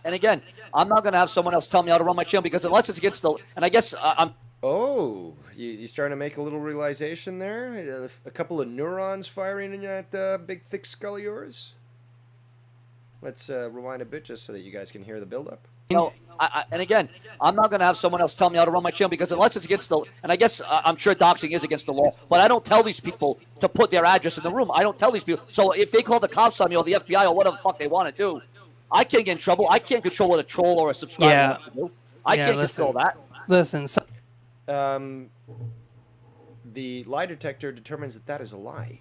and again, I'm not going to have someone else tell me how to run my channel because unless it's against the, and I guess I'm. Oh, you starting to make a little realization there? A couple of neurons firing in that big thick skull of yours? Let's rewind a bit just so that you guys can hear the build-up. And again, I'm not going to have someone else tell me how to run my channel because unless it's against the, and I guess I'm sure doxing is against the law, but I don't tell these people to put their address in the room. I don't tell these people. So if they call the cops on me or the FBI or whatever the fuck they want to do, I can't get in trouble. I can't control what a troll or a subscriber wants to do. I can't control that. Listen. The lie detector determines that is a lie.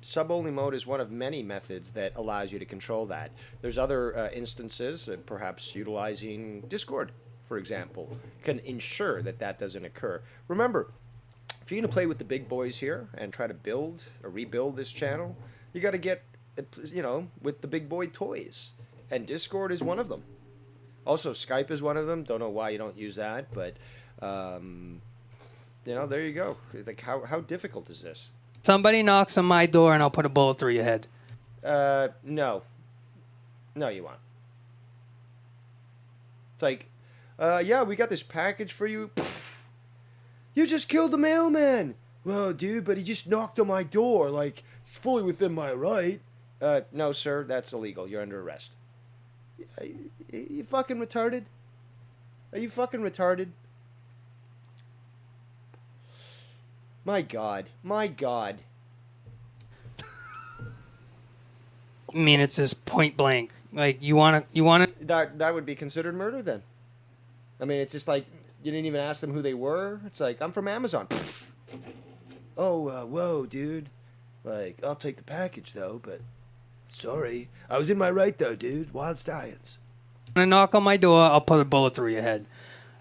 Sub-only mode is one of many methods that allows you to control that. There's other instances, perhaps utilizing Discord, for example, can ensure that doesn't occur. Remember, if you're going to play with the big boys here and try to build or rebuild this channel, you got to get, with the big boy toys. And Discord is one of them. Also, Skype is one of them. Don't know why you don't use that, but, there you go. Like, how difficult is this? Somebody knocks on my door and I'll put a bullet through your head. No. No, you won't. It's like, yeah, we got this package for you. Pfft. You just killed the mailman. Well, dude, but he just knocked on my door. Like, it's fully within my right. No, sir, that's illegal. You're under arrest. Are you fucking retarded? Are you fucking retarded? My God. My God. I mean, it's just point blank. Like, you wanna. That would be considered murder then. I mean, it's just like, you didn't even ask them who they were. It's like, I'm from Amazon. Oh, whoa, dude. Like, I'll take the package, though, but sorry. I was in my right, though, dude. Wild stallions. When I knock on my door, I'll put a bullet through your head.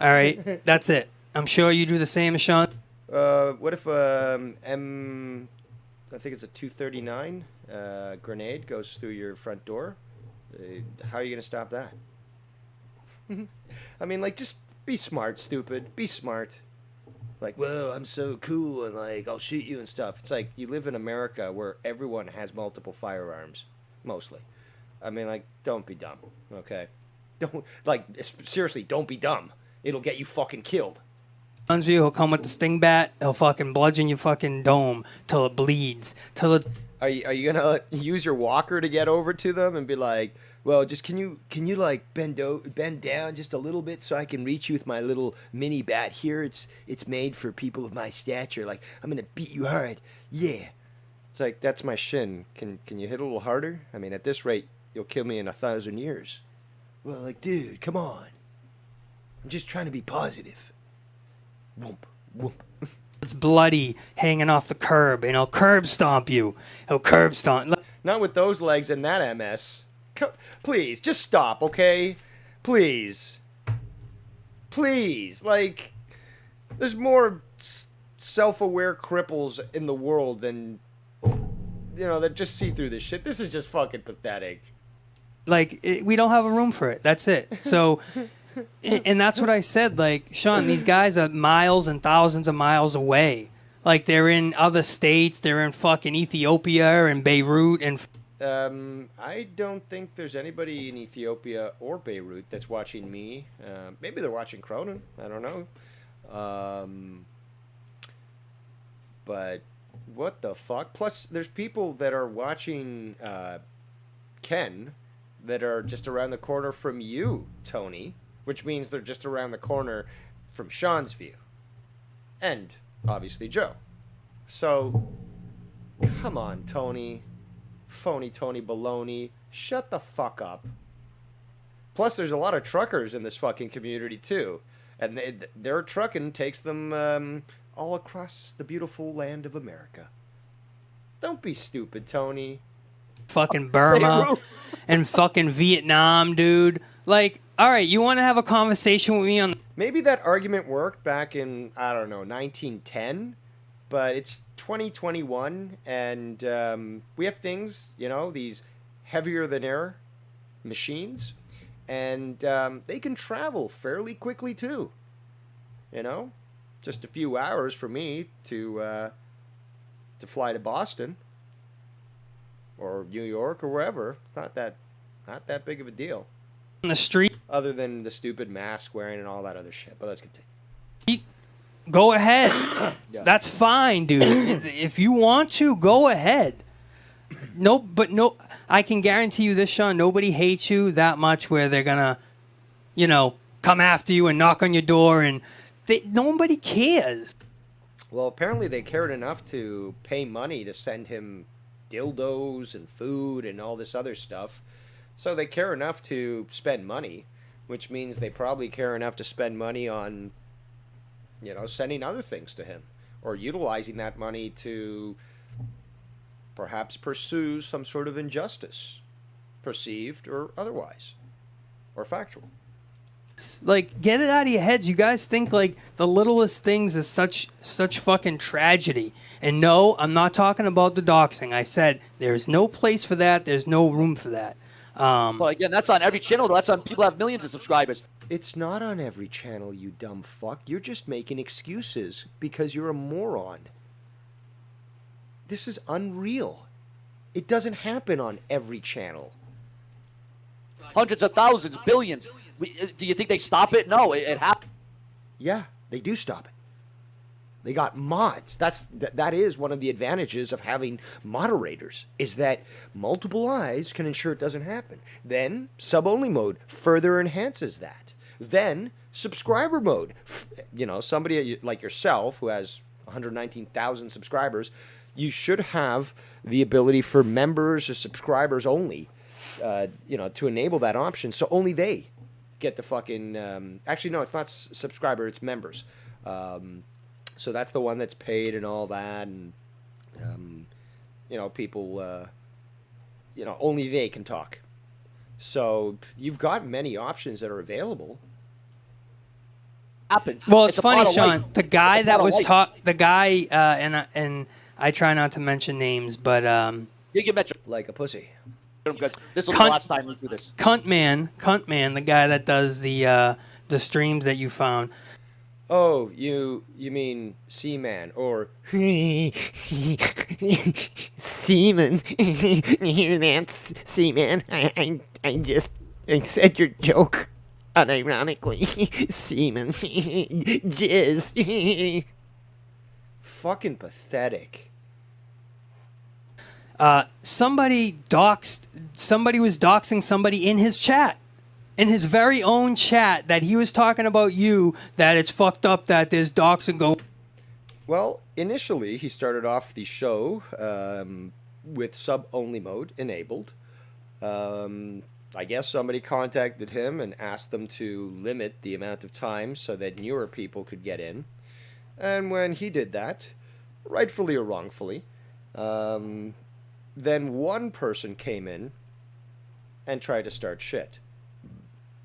All right? That's it. I'm sure you do the same, Sean. What if I think it's a 239 grenade goes through your front door? How are you going to stop that? I mean, like, just be smart, stupid. Be smart. Like, whoa, I'm so cool, and, like, I'll shoot you and stuff. It's like, you live in America where everyone has multiple firearms, mostly. I mean, like, don't be dumb, okay? Don't, like, seriously, don't be dumb. It'll get you fucking killed. He'll come with the sting bat. He'll fucking bludgeon your fucking dome till it bleeds. Are you gonna use your walker to get over to them and be like, Well, just can you like bend down just a little bit so I can reach you with my little mini bat here? It's made for people of my stature. Like, I'm gonna beat you hard. Yeah. It's like, that's my shin. Can you hit a little harder? I mean, at this rate, you'll kill me in 1,000 years. Well, like, dude, come on. I'm just trying to be positive. Whoop, whoop. It's bloody, hanging off the curb, and he'll curb stomp you. He'll curb stomp. Not with those legs and that MS. Please, just stop, okay? Please. Please. Like, there's more self-aware cripples in the world than, that just see through this shit. This is just fucking pathetic. Like, we don't have a room for it. That's it. So, and that's what I said. Like, Sean, these guys are miles and thousands of miles away. Like, they're in other states. They're in fucking Ethiopia and Beirut and... I don't think there's anybody in Ethiopia or Beirut that's watching me. Maybe they're watching Cronin. I don't know. But what the fuck? Plus, there's people that are watching Ken that are just around the corner from you, Tony, which means they're just around the corner from Sean's view. And, obviously, Joe. So, come on, Tony. Phony Tony Baloney. Shut the fuck up. Plus, there's a lot of truckers in this fucking community, too. And their trucking takes them all across the beautiful land of America. Don't be stupid, Tony. Fucking Burma and fucking Vietnam, dude. Like, all right, you want to have a conversation with me on... Maybe that argument worked back in, I don't know, 1910, but it's 2021, and we have things, these heavier-than-air machines, and they can travel fairly quickly, too. Just a few hours for me to fly to Boston or New York or wherever. It's not that big of a deal. On the street, other than the stupid mask wearing and all that other shit. But let's continue. Go ahead. Yeah. That's fine, dude. If you want to, go ahead. No, I can guarantee you this, Sean. Nobody hates you that much where they're gonna, come after you and knock on your door, and nobody cares. Well, apparently they cared enough to pay money to send him dildos and food and all this other stuff. So they care enough to spend money, which means they probably care enough to spend money on, sending other things to him or utilizing that money to perhaps pursue some sort of injustice, perceived or otherwise, or factual. Like, get it out of your heads. You guys think like the littlest things is such fucking tragedy. And no, I'm not talking about the doxing. I said there's no place for that. There's no room for that. Well, again, that's on every channel. That's on people who have millions of subscribers. It's not on every channel, you dumb fuck. You're just making excuses because you're a moron. This is unreal. It doesn't happen on every channel. Hundreds of thousands, billions. Do you think they stop it? No, it happens. Yeah, they do stop it. They got mods. That is one of the advantages of having moderators, is that multiple eyes can ensure it doesn't happen. Then sub-only mode further enhances that. Then subscriber mode. Somebody like yourself who has 119,000 subscribers, you should have the ability for members or subscribers only, to enable that option. So only they get the fucking... actually, no, it's not subscriber, it's members. So that's the one that's paid and all that, and people, only they can talk. So you've got many options that are available. Happens. Well, it's funny, Sean. Life. The guy that was and I try not to mention names, but you get metro like a pussy. This will be the last time we do this. Cunt man, the guy that does the streams that you found. Oh, you mean Seaman or Seaman? You hear that, Seaman? I said your joke unironically. Seaman. Jizz. Fucking pathetic. somebody was doxing somebody in his chat. In his very own chat, that he was talking about you, that it's fucked up that there's doxing going. Well, initially, he started off the show with sub-only mode enabled. I guess somebody contacted him and asked them to limit the amount of time so that newer people could get in. And when he did that, rightfully or wrongfully, then one person came in and tried to start shit.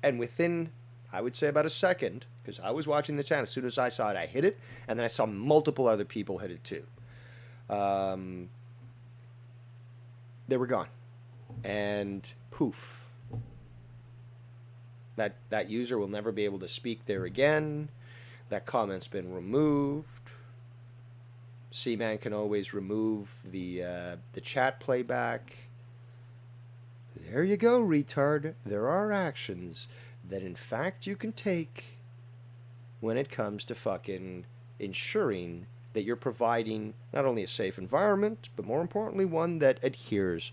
And within, I would say about a second, because I was watching the channel, as soon as I saw it, I hit it, and then I saw multiple other people hit it too. They were gone. And poof. That user will never be able to speak there again. That comment's been removed. C-Man can always remove the chat playback. There you go, retard. There are actions that in fact you can take when it comes to fucking ensuring that you're providing not only a safe environment, but more importantly, one that adheres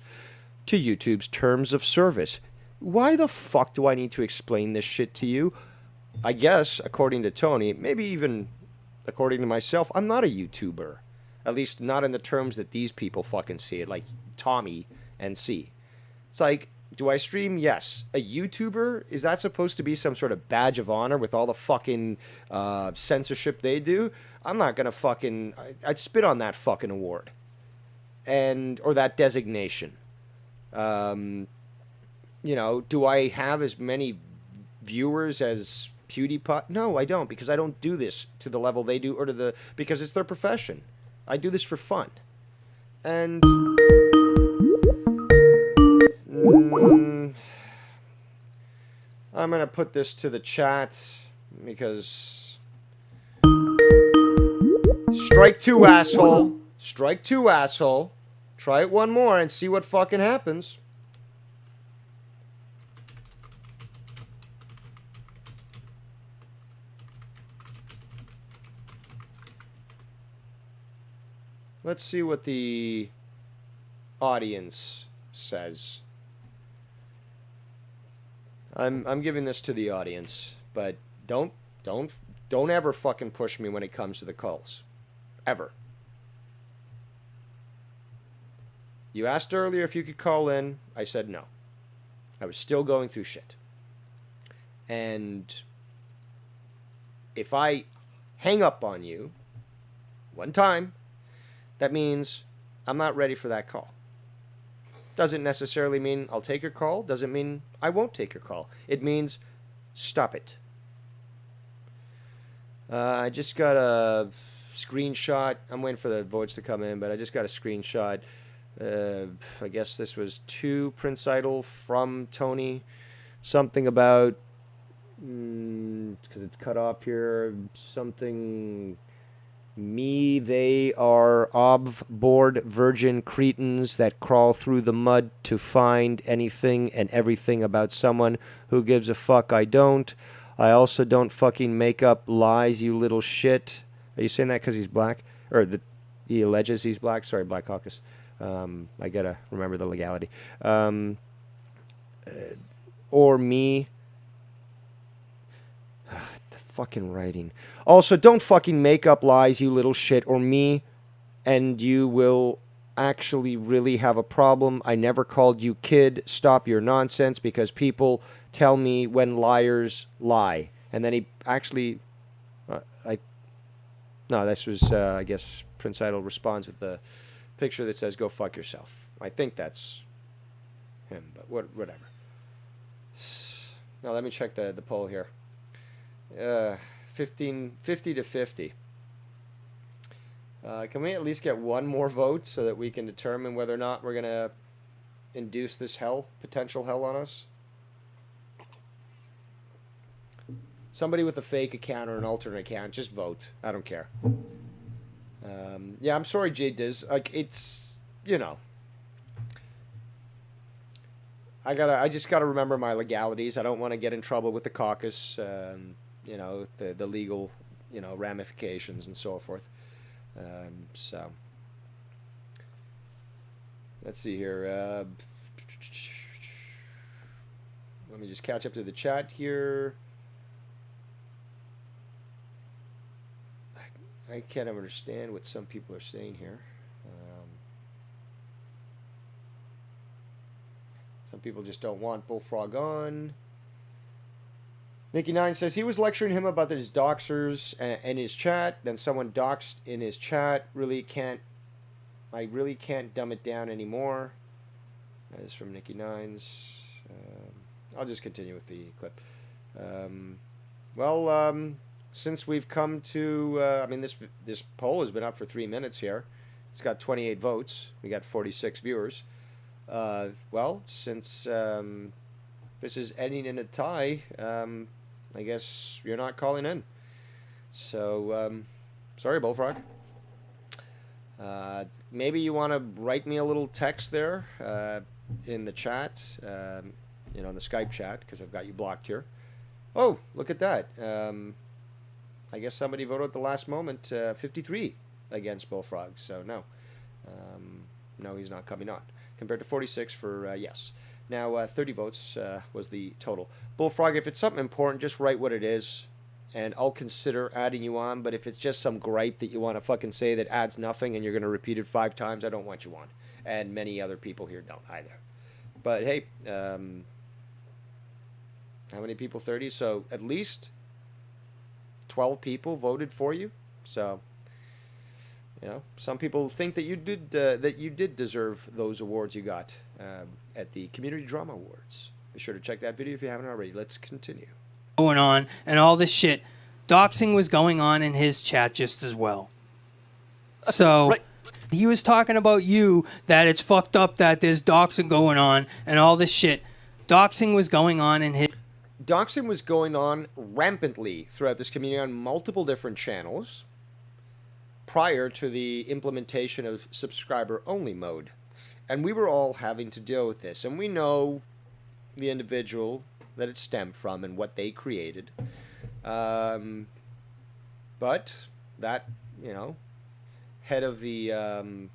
to YouTube's terms of service. Why the fuck do I need to explain this shit to you? I guess, according to Tony, maybe even according to myself, I'm not a YouTuber. At least not in the terms that these people fucking see it, like Tommy and C. It's like, do I stream? Yes. A YouTuber? Is that supposed to be some sort of badge of honor with all the fucking censorship they do? I'm not gonna fucking... I'd spit on that fucking award. Or that designation. You know, do I have as many viewers as PewDiePie? No, I don't, because I don't do this to the level they do, or because it's their profession. I do this for fun. And... I'm going to put this to the chat because... Strike two, asshole. Strike two, asshole. Try it one more and see what fucking happens. Let's see what the audience says. I'm giving this to the audience, but don't ever fucking push me when it comes to the calls. Ever. You asked earlier if you could call in. I said no. I was still going through shit. And if I hang up on you one time, that means I'm not ready for that call. Doesn't necessarily mean I'll take your call. Doesn't mean I won't take your call. It means stop it. I just got a screenshot. I'm waiting for the votes to come in, but I just got a screenshot. I guess this was to Prince Idol from Tony. Something about, because it's cut off here, something... Me, they are ob-board virgin cretins that crawl through the mud to find anything and everything about someone who gives a fuck. I don't. I also don't fucking make up lies, you little shit. Are you saying that because he's black? Or he alleges he's black? Sorry, Black Caucus. I gotta remember the legality. Or me. The fucking writing. Also, don't fucking make up lies, you little shit, or me, and you will actually really have a problem. I never called you kid. Stop your nonsense, because people tell me when liars lie. And then he actually... No, this was, I guess, Prince Idol responds with the picture that says, go fuck yourself. I think that's him, but whatever. Now, let me check the poll here. 50 to 50. Can we at least get one more vote so that we can determine whether or not we're going to induce this potential hell on us? Somebody with a fake account or an alternate account, just vote. I don't care. Yeah, I'm sorry, J Diz. Like, it's, you know, I just gotta remember my legalities. I don't want to get in trouble with the caucus. You know, the legal, you know, ramifications and so forth. So, let's see here. Let me just catch up to the chat here. I can't understand what some people are saying here. Some people just don't want Bullfrog on. Nikki9 says he was lecturing him about his doxers in his chat. Then someone doxed in his chat. I really can't dumb it down anymore. That is from Nikki9's. I'll just continue with the clip. Since we've come to, this poll has been up for 3 minutes here. It's got 28 votes. We got 46 viewers. Since this is ending in a tie, I guess you're not calling in. So, sorry, Bullfrog. Maybe you want to write me a little text there in the chat, in the Skype chat, because I've got you blocked here. Oh, look at that. I guess somebody voted at the last moment, 53 against Bullfrog. So, no. No, he's not coming on. Compared to 46 for yes. Now, 30 votes was the total. Bullfrog, if it's something important, just write what it is, and I'll consider adding you on. But if it's just some gripe that you want to fucking say that adds nothing and you're going to repeat it 5 times, I don't want you on. And many other people here don't either. But, hey, how many people? 30? So, at least 12 people voted for you. So, some people think that you did deserve those awards you got at the Community Drama Awards. Be sure to check that video if you haven't already. Let's continue. Going on and all this shit. Doxing was going on in his chat just as well. So right. He was talking about you, that it's fucked up that there's doxing going on and all this shit. Doxing was going on in his... Doxing was going on rampantly throughout this community on multiple different channels prior to the implementation of subscriber-only mode. And we were all having to deal with this. And we know the individual that it stemmed from and what they created. But that, head of the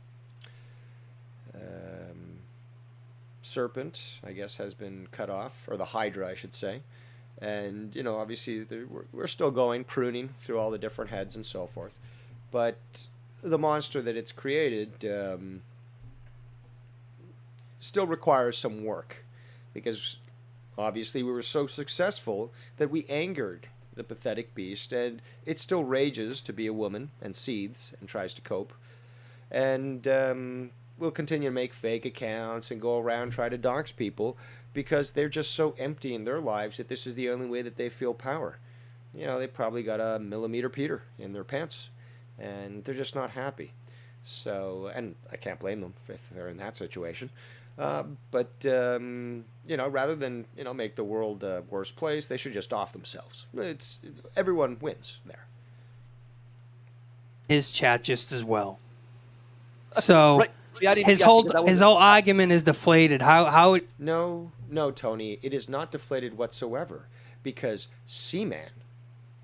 serpent, I guess, has been cut off. Or the Hydra, I should say. And, obviously, we're still going, pruning through all the different heads and so forth. But the monster that it's created still requires some work, because obviously we were so successful that we angered the pathetic beast, and it still rages to be a woman and seethes and tries to cope. And we'll continue to make fake accounts and go around try to dox people, because they're just so empty in their lives that this is the only way that they feel power. They probably got a millimeter Peter in their pants, and they're just not happy. So, and I can't blame them if they're in that situation. But rather than, make the world a worse place, they should just off themselves. Everyone wins there. His chat just as well. So, right. See, his whole argument is deflated. How it... No, Tony, it is not deflated whatsoever, because Seaman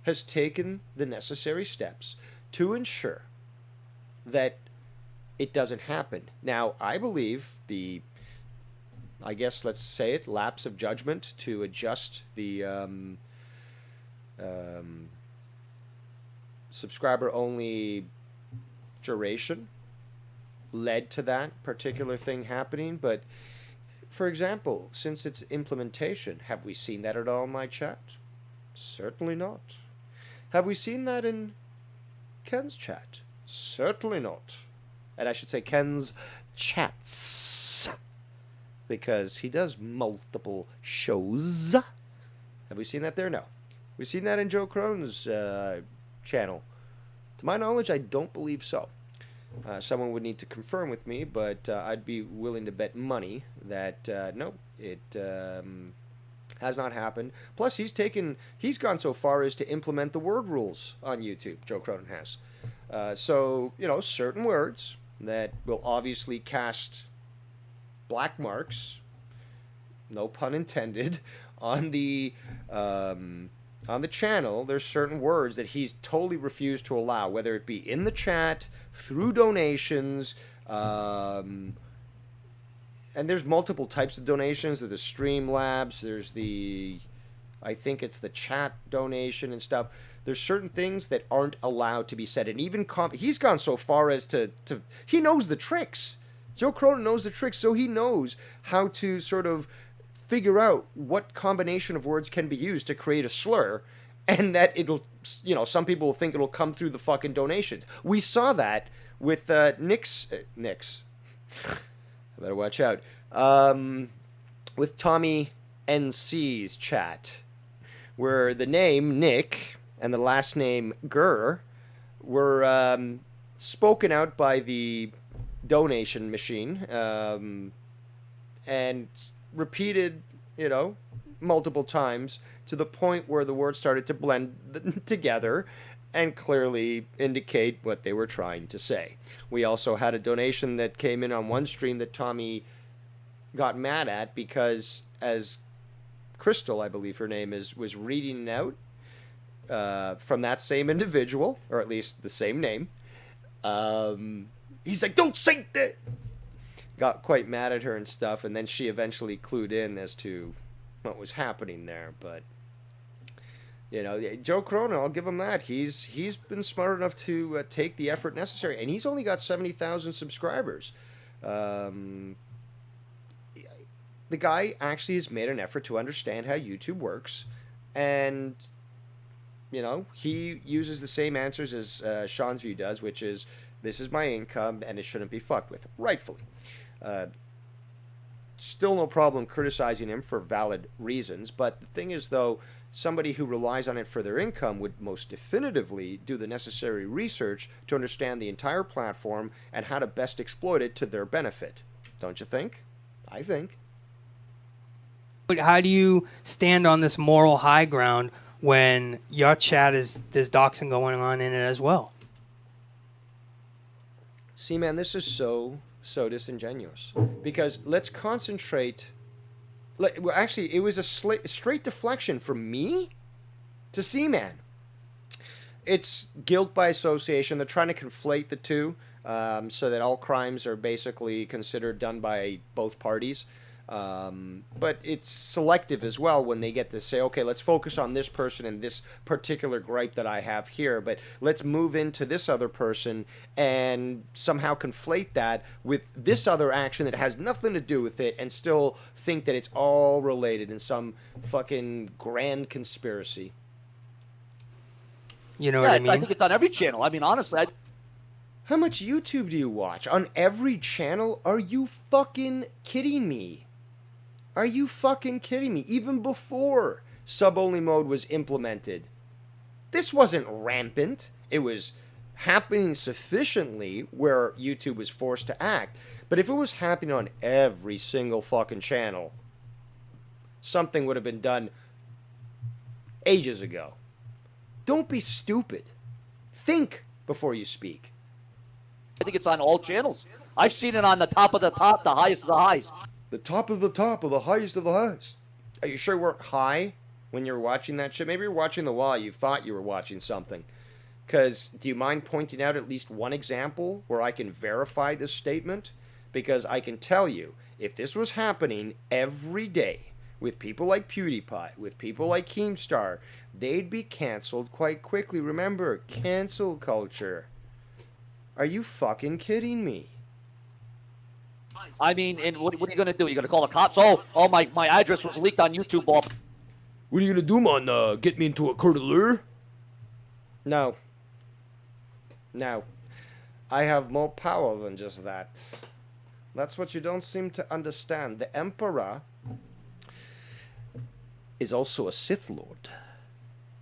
has taken the necessary steps to ensure that it doesn't happen. Now, I believe let's say it, lapse of judgment to adjust the subscriber-only duration led to that particular thing happening. But, for example, since its implementation, have we seen that at all in my chat? Certainly not. Have we seen that in Ken's chat? Certainly not. And I should say Ken's chats, because he does multiple shows. Have we seen that there? No. We've seen that in Joe Crone's channel. To my knowledge, I don't believe so. Someone would need to confirm with me, but I'd be willing to bet money that no, it has not happened. Plus, he's gone so far as to implement the word rules on YouTube. Joe Cronin has. So, certain words that will obviously cast black marks, no pun intended, on the channel. There's certain words that he's totally refused to allow, whether it be in the chat, through donations, and there's multiple types of donations. There's the Streamlabs. There's I think it's the chat donation and stuff. There's certain things that aren't allowed to be said. And even he's gone so far as to he knows the tricks. Joe Cronin knows the tricks, so he knows how to sort of figure out what combination of words can be used to create a slur, and that it'll, some people will think it'll come through the fucking donations. We saw that with Nick's. I better watch out. With Tommy NC's chat, where the name Nick and the last name Gurr were spoken out by the donation machine and repeated, multiple times to the point where the words started to blend together and clearly indicate what they were trying to say. We also had a donation that came in on one stream that Tommy got mad at because, as Crystal, I believe her name is, was reading out from that same individual, or at least the same name. He's like, don't say that! Got quite mad at her and stuff, and then she eventually clued in as to what was happening there. But, Joe Cronin, I'll give him that. He's been smart enough to take the effort necessary, and he's only got 70,000 subscribers. The guy actually has made an effort to understand how YouTube works, and he uses the same answers as Sean's View does, which is, this is my income and it shouldn't be fucked with, rightfully. Still no problem criticizing him for valid reasons, but the thing is, though, somebody who relies on it for their income would most definitively do the necessary research to understand the entire platform and how to best exploit it to their benefit. Don't you think? I think. But how do you stand on this moral high ground when your chat there's doxing going on in it as well? See, man, this is so disingenuous. Because let's concentrate. Well, actually, it was a straight deflection from me to C-Man. It's guilt by association. They're trying to conflate the two so that all crimes are basically considered done by both parties. But it's selective as well when they get to say, okay, let's focus on this person and this particular gripe that I have here, but let's move into this other person and somehow conflate that with this other action that has nothing to do with it and still think that it's all related in some fucking grand conspiracy. You know what I mean? I think it's on every channel. I mean, honestly, How much YouTube do you watch? On every channel? Are you fucking kidding me? Are you fucking kidding me? Even before sub-only mode was implemented, this wasn't rampant. It was happening sufficiently where YouTube was forced to act. But if it was happening on every single fucking channel, something would have been done ages ago. Don't be stupid. Think before you speak. I think it's on all channels. I've seen it on the top of the top, the highest of the highs. The top of the top of the highest of the highest. Are you sure you weren't high when you were watching that shit? Maybe you're watching the wall. You thought you were watching something. Because do you mind pointing out at least one example where I can verify this statement? Because I can tell you, if this was happening every day with people like PewDiePie, with people like Keemstar, they'd be canceled quite quickly. Remember, cancel culture. Are you fucking kidding me? I mean, and what are you going to do? You're going to call the cops? Oh, my address was leaked on YouTube. What are you going to do, man? Get me into a court of law? No. No. I have more power than just that. That's what you don't seem to understand. The Emperor is also a Sith Lord.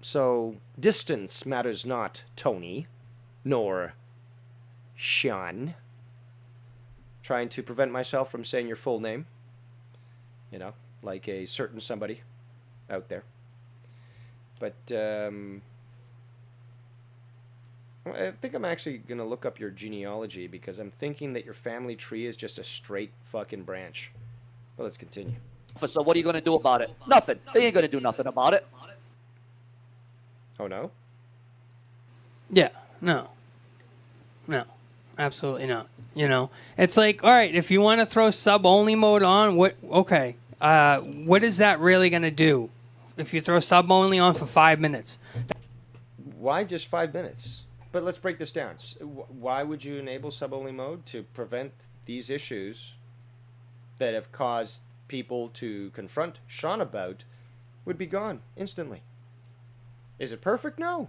So, distance matters not, Tony, nor Sean. Trying to prevent myself from saying your full name. Like a certain somebody out there. But, I think I'm actually going to look up your genealogy because I'm thinking that your family tree is just a straight fucking branch. Well, let's continue. So what are you going to do about it? Nothing. They ain't going to do nothing about it. Oh, no? Yeah, no. No, absolutely not. You know, it's like, all right, if you want to throw sub only mode on, what is that really going to do? If you throw sub only on for 5 minutes, Why just 5 minutes? But let's break this down. Why would you enable sub only mode? To prevent these issues that have caused people to confront Sean about would be gone instantly. Is it perfect? No.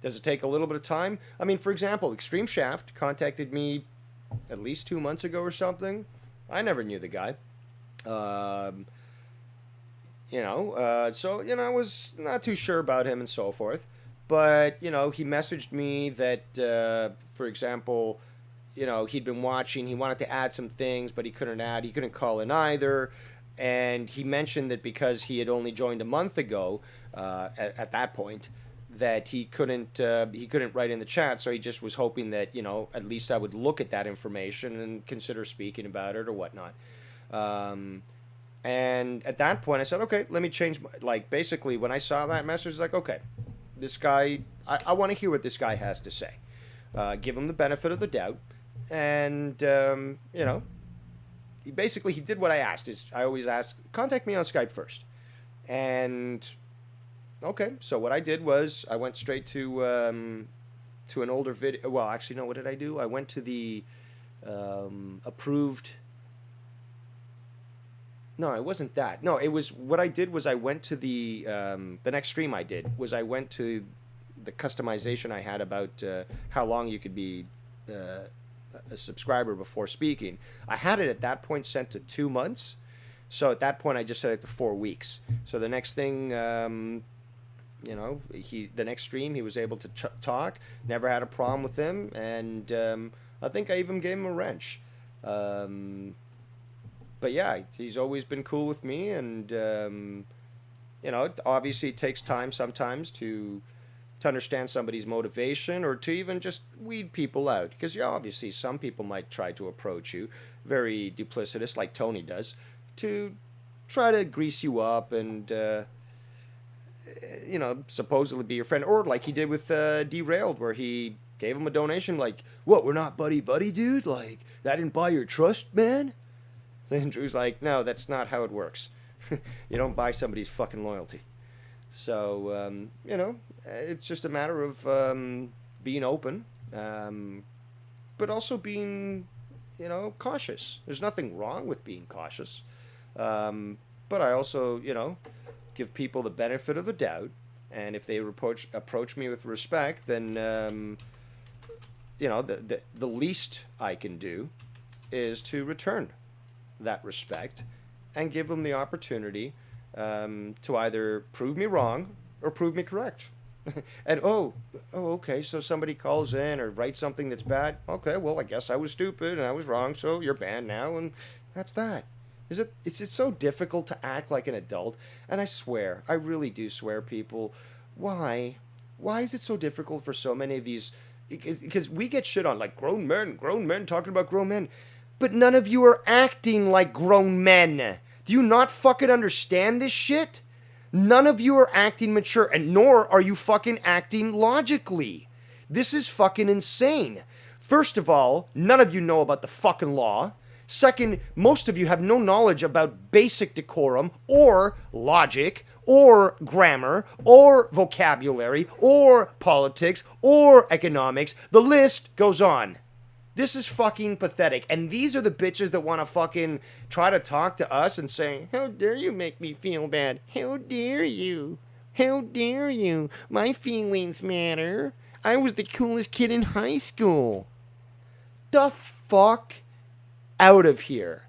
Does it take a little bit of time? I mean, for example, Extreme Shaft contacted me at least 2 months ago or something. I never knew the guy. So, I was not too sure about him and so forth. But, he messaged me that, for example, he'd been watching, he wanted to add some things, but he couldn't call in either. And he mentioned that because he had only joined a month ago, at that point, that he couldn't write in the chat, so he just was hoping that at least I would look at that information and consider speaking about it or whatnot. And at that point, I said, okay, let me change. Basically, when I saw that message, it's like, okay, this guy, I want to hear what this guy has to say. Give him the benefit of the doubt, and he did what I asked. I always ask, contact me on Skype first, and. Okay, so what I did was I went straight to an older video. Well, actually, no. What did I do? I went to the approved. No, it wasn't that. No, it was what I did was I went to the next stream I did was I went to the customization I had about how long you could be a subscriber before speaking. I had it at that point set to 2 months, so at that point I just set it to 4 weeks. So the next thing. The next stream he was able to talk, never had a problem with him, and I think I even gave him a wrench. But yeah, he's always been cool with me, and obviously it takes time sometimes to understand somebody's motivation or to even just weed people out, because obviously some people might try to approach you very duplicitous like Tony does to try to grease you up and supposedly be your friend, or like he did with Derailed, where he gave him a donation, like, what, we're not buddy-buddy, dude? Like, that didn't buy your trust, man? Then Drew's like, no, that's not how it works. You don't buy somebody's fucking loyalty. So, it's just a matter of being open, but also being, cautious. There's nothing wrong with being cautious. But I also, give people the benefit of the doubt, and if they approach me with respect, then the least I can do is to return that respect and give them the opportunity to either prove me wrong or prove me correct. And okay, so somebody calls in or writes something that's bad. Okay, well, I guess I was stupid and I was wrong, so you're banned now, and that's that. Is it so difficult to act like an adult? And I swear, I really do swear, people. Why? Why is it so difficult for so many of these? Because we get shit on, like, grown men talking about grown men. But none of you are acting like grown men. Do you not fucking understand this shit? None of you are acting mature, and nor are you fucking acting logically. This is fucking insane. First of all, none of you know about the fucking law. Second, most of you have no knowledge about basic decorum or logic or grammar or vocabulary or politics or economics. The list goes on. This is fucking pathetic. And these are the bitches that want to fucking try to talk to us and say, how dare you make me feel bad? How dare you? How dare you? My feelings matter. I was the coolest kid in high school. The fuck out of here.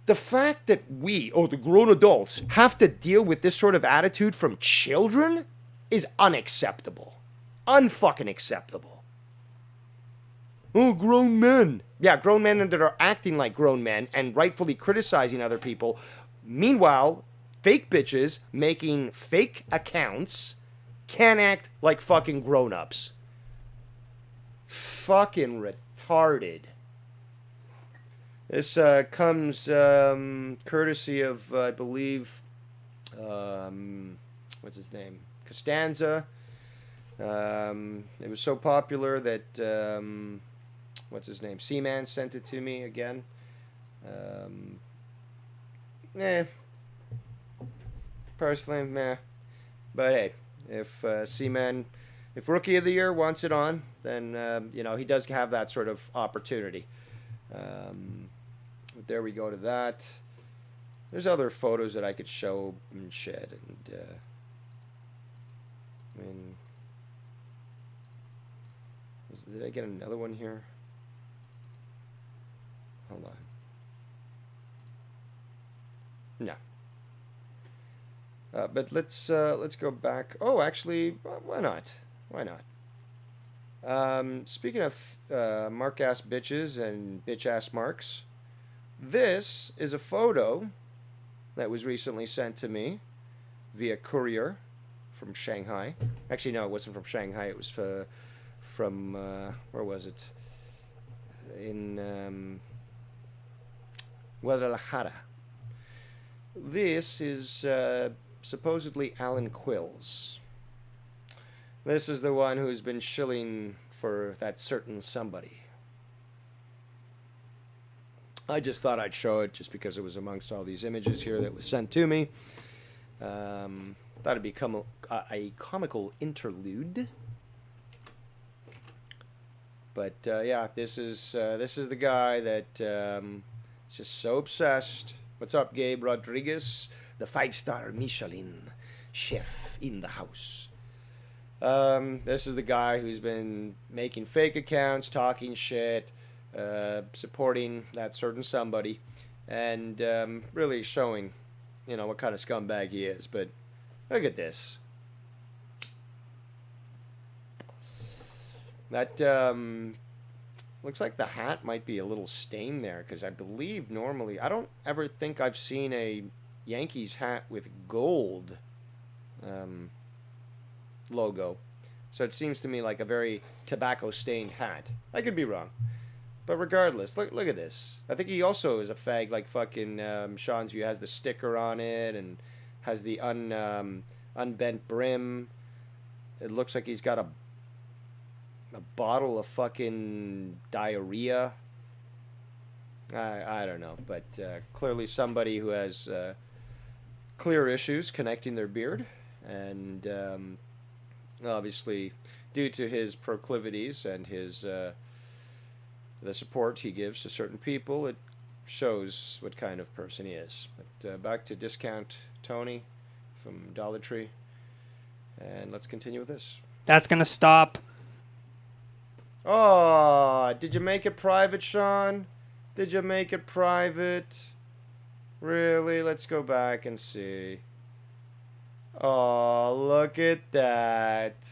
The fact that we, the grown adults, have to deal with this sort of attitude from children is unacceptable. Unfucking acceptable. Oh, grown men. Yeah, grown men that are acting like grown men and rightfully criticizing other people. Meanwhile, fake bitches making fake accounts can't act like fucking grown-ups. Fucking retarded. This comes courtesy of, I believe, what's his name? Costanza. It was so popular that what's his name? Seaman sent it to me again. Eh. Personally, meh. But hey, if Seaman, if Rookie of the Year wants it on, then, he does have that sort of opportunity. But there we go to that. There's other photos that I could show and shit. And, did I get another one here? Hold on. No. But let's go back. Oh, actually, why not? Why not? Speaking of mark-ass bitches and bitch-ass marks, this is a photo that was recently sent to me via courier from Shanghai. Actually, no, it wasn't from Shanghai. It was from where was it? In Guadalajara. This is supposedly Alan Quills. This is the one who's been shilling for that certain somebody. I just thought I'd show it just because it was amongst all these images here that was sent to me. Thought it'd become a comical interlude. But yeah, this is the guy that is just so obsessed. What's up, Gabe Rodriguez? The 5-star Michelin chef in the house. This is the guy who's been making fake accounts, talking shit, supporting that certain somebody, and really showing, what kind of scumbag he is. But look at this. That looks like the hat might be a little stained there, because I believe normally, I don't ever think I've seen a Yankees hat with gold logo. So it seems to me like a very tobacco-stained hat. I could be wrong. But regardless, look at this. I think he also is a fag like fucking Sean's View, has the sticker on it and has the unbent brim. It looks like he's got a bottle of fucking diarrhea. I don't know, but clearly somebody who has clear issues connecting their beard, and obviously due to his proclivities and his the support he gives to certain people, it shows what kind of person he is. But back to Discount Tony from Dollar Tree, and let's continue with this. That's gonna stop. Oh, did you make it private, Sean? Did you make it private? Really? Let's go back and see. Oh, look at that.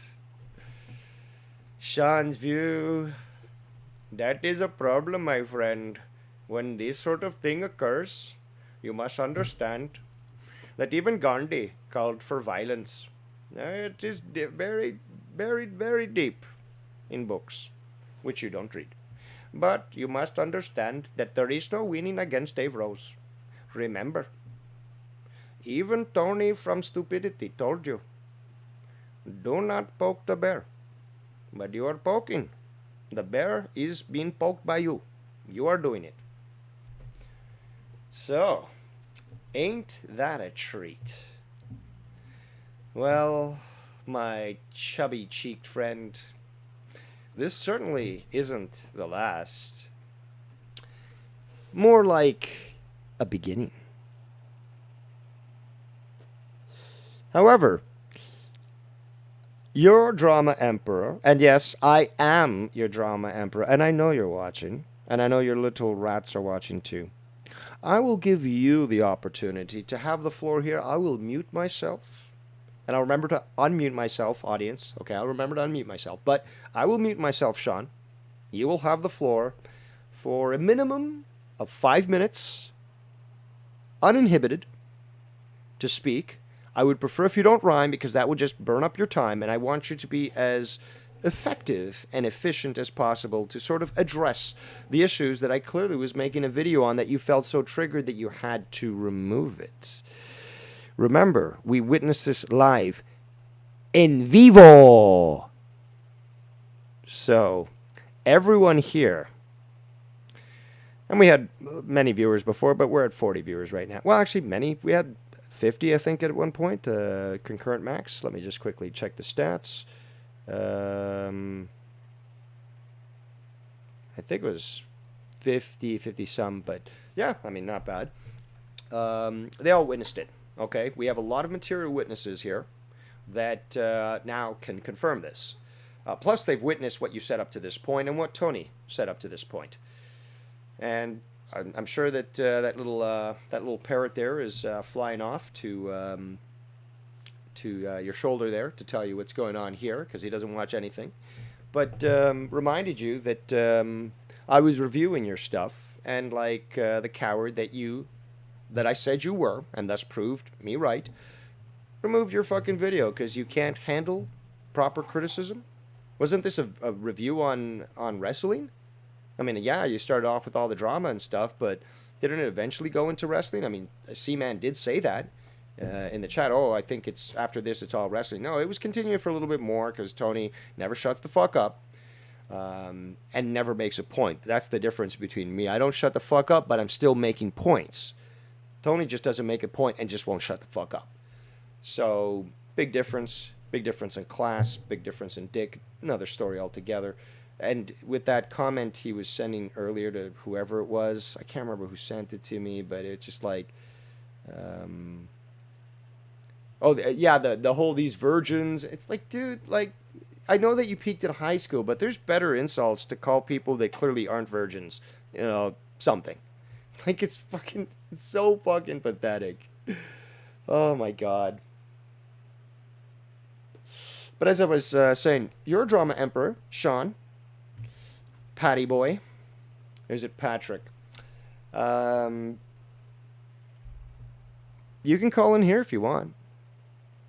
Sean's View. That is a problem, my friend. When this sort of thing occurs, you must understand that even Gandhi called for violence. It is very, very, very deep in books, which you don't read. But you must understand that there is no winning against Dave Rose. Remember, even Tony from Stupidity told you, do not poke the bear. But you are poking. The bear is being poked by you. You are doing it. So, ain't that a treat? Well, my chubby-cheeked friend, this certainly isn't the last. More like a beginning. However, your Drama Emperor, and yes, I am your Drama Emperor, and I know you're watching, and I know your little rats are watching too. I will give you the opportunity to have the floor here. I will mute myself, and I'll remember to unmute myself, audience. Okay, I'll remember to unmute myself, but I will mute myself, Sean. You will have the floor for a minimum of 5 minutes, uninhibited, to speak. I would prefer if you don't rhyme, because that would just burn up your time, and I want you to be as effective and efficient as possible to sort of address the issues that I clearly was making a video on that you felt so triggered that you had to remove it. Remember, we witnessed this live in vivo. So, everyone here And we had many viewers before, but we're at 40 viewers right now. Well, actually, many. We had 50, I think, at one point. Concurrent max. Let me just quickly check the stats. I think it was 50 some, but yeah, I mean, not bad. They all witnessed it. Okay, we have a lot of material witnesses here that now can confirm this. Plus, they've witnessed what you said up to this point and what Tony said up to this point. And I'm sure that that little parrot there is flying off to your shoulder there to tell you what's going on here because he doesn't watch anything. But reminded you that I was reviewing your stuff and like the coward that I said you were, and thus proved me right, removed your fucking video because you can't handle proper criticism. Wasn't this a review on wrestling? I mean, yeah, you started off with all the drama and stuff, but didn't it eventually go into wrestling? I mean, C-Man did say that in the chat. Oh, I think it's after this, it's all wrestling. No, it was continuing for a little bit more because Tony never shuts the fuck up and never makes a point. That's the difference between me. I don't shut the fuck up, but I'm still making points. Tony just doesn't make a point and just won't shut the fuck up. So, big difference in class, big difference in dick, another story altogether. And with that comment he was sending earlier to whoever it was, I can't remember who sent it to me, but it's just like, the whole these virgins. It's like, dude, like, I know that you peaked in high school, but there's better insults to call people that clearly aren't virgins, something. Like, it's so fucking pathetic. Oh my god. But as I was saying, you're a drama emperor, Sean. Patty boy. Or is it Patrick? You can call in here if you want.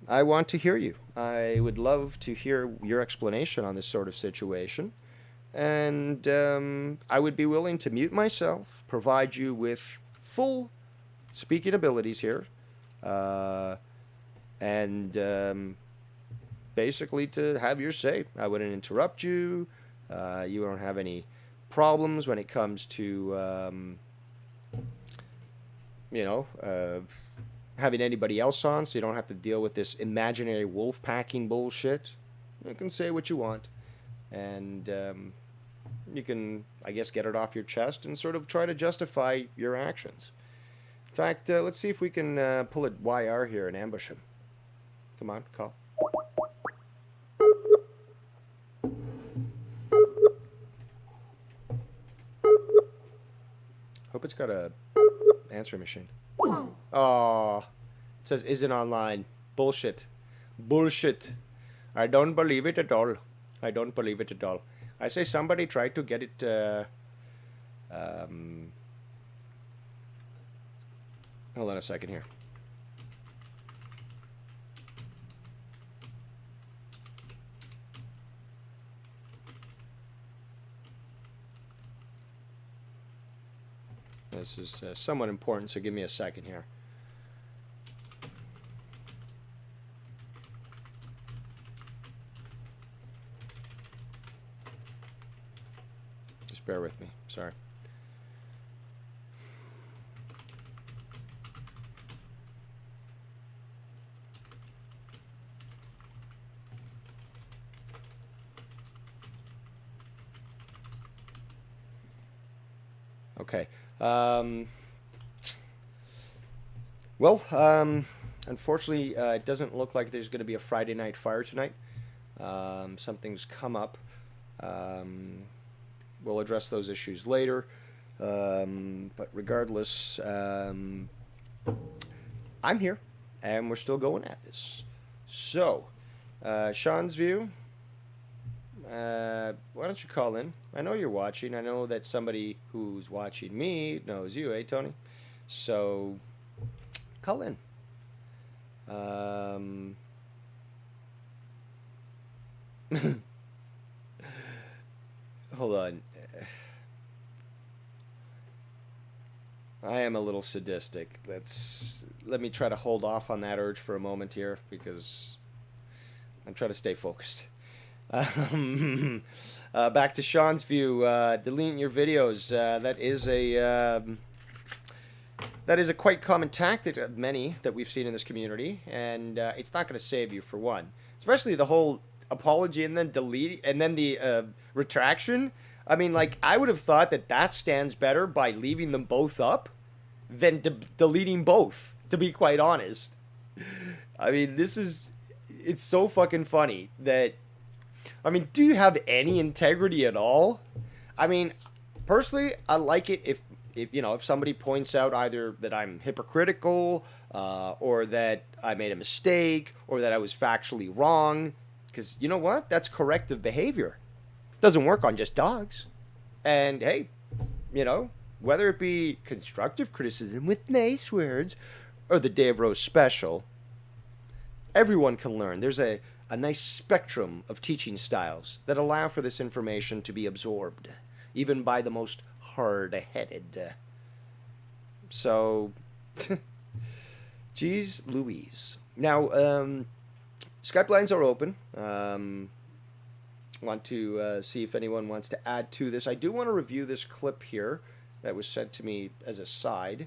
I want to hear you. I would love to hear your explanation on this sort of situation. And I would be willing to mute myself, provide you with full speaking abilities here, and basically to have your say. I wouldn't interrupt you. You don't have any problems when it comes to, having anybody else on, so you don't have to deal with this imaginary wolf packing bullshit. You can say what you want, and you can, I guess, get it off your chest and sort of try to justify your actions. In fact, let's see if we can pull it YR here and ambush him. Come on, call. Hope it's got a answering machine. Oh, it says isn't online. Bullshit. Bullshit. I don't believe it at all. I don't believe it at all. I say somebody tried to get it. Hold on a second here. This is somewhat important, so give me a second here. Just bear with me. Sorry. Okay. Unfortunately, it doesn't look like there's going to be a Friday Night Fire tonight. Something's come up. We'll address those issues later. But regardless, I'm here, and we're still going at this. So, Sean's view. Why don't you call in? I know you're watching. I know that somebody who's watching me knows you, Tony? So, call in. Hold on. I am a little sadistic. Let me try to hold off on that urge for a moment here because I'm trying to stay focused. Back to Sean's view. Deleting your videos. That is a quite common tactic of many that we've seen in this community, and it's not going to save you for one. Especially the whole apology and then delete and then the retraction. I mean, like, I would have thought that stands better by leaving them both up than deleting both, to be quite honest. I mean, it's so fucking funny that, I mean, do you have any integrity at all? I mean, personally, I like it if somebody points out either that I'm hypocritical, or that I made a mistake, or that I was factually wrong, because you know what? That's corrective behavior. Doesn't work on just dogs. And hey, whether it be constructive criticism with nice words or the Dave Rose special, everyone can learn. There's a nice spectrum of teaching styles that allow for this information to be absorbed, even by the most hard-headed. So, geez Louise. Now, Skype lines are open. Want to see if anyone wants to add to this. I do want to review this clip here that was sent to me as a side.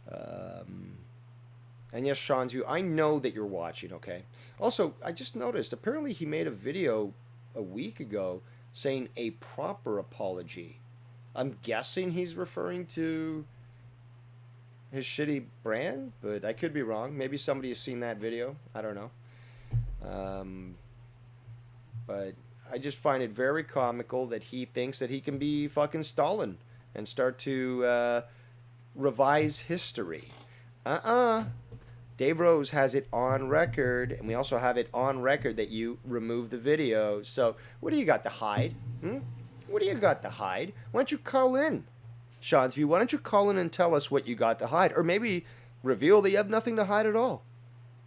And yes, Sean's view, I know that you're watching, okay? Also, I just noticed, apparently he made a video a week ago saying a proper apology. I'm guessing he's referring to his shitty brand, but I could be wrong. Maybe somebody has seen that video. I don't know. But I just find it very comical that he thinks that he can be fucking Stalin and start to revise history. Dave Rose has it on record, and we also have it on record that you removed the video. So what do you got to hide? What do you got to hide? Why don't you call in, Sean's view? Why don't you call in and tell us what you got to hide? Or maybe reveal that you have nothing to hide at all,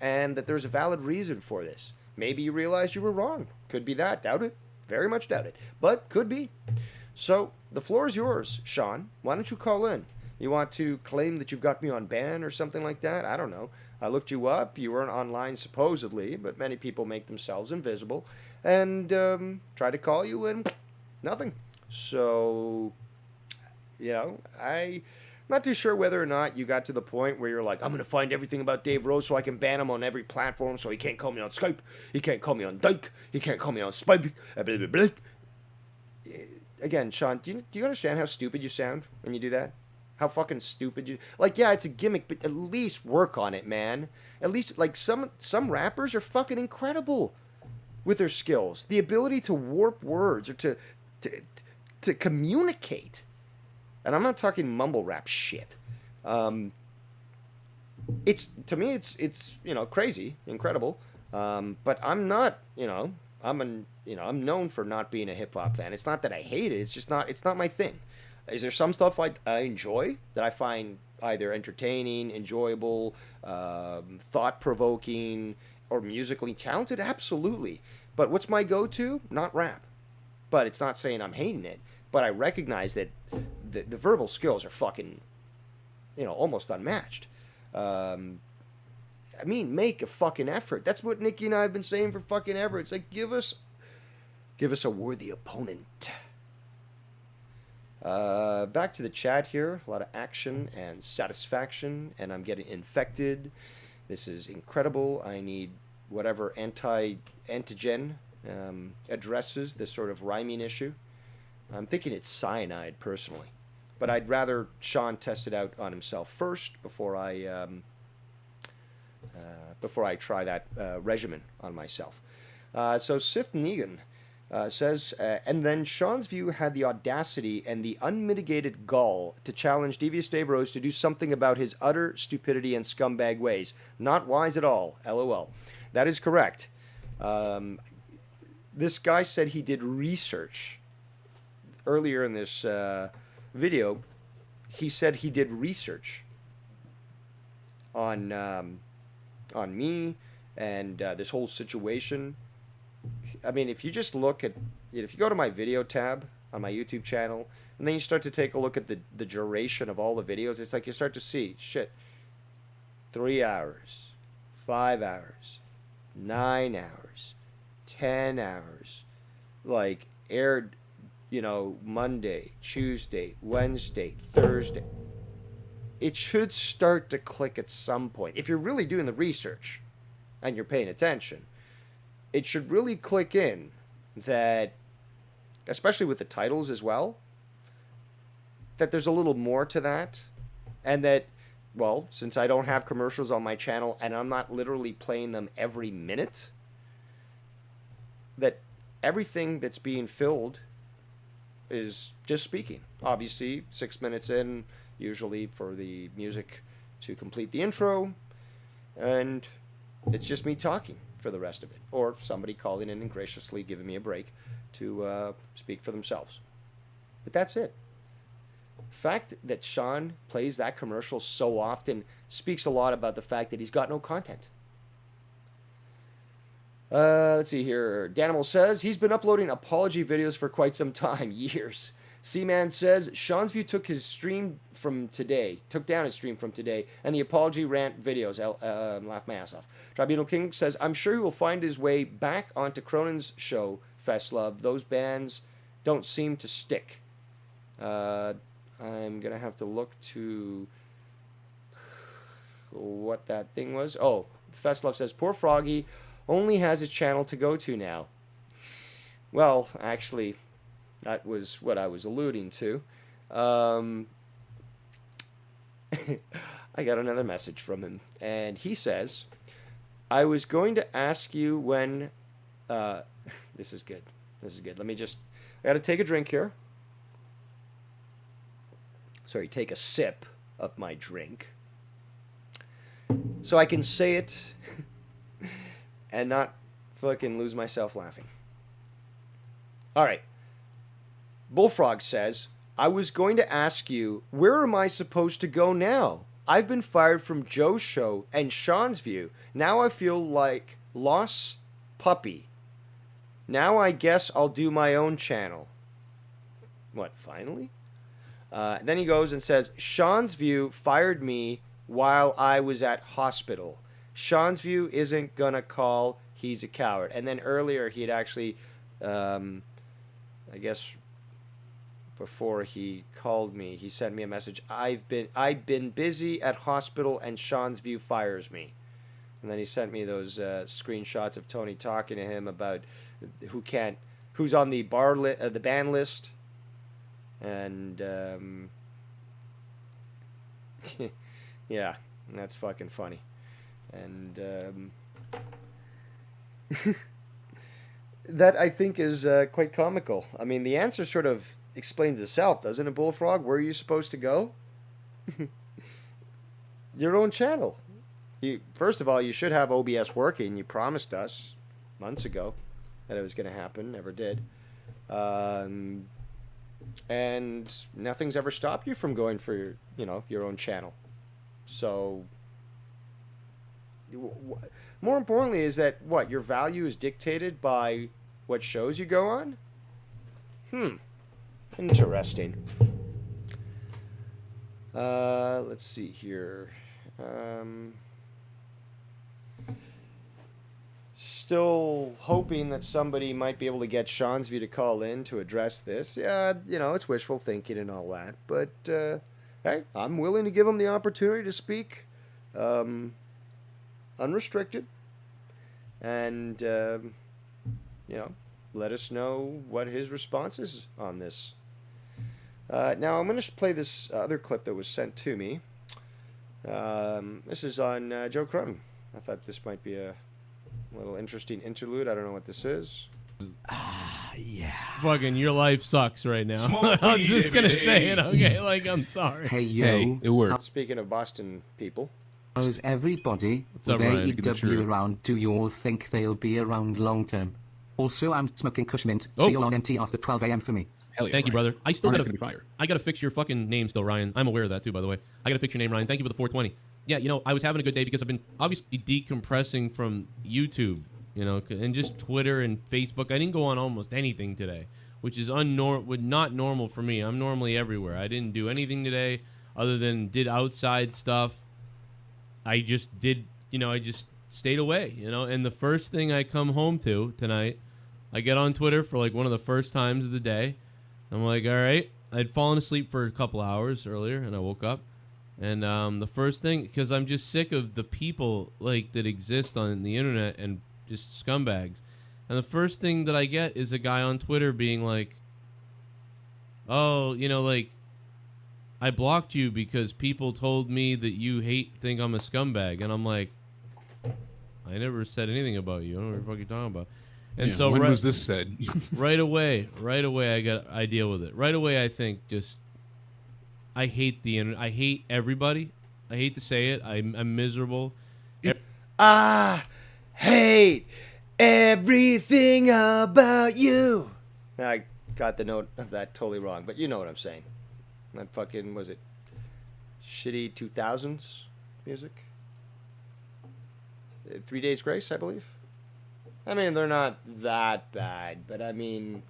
and that there's a valid reason for this. Maybe you realize you were wrong. Could be that. Doubt it. Very much doubt it. But could be. So the floor is yours, Sean. Why don't you call in? You want to claim that you've got me on ban or something like that? I don't know. I looked you up. You weren't online supposedly, but many people make themselves invisible and try to call you and nothing. So, I'm not too sure whether or not you got to the point where you're like, I'm going to find everything about Dave Rose so I can ban him on every platform so he can't call me on Skype, he can't call me on Dyke, he can't call me on Spike, blah, blah, blah. Again, Sean, do you understand how stupid you sound when you do that? How fucking stupid you... Like, yeah, it's a gimmick, but at least work on it, man. At least, like, some rappers are fucking incredible with their skills. The ability to warp words or to communicate. And I'm not talking mumble rap shit. It's, to me, it's crazy, incredible. But I'm not, I'm known for not being a hip hop fan. It's not that I hate it. It's not my thing. Is there some stuff I enjoy that I find either entertaining, enjoyable, thought-provoking, or musically talented? Absolutely. But what's my go-to? Not rap. But it's not saying I'm hating it. But I recognize that the verbal skills are fucking, almost unmatched. Make a fucking effort. That's what Nikki and I have been saying for fucking ever. It's like, give us a worthy opponent. Back to the chat here. A lot of action and satisfaction, and I'm getting infected. This is incredible. I need whatever antigen addresses this sort of rhyming issue. I'm thinking it's cyanide, personally. But I'd rather Sean test it out on himself first before I try that regimen on myself. So Sith Negan says, and then Sean's view had the audacity and the unmitigated gall to challenge Devious Dave Rose to do something about his utter stupidity and scumbag ways. Not wise at all. LOL. That is correct. This guy said he did research. Earlier in this video, he said he did research on me and this whole situation. I mean, if you just look at, if you go to my video tab on my YouTube channel, and then you start to take a look at the duration of all the videos, it's like you start to see, 3 hours, 5 hours, 9 hours, 10 hours, like aired, Monday, Tuesday, Wednesday, Thursday, it should start to click at some point. If you're really doing the research and you're paying attention, it should really click in that, especially with the titles as well, that there's a little more to that. And that, well, since I don't have commercials on my channel and I'm not literally playing them every minute, that everything that's being filled is just speaking. Obviously, 6 minutes in, usually for the music to complete the intro, and it's just me talking for the rest of it, or somebody calling in and graciously giving me a break to speak for themselves. But that's it. The fact that Sean plays that commercial so often speaks a lot about the fact that he's got no content. Let's see here. Danimal says he's been uploading apology videos for quite some time, years. C-Man says Sean's View took down his stream from today, and the apology rant videos. Laugh my ass off. Tribunal King says I'm sure he will find his way back onto Cronin's show. Fest Love. Those bands don't seem to stick. I'm gonna have to look to what that thing was. Oh, Fest Love says poor Froggy only has his channel to go to now. Well, actually, that was what I was alluding to. I got another message from him, and he says, I was going to ask you when... this is good. This is good. Let me just... I got to take a drink here. Sorry, take a sip of my drink. So I can say it and not fucking lose myself laughing. All right. Bullfrog says, I was going to ask you, where am I supposed to go now? I've been fired from Joe's show and Sean's View. Now I feel like lost puppy. Now I guess I'll do my own channel. What, finally? Then he goes and says, Sean's View fired me while I was at hospital. Sean's View isn't gonna call, he's a coward. And then earlier he had actually, I guess before he called me, he sent me a message. I've been busy at hospital and Sean's View fires me. And then he sent me those screenshots of Tony talking to him about who's on the the ban list. And yeah, that's fucking funny. And that I think is quite comical. I mean, the answer sort of explains itself, doesn't it, Bullfrog? Where are you supposed to go? Your own channel. First of all, you should have OBS working. You promised us months ago that it was going to happen. Never did. And nothing's ever stopped you from going for your own channel. So more importantly is that your value is dictated by what shows you go on? Interesting. Let's see here. Still hoping that somebody might be able to get Sean's View to call in to address this. Yeah, it's wishful thinking and all that. But, hey, I'm willing to give him the opportunity to speak unrestricted. And, let us know what his response is on this. Now, I'm going to play this other clip that was sent to me. This is on Joe Cronin. I thought this might be a little interesting interlude. I don't know what this is. Yeah. Fucking your life sucks right now. I was just going to say it, okay? Like, I'm sorry. Hey, yo. Hey, it works. Speaking of Boston people. How's everybody? What's up, With Ryan? Good to meet you. AEW around, do you all think they'll be around long term? Also, I'm smoking Kush Mint. Oh. See you on MT after 12 a.m. for me. Hell yeah, Thank you, brother. I still Ryan's gotta, gonna be fire. I gotta fix your fucking name still, Ryan. I'm aware of that too, by the way. I gotta fix your name, Ryan. Thank you for the 420. Yeah, I was having a good day because I've been obviously decompressing from YouTube, and just Twitter and Facebook. I didn't go on almost anything today, which is not normal for me. I'm normally everywhere. I didn't do anything today other than did outside stuff. I just did, I just stayed away, and the first thing I come home to tonight, I get on Twitter for like one of the first times of the day. I'm like, all right. I'd fallen asleep for a couple hours earlier, and I woke up. And the first thing, because I'm just sick of the people like that exist on the internet and just scumbags. And the first thing that I get is a guy on Twitter being like, oh, you know, like, I blocked you because people told me that you think I'm a scumbag. And I'm like, I never said anything about you. I don't know what you're talking about. And Yeah, so when was this said? right away, I deal with it. Right away, I think I hate the internet. I hate everybody. I hate to say it. I'm miserable. I hate everything about you. I got the note of that totally wrong, but you know what I'm saying. That fucking, was it shitty 2000s music? 3 Days Grace, I believe. I mean, they're not that bad, but I mean,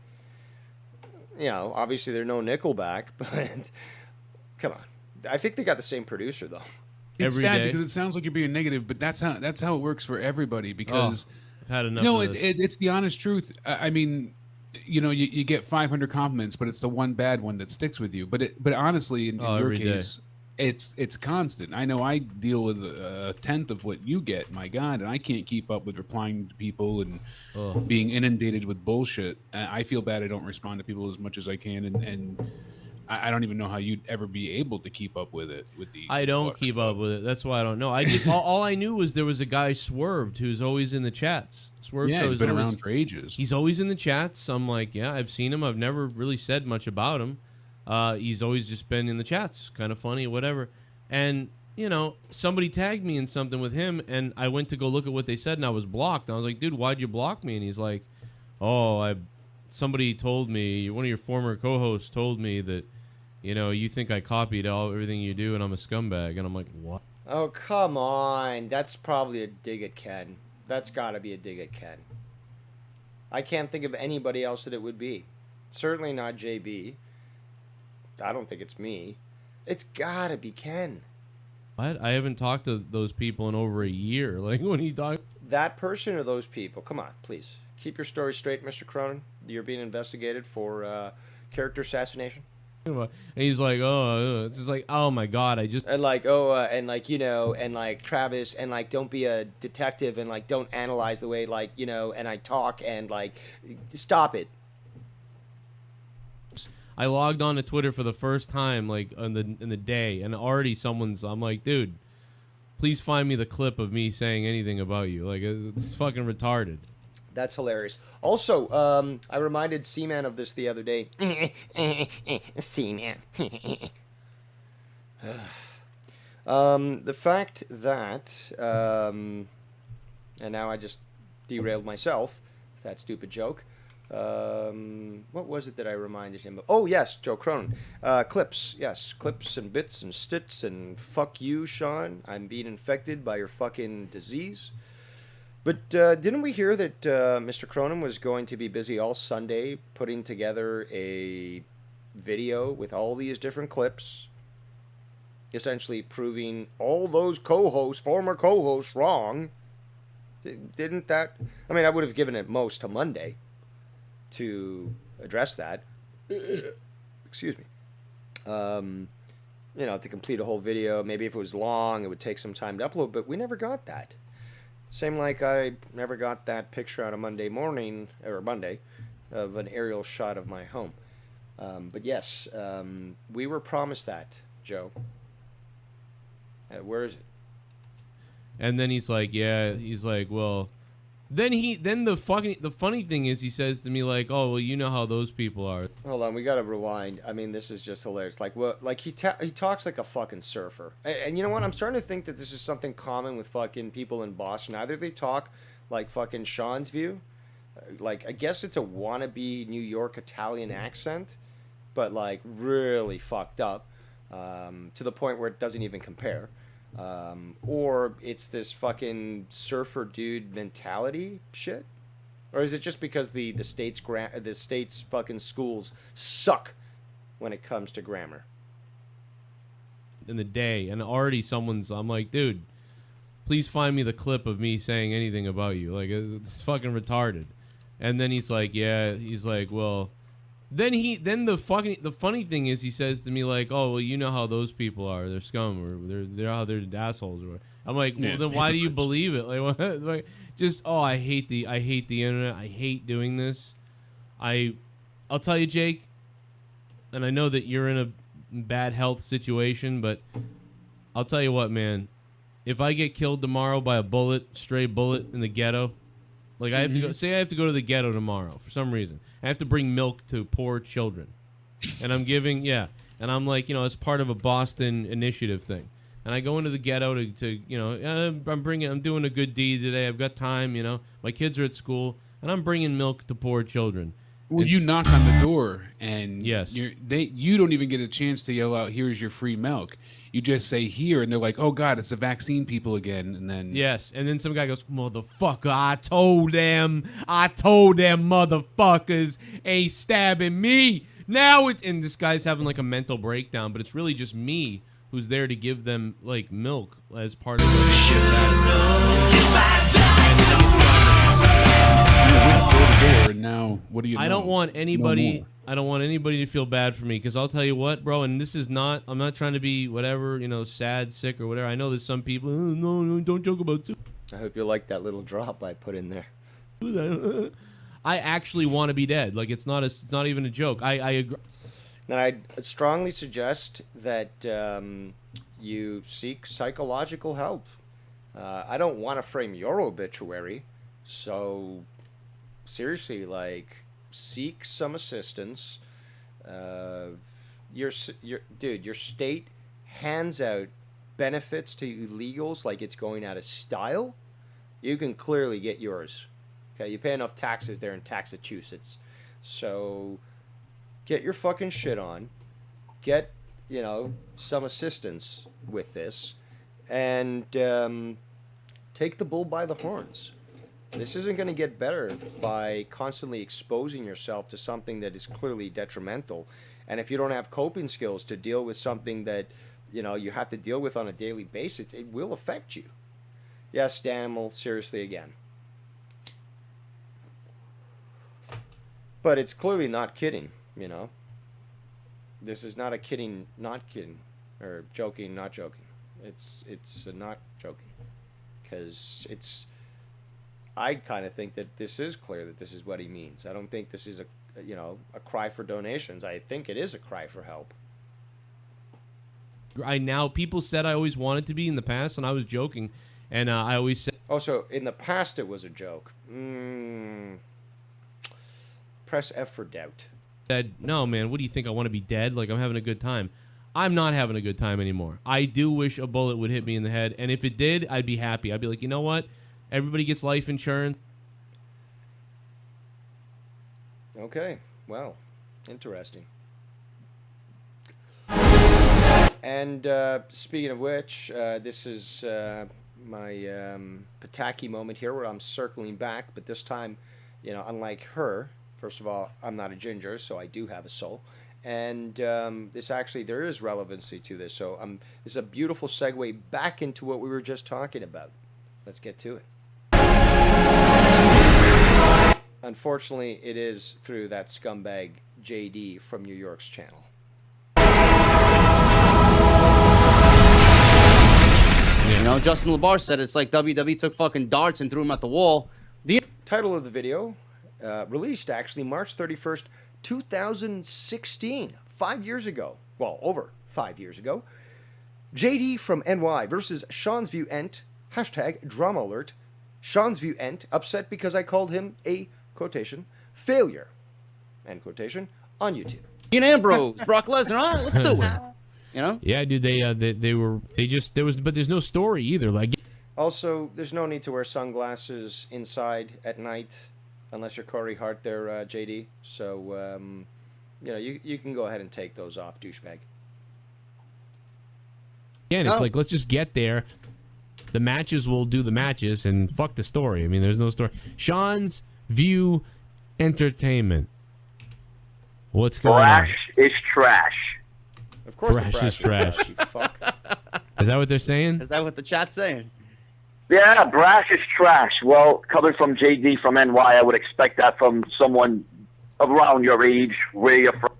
you know, obviously they're no Nickelback, but come on. I think they got the same producer, though. It's sad because it sounds like you're being negative, but that's how it works for everybody. Because I've had enough. No, of this. it's the honest truth. I mean, you know, you get 500 compliments, but it's the one bad one that sticks with you. But honestly, in your every case, it's constant. I know I deal with a tenth of what you get. My God, and I can't keep up with replying to people and being inundated with bullshit. I feel bad. I don't respond to people as much as I can, and I don't even know how you'd ever be able to keep up with it. I don't keep up with it. That's why I don't know. I did, all I knew was there was a guy Swerved who's always in the chats. Swerved yeah, he's been around for ages. He's always in the chats. I'm like, yeah, I've seen him. I've never really said much about him. He's always just been in the chats, kind of funny, whatever. And you know, somebody tagged me in something with him, and I went to go look at what they said, and I was blocked. And I was like, dude, why'd you block me? And he's like, oh, somebody told me, one of your former co-hosts told me that, you know, you think I copied everything you do, and I'm a scumbag. And I'm like, what? Oh, come on. That's probably a dig at Ken. That's got to be a dig at Ken. I can't think of anybody else that it would be. Certainly not JB. I don't think it's me. It's got to be Ken. What? I haven't talked to those people in over a year. Like, when he talked... That person or those people? Come on, please. Keep your story straight, Mr. Cronin. You're being investigated for character assassination. And he's like, oh, it's just like, oh my God, I just... And like, and like, you know, and like Travis, and like, don't be a detective, and like, don't analyze the way, like, you know, and I talk, and like, stop it. I logged on to Twitter for the first time, like, in the day, and already I'm like, dude, please find me the clip of me saying anything about you. Like, it's fucking retarded. That's hilarious. Also, I reminded Seaman of this the other day. Seaman. The fact that, and now I just derailed myself with that stupid joke. What was it that I reminded him of? Oh, yes, Joe Cronin. Clips, yes. Clips and bits and stits and fuck you, Sean. I'm being infected by your fucking disease. But didn't we hear that Mr. Cronin was going to be busy all Sunday putting together a video with all these different clips, essentially proving all those former co-hosts, wrong? Didn't that... I mean, I would have given it most to Monday to address that. Excuse me. You know, to complete a whole video. Maybe if it was long, it would take some time to upload, but we never got that. Same like I never got that picture on a Monday morning, or Monday, of an aerial shot of my home. But yes, we were promised that, Joe. Where is it? And then he's like, well, then the funny thing is he says to me like, oh, well, you know how those people are. Hold on, we gotta rewind. I mean, this is just hilarious. Like, well, like he talks like a fucking surfer. And you know what? I'm starting to think that this is something common with fucking people in Boston. Either they talk like fucking Sean's view, like I guess it's a wannabe New York Italian accent, but like really fucked up, to the point where it doesn't even compare. Or it's this fucking surfer dude mentality shit, or is it just because the state's fucking schools suck when it comes to grammar? In the day, and already I'm like, dude, please find me the clip of me saying anything about you. Like, it's fucking retarded. And then he's like, yeah. He's like, well. Then the funny thing is he says to me like, oh well, you know how those people are. They're scum or they're assholes or. I'm like, well, then why do you believe it? Like, what? Like, just I hate the internet. I hate doing this. I'll tell you, Jake, and I know that you're in a bad health situation, but I'll tell you what, man. If I get killed tomorrow by a stray bullet in the ghetto, like I have to go. Say I have to go to the ghetto tomorrow for some reason. I have to bring milk to poor children, and I'm giving and I'm like as part of a Boston initiative thing. And I go into the ghetto to I'm doing a good deed today. I've got time, My kids are at school, and I'm bringing milk to poor children. Well, you knock on the door, and yes, you don't even get a chance to yell out, "Here's your free milk." You just say "here," and they're like, "Oh God, it's the vaccine people again." And then and then some guy goes, "Motherfucker, I told them, motherfuckers ain't stabbing me." Now and this guy's having like a mental breakdown, but it's really just me who's there to give them like milk as part of and now what do you know? I don't want anybody to feel bad for me, because I'll tell you what, bro, and this is not, I'm not trying to be whatever, sad, sick, or whatever. I know there's some people, no, don't joke about it. I hope you like that little drop I put in there. I actually want to be dead. Like, it's not even a joke. I agree. Now, I strongly suggest that you seek psychological help. I don't want to frame your obituary, so seriously, like, seek some assistance. Your state hands out benefits to illegals like it's going out of style. You can clearly get yours. Okay, you pay enough taxes there in Massachusetts, so get your fucking shit on. Get some assistance with this, and take the bull by the horns. This isn't going to get better by constantly exposing yourself to something that is clearly detrimental. And if you don't have coping skills to deal with something that, you have to deal with on a daily basis, it will affect you. Yes, Danimal, seriously again. But it's clearly not kidding, This is not a kidding, not kidding, or joking, not joking. It's not joking. Because I kind of think that this is clear that this is what he means. I don't think this is a cry for donations. I think it is a cry for help. People said I always wanted to be in the past, and I was joking, and I always said. Oh, so in the past it was a joke. Press F for doubt. Said, no, man, what do you think? I want to be dead? Like, I'm having a good time. I'm not having a good time anymore. I do wish a bullet would hit me in the head, and if it did, I'd be happy. I'd be like, you know what? Everybody gets life insurance. Okay, well, interesting. And speaking of which, this is my Pataki moment here where I'm circling back, but this time, unlike her, first of all, I'm not a ginger, so I do have a soul. And there is relevancy to this. So this is a beautiful segue back into what we were just talking about. Let's get to it. Unfortunately, it is through that scumbag JD from New York's channel. Justin LaBar said it's like WWE took fucking darts and threw them at the wall. The title of the video, released actually March 31st, 2016, 5 years ago. Well, over 5 years ago. JD from NY versus Sean's View Ent, #drama alert. Sean's View Ent, upset because I called him a, quotation, failure, end quotation, on YouTube. Dean Ambrose, Brock Lesnar, all right, let's do it. Yeah, dude, but there's no story either. Like, also, there's no need to wear sunglasses inside at night unless you're Corey Hart there, JD. So, you can go ahead and take those off, douchebag. Again, it's like, let's just get there. The matches will do the matches, and fuck the story. I mean, there's no story. Sean's View Entertainment. What's going on? Brash is trash. Of course, Brash is trash. You fuck. Is that what they're saying? Is that what the chat's saying? Yeah, brash is trash. Well, coming from JD from NY, I would expect that from someone around your age, where you're from.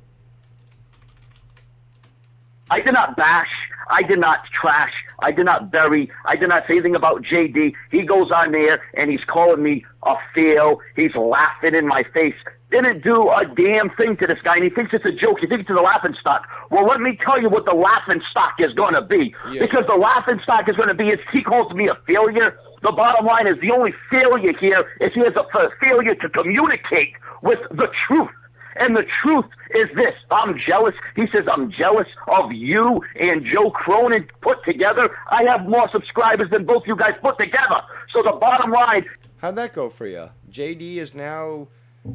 I did not bash. I did not trash. I did not bury. I did not say anything about JD. He goes on there and he's calling me a fail. He's laughing in my face. Didn't do a damn thing to this guy, and he thinks it's a joke. He thinks it's a laughing stock. Well, let me tell you what the laughing stock is going to be. Yeah. Because the laughing stock is going to be is he calls me a failure. The bottom line is the only failure here is he has a failure to communicate with the truth. And the truth is this. I'm jealous. He says, I'm jealous of you and Joe Cronin put together. I have more subscribers than both you guys put together. So the bottom line... How'd that go for you? JD is now...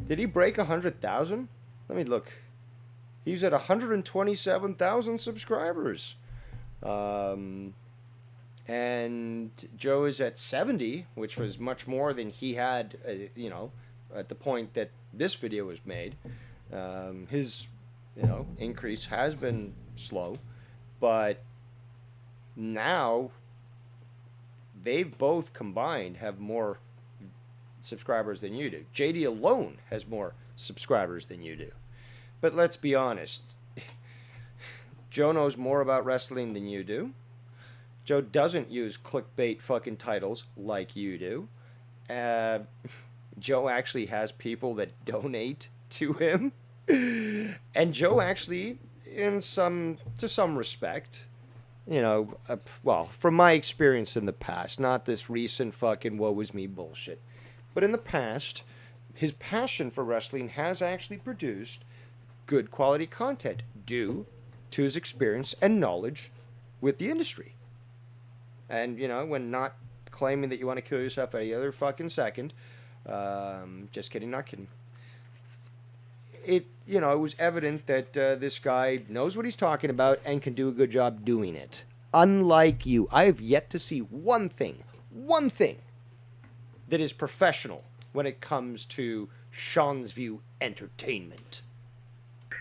Did he break 100,000? Let me look. He's at 127,000 subscribers. And Joe is at 70, which was much more than he had, at the point that this video was made. His, increase has been slow, but now they've both combined have more subscribers than you do. JD alone has more subscribers than you do. But let's be honest. Joe knows more about wrestling than you do. Joe doesn't use clickbait fucking titles like you do. Joe actually has people that donate to him. And Joe actually, to some respect, from my experience in the past, not this recent fucking woe is me bullshit, but in the past, his passion for wrestling has actually produced good quality content due to his experience and knowledge with the industry. And, when not claiming that you want to kill yourself any other fucking second, just kidding, not kidding. It was evident that this guy knows what he's talking about and can do a good job doing it. Unlike you, I have yet to see one thing that is professional when it comes to Sean's View Entertainment.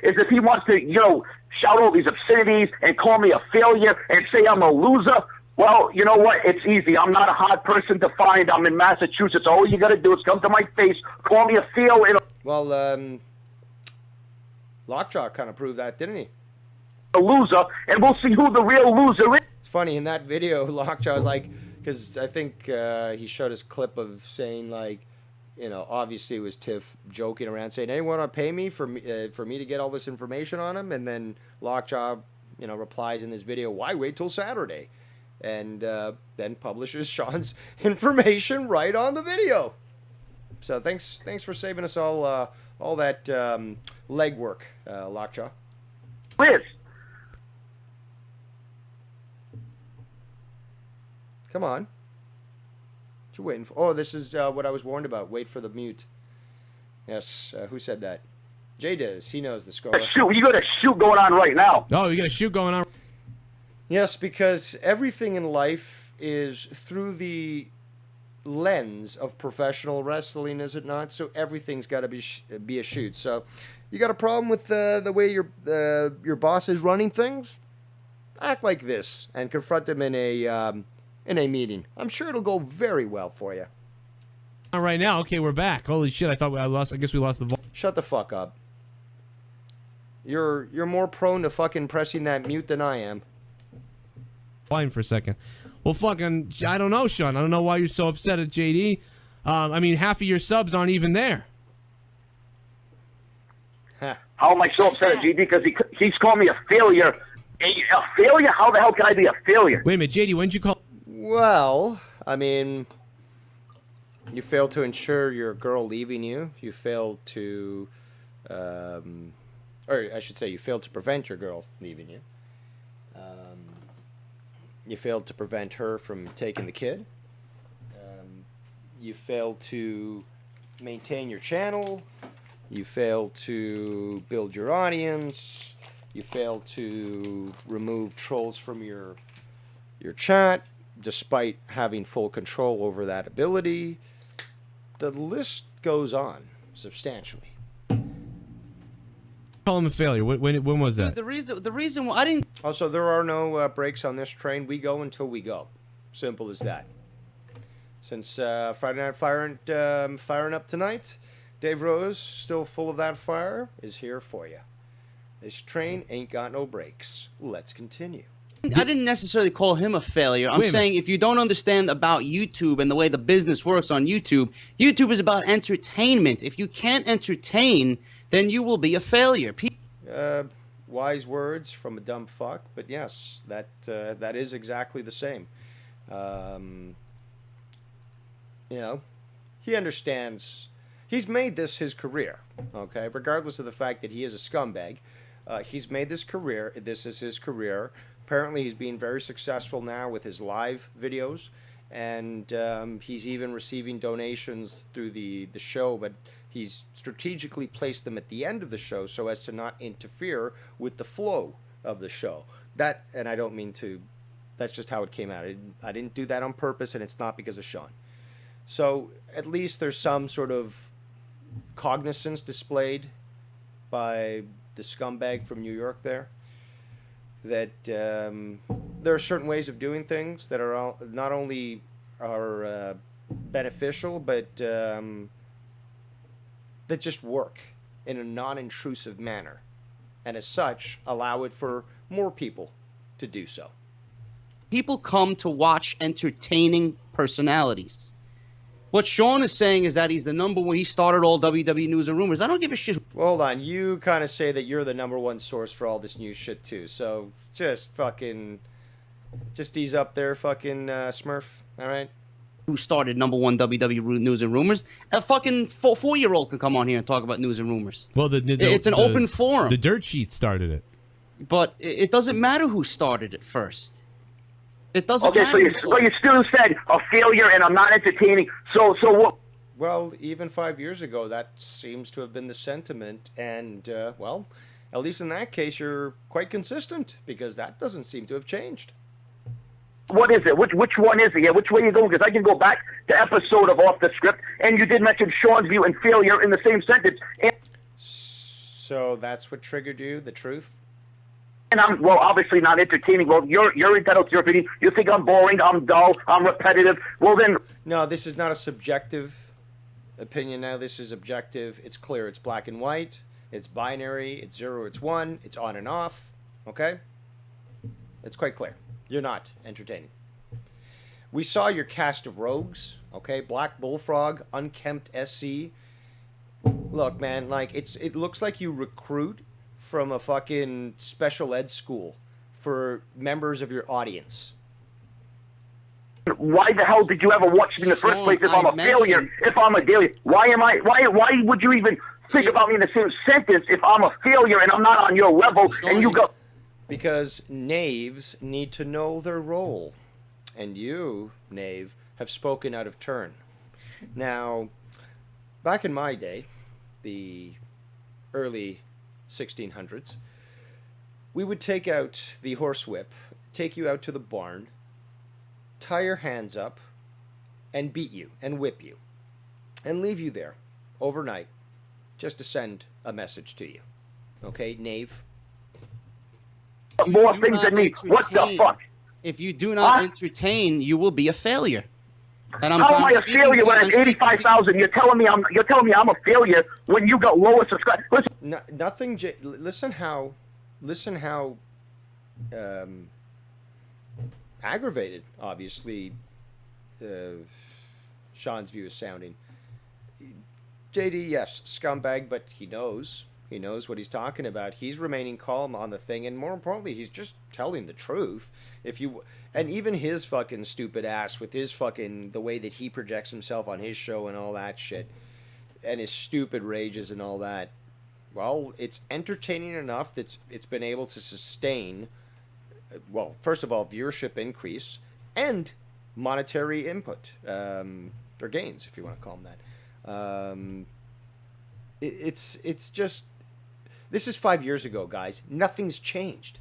Is if he wants to, shout all these obscenities and call me a failure and say I'm a loser. Well, you know what? It's easy. I'm not a hard person to find. I'm in Massachusetts. All you got to do is come to my face, call me a fail. Well, Lockjaw kind of proved that, didn't he? A loser, and we'll see who the real loser is. It's funny, in that video, Lockjaw's like, because I think he showed us a clip of saying, like, obviously it was Tiff joking around saying, anyone want to pay me for me to get all this information on him? And then Lockjaw, replies in this video, why wait till Saturday? And then publishes Sean's information right on the video. So thanks for saving us all that legwork, Lockjaw. Liz. Come on. What you waiting for? Oh, this is what I was warned about. Wait for the mute. Yes, who said that? Jay does. He knows the score. You got a shoot going on right now. Oh, you got a shoot going on. Yes, because everything in life is through the lens of professional wrestling, is it not? So everything's got to be a shoot. So you got a problem with the way your boss is running things? Act like this and confront him in a meeting. I'm sure it'll go very well for you. All right, now, okay, we're back. Holy shit! I guess we lost the volume. Shut the fuck up. You're more prone to fucking pressing that mute than I am. Line for a second. Well, fucking, I don't know, Sean. I don't know why you're so upset at JD. I mean, half of your subs aren't even there. How am I so upset at JD? Because he's calling me a failure. A failure? How the hell can I be a failure? Wait a minute, JD, when did you call? Well, I mean, you failed to ensure your girl leaving you. You failed to, or I should say, you failed to prevent your girl leaving you. You failed to prevent her from taking the kid. You failed to maintain your channel. You failed to build your audience. You failed to remove trolls from your chat, despite having full control over that ability. The list goes on substantially. Call him a failure. When was that? The reason why I didn't. Also, there are no breaks on this train. We go until we go. Simple as that. Since Friday Night firing up tonight, Dave Rose, still full of that fire, is here for you. This train ain't got no brakes. Let's continue. I didn't necessarily call him a failure. I'm Wait a saying if you don't understand about YouTube and the way the business works on YouTube, YouTube is about entertainment. If you can't entertain, then you will be a failure. Wise words from a dumb fuck, but yes, that is exactly the same. He understands. He's made this his career, okay? Regardless of the fact that he is a scumbag, he's made this career. This is his career. Apparently, he's being very successful now with his live videos, and he's even receiving donations through the show, but he's strategically placed them at the end of the show so as to not interfere with the flow of the show. That, and I don't mean to, that's just how it came out. I didn't do that on purpose, and it's not because of Sean. So at least there's some sort of cognizance displayed by the scumbag from New York there, that there are certain ways of doing things that are not only are beneficial, but that just work in a non-intrusive manner, and as such allow it for more people to do so. People come to watch entertaining personalities. What Sean is saying is that he's the number one. He started all WWE news and rumors. I don't give a shit. Well, hold on. You kind of say that you're the number one source for all this news shit, too. So just ease up there, fucking Smurf. All right? Who started number one WWE news and rumors? A fucking four-year-old could come on here and talk about news and rumors. Well, it's an open forum. The Dirt Sheet started it. But it doesn't matter who started it first. It doesn't matter. Okay, so you still said a failure and I'm not entertaining. So what? Well, even 5 years ago, that seems to have been the sentiment. And, well, at least in that case, you're quite consistent, because that doesn't seem to have changed. What is it? Which one is it? Yeah, which way are you going? Because I can go back to episode of Off the Script, and you did mention Sean's view and failure in the same sentence. So that's what triggered you, the truth? And I'm, well, obviously not entertaining. Well, you're entitled to your opinion. You think I'm boring, I'm dull, I'm repetitive. Well, then... No, this is not a subjective opinion now. This is objective. It's clear. It's black and white. It's binary. It's 0, it's 1. It's on and off. Okay? It's quite clear. You're not entertaining. We saw your cast of rogues. Okay? Black Bullfrog, Unkempt SC. Look, man, like, it looks like you recruit from a fucking special ed school for members of your audience. Why the hell did you ever watch me in the first place if I'm a failure, if I'm a failure? Why would you even think about me in the same sentence if I'm a failure and I'm not on your level and you go... Because knaves need to know their role. And you, knave, have spoken out of turn. Now, back in my day, the early 1600s, we would take out the horsewhip, take you out to the barn, tie your hands up, and beat you and whip you, and leave you there overnight just to send a message to you. Okay, knave? More things than me. What the fuck? If you do not entertain, you will be a failure. And How am I a failure when I'm 85,000? You're telling me I'm a failure when you got lower subscribers. Listen how aggravated, obviously, Sean's view is sounding. JD, yes, scumbag, but he knows what he's talking about. He's remaining calm on the thing, and more importantly, he's just telling the truth. And even his fucking stupid ass with his fucking, the way that he projects himself on his show and all that shit, and his stupid rages and all that, well, it's entertaining enough that it's been able to sustain, well, first of all, viewership increase and monetary input, or gains, if you want to call them that. It's just, this is 5 years ago, guys. Nothing's changed.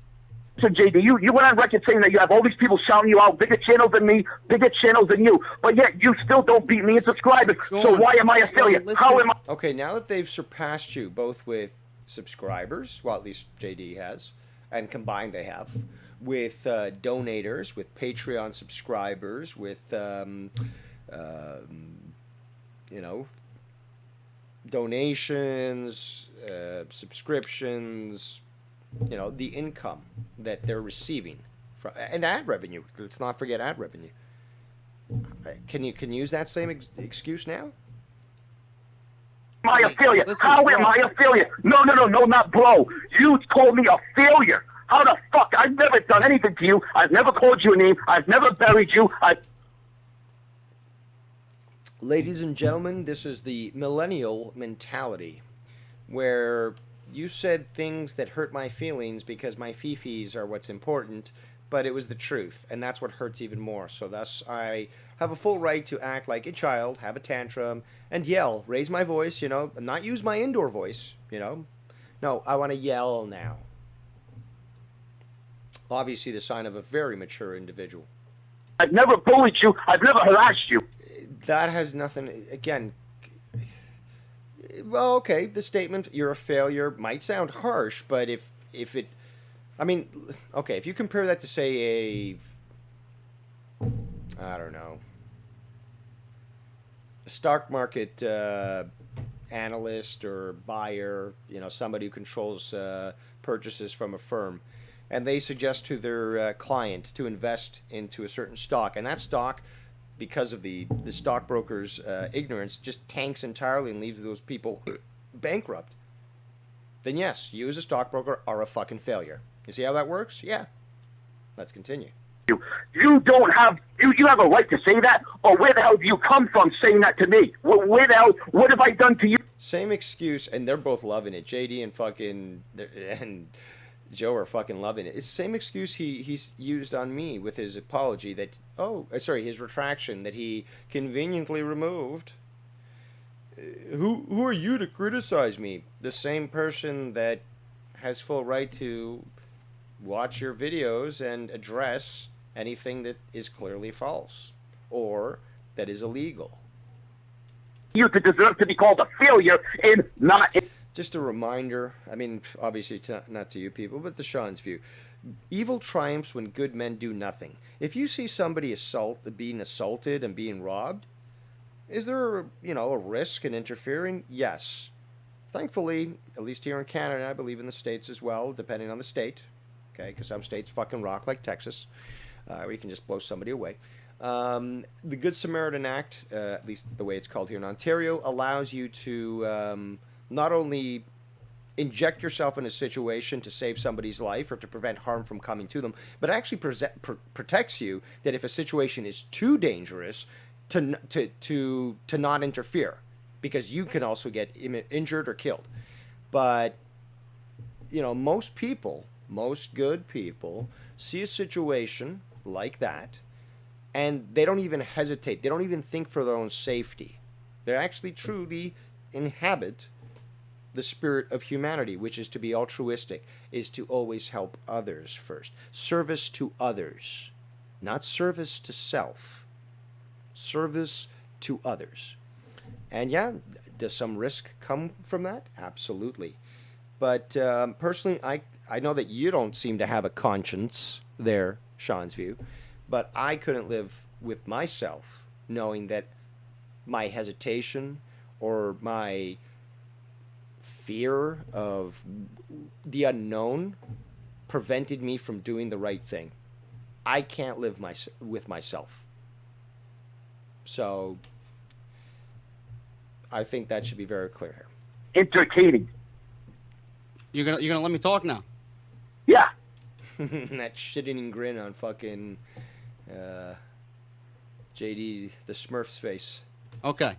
So JD, you went on record saying that you have all these people shouting you out, bigger channels than me, bigger channels than you, but yet you still don't beat me in subscribers. So why am I a failure? How am I? Okay, now that they've surpassed you both with subscribers, well, at least JD has, and combined they have, with donators, with Patreon subscribers, with you know, donations, subscriptions, you know, the income that they're receiving from, and ad revenue. Let's not forget ad revenue. Can you use that same excuse now? Am I a failure? How am I a failure? No, not bro. You called me a failure. How the fuck? I've never done anything to you. I've never called you a name. I've never buried you. Ladies and gentlemen, this is the millennial mentality, where you said things that hurt my feelings because my fifis are what's important, but it was the truth, and that's what hurts even more. So thus, I have a full right to act like a child, have a tantrum, and yell, raise my voice, you know, not use my indoor voice, you know. No, I want to yell now. Obviously the sign of a very mature individual. I've never bullied you. I've never harassed you. That has nothing, again, well, okay, the statement, you're a failure, might sound harsh, but if it, I mean, okay, if you compare that to, say, I don't know, a stock market analyst or buyer, you know, somebody who controls purchases from a firm, and they suggest to their client to invest into a certain stock, and that stock, because of the stockbroker's ignorance, just tanks entirely and leaves those people bankrupt, then yes, you as a stockbroker are a fucking failure. You see how that works? Yeah. Let's continue. You don't have, you have a right to say that? Or where the hell do you come from saying that to me? Where the hell, what have I done to you? Same excuse, and they're both loving it. JD and fucking, and Joe are fucking loving it. It's the same excuse he's used on me with his apology that, his retraction that he conveniently removed. Who are you to criticize me? The same person that has full right to watch your videos and address anything that is clearly false or that is illegal. You to deserve to be called a failure and not... Just a reminder, I mean, obviously not to you people, but to Sean's view. Evil triumphs when good men do nothing. If you see somebody being assaulted and being robbed, is there, a risk in interfering? Yes. Thankfully, at least here in Canada, I believe in the States as well, depending on the state, okay, because some states fucking rock like Texas, where you can just blow somebody away. The Good Samaritan Act, at least the way it's called here in Ontario, allows you to not only inject yourself in a situation to save somebody's life or to prevent harm from coming to them, but actually protects you that if a situation is too dangerous, to not interfere, because you can also get injured or killed. But most people, most good people, see a situation like that and they don't even hesitate. They don't even think for their own safety. They actually truly inhabit the spirit of humanity, which is to be altruistic, is to always help others first. Service to others, not service to self. Service to others. And yeah, does some risk come from that? Absolutely. But personally, I know that you don't seem to have a conscience there, Sean's view, but I couldn't live with myself knowing that my hesitation or my fear of the unknown prevented me from doing the right thing. I can't live with myself. So I think that should be very clear here. Entertaining. You're gonna let me talk now? Yeah. That shit-eating grin on fucking JD the Smurf's face. Okay.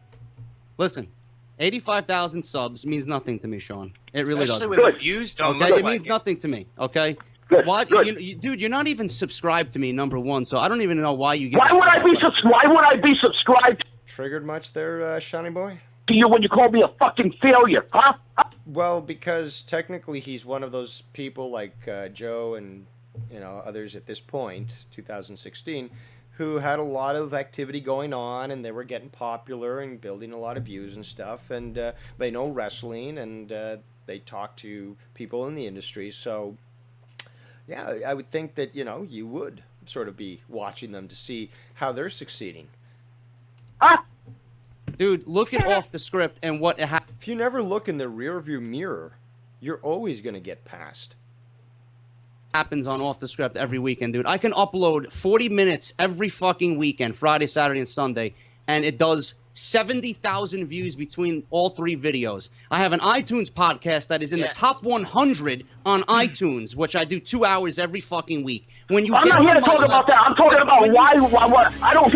Listen, 85,000 subs means nothing to me, Sean. It really Especially doesn't. when the views don't Okay, look it like means it. nothing to me. Okay. Good, Why, good. dude? You're not even subscribed to me, number one. So I don't even know why you. Give Why a would shit I be about Why would I be subscribed Triggered much there, Shiny Boy? to you when you call me a fucking failure, huh? Well, because technically he's one of those people like Joe and others at this point, 2016, who had a lot of activity going on and they were getting popular and building a lot of views and stuff, and they know wrestling and they talk to people in the industry. So yeah, I would think that you would sort of be watching them to see how they're succeeding. Huh? Dude, look at Off the Script and what happened. If you never look in the rearview mirror, you're always going to get passed. Happens on Off the Script every weekend, dude. I can upload 40 minutes every fucking weekend, Friday, Saturday, and Sunday, and it does 70,000 views between all 3 videos. I have an iTunes podcast that is in the top 100 on iTunes, which I do 2 hours every fucking week. When you I'm get not here on to my talk about that. I'm talking about why I don't.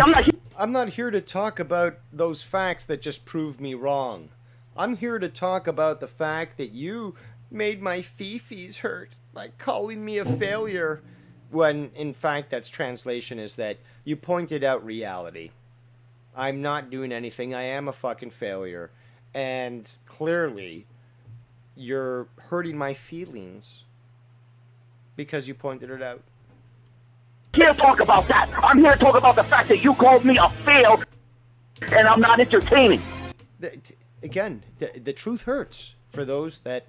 I'm not here to talk about those facts that just proved me wrong. I'm here to talk about the fact that you made my fifis hurt by calling me a failure, when in fact that's translation is that you pointed out reality. I'm not doing anything. I am a fucking failure. And clearly, you're hurting my feelings because you pointed it out. Here to talk about that. I'm here to talk about the fact that you called me a fail, and I'm not entertaining. Again, the truth hurts for those that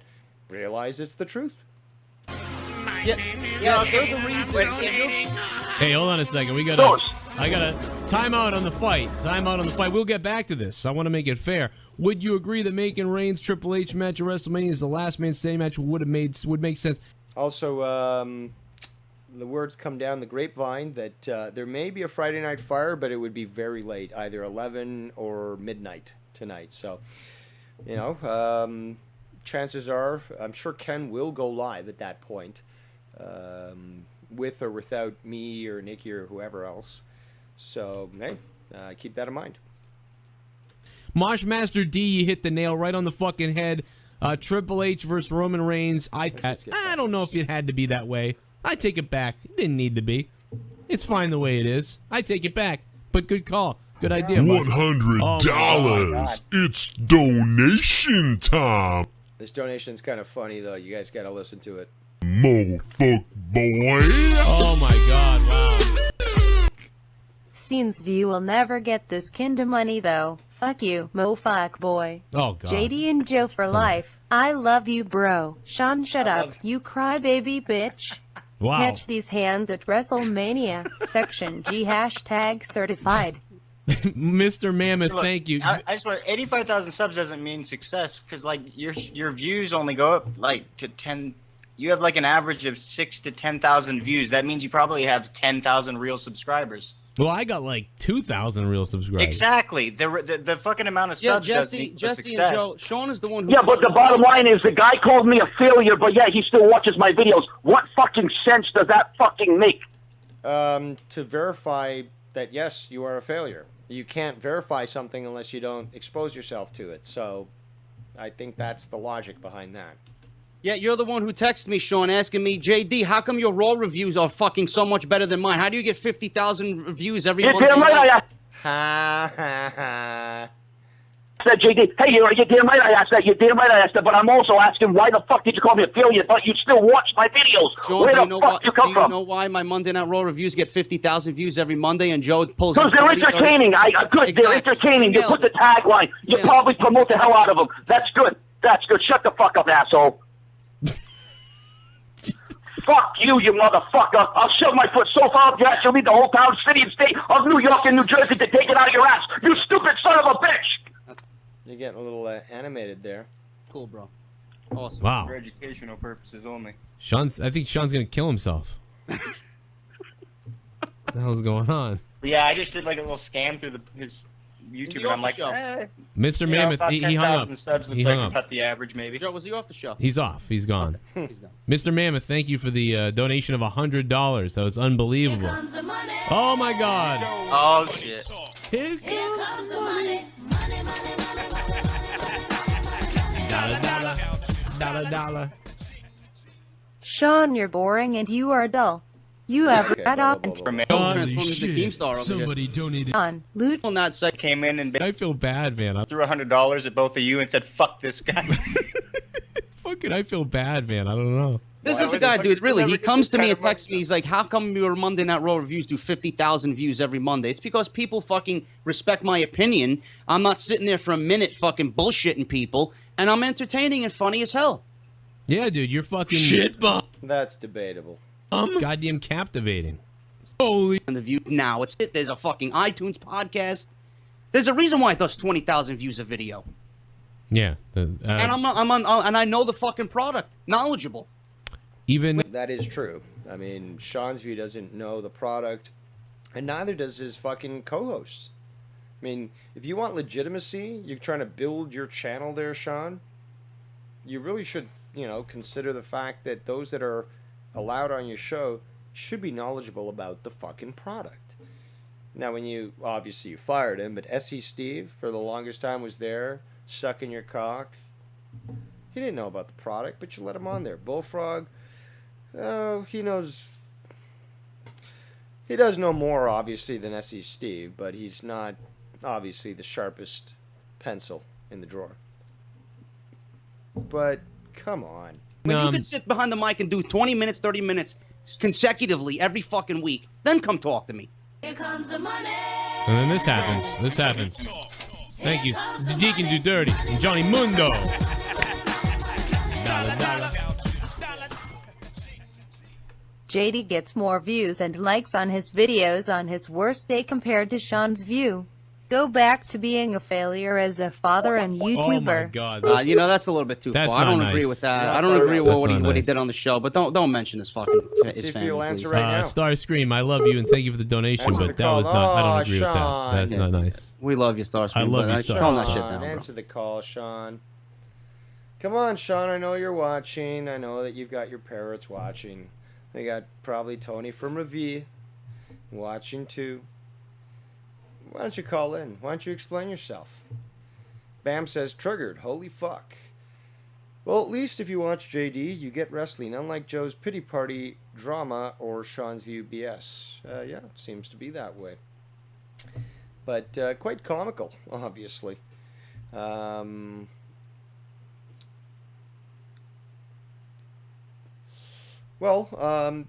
realize it's the truth. Yeah, they're the reason. Hey, hold on a second. I got a timeout on the fight. Timeout on the fight. We'll get back to this. I want to make it fair. Would you agree that making Reigns Triple H match at WrestleMania is the last man standing match would make sense? Also, the words come down the grapevine that there may be a Friday Night Fire, but it would be very late, either 11 or midnight tonight. So, you know, chances are, I'm sure Ken will go live at that point, with or without me or Nikki or whoever else. So, hey, keep that in mind. Moshmaster D, you hit the nail right on the fucking head. Triple H versus Roman Reigns. I don't know if it had to be that way. I take it back. It didn't need to be. It's fine the way it is. I take it back. But good call. Good idea. $100. It's donation time. This donation's kind of funny, though. You guys got to listen to it. Motherfuck boy. Oh, my God. Wow. Seems you will never get this kind of money, though. Fuck you, mofuck boy. Oh, God. JD and Joe for life. I love you, bro. Sean, shut up. You crybaby bitch. Wow. Catch these hands at WrestleMania. Section G # certified. Mr. Mammoth, Look, thank you. I swear, 85,000 subs doesn't mean success, because like your views only go up like to 10. You have like an average of 6,000 to 10,000 views. That means you probably have 10,000 real subscribers. Well, I got like 2,000 real subscribers. Exactly. The fucking amount of subs doesn't equal Jesse success. and Joe. Sean is the one who. Yeah, but the bottom line is the guy called me a failure, but yeah, he still watches my videos. What fucking sense does that fucking make? To verify that, yes, you are a failure. You can't verify something unless you don't expose yourself to it. So I think that's the logic behind that. Yeah, you're the one who texted me, Sean, asking me, JD, how come your Raw reviews are fucking so much better than mine? How do you get 50,000 views every month? Damn right I asked. Ha ha ha. Said JD, hey, you're damn right I asked that. You're damn right I asked that. But I'm also asking, why the fuck did you call me a failure? I thought you'd still watch my videos. Sean, Where do you the know fuck you come do you from? know why my Monday Night Raw reviews get 50,000 views every Monday and Joe pulls? Because they're entertaining. Good. They're entertaining. You put the tagline. You probably promote the hell out of them. That's good. That's good. Shut the fuck up, asshole. Fuck you, you motherfucker. I'll shove my foot so far up your ass you'll need the whole town, city, and state of New York and New Jersey to take it out of your ass. You stupid son of a bitch. You're getting a little animated there. Cool, bro. Awesome. Wow. For educational purposes only. I think Sean's going to kill himself. What the hell's going on? But yeah, I just did like a little scan through his YouTube, and I'm like, Mr. you know, Mammoth, about he hung 10,000 up. subs looks He like hung up. about the average, maybe. Joe, was he off the show? He's off. He's gone. He's gone. Mr. Mammoth, thank you for the donation of $100. That was unbelievable. Oh, my God. Oh, shit. Here comes the money. $1. Sean, you're boring and you are dull. You have read up Somebody donated. on loot on that side came in and I feel bad, man. threw $100 at both of you and said, "Fuck this guy." Fucking, I feel bad, man. I don't know. This is the guy, dude. Really, he comes to me and texts me. He's like, "How come your Monday Night Raw reviews do 50,000 views every Monday?" It's because people fucking respect my opinion. I'm not sitting there for a minute fucking bullshitting people, and I'm entertaining and funny as hell. Yeah, dude, you're fucking shit bomb. That's debatable. Goddamn captivating. Holy. And the view now, there's a fucking iTunes podcast. There's a reason why it does 20,000 views a video. Yeah. And and I know the fucking product. Knowledgeable. Even that is true. I mean, Sean's View doesn't know the product, and neither does his fucking co-hosts. I mean, if you want legitimacy, you're trying to build your channel there, Sean. You really should, consider the fact that those that are allowed on your show should be knowledgeable about the fucking product. Now, when you fired him, but SC Steve for the longest time was there, sucking your cock. He didn't know about the product, but you let him on there. Bullfrog, he knows. He does know more, obviously, than SC Steve, but he's not, obviously, the sharpest pencil in the drawer. But, come on. When you could sit behind the mic and do 20 minutes, 30 minutes consecutively every fucking week, then come talk to me. Here comes the money. And then this happens. Thank you, Deacon Do Dirty and Johnny Mundo. JD gets more views and likes on his videos on his worst day compared to Sean's view. Go back to being a failure as a father and YouTuber. Oh my God! That's a little bit too That's far. I don't not agree nice. with that. Not I don't fair agree enough. with That's what not he nice. did on the show. But don't mention his fucking his See if family, you'll answer please. right now. Star Scream, I love you and thank you for the donation, Answer but the that was call. not. I don't Oh, agree with that. Sean. That's not nice. We love you, Starscream. I love you, Tell him that shit Sean, down, bro. answer the call, Sean. Come on, Sean. I know you're watching. I know that you've got your parrots watching. They got probably Tony from Ravi watching too. Why don't you call in? Why don't you explain yourself? Bam says triggered. Holy fuck. Well, at least if you watch JD, you get wrestling, unlike Joe's pity party drama or Sean's View BS. Yeah, it seems to be that way. But quite comical, obviously.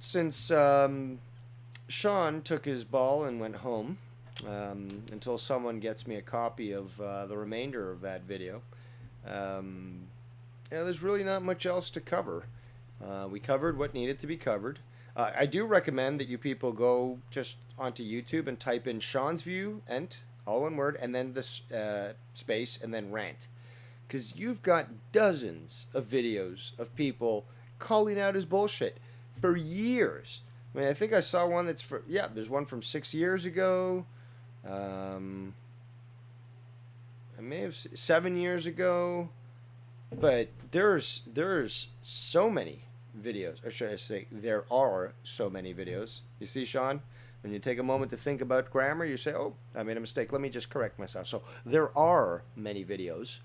Since Sean took his ball and went home, until someone gets me a copy of the remainder of that video, there's really not much else to cover. We covered what needed to be covered. I do recommend that you people go just onto YouTube and type in Sean's View, all one word, and then this space, and then rant. Because you've got dozens of videos of people calling out his bullshit for years. I mean, I think I saw one that's there's one from 6 years ago. I may have 7 years ago. But there's so many videos, or should I say, there are so many videos. You see, Sean, when you take a moment to think about grammar, you say, oh, I made a mistake. Let me just correct myself. So there are many videos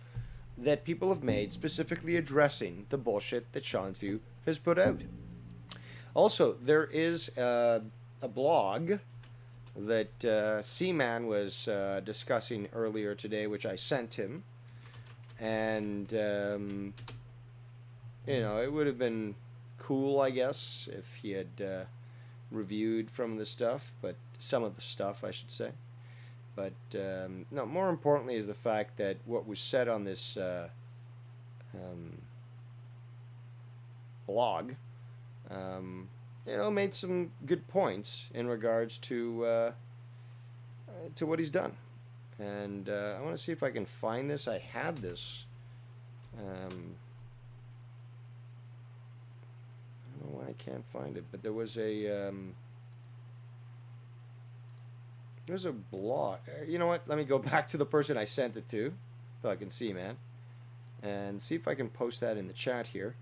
that people have made specifically addressing the bullshit that Sean's View has put out. Also, there is a blog that Seaman was discussing earlier today, which I sent him. And, it would have been cool, I guess, if he had reviewed some of the stuff, I should say. But, no, more importantly is the fact that what was said on this blog, made some good points in regards to what he's done. And I want to see if I can find this. I had this. I don't know why I can't find it, but there was a blog. You know what? Let me go back to the person I sent it to, so I can see, man, and see if I can post that in the chat here.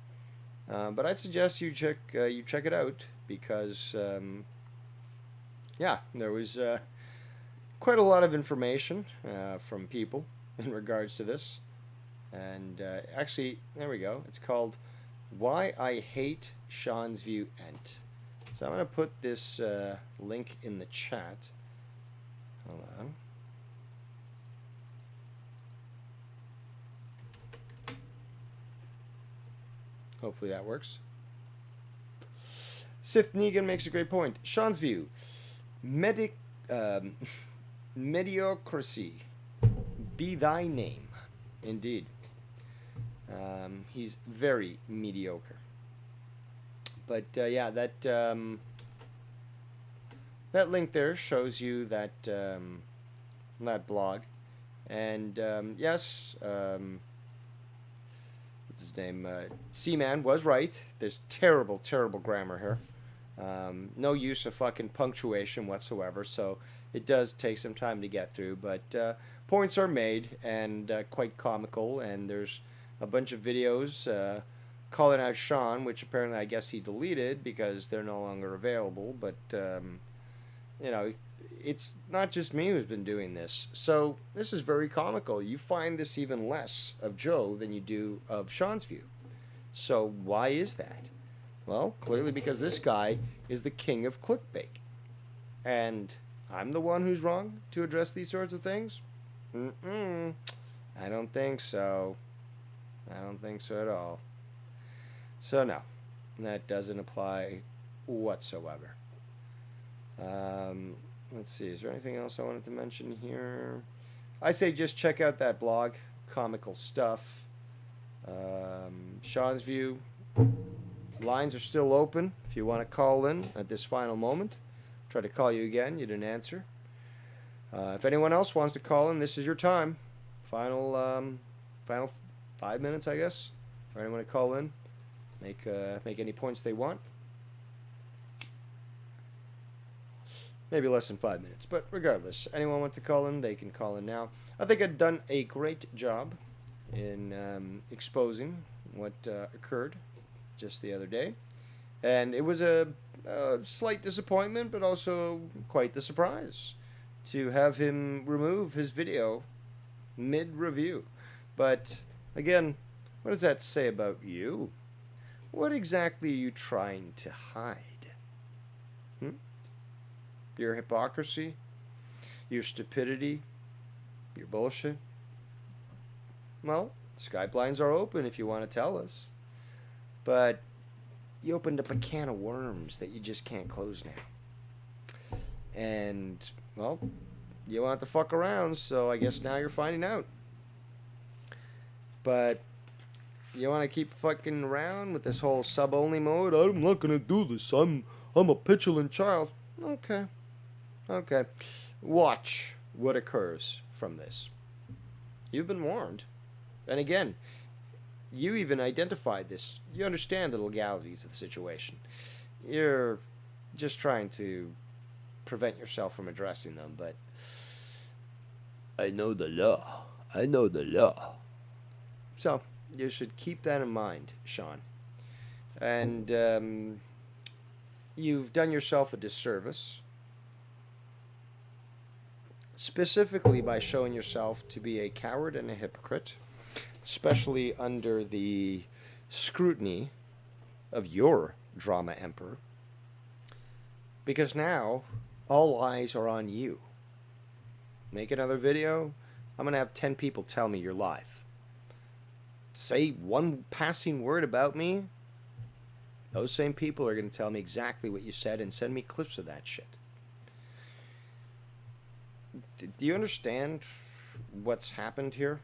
But I'd suggest you check it out because, there was. Quite a lot of information from people in regards to this. And actually, there we go. It's called Why I Hate Sean's View Ent. So I'm going to put this link in the chat. Hold on. Hopefully that works. Sith Negan makes a great point. Sean's View. Mediocrity be thy name. Indeed. He's very mediocre. But that link there shows you that that blog. And yes, what's his name? Seaman was right. There's terrible, terrible grammar here. No use of fucking punctuation whatsoever. So it does take some time to get through, but points are made and quite comical. And there's a bunch of videos calling out Sean, which apparently I guess he deleted because they're no longer available. But you know, it's not just me who's been doing this. So this is very comical. You find this even less of Joe than you do of Sean's view. So why is that? Well, clearly because this guy is the king of clickbait. And I'm the one who's wrong to address these sorts of things? I don't think so. I don't think so at all. So no, that doesn't apply whatsoever. Let's see, is there anything else I wanted to mention here? I say just check out that blog, comical stuff. Sean's view. Lines are still open if you want to call in at this final moment. Try to call you again, you didn't answer. If anyone else wants to call in, this is your time. Final 5 minutes, I guess, for anyone to call in. Make any points they want. Maybe less than 5 minutes, but regardless, anyone want to call in, they can call in now. I think I've done a great job in exposing what occurred just the other day. And it was a slight disappointment, but also quite the surprise to have him remove his video mid-review. But again, what does that say about you? What exactly are you trying to hide? Your hypocrisy? Your stupidity? Your bullshit? Well, sky blinds are open if you want to tell us. But you opened up a can of worms that you just can't close now. And, well, you want to fuck around, so I guess now you're finding out. But you want to keep fucking around with this whole sub-only mode? I'm not going to do this. I'm a petulant child. Okay. Okay. Watch what occurs from this. You've been warned. And again, you even identified this. You understand the legalities of the situation. You're just trying to prevent yourself from addressing them, but I know the law. I know the law. So, you should keep that in mind, Sean. And you've done yourself a disservice, specifically by showing yourself to be a coward and a hypocrite, especially under the scrutiny of your drama emperor, because now all eyes are on you. Make another video, I'm going to have 10 people tell me you're live. Say one passing word about me, those same people are going to tell me exactly what you said and send me clips of that shit. Do you understand what's happened here?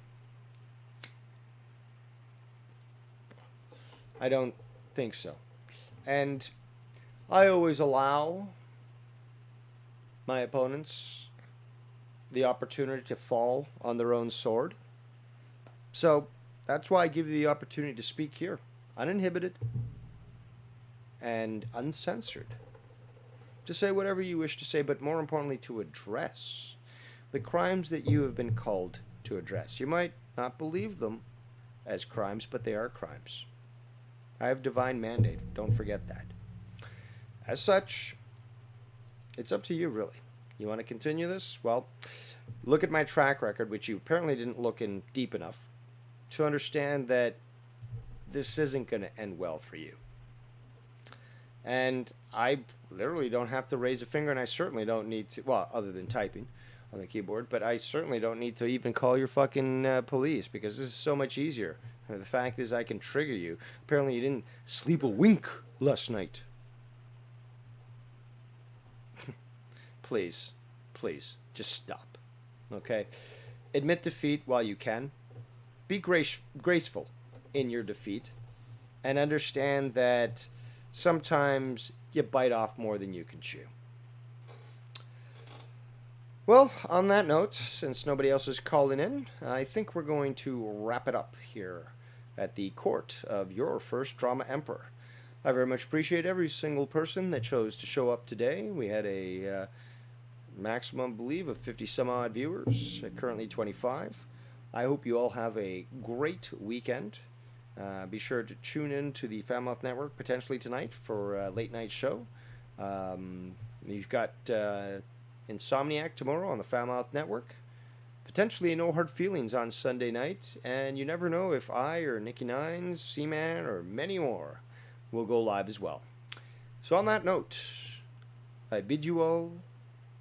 I don't think so. And I always allow my opponents the opportunity to fall on their own sword. So that's why I give you the opportunity to speak here, uninhibited and uncensored. To say whatever you wish to say, but more importantly, to address the crimes that you have been called to address. You might not believe them as crimes, but they are crimes. I have divine mandate. Don't forget that. As such, it's up to you, really. You want to continue this? Well, look at my track record, which you apparently didn't look in deep enough to understand that this isn't going to end well for you. And I literally don't have to raise a finger, and I certainly don't need to, well, other than typing on the keyboard, but I certainly don't need to even call your fucking police, because this is so much easier. The fact is I can trigger you. Apparently you didn't sleep a wink last night. Please, please, just stop. Okay? Admit defeat while you can. Be graceful in your defeat. And understand that sometimes you bite off more than you can chew. Well, on that note, since nobody else is calling in, I think we're going to wrap it up here at the court of your first Drama Emperor. I very much appreciate every single person that chose to show up today. We had a maximum, I believe, of 50 some odd viewers, currently 25. I hope you all have a great weekend. Be sure to tune in to the Falmouth Network potentially tonight for a late night show. You've got Insomniac tomorrow on the Falmouth Network. Potentially No Hard Feelings on Sunday night. And you never know if I or Nikki Nines, Seaman, or many more will go live as well. So on that note, I bid you all